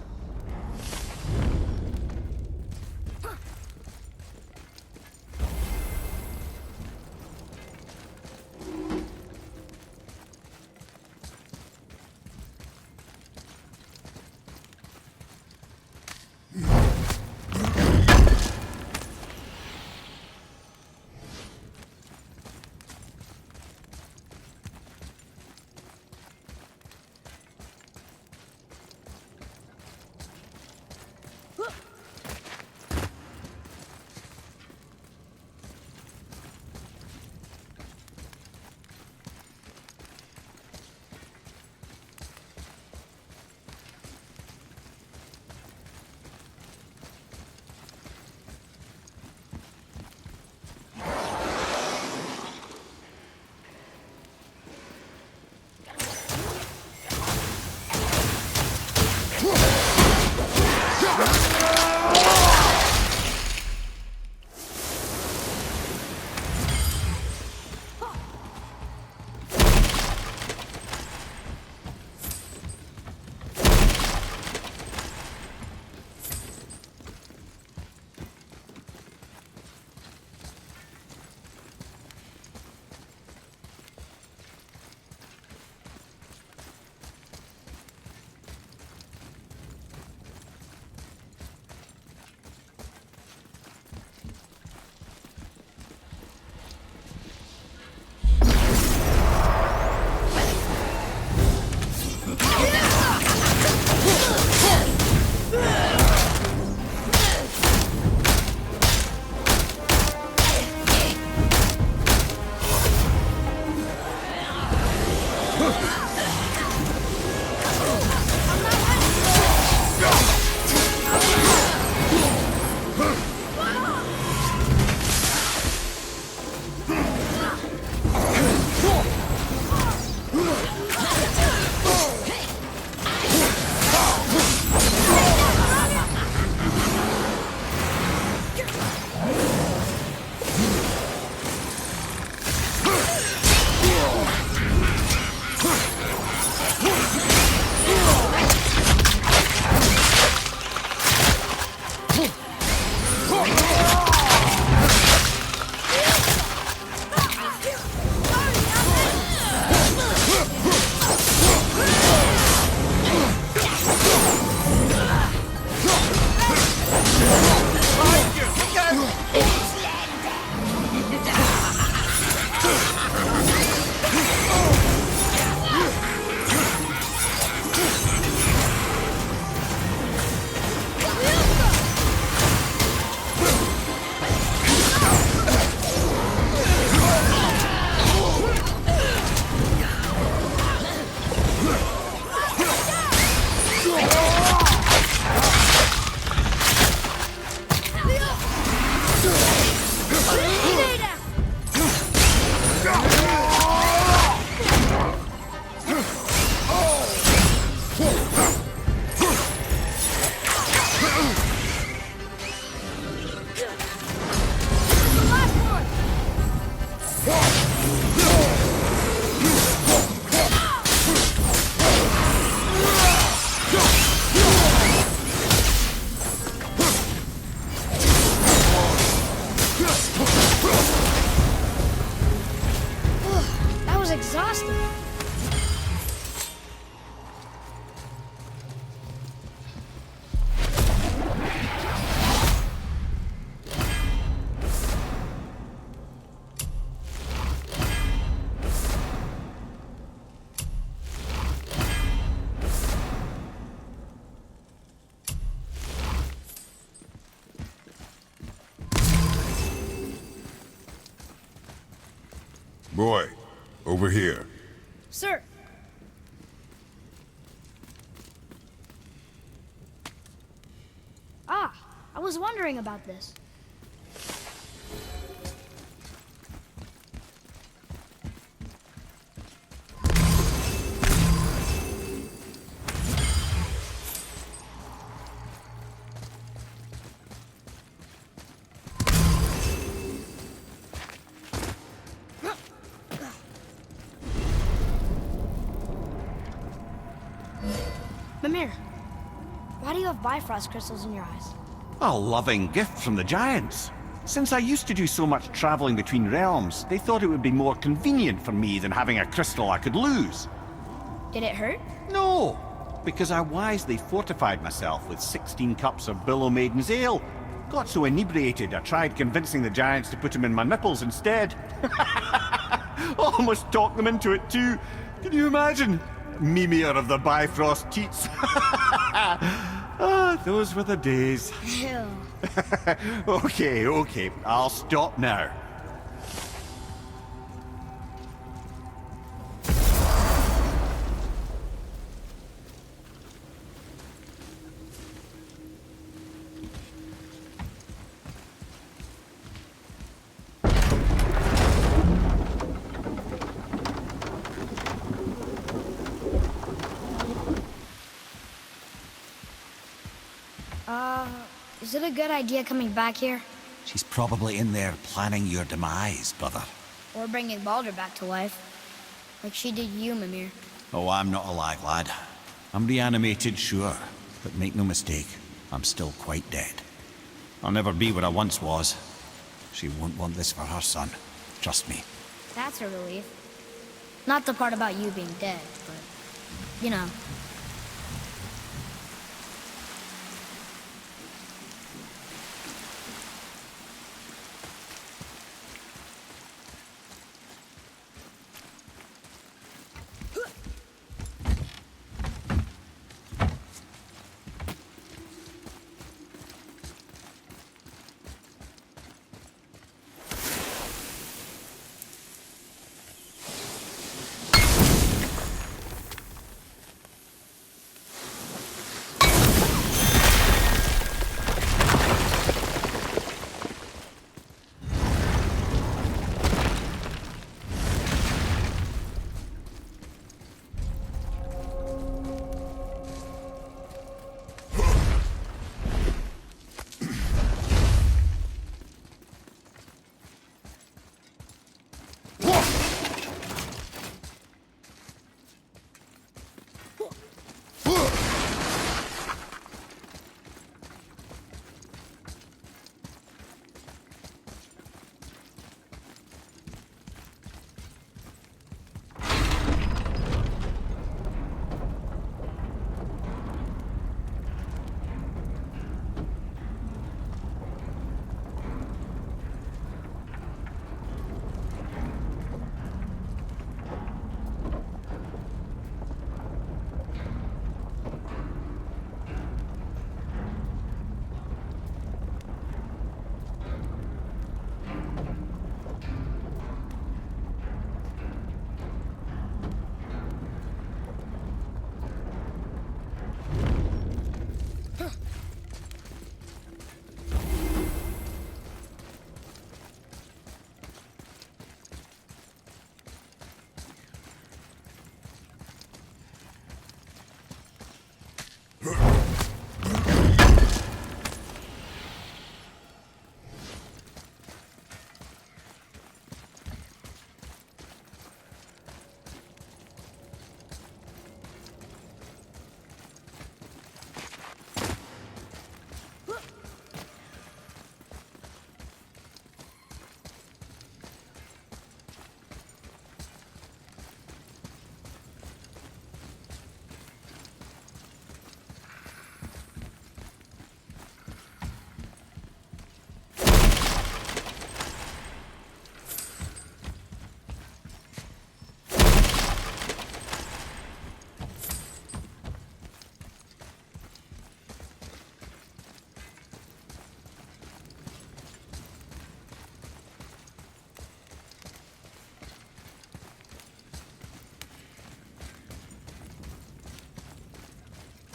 Boy, over here. Sir! Ah, I was wondering about this. Mimir, why do you have Bifrost crystals in your eyes? A loving gift from the giants. Since I used to do so much traveling between realms, they thought it would be more convenient for me than having a crystal I could lose. Did it hurt? No, because I wisely fortified myself with 16 cups of Billow Maiden's ale. Got so inebriated, I tried convincing the giants to put them in my nipples instead. Almost talked them into it too. Can you imagine? Mimir of the Bifrost teats. Ah, those were the days. Ew. Okay, I'll stop now. Is it a good idea coming back here? She's probably in there planning your demise, brother. Or bringing Baldur back to life? Like she did you, Mimir. Oh, I'm not alive, lad. I'm reanimated, sure. But make no mistake, I'm still quite dead. I'll never be what I once was. She won't want this for her son. Trust me. That's a relief. Not the part about you being dead, but, you know.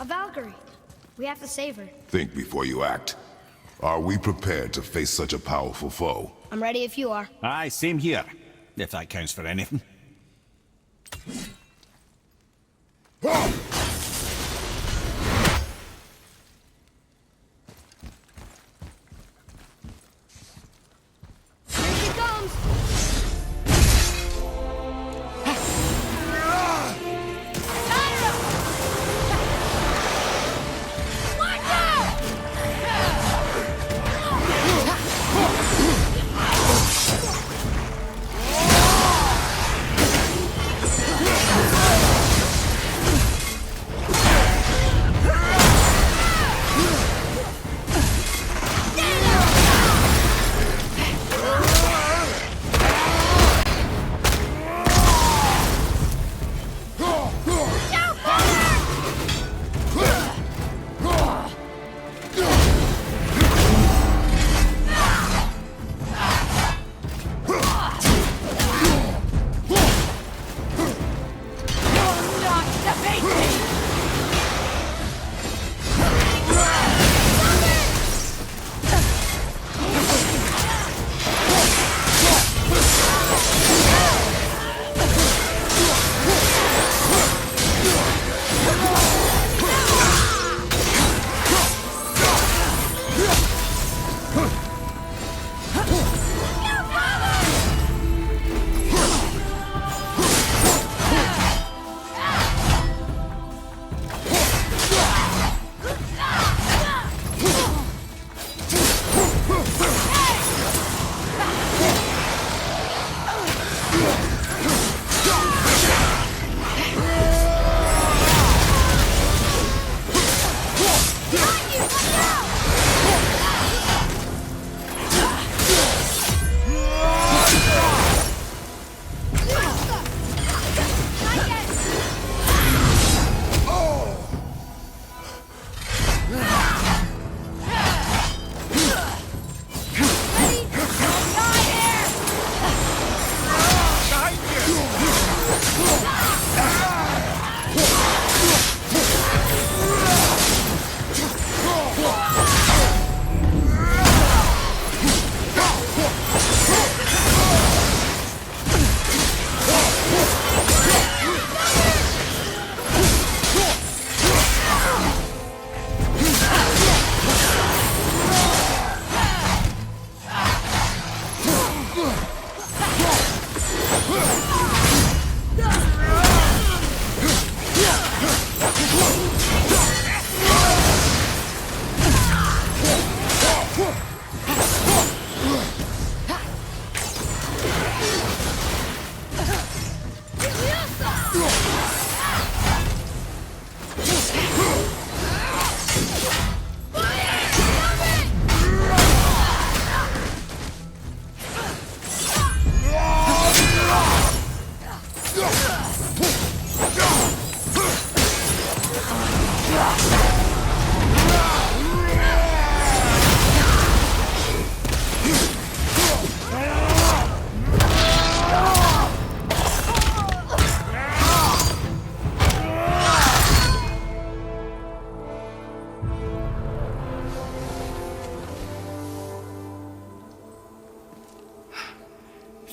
A Valkyrie. We have to save her. Think before you act. Are we prepared to face such a powerful foe? I'm ready if you are. Aye, same here. If that counts for anything. Here she comes!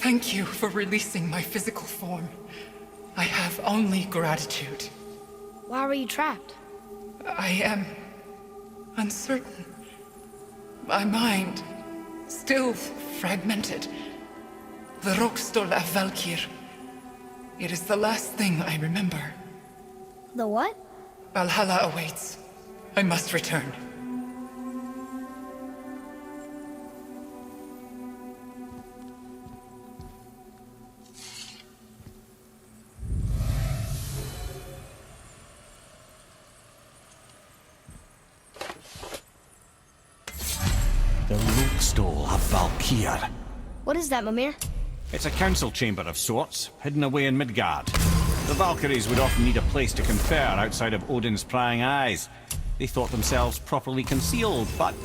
Thank you for releasing my physical form. I have only gratitude. Why were you trapped? I am uncertain. My mind, still fragmented. The Rokstol of Valkyr. It is the last thing I remember. The what? Valhalla awaits. I must return. The Rokstol of Valkyr. What is that, Mimir? It's a council chamber of sorts, hidden away in Midgard. The Valkyries would often need a place to confer outside of Odin's prying eyes. They thought themselves properly concealed, but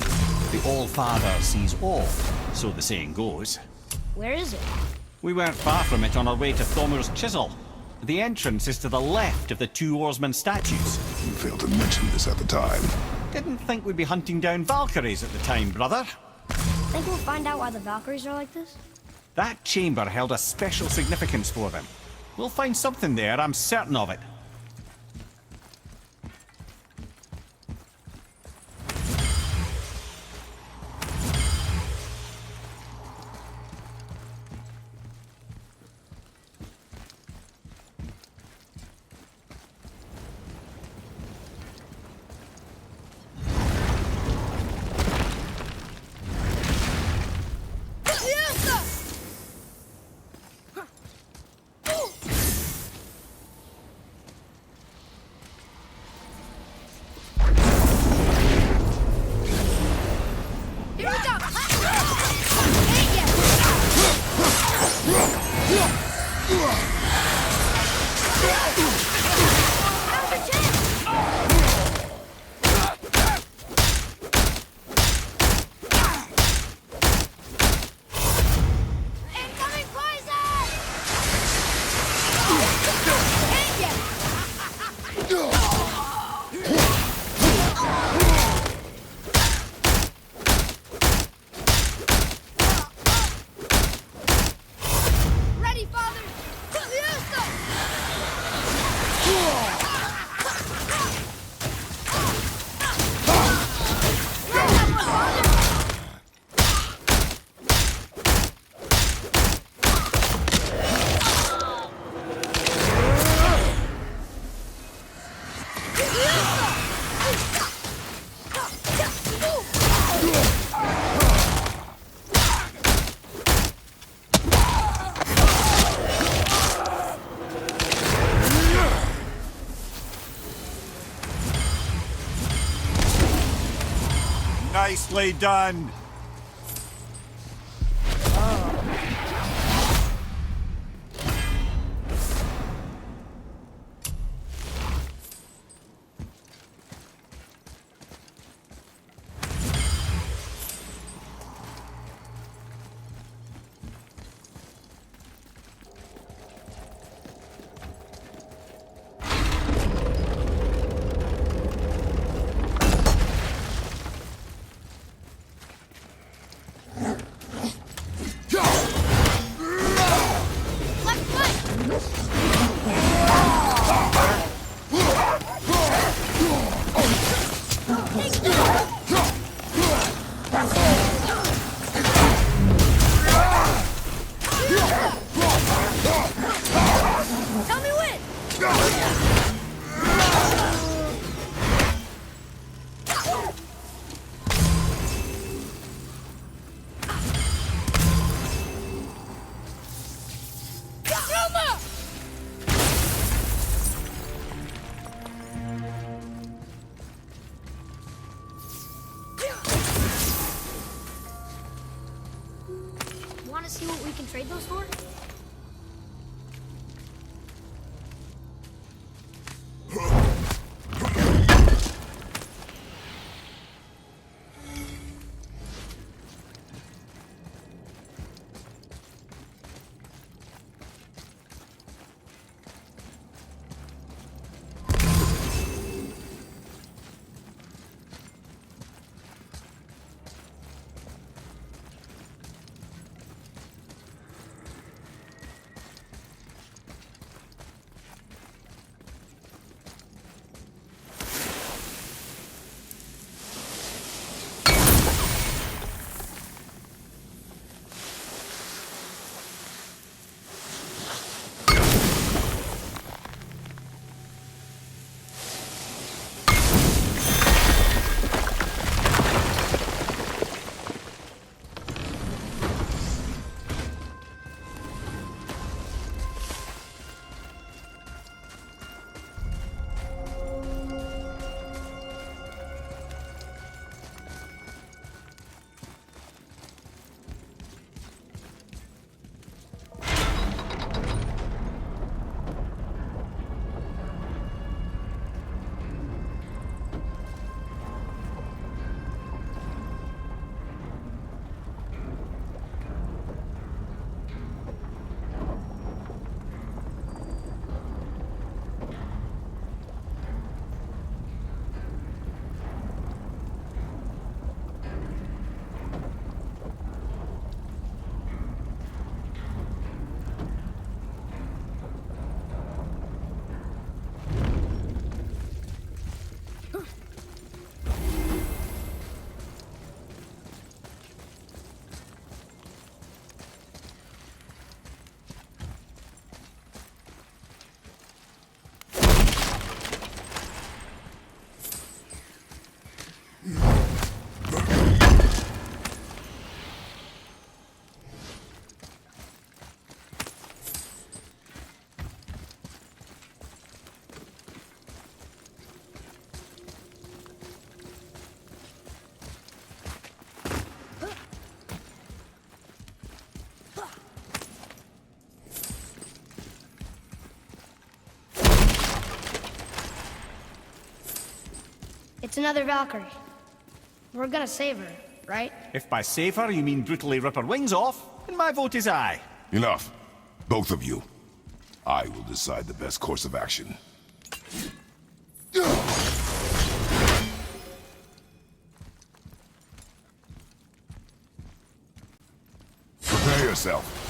the All-Father sees all, so the saying goes. Where is it? We weren't far from it on our way to Thomur's chisel. The entrance is to the left of the two oarsmen statues. You failed to mention this at the time. Didn't think we'd be hunting down Valkyries at the time, brother. Think we'll find out why the Valkyries are like this? That chamber held a special significance for them. We'll find something there, I'm certain of it. Nicely done. Want to see what we can trade those for? It's another Valkyrie. We're gonna save her, right? If by save her you mean brutally rip her wings off, then my vote is aye. Enough. Both of you. I will decide the best course of action. Prepare yourself.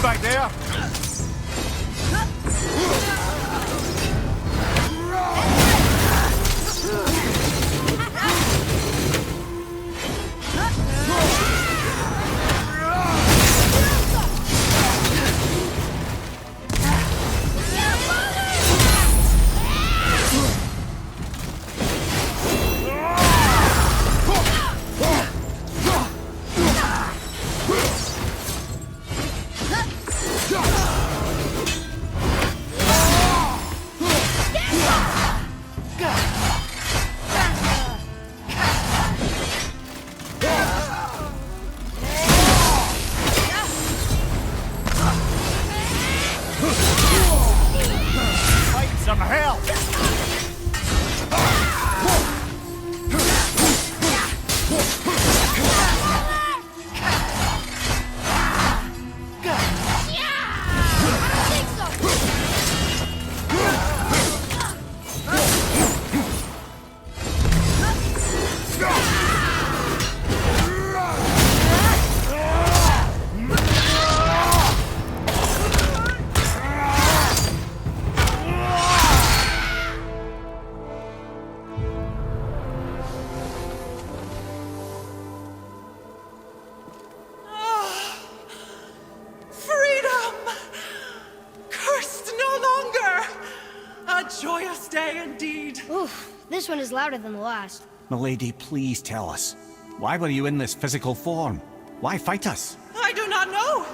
Back there! Some hell! Joyous day indeed. Oof, this one is louder than the last. Milady, please tell us. Why were you in this physical form? Why fight us? I do not know.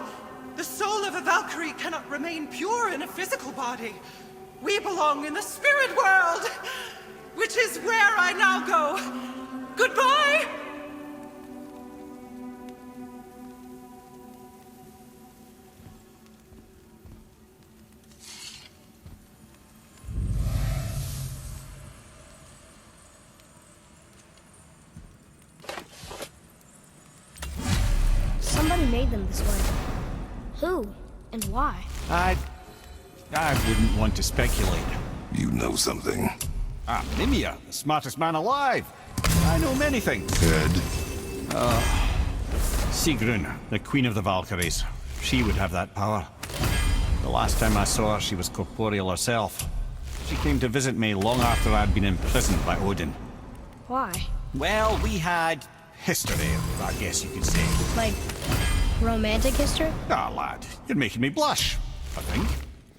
The soul of a Valkyrie cannot remain pure in a physical body. We belong in the spirit world. which is where I now go. Goodbye! Somebody made them this way. Who and why? I wouldn't want to speculate. You know something. Ah, Mimir, the smartest man alive. I know many things. Head? Sigrun, the queen of the Valkyries. She would have that power. The last time I saw her, she was corporeal herself. She came to visit me long after I'd been imprisoned by Odin. Why? Well, we had history, I guess you could say. Like, romantic history? Ah, lad, you're making me blush, I think.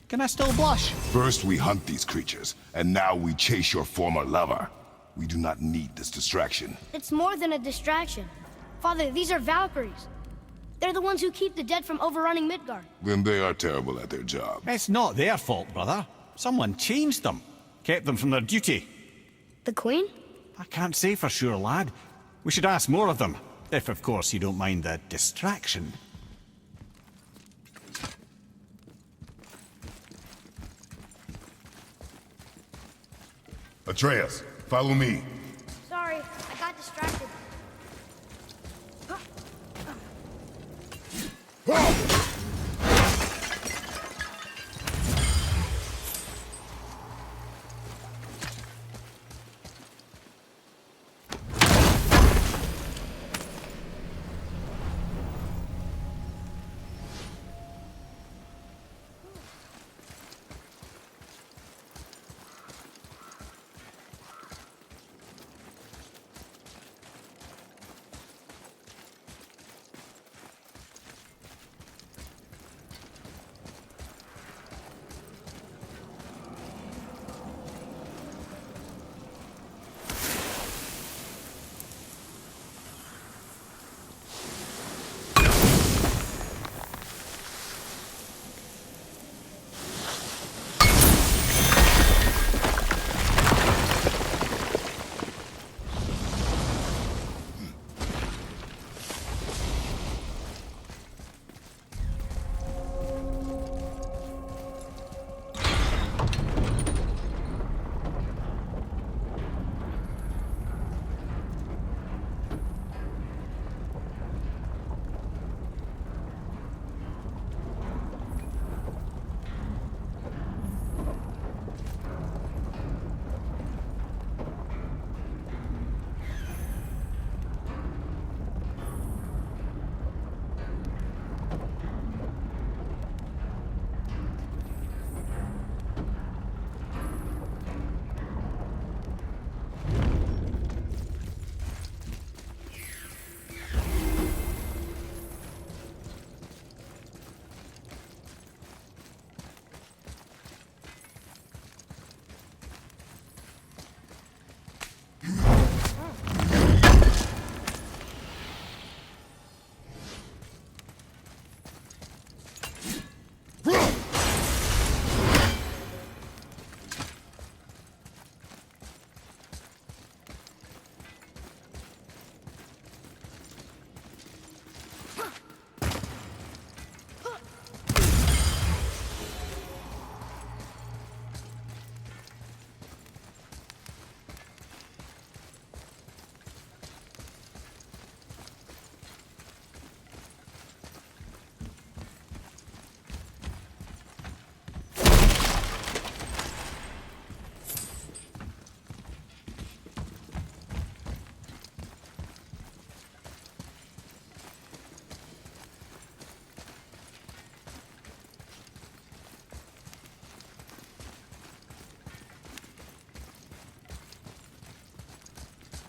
Can I still blush? First we hunt these creatures, and now we chase your former lover. We do not need this distraction. It's more than a distraction. Father, these are Valkyries. They're the ones who keep the dead from overrunning Midgard. Then they are terrible at their job. It's not their fault, brother. Someone changed them. Kept them from their duty. The Queen? I can't say for sure, lad. We should ask more of them. If, of course, you don't mind the distraction. Atreus, follow me. Sorry, I got distracted.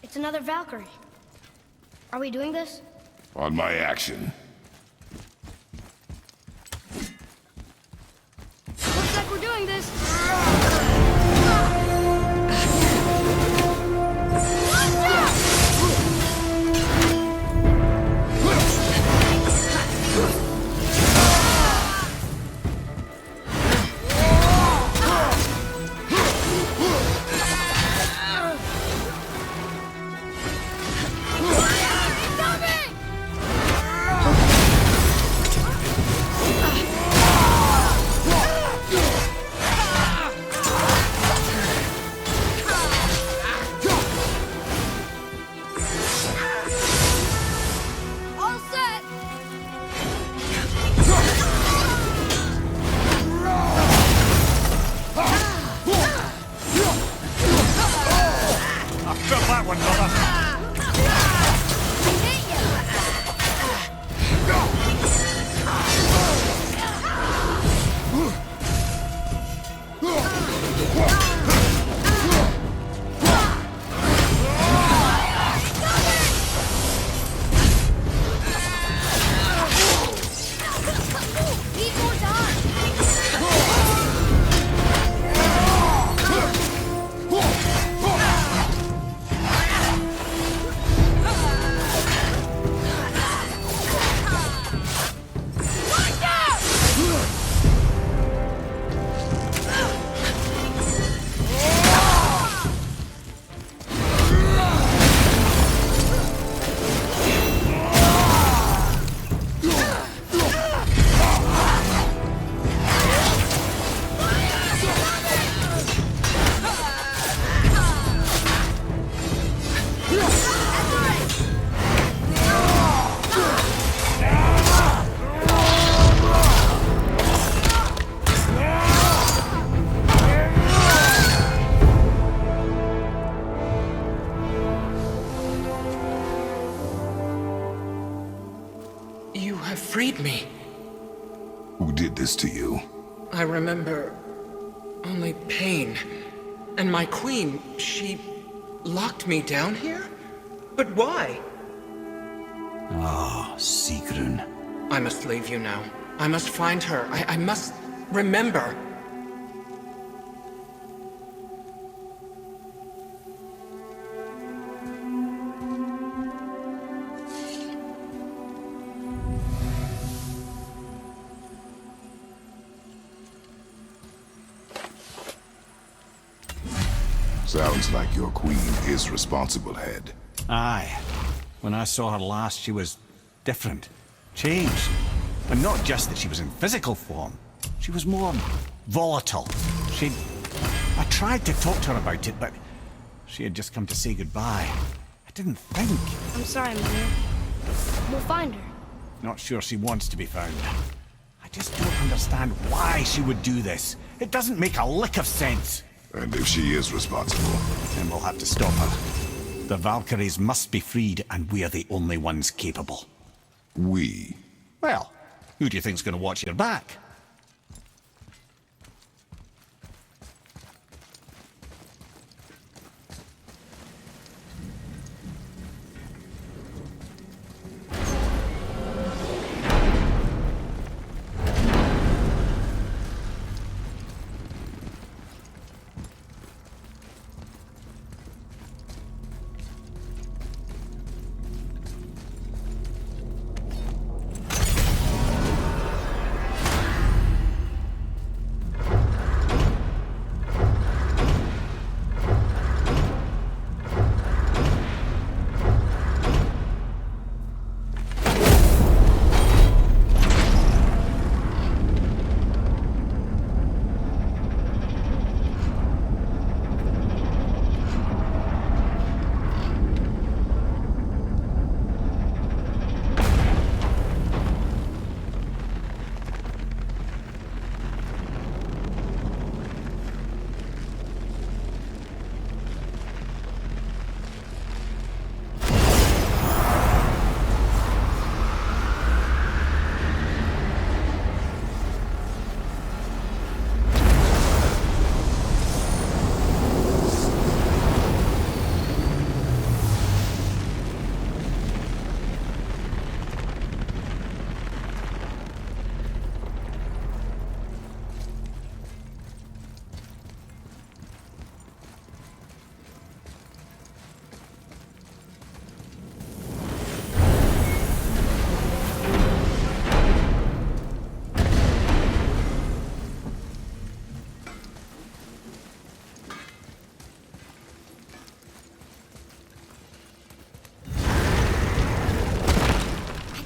It's another Valkyrie. Are we doing this? On my action. Looks like we're doing this. Got that one, brother. Need more time! You have freed me. Who did this to you? I remember only pain. And my queen, she locked me down here? But why? Ah, Sigrun. I must leave you now. I must find her. I must remember. Sounds like your queen is responsible, Head. Aye. When I saw her last, she was different. Changed. And not just that she was in physical form. She was more volatile. I tried to talk to her about it, but she had just come to say goodbye. I didn't think. I'm sorry, Mother. We'll find her. Not sure she wants to be found. I just don't understand why she would do this. It doesn't make a lick of sense. And if she is responsible? Then we'll have to stop her. The Valkyries must be freed, and we're the only ones capable. We? Well, who do you think's going to watch your back?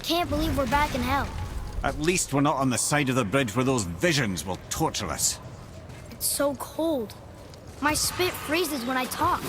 Can't believe we're back in hell. At least we're not on the side of the bridge where those visions will torture us. It's so cold. My spit freezes when I talk.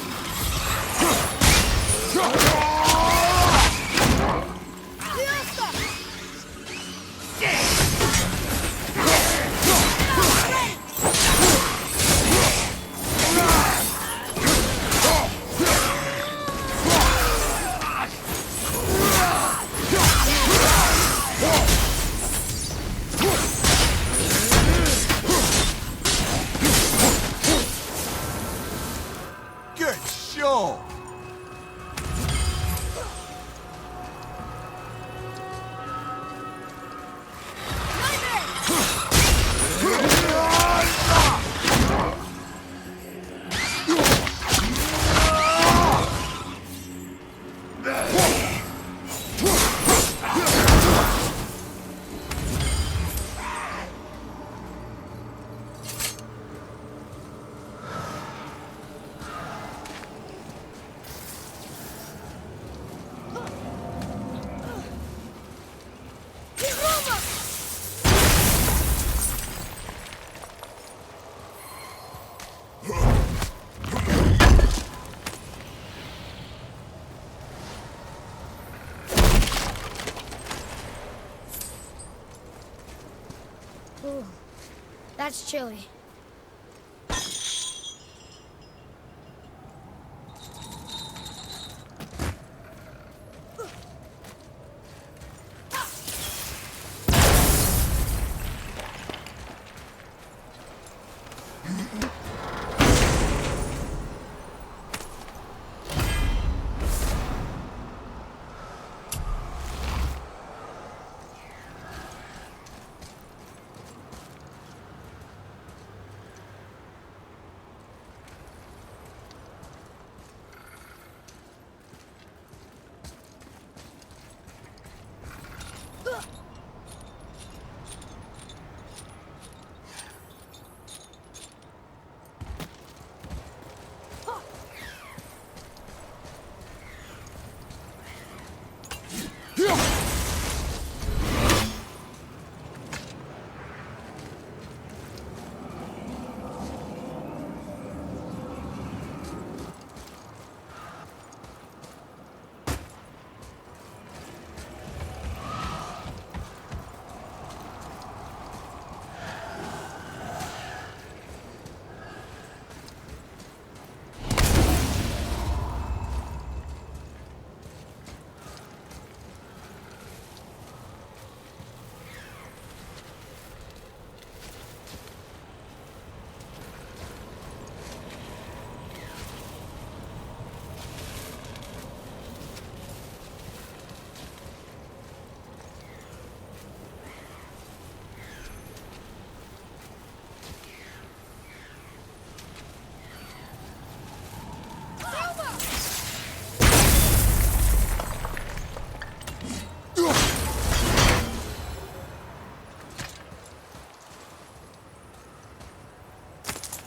Ooh, that's chilly.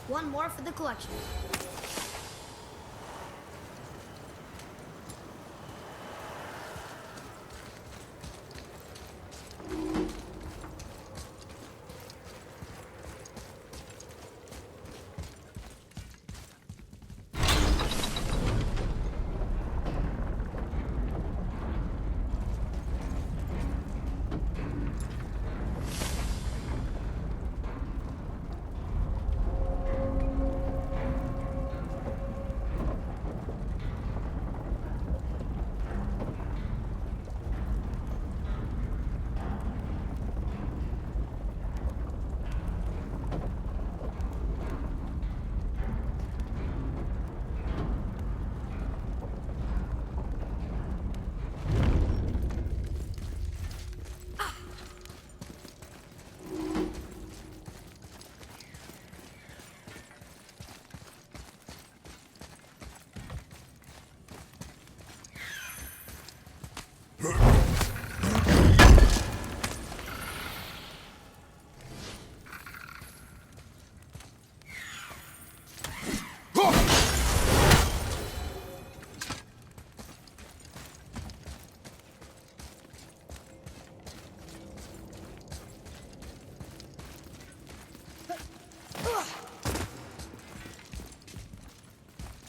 One more for the collection.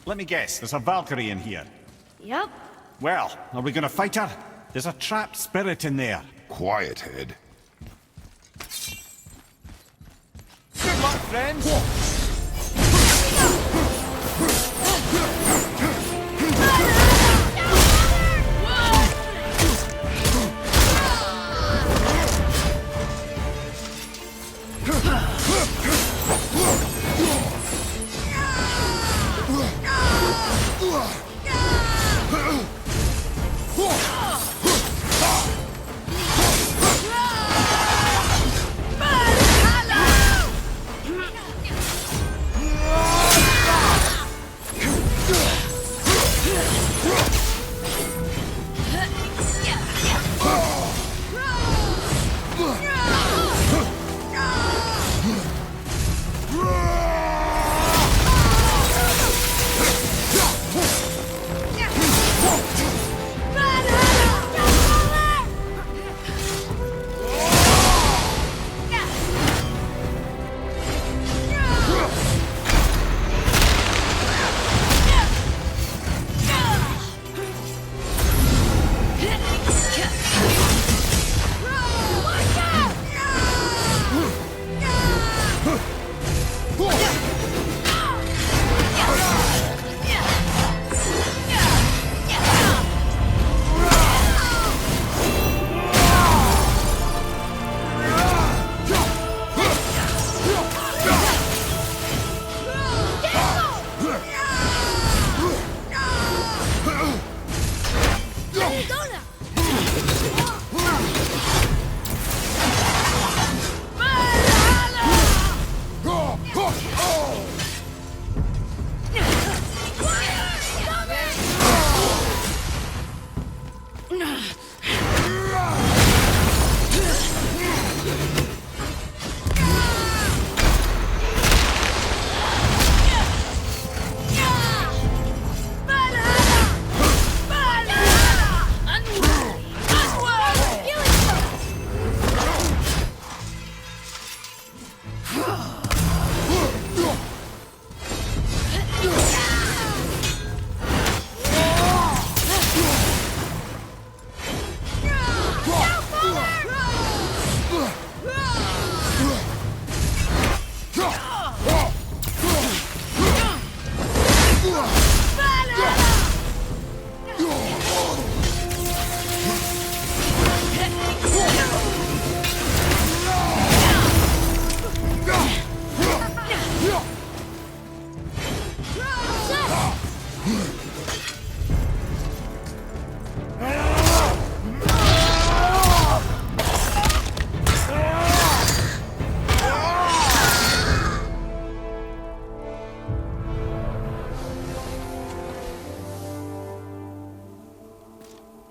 Let me guess, there's a Valkyrie in here. Yep. Well, are we gonna fight her? There's a trapped spirit in there. Quiet, head. Good luck, friends!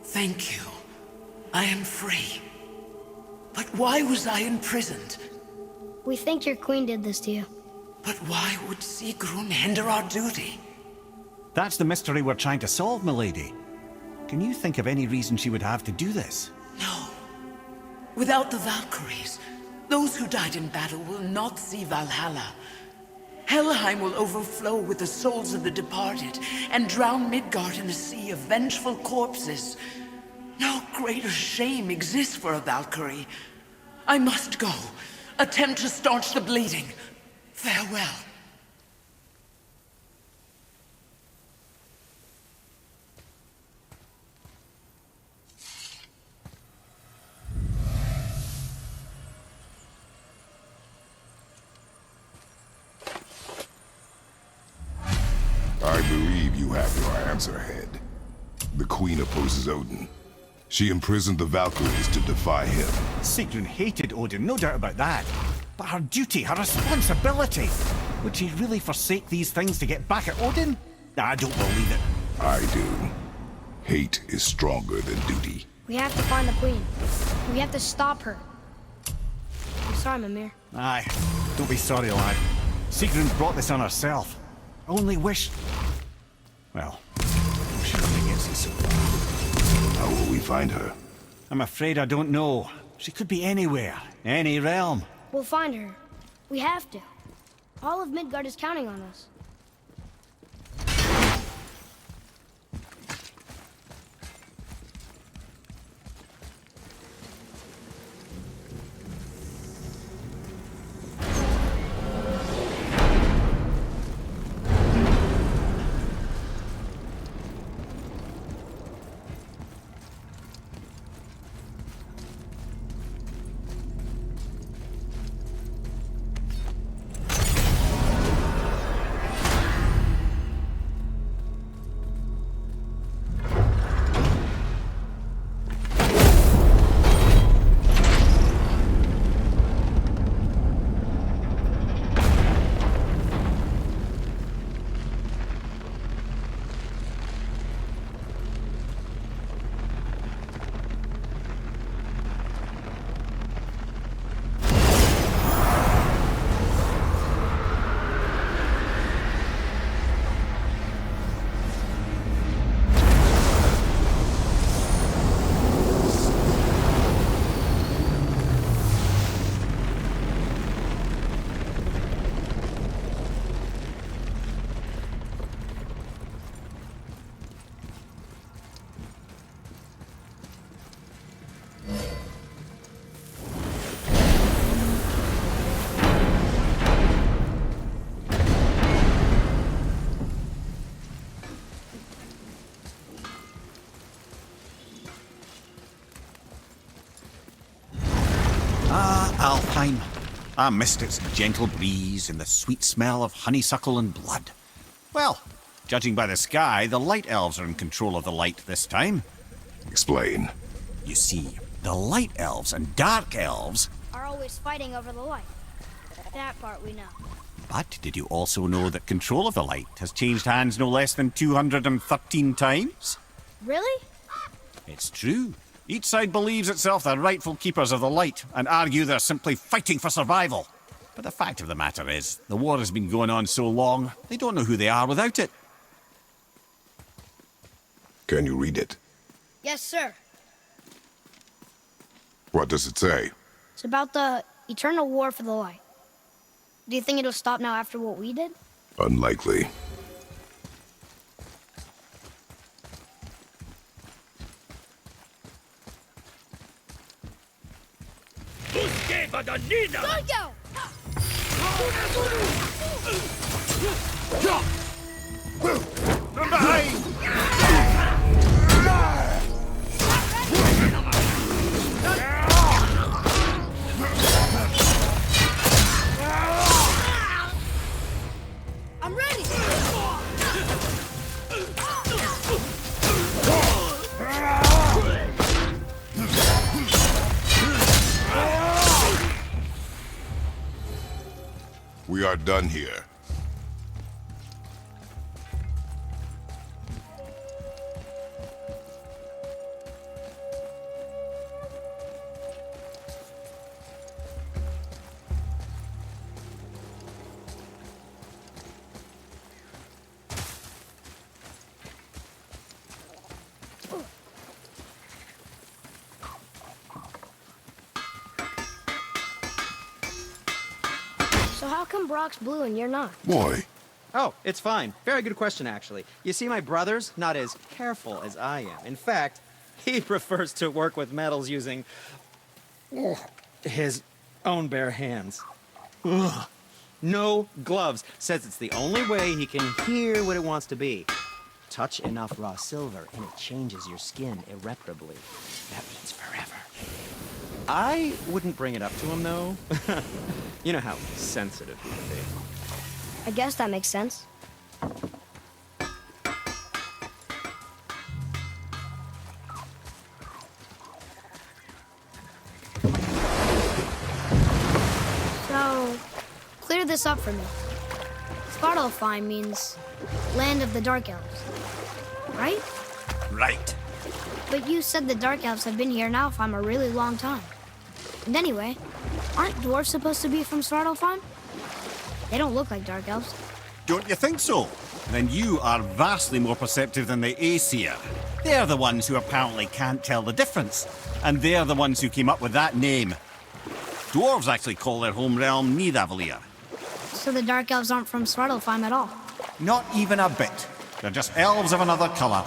Thank you. I am free. But why was I imprisoned? We think your queen did this to you. But why would Sigrun hinder our duty? That's the mystery we're trying to solve, milady. Can you think of any reason she would have to do this? No. Without the Valkyries, those who died in battle will not see Valhalla. Helheim will overflow with the souls of the departed and drown Midgard in a sea of vengeful corpses. No greater shame exists for a Valkyrie. I must go. Attempt to staunch the bleeding. Farewell. I believe you have your answer, Head. The Queen opposes Odin. She imprisoned the Valkyries to defy him. Sigrun hated Odin, no doubt about that. But her duty, her responsibility. Would she really forsake these things to get back at Odin? I don't believe it. I do. Hate is stronger than duty. We have to find the queen. We have to stop her. I'm sorry, Mimir. Aye, don't be sorry, lad. Sigrun brought this on herself. I only wish... Well, she only gets it so far. How will we find her? I'm afraid I don't know. She could be anywhere, any realm. We'll find her. We have to. All of Midgard is counting on us. Alfheim. I missed its gentle breeze and the sweet smell of honeysuckle and blood. Well, judging by the sky, the Light Elves are in control of the light this time. Explain. You see, the Light Elves and Dark Elves... are always fighting over the light. That part we know. But did you also know that control of the light has changed hands no less than 213 times? Really? It's true. Each side believes itself the rightful keepers of the light and argue they're simply fighting for survival. But the fact of the matter is, the war has been going on so long, they don't know who they are without it. Can you read it? Yes, sir. What does it say? It's about the eternal war for the light. Do you think it'll stop now after what we did? Unlikely. Go! From behind! I'm ready! We are done here. how come Brock's blue and you're not? Why? Oh, it's fine. Very good question, actually. You see, my brother's not as careful as I am. In fact, he prefers to work with metals using his own bare hands. Ugh. No gloves. Says it's the only way he can hear what it wants to be. Touch enough raw silver and it changes your skin irreparably. That means forever. I wouldn't bring it up to him, though. You know how sensitive he can be. I guess that makes sense. So, clear this up for me. Svartalfheim means land of the Dark Elves, right? Right. But you said the Dark Elves have been here in Alfheim a really long time. And anyway, aren't dwarves supposed to be from Svartalfheim? They don't look like Dark Elves. Don't you think so? Then you are vastly more perceptive than the Aesir. They're the ones who apparently can't tell the difference. And they're the ones who came up with that name. Dwarves actually call their home realm Nidavellir. So the Dark Elves aren't from Svartalfheim at all? Not even a bit. They're just elves of another colour.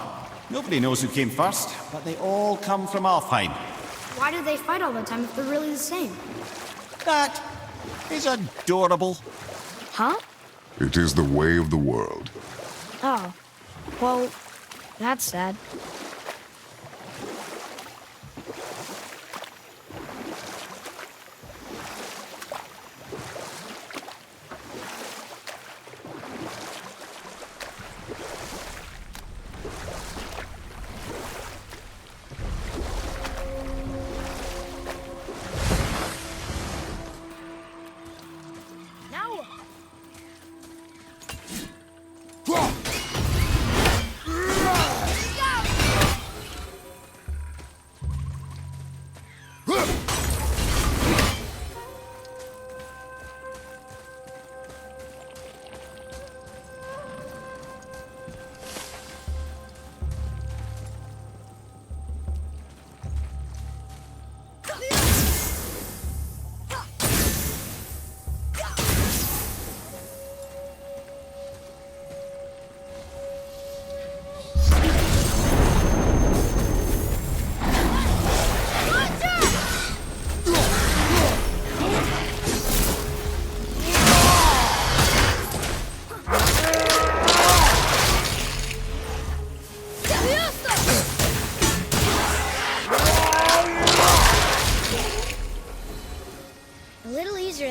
Nobody knows who came first, but they all come from Alfheim. Why do they fight all the time if they're really the same? That is adorable. Huh? It is the way of the world. Oh. Well, that's sad.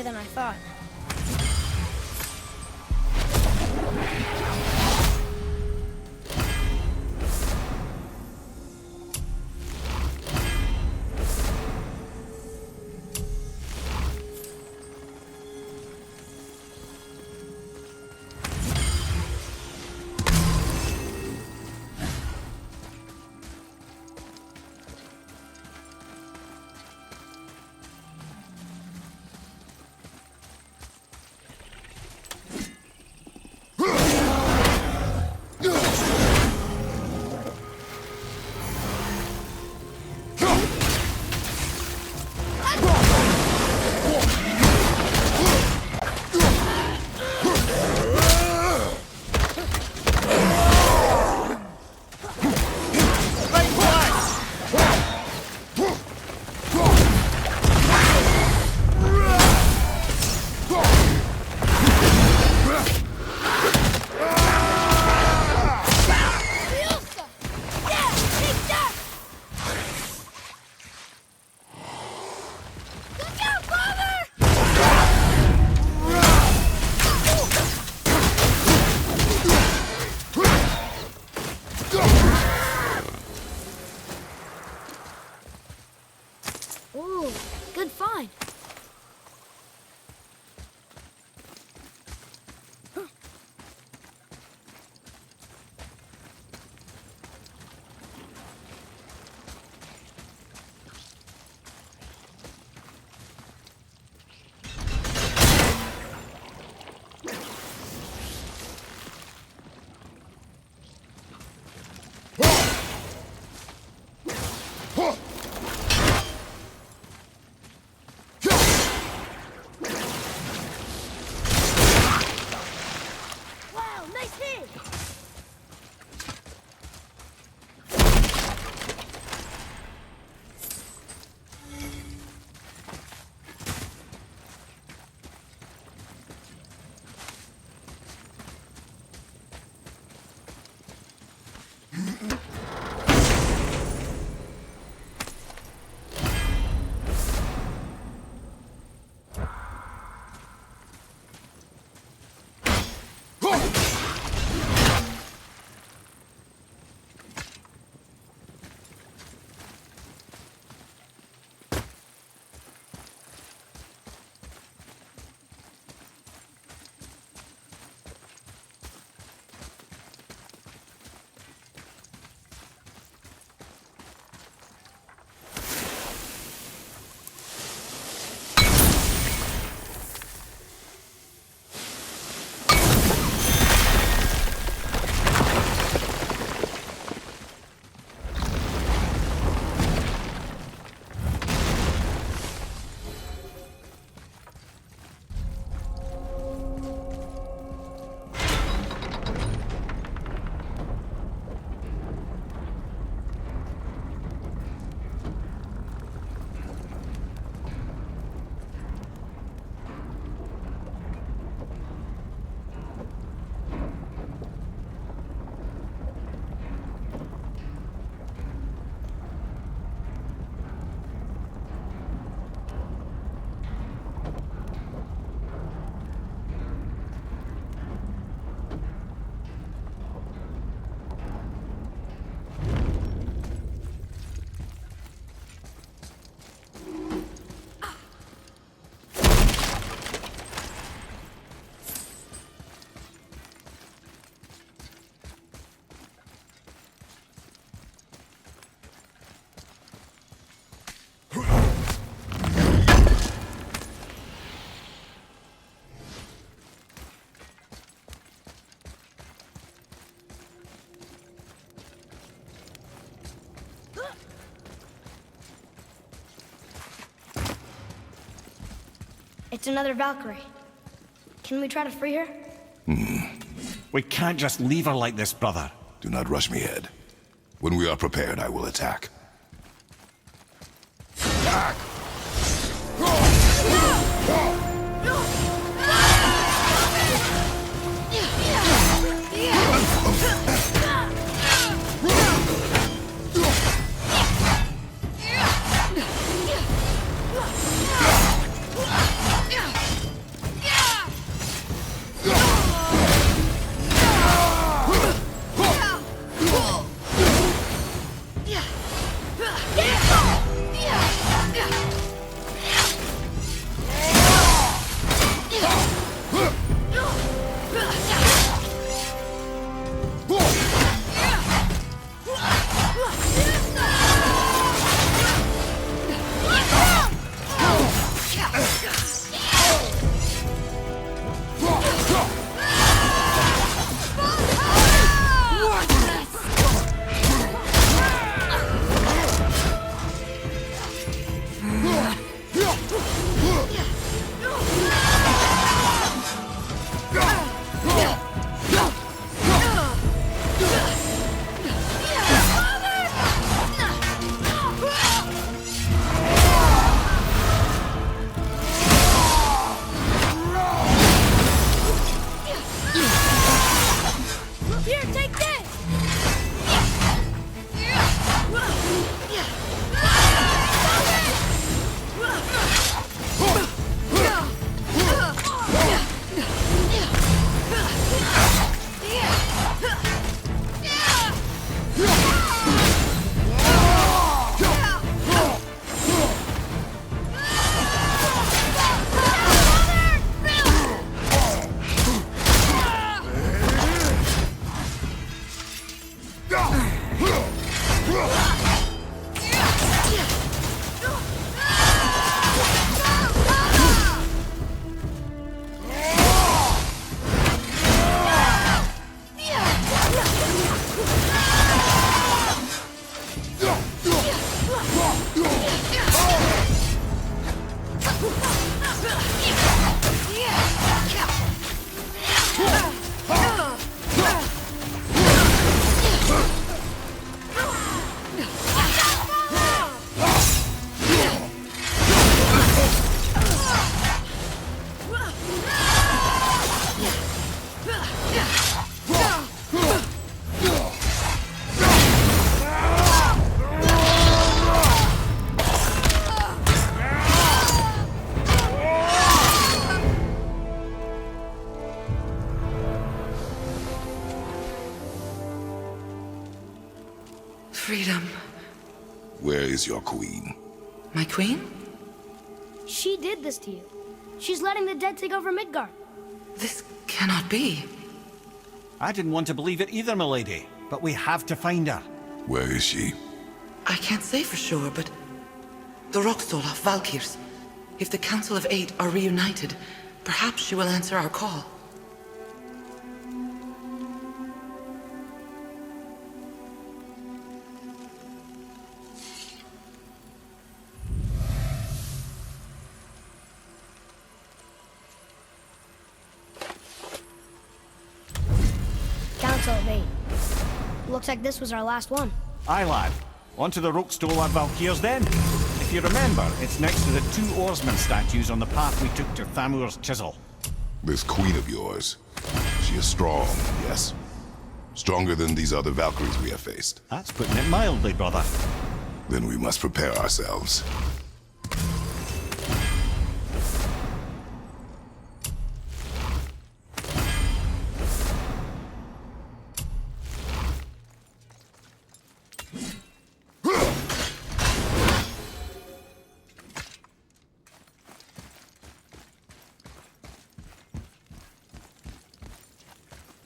Than I thought. It's another Valkyrie. Can we try to free her? We can't just leave her like this, brother. Do not rush me, Ed. When we are prepared, I will attack. Freedom. Where is your queen? My queen? She did this to you. She's letting the dead take over Midgard. This cannot be. I didn't want to believe it either, milady. But we have to find her. Where is she? I can't say for sure, but... the Rockstola, Valkyries. If the Council of Eight are reunited, perhaps she will answer our call. Council of Eight. Looks like this was our last one. Aye, lad. On to the Rookstolar Valkyries then. If you remember, it's next to the two oarsman statues on the path we took to Thamur's chisel. This queen of yours, she is strong, yes? Stronger than these other Valkyries we have faced. That's putting it mildly, brother. Then we must prepare ourselves.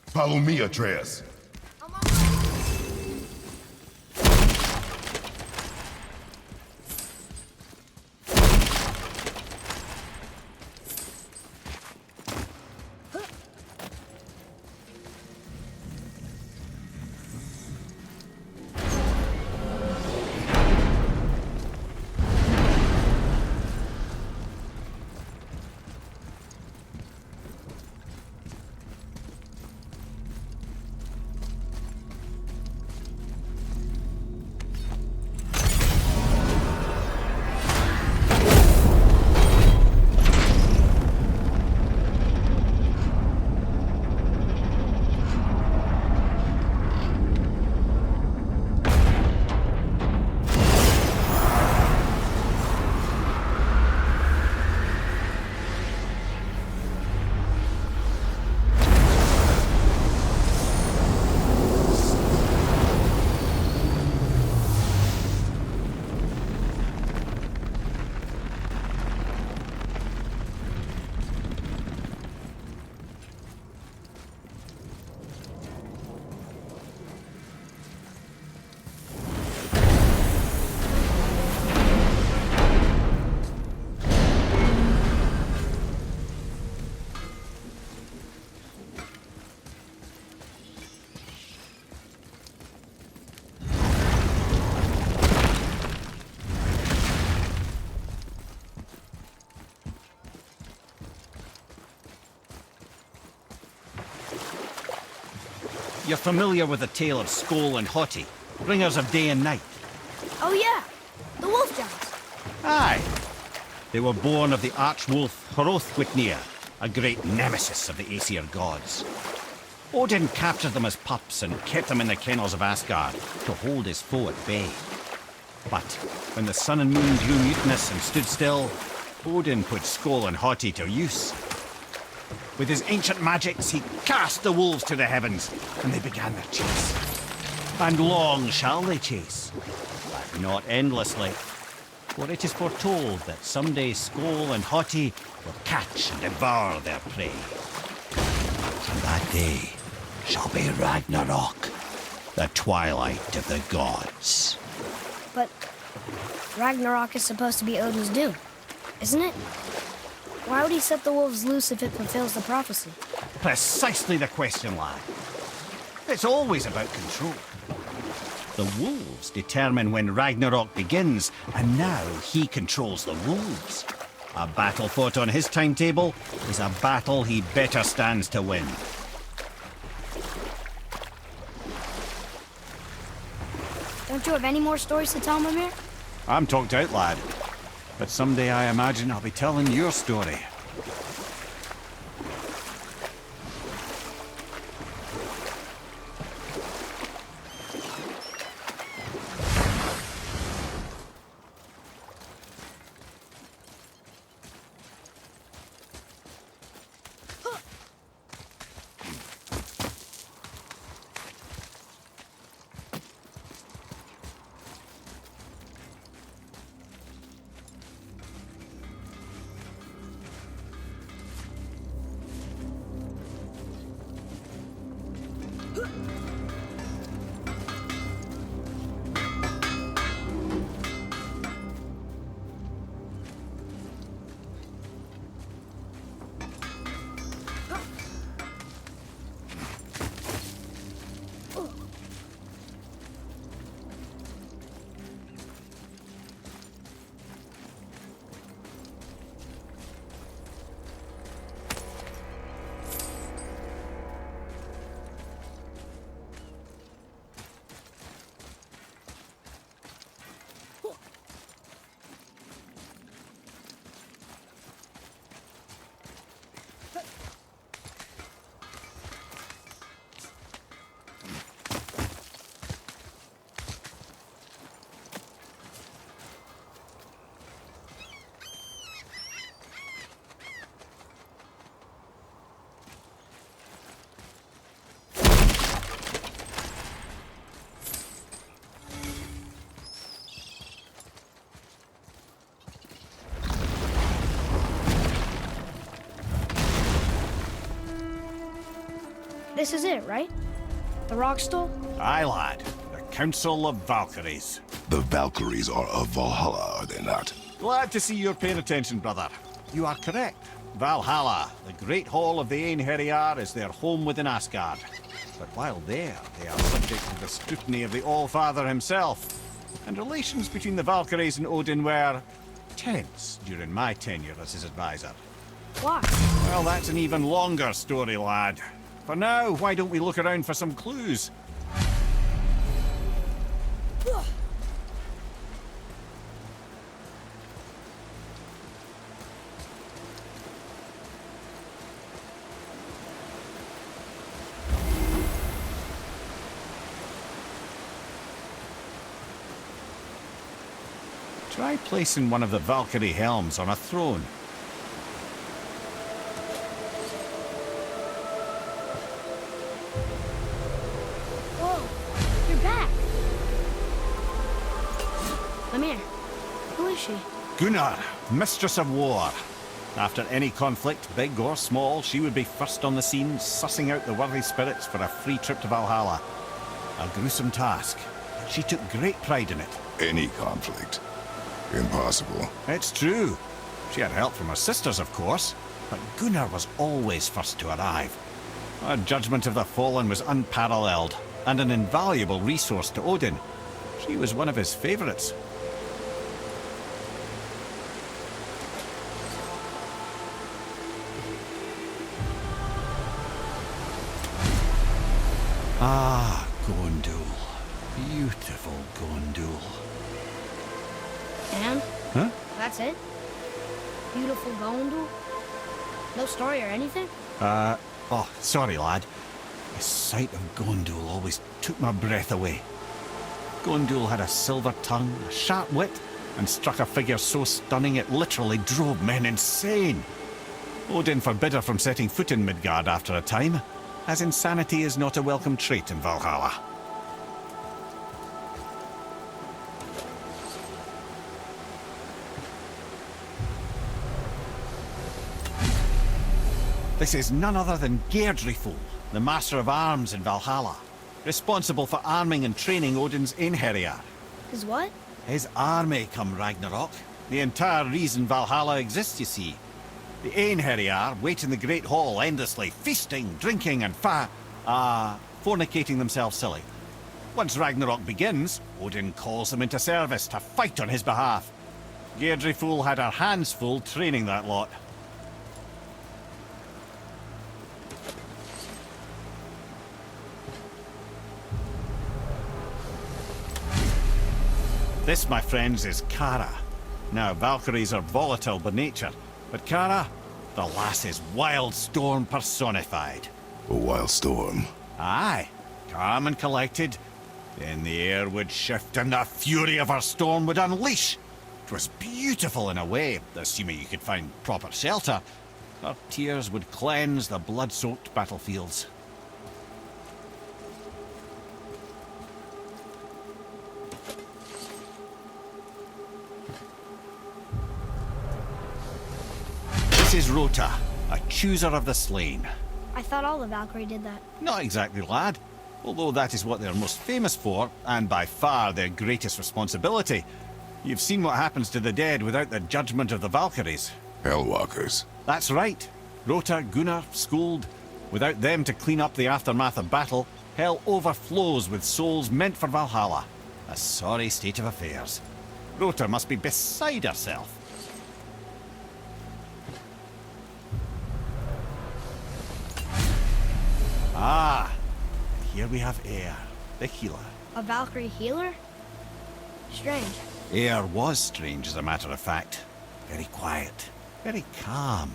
Follow me, Atreus. You're familiar with the tale of Skoll and Hoti, bringers of day and night? Oh yeah, the wolf giants. Aye. They were born of the arch-wolf Hrothwitnir, a great nemesis of the Aesir gods. Odin captured them as pups and kept them in the kennels of Asgard to hold his foe at bay. But when the sun and moon grew mutinous and stood still, Odin put Skoll and Hoti to use. With his ancient magics, he cast the wolves to the heavens, and they began their chase. And long shall they chase, but not endlessly. For it is foretold that someday Skoll and Hoti will catch and devour their prey. And that day shall be Ragnarok, the twilight of the gods. But Ragnarok is supposed to be Odin's doom, isn't it? Why would he set the wolves loose if it fulfills the prophecy? Precisely the question, lad. It's always about control. The wolves determine when Ragnarok begins, and now he controls the wolves. A battle fought on his timetable is a battle he better stands to win. Don't you have any more stories to tell, Mimir? I'm talked out, lad. But someday I imagine I'll be telling your story. This is it, right? The rock stool? Aye, lad. The Council of Valkyries. The Valkyries are of Valhalla, are they not? Glad to see you're paying attention, brother. You are correct. Valhalla, the great hall of the Einherjar, is their home within Asgard. But while there, they are subject to the scrutiny of the All-Father himself. And relations between the Valkyries and Odin were tense during my tenure as his advisor. Why? Well, that's an even longer story, lad. For now, why don't we look around for some clues? Try placing one of the Valkyrie helms on a throne. Whoa, you're back. Mimir, who is she? Gunnar, Mistress of War. After any conflict, big or small, she would be first on the scene, sussing out the worthy spirits for a free trip to Valhalla. A gruesome task, but she took great pride in it. Any conflict. Impossible. It's true. She had help from her sisters, of course, but Gunnar was always first to arrive. Her judgment of the fallen was unparalleled, and an invaluable resource to Odin. She was one of his favorites. Ah, Gondul. Beautiful Gondul. And? Huh? That's it? Beautiful Gondul? No story or anything? Oh, sorry, lad. The sight of Gondul always took my breath away. Gondul had a silver tongue, a sharp wit, and struck a figure so stunning it literally drove men insane. Odin forbid her from setting foot in Midgard after a time, as insanity is not a welcome trait in Valhalla. This is none other than Geirdriful, the Master of Arms in Valhalla, responsible for arming and training Odin's Einherjar. His what? His army come Ragnarok. The entire reason Valhalla exists, you see. The Einherjar wait in the Great Hall endlessly, feasting, drinking, and fornicating themselves silly. Once Ragnarok begins, Odin calls them into service to fight on his behalf. Geirdriful had her hands full training that lot. This, my friends, is Kara. Now, Valkyries are volatile by nature, but Kara, the lass is Wild Storm personified. A wild storm? Aye, calm and collected. Then the air would shift and the fury of her storm would unleash. It was beautiful in a way, assuming you could find proper shelter. Her tears would cleanse the blood-soaked battlefields. This is Rota, a chooser of the slain. I thought all the Valkyrie did that. Not exactly, lad. Although that is what they're most famous for, and by far their greatest responsibility. You've seen what happens to the dead without the judgment of the Valkyries. Hellwalkers. That's right. Rota, Gunnar, Skuld. Without them to clean up the aftermath of battle, hell overflows with souls meant for Valhalla. A sorry state of affairs. Rota must be beside herself. Ah, and here we have Eir, the healer. A Valkyrie healer? Strange. Eir was strange, as a matter of fact. Very quiet, very calm.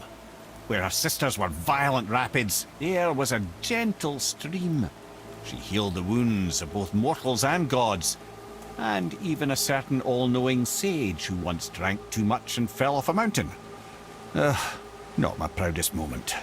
Where her sisters were violent rapids, Eir was a gentle stream. She healed the wounds of both mortals and gods, and even a certain all-knowing sage who once drank too much and fell off a mountain. Not my proudest moment.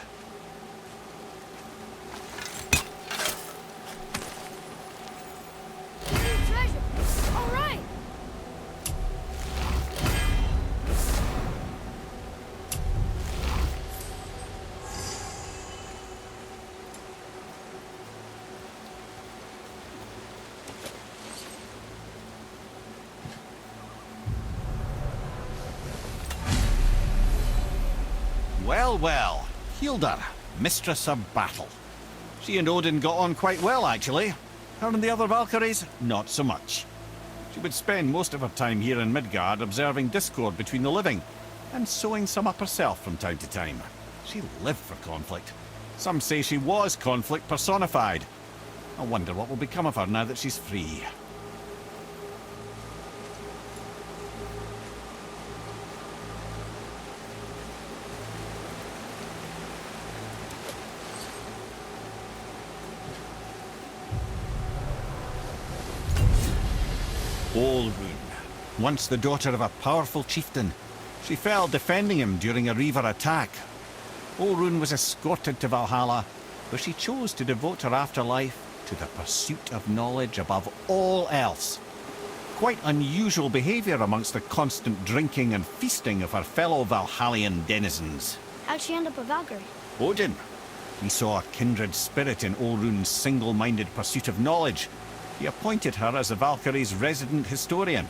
Well, Hildar, mistress of battle. She and Odin got on quite well, actually. Her and the other Valkyries, not so much. She would spend most of her time here in Midgard observing discord between the living, and sewing some up herself from time to time. She lived for conflict. Some say she was conflict personified. I wonder what will become of her now that she's free. Olrun, once the daughter of a powerful chieftain. She fell defending him during a Reaver attack. Olrun was escorted to Valhalla, where she chose to devote her afterlife to the pursuit of knowledge above all else. Quite unusual behavior amongst the constant drinking and feasting of her fellow Valhallian denizens. How'd she end up a Valkyrie? Odin. He saw a kindred spirit in Olrun's single-minded pursuit of knowledge. He appointed her as the Valkyrie's resident historian.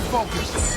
focus.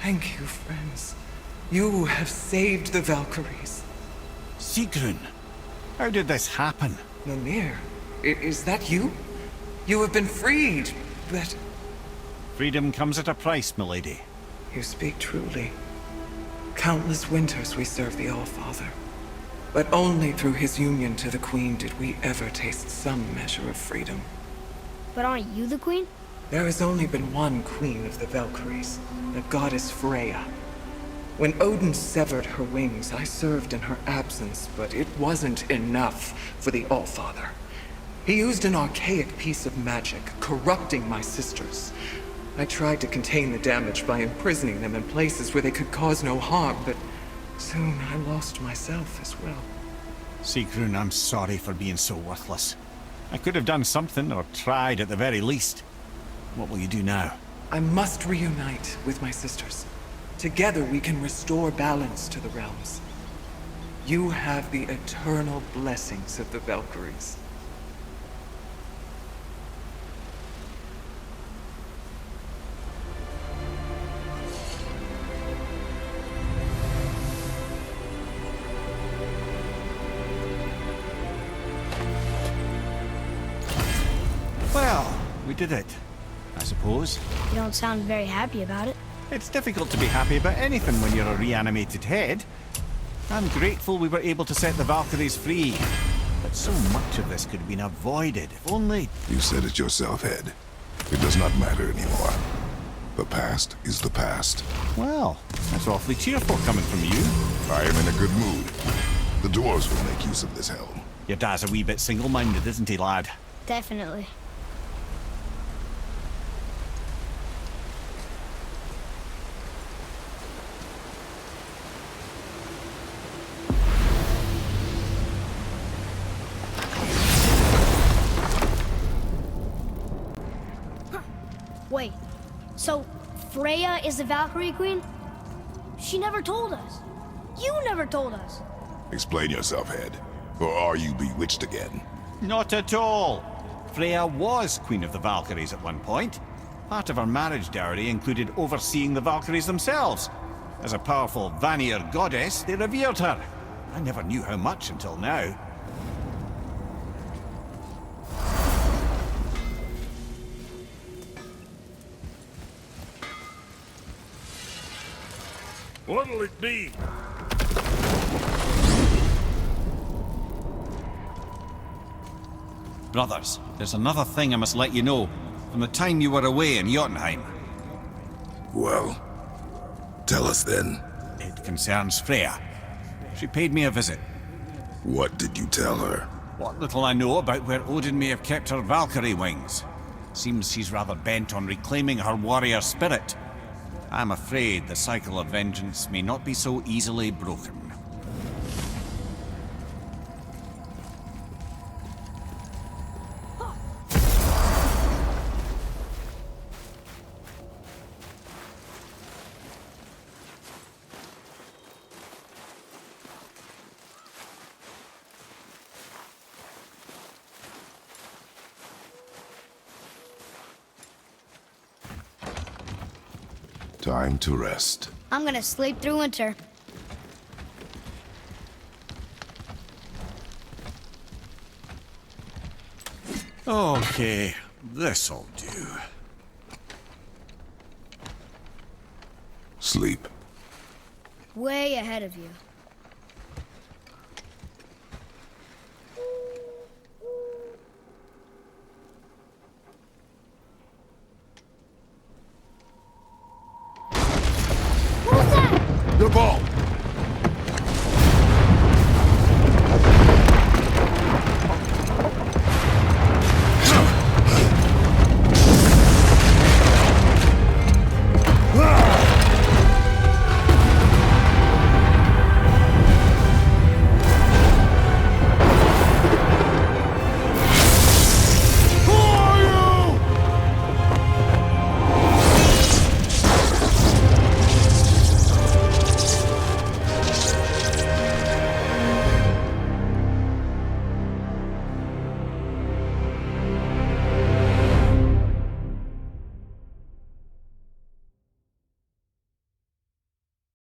Thank you, friends. You have saved the Valkyries. Sigrun! How did this happen? Mimir, is that you? You have been freed, but... Freedom comes at a price, milady. You speak truly. Countless winters we served the All-Father. But only through his union to the Queen did we ever taste some measure of freedom. But aren't you the queen? There has only been one queen of the Valkyries, the goddess Freya. When Odin severed her wings, I served in her absence, but it wasn't enough for the All-Father. He used an archaic piece of magic, corrupting my sisters. I tried to contain the damage by imprisoning them in places where they could cause no harm, but soon I lost myself as well. Sigrun, I'm sorry for being so worthless. I could have done something, or tried at the very least. What will you do now? I must reunite with my sisters. Together we can restore balance to the realms. You have the eternal blessings of the Valkyries. Well, we did it, I suppose. You don't sound very happy about it. It's difficult to be happy about anything when you're a reanimated head. I'm grateful we were able to set the Valkyries free. But so much of this could have been avoided, if only... You said it yourself, Head. It does not matter anymore. The past is the past. Well, that's awfully cheerful coming from you. I am in a good mood. The dwarves will make use of this helm. Your dad's a wee bit single-minded, isn't he, lad? Definitely. Wait, so Freya is the Valkyrie Queen? She never told us. You never told us. Explain yourself, Head. Or are you bewitched again? Not at all. Freya was Queen of the Valkyries at one point. Part of her marriage dowry included overseeing the Valkyries themselves. As a powerful Vanir goddess, they revered her. I never knew how much until now. What'll it be? Brothers, there's another thing I must let you know. From the time you were away in Jotunheim. Well, tell us then. It concerns Freya. She paid me a visit. What did you tell her? What little I know about where Odin may have kept her Valkyrie wings. Seems she's rather bent on reclaiming her warrior spirit. I'm afraid the cycle of vengeance may not be so easily broken. Time to rest. I'm gonna sleep through winter. Okay, this'll do. Sleep. Way ahead of you.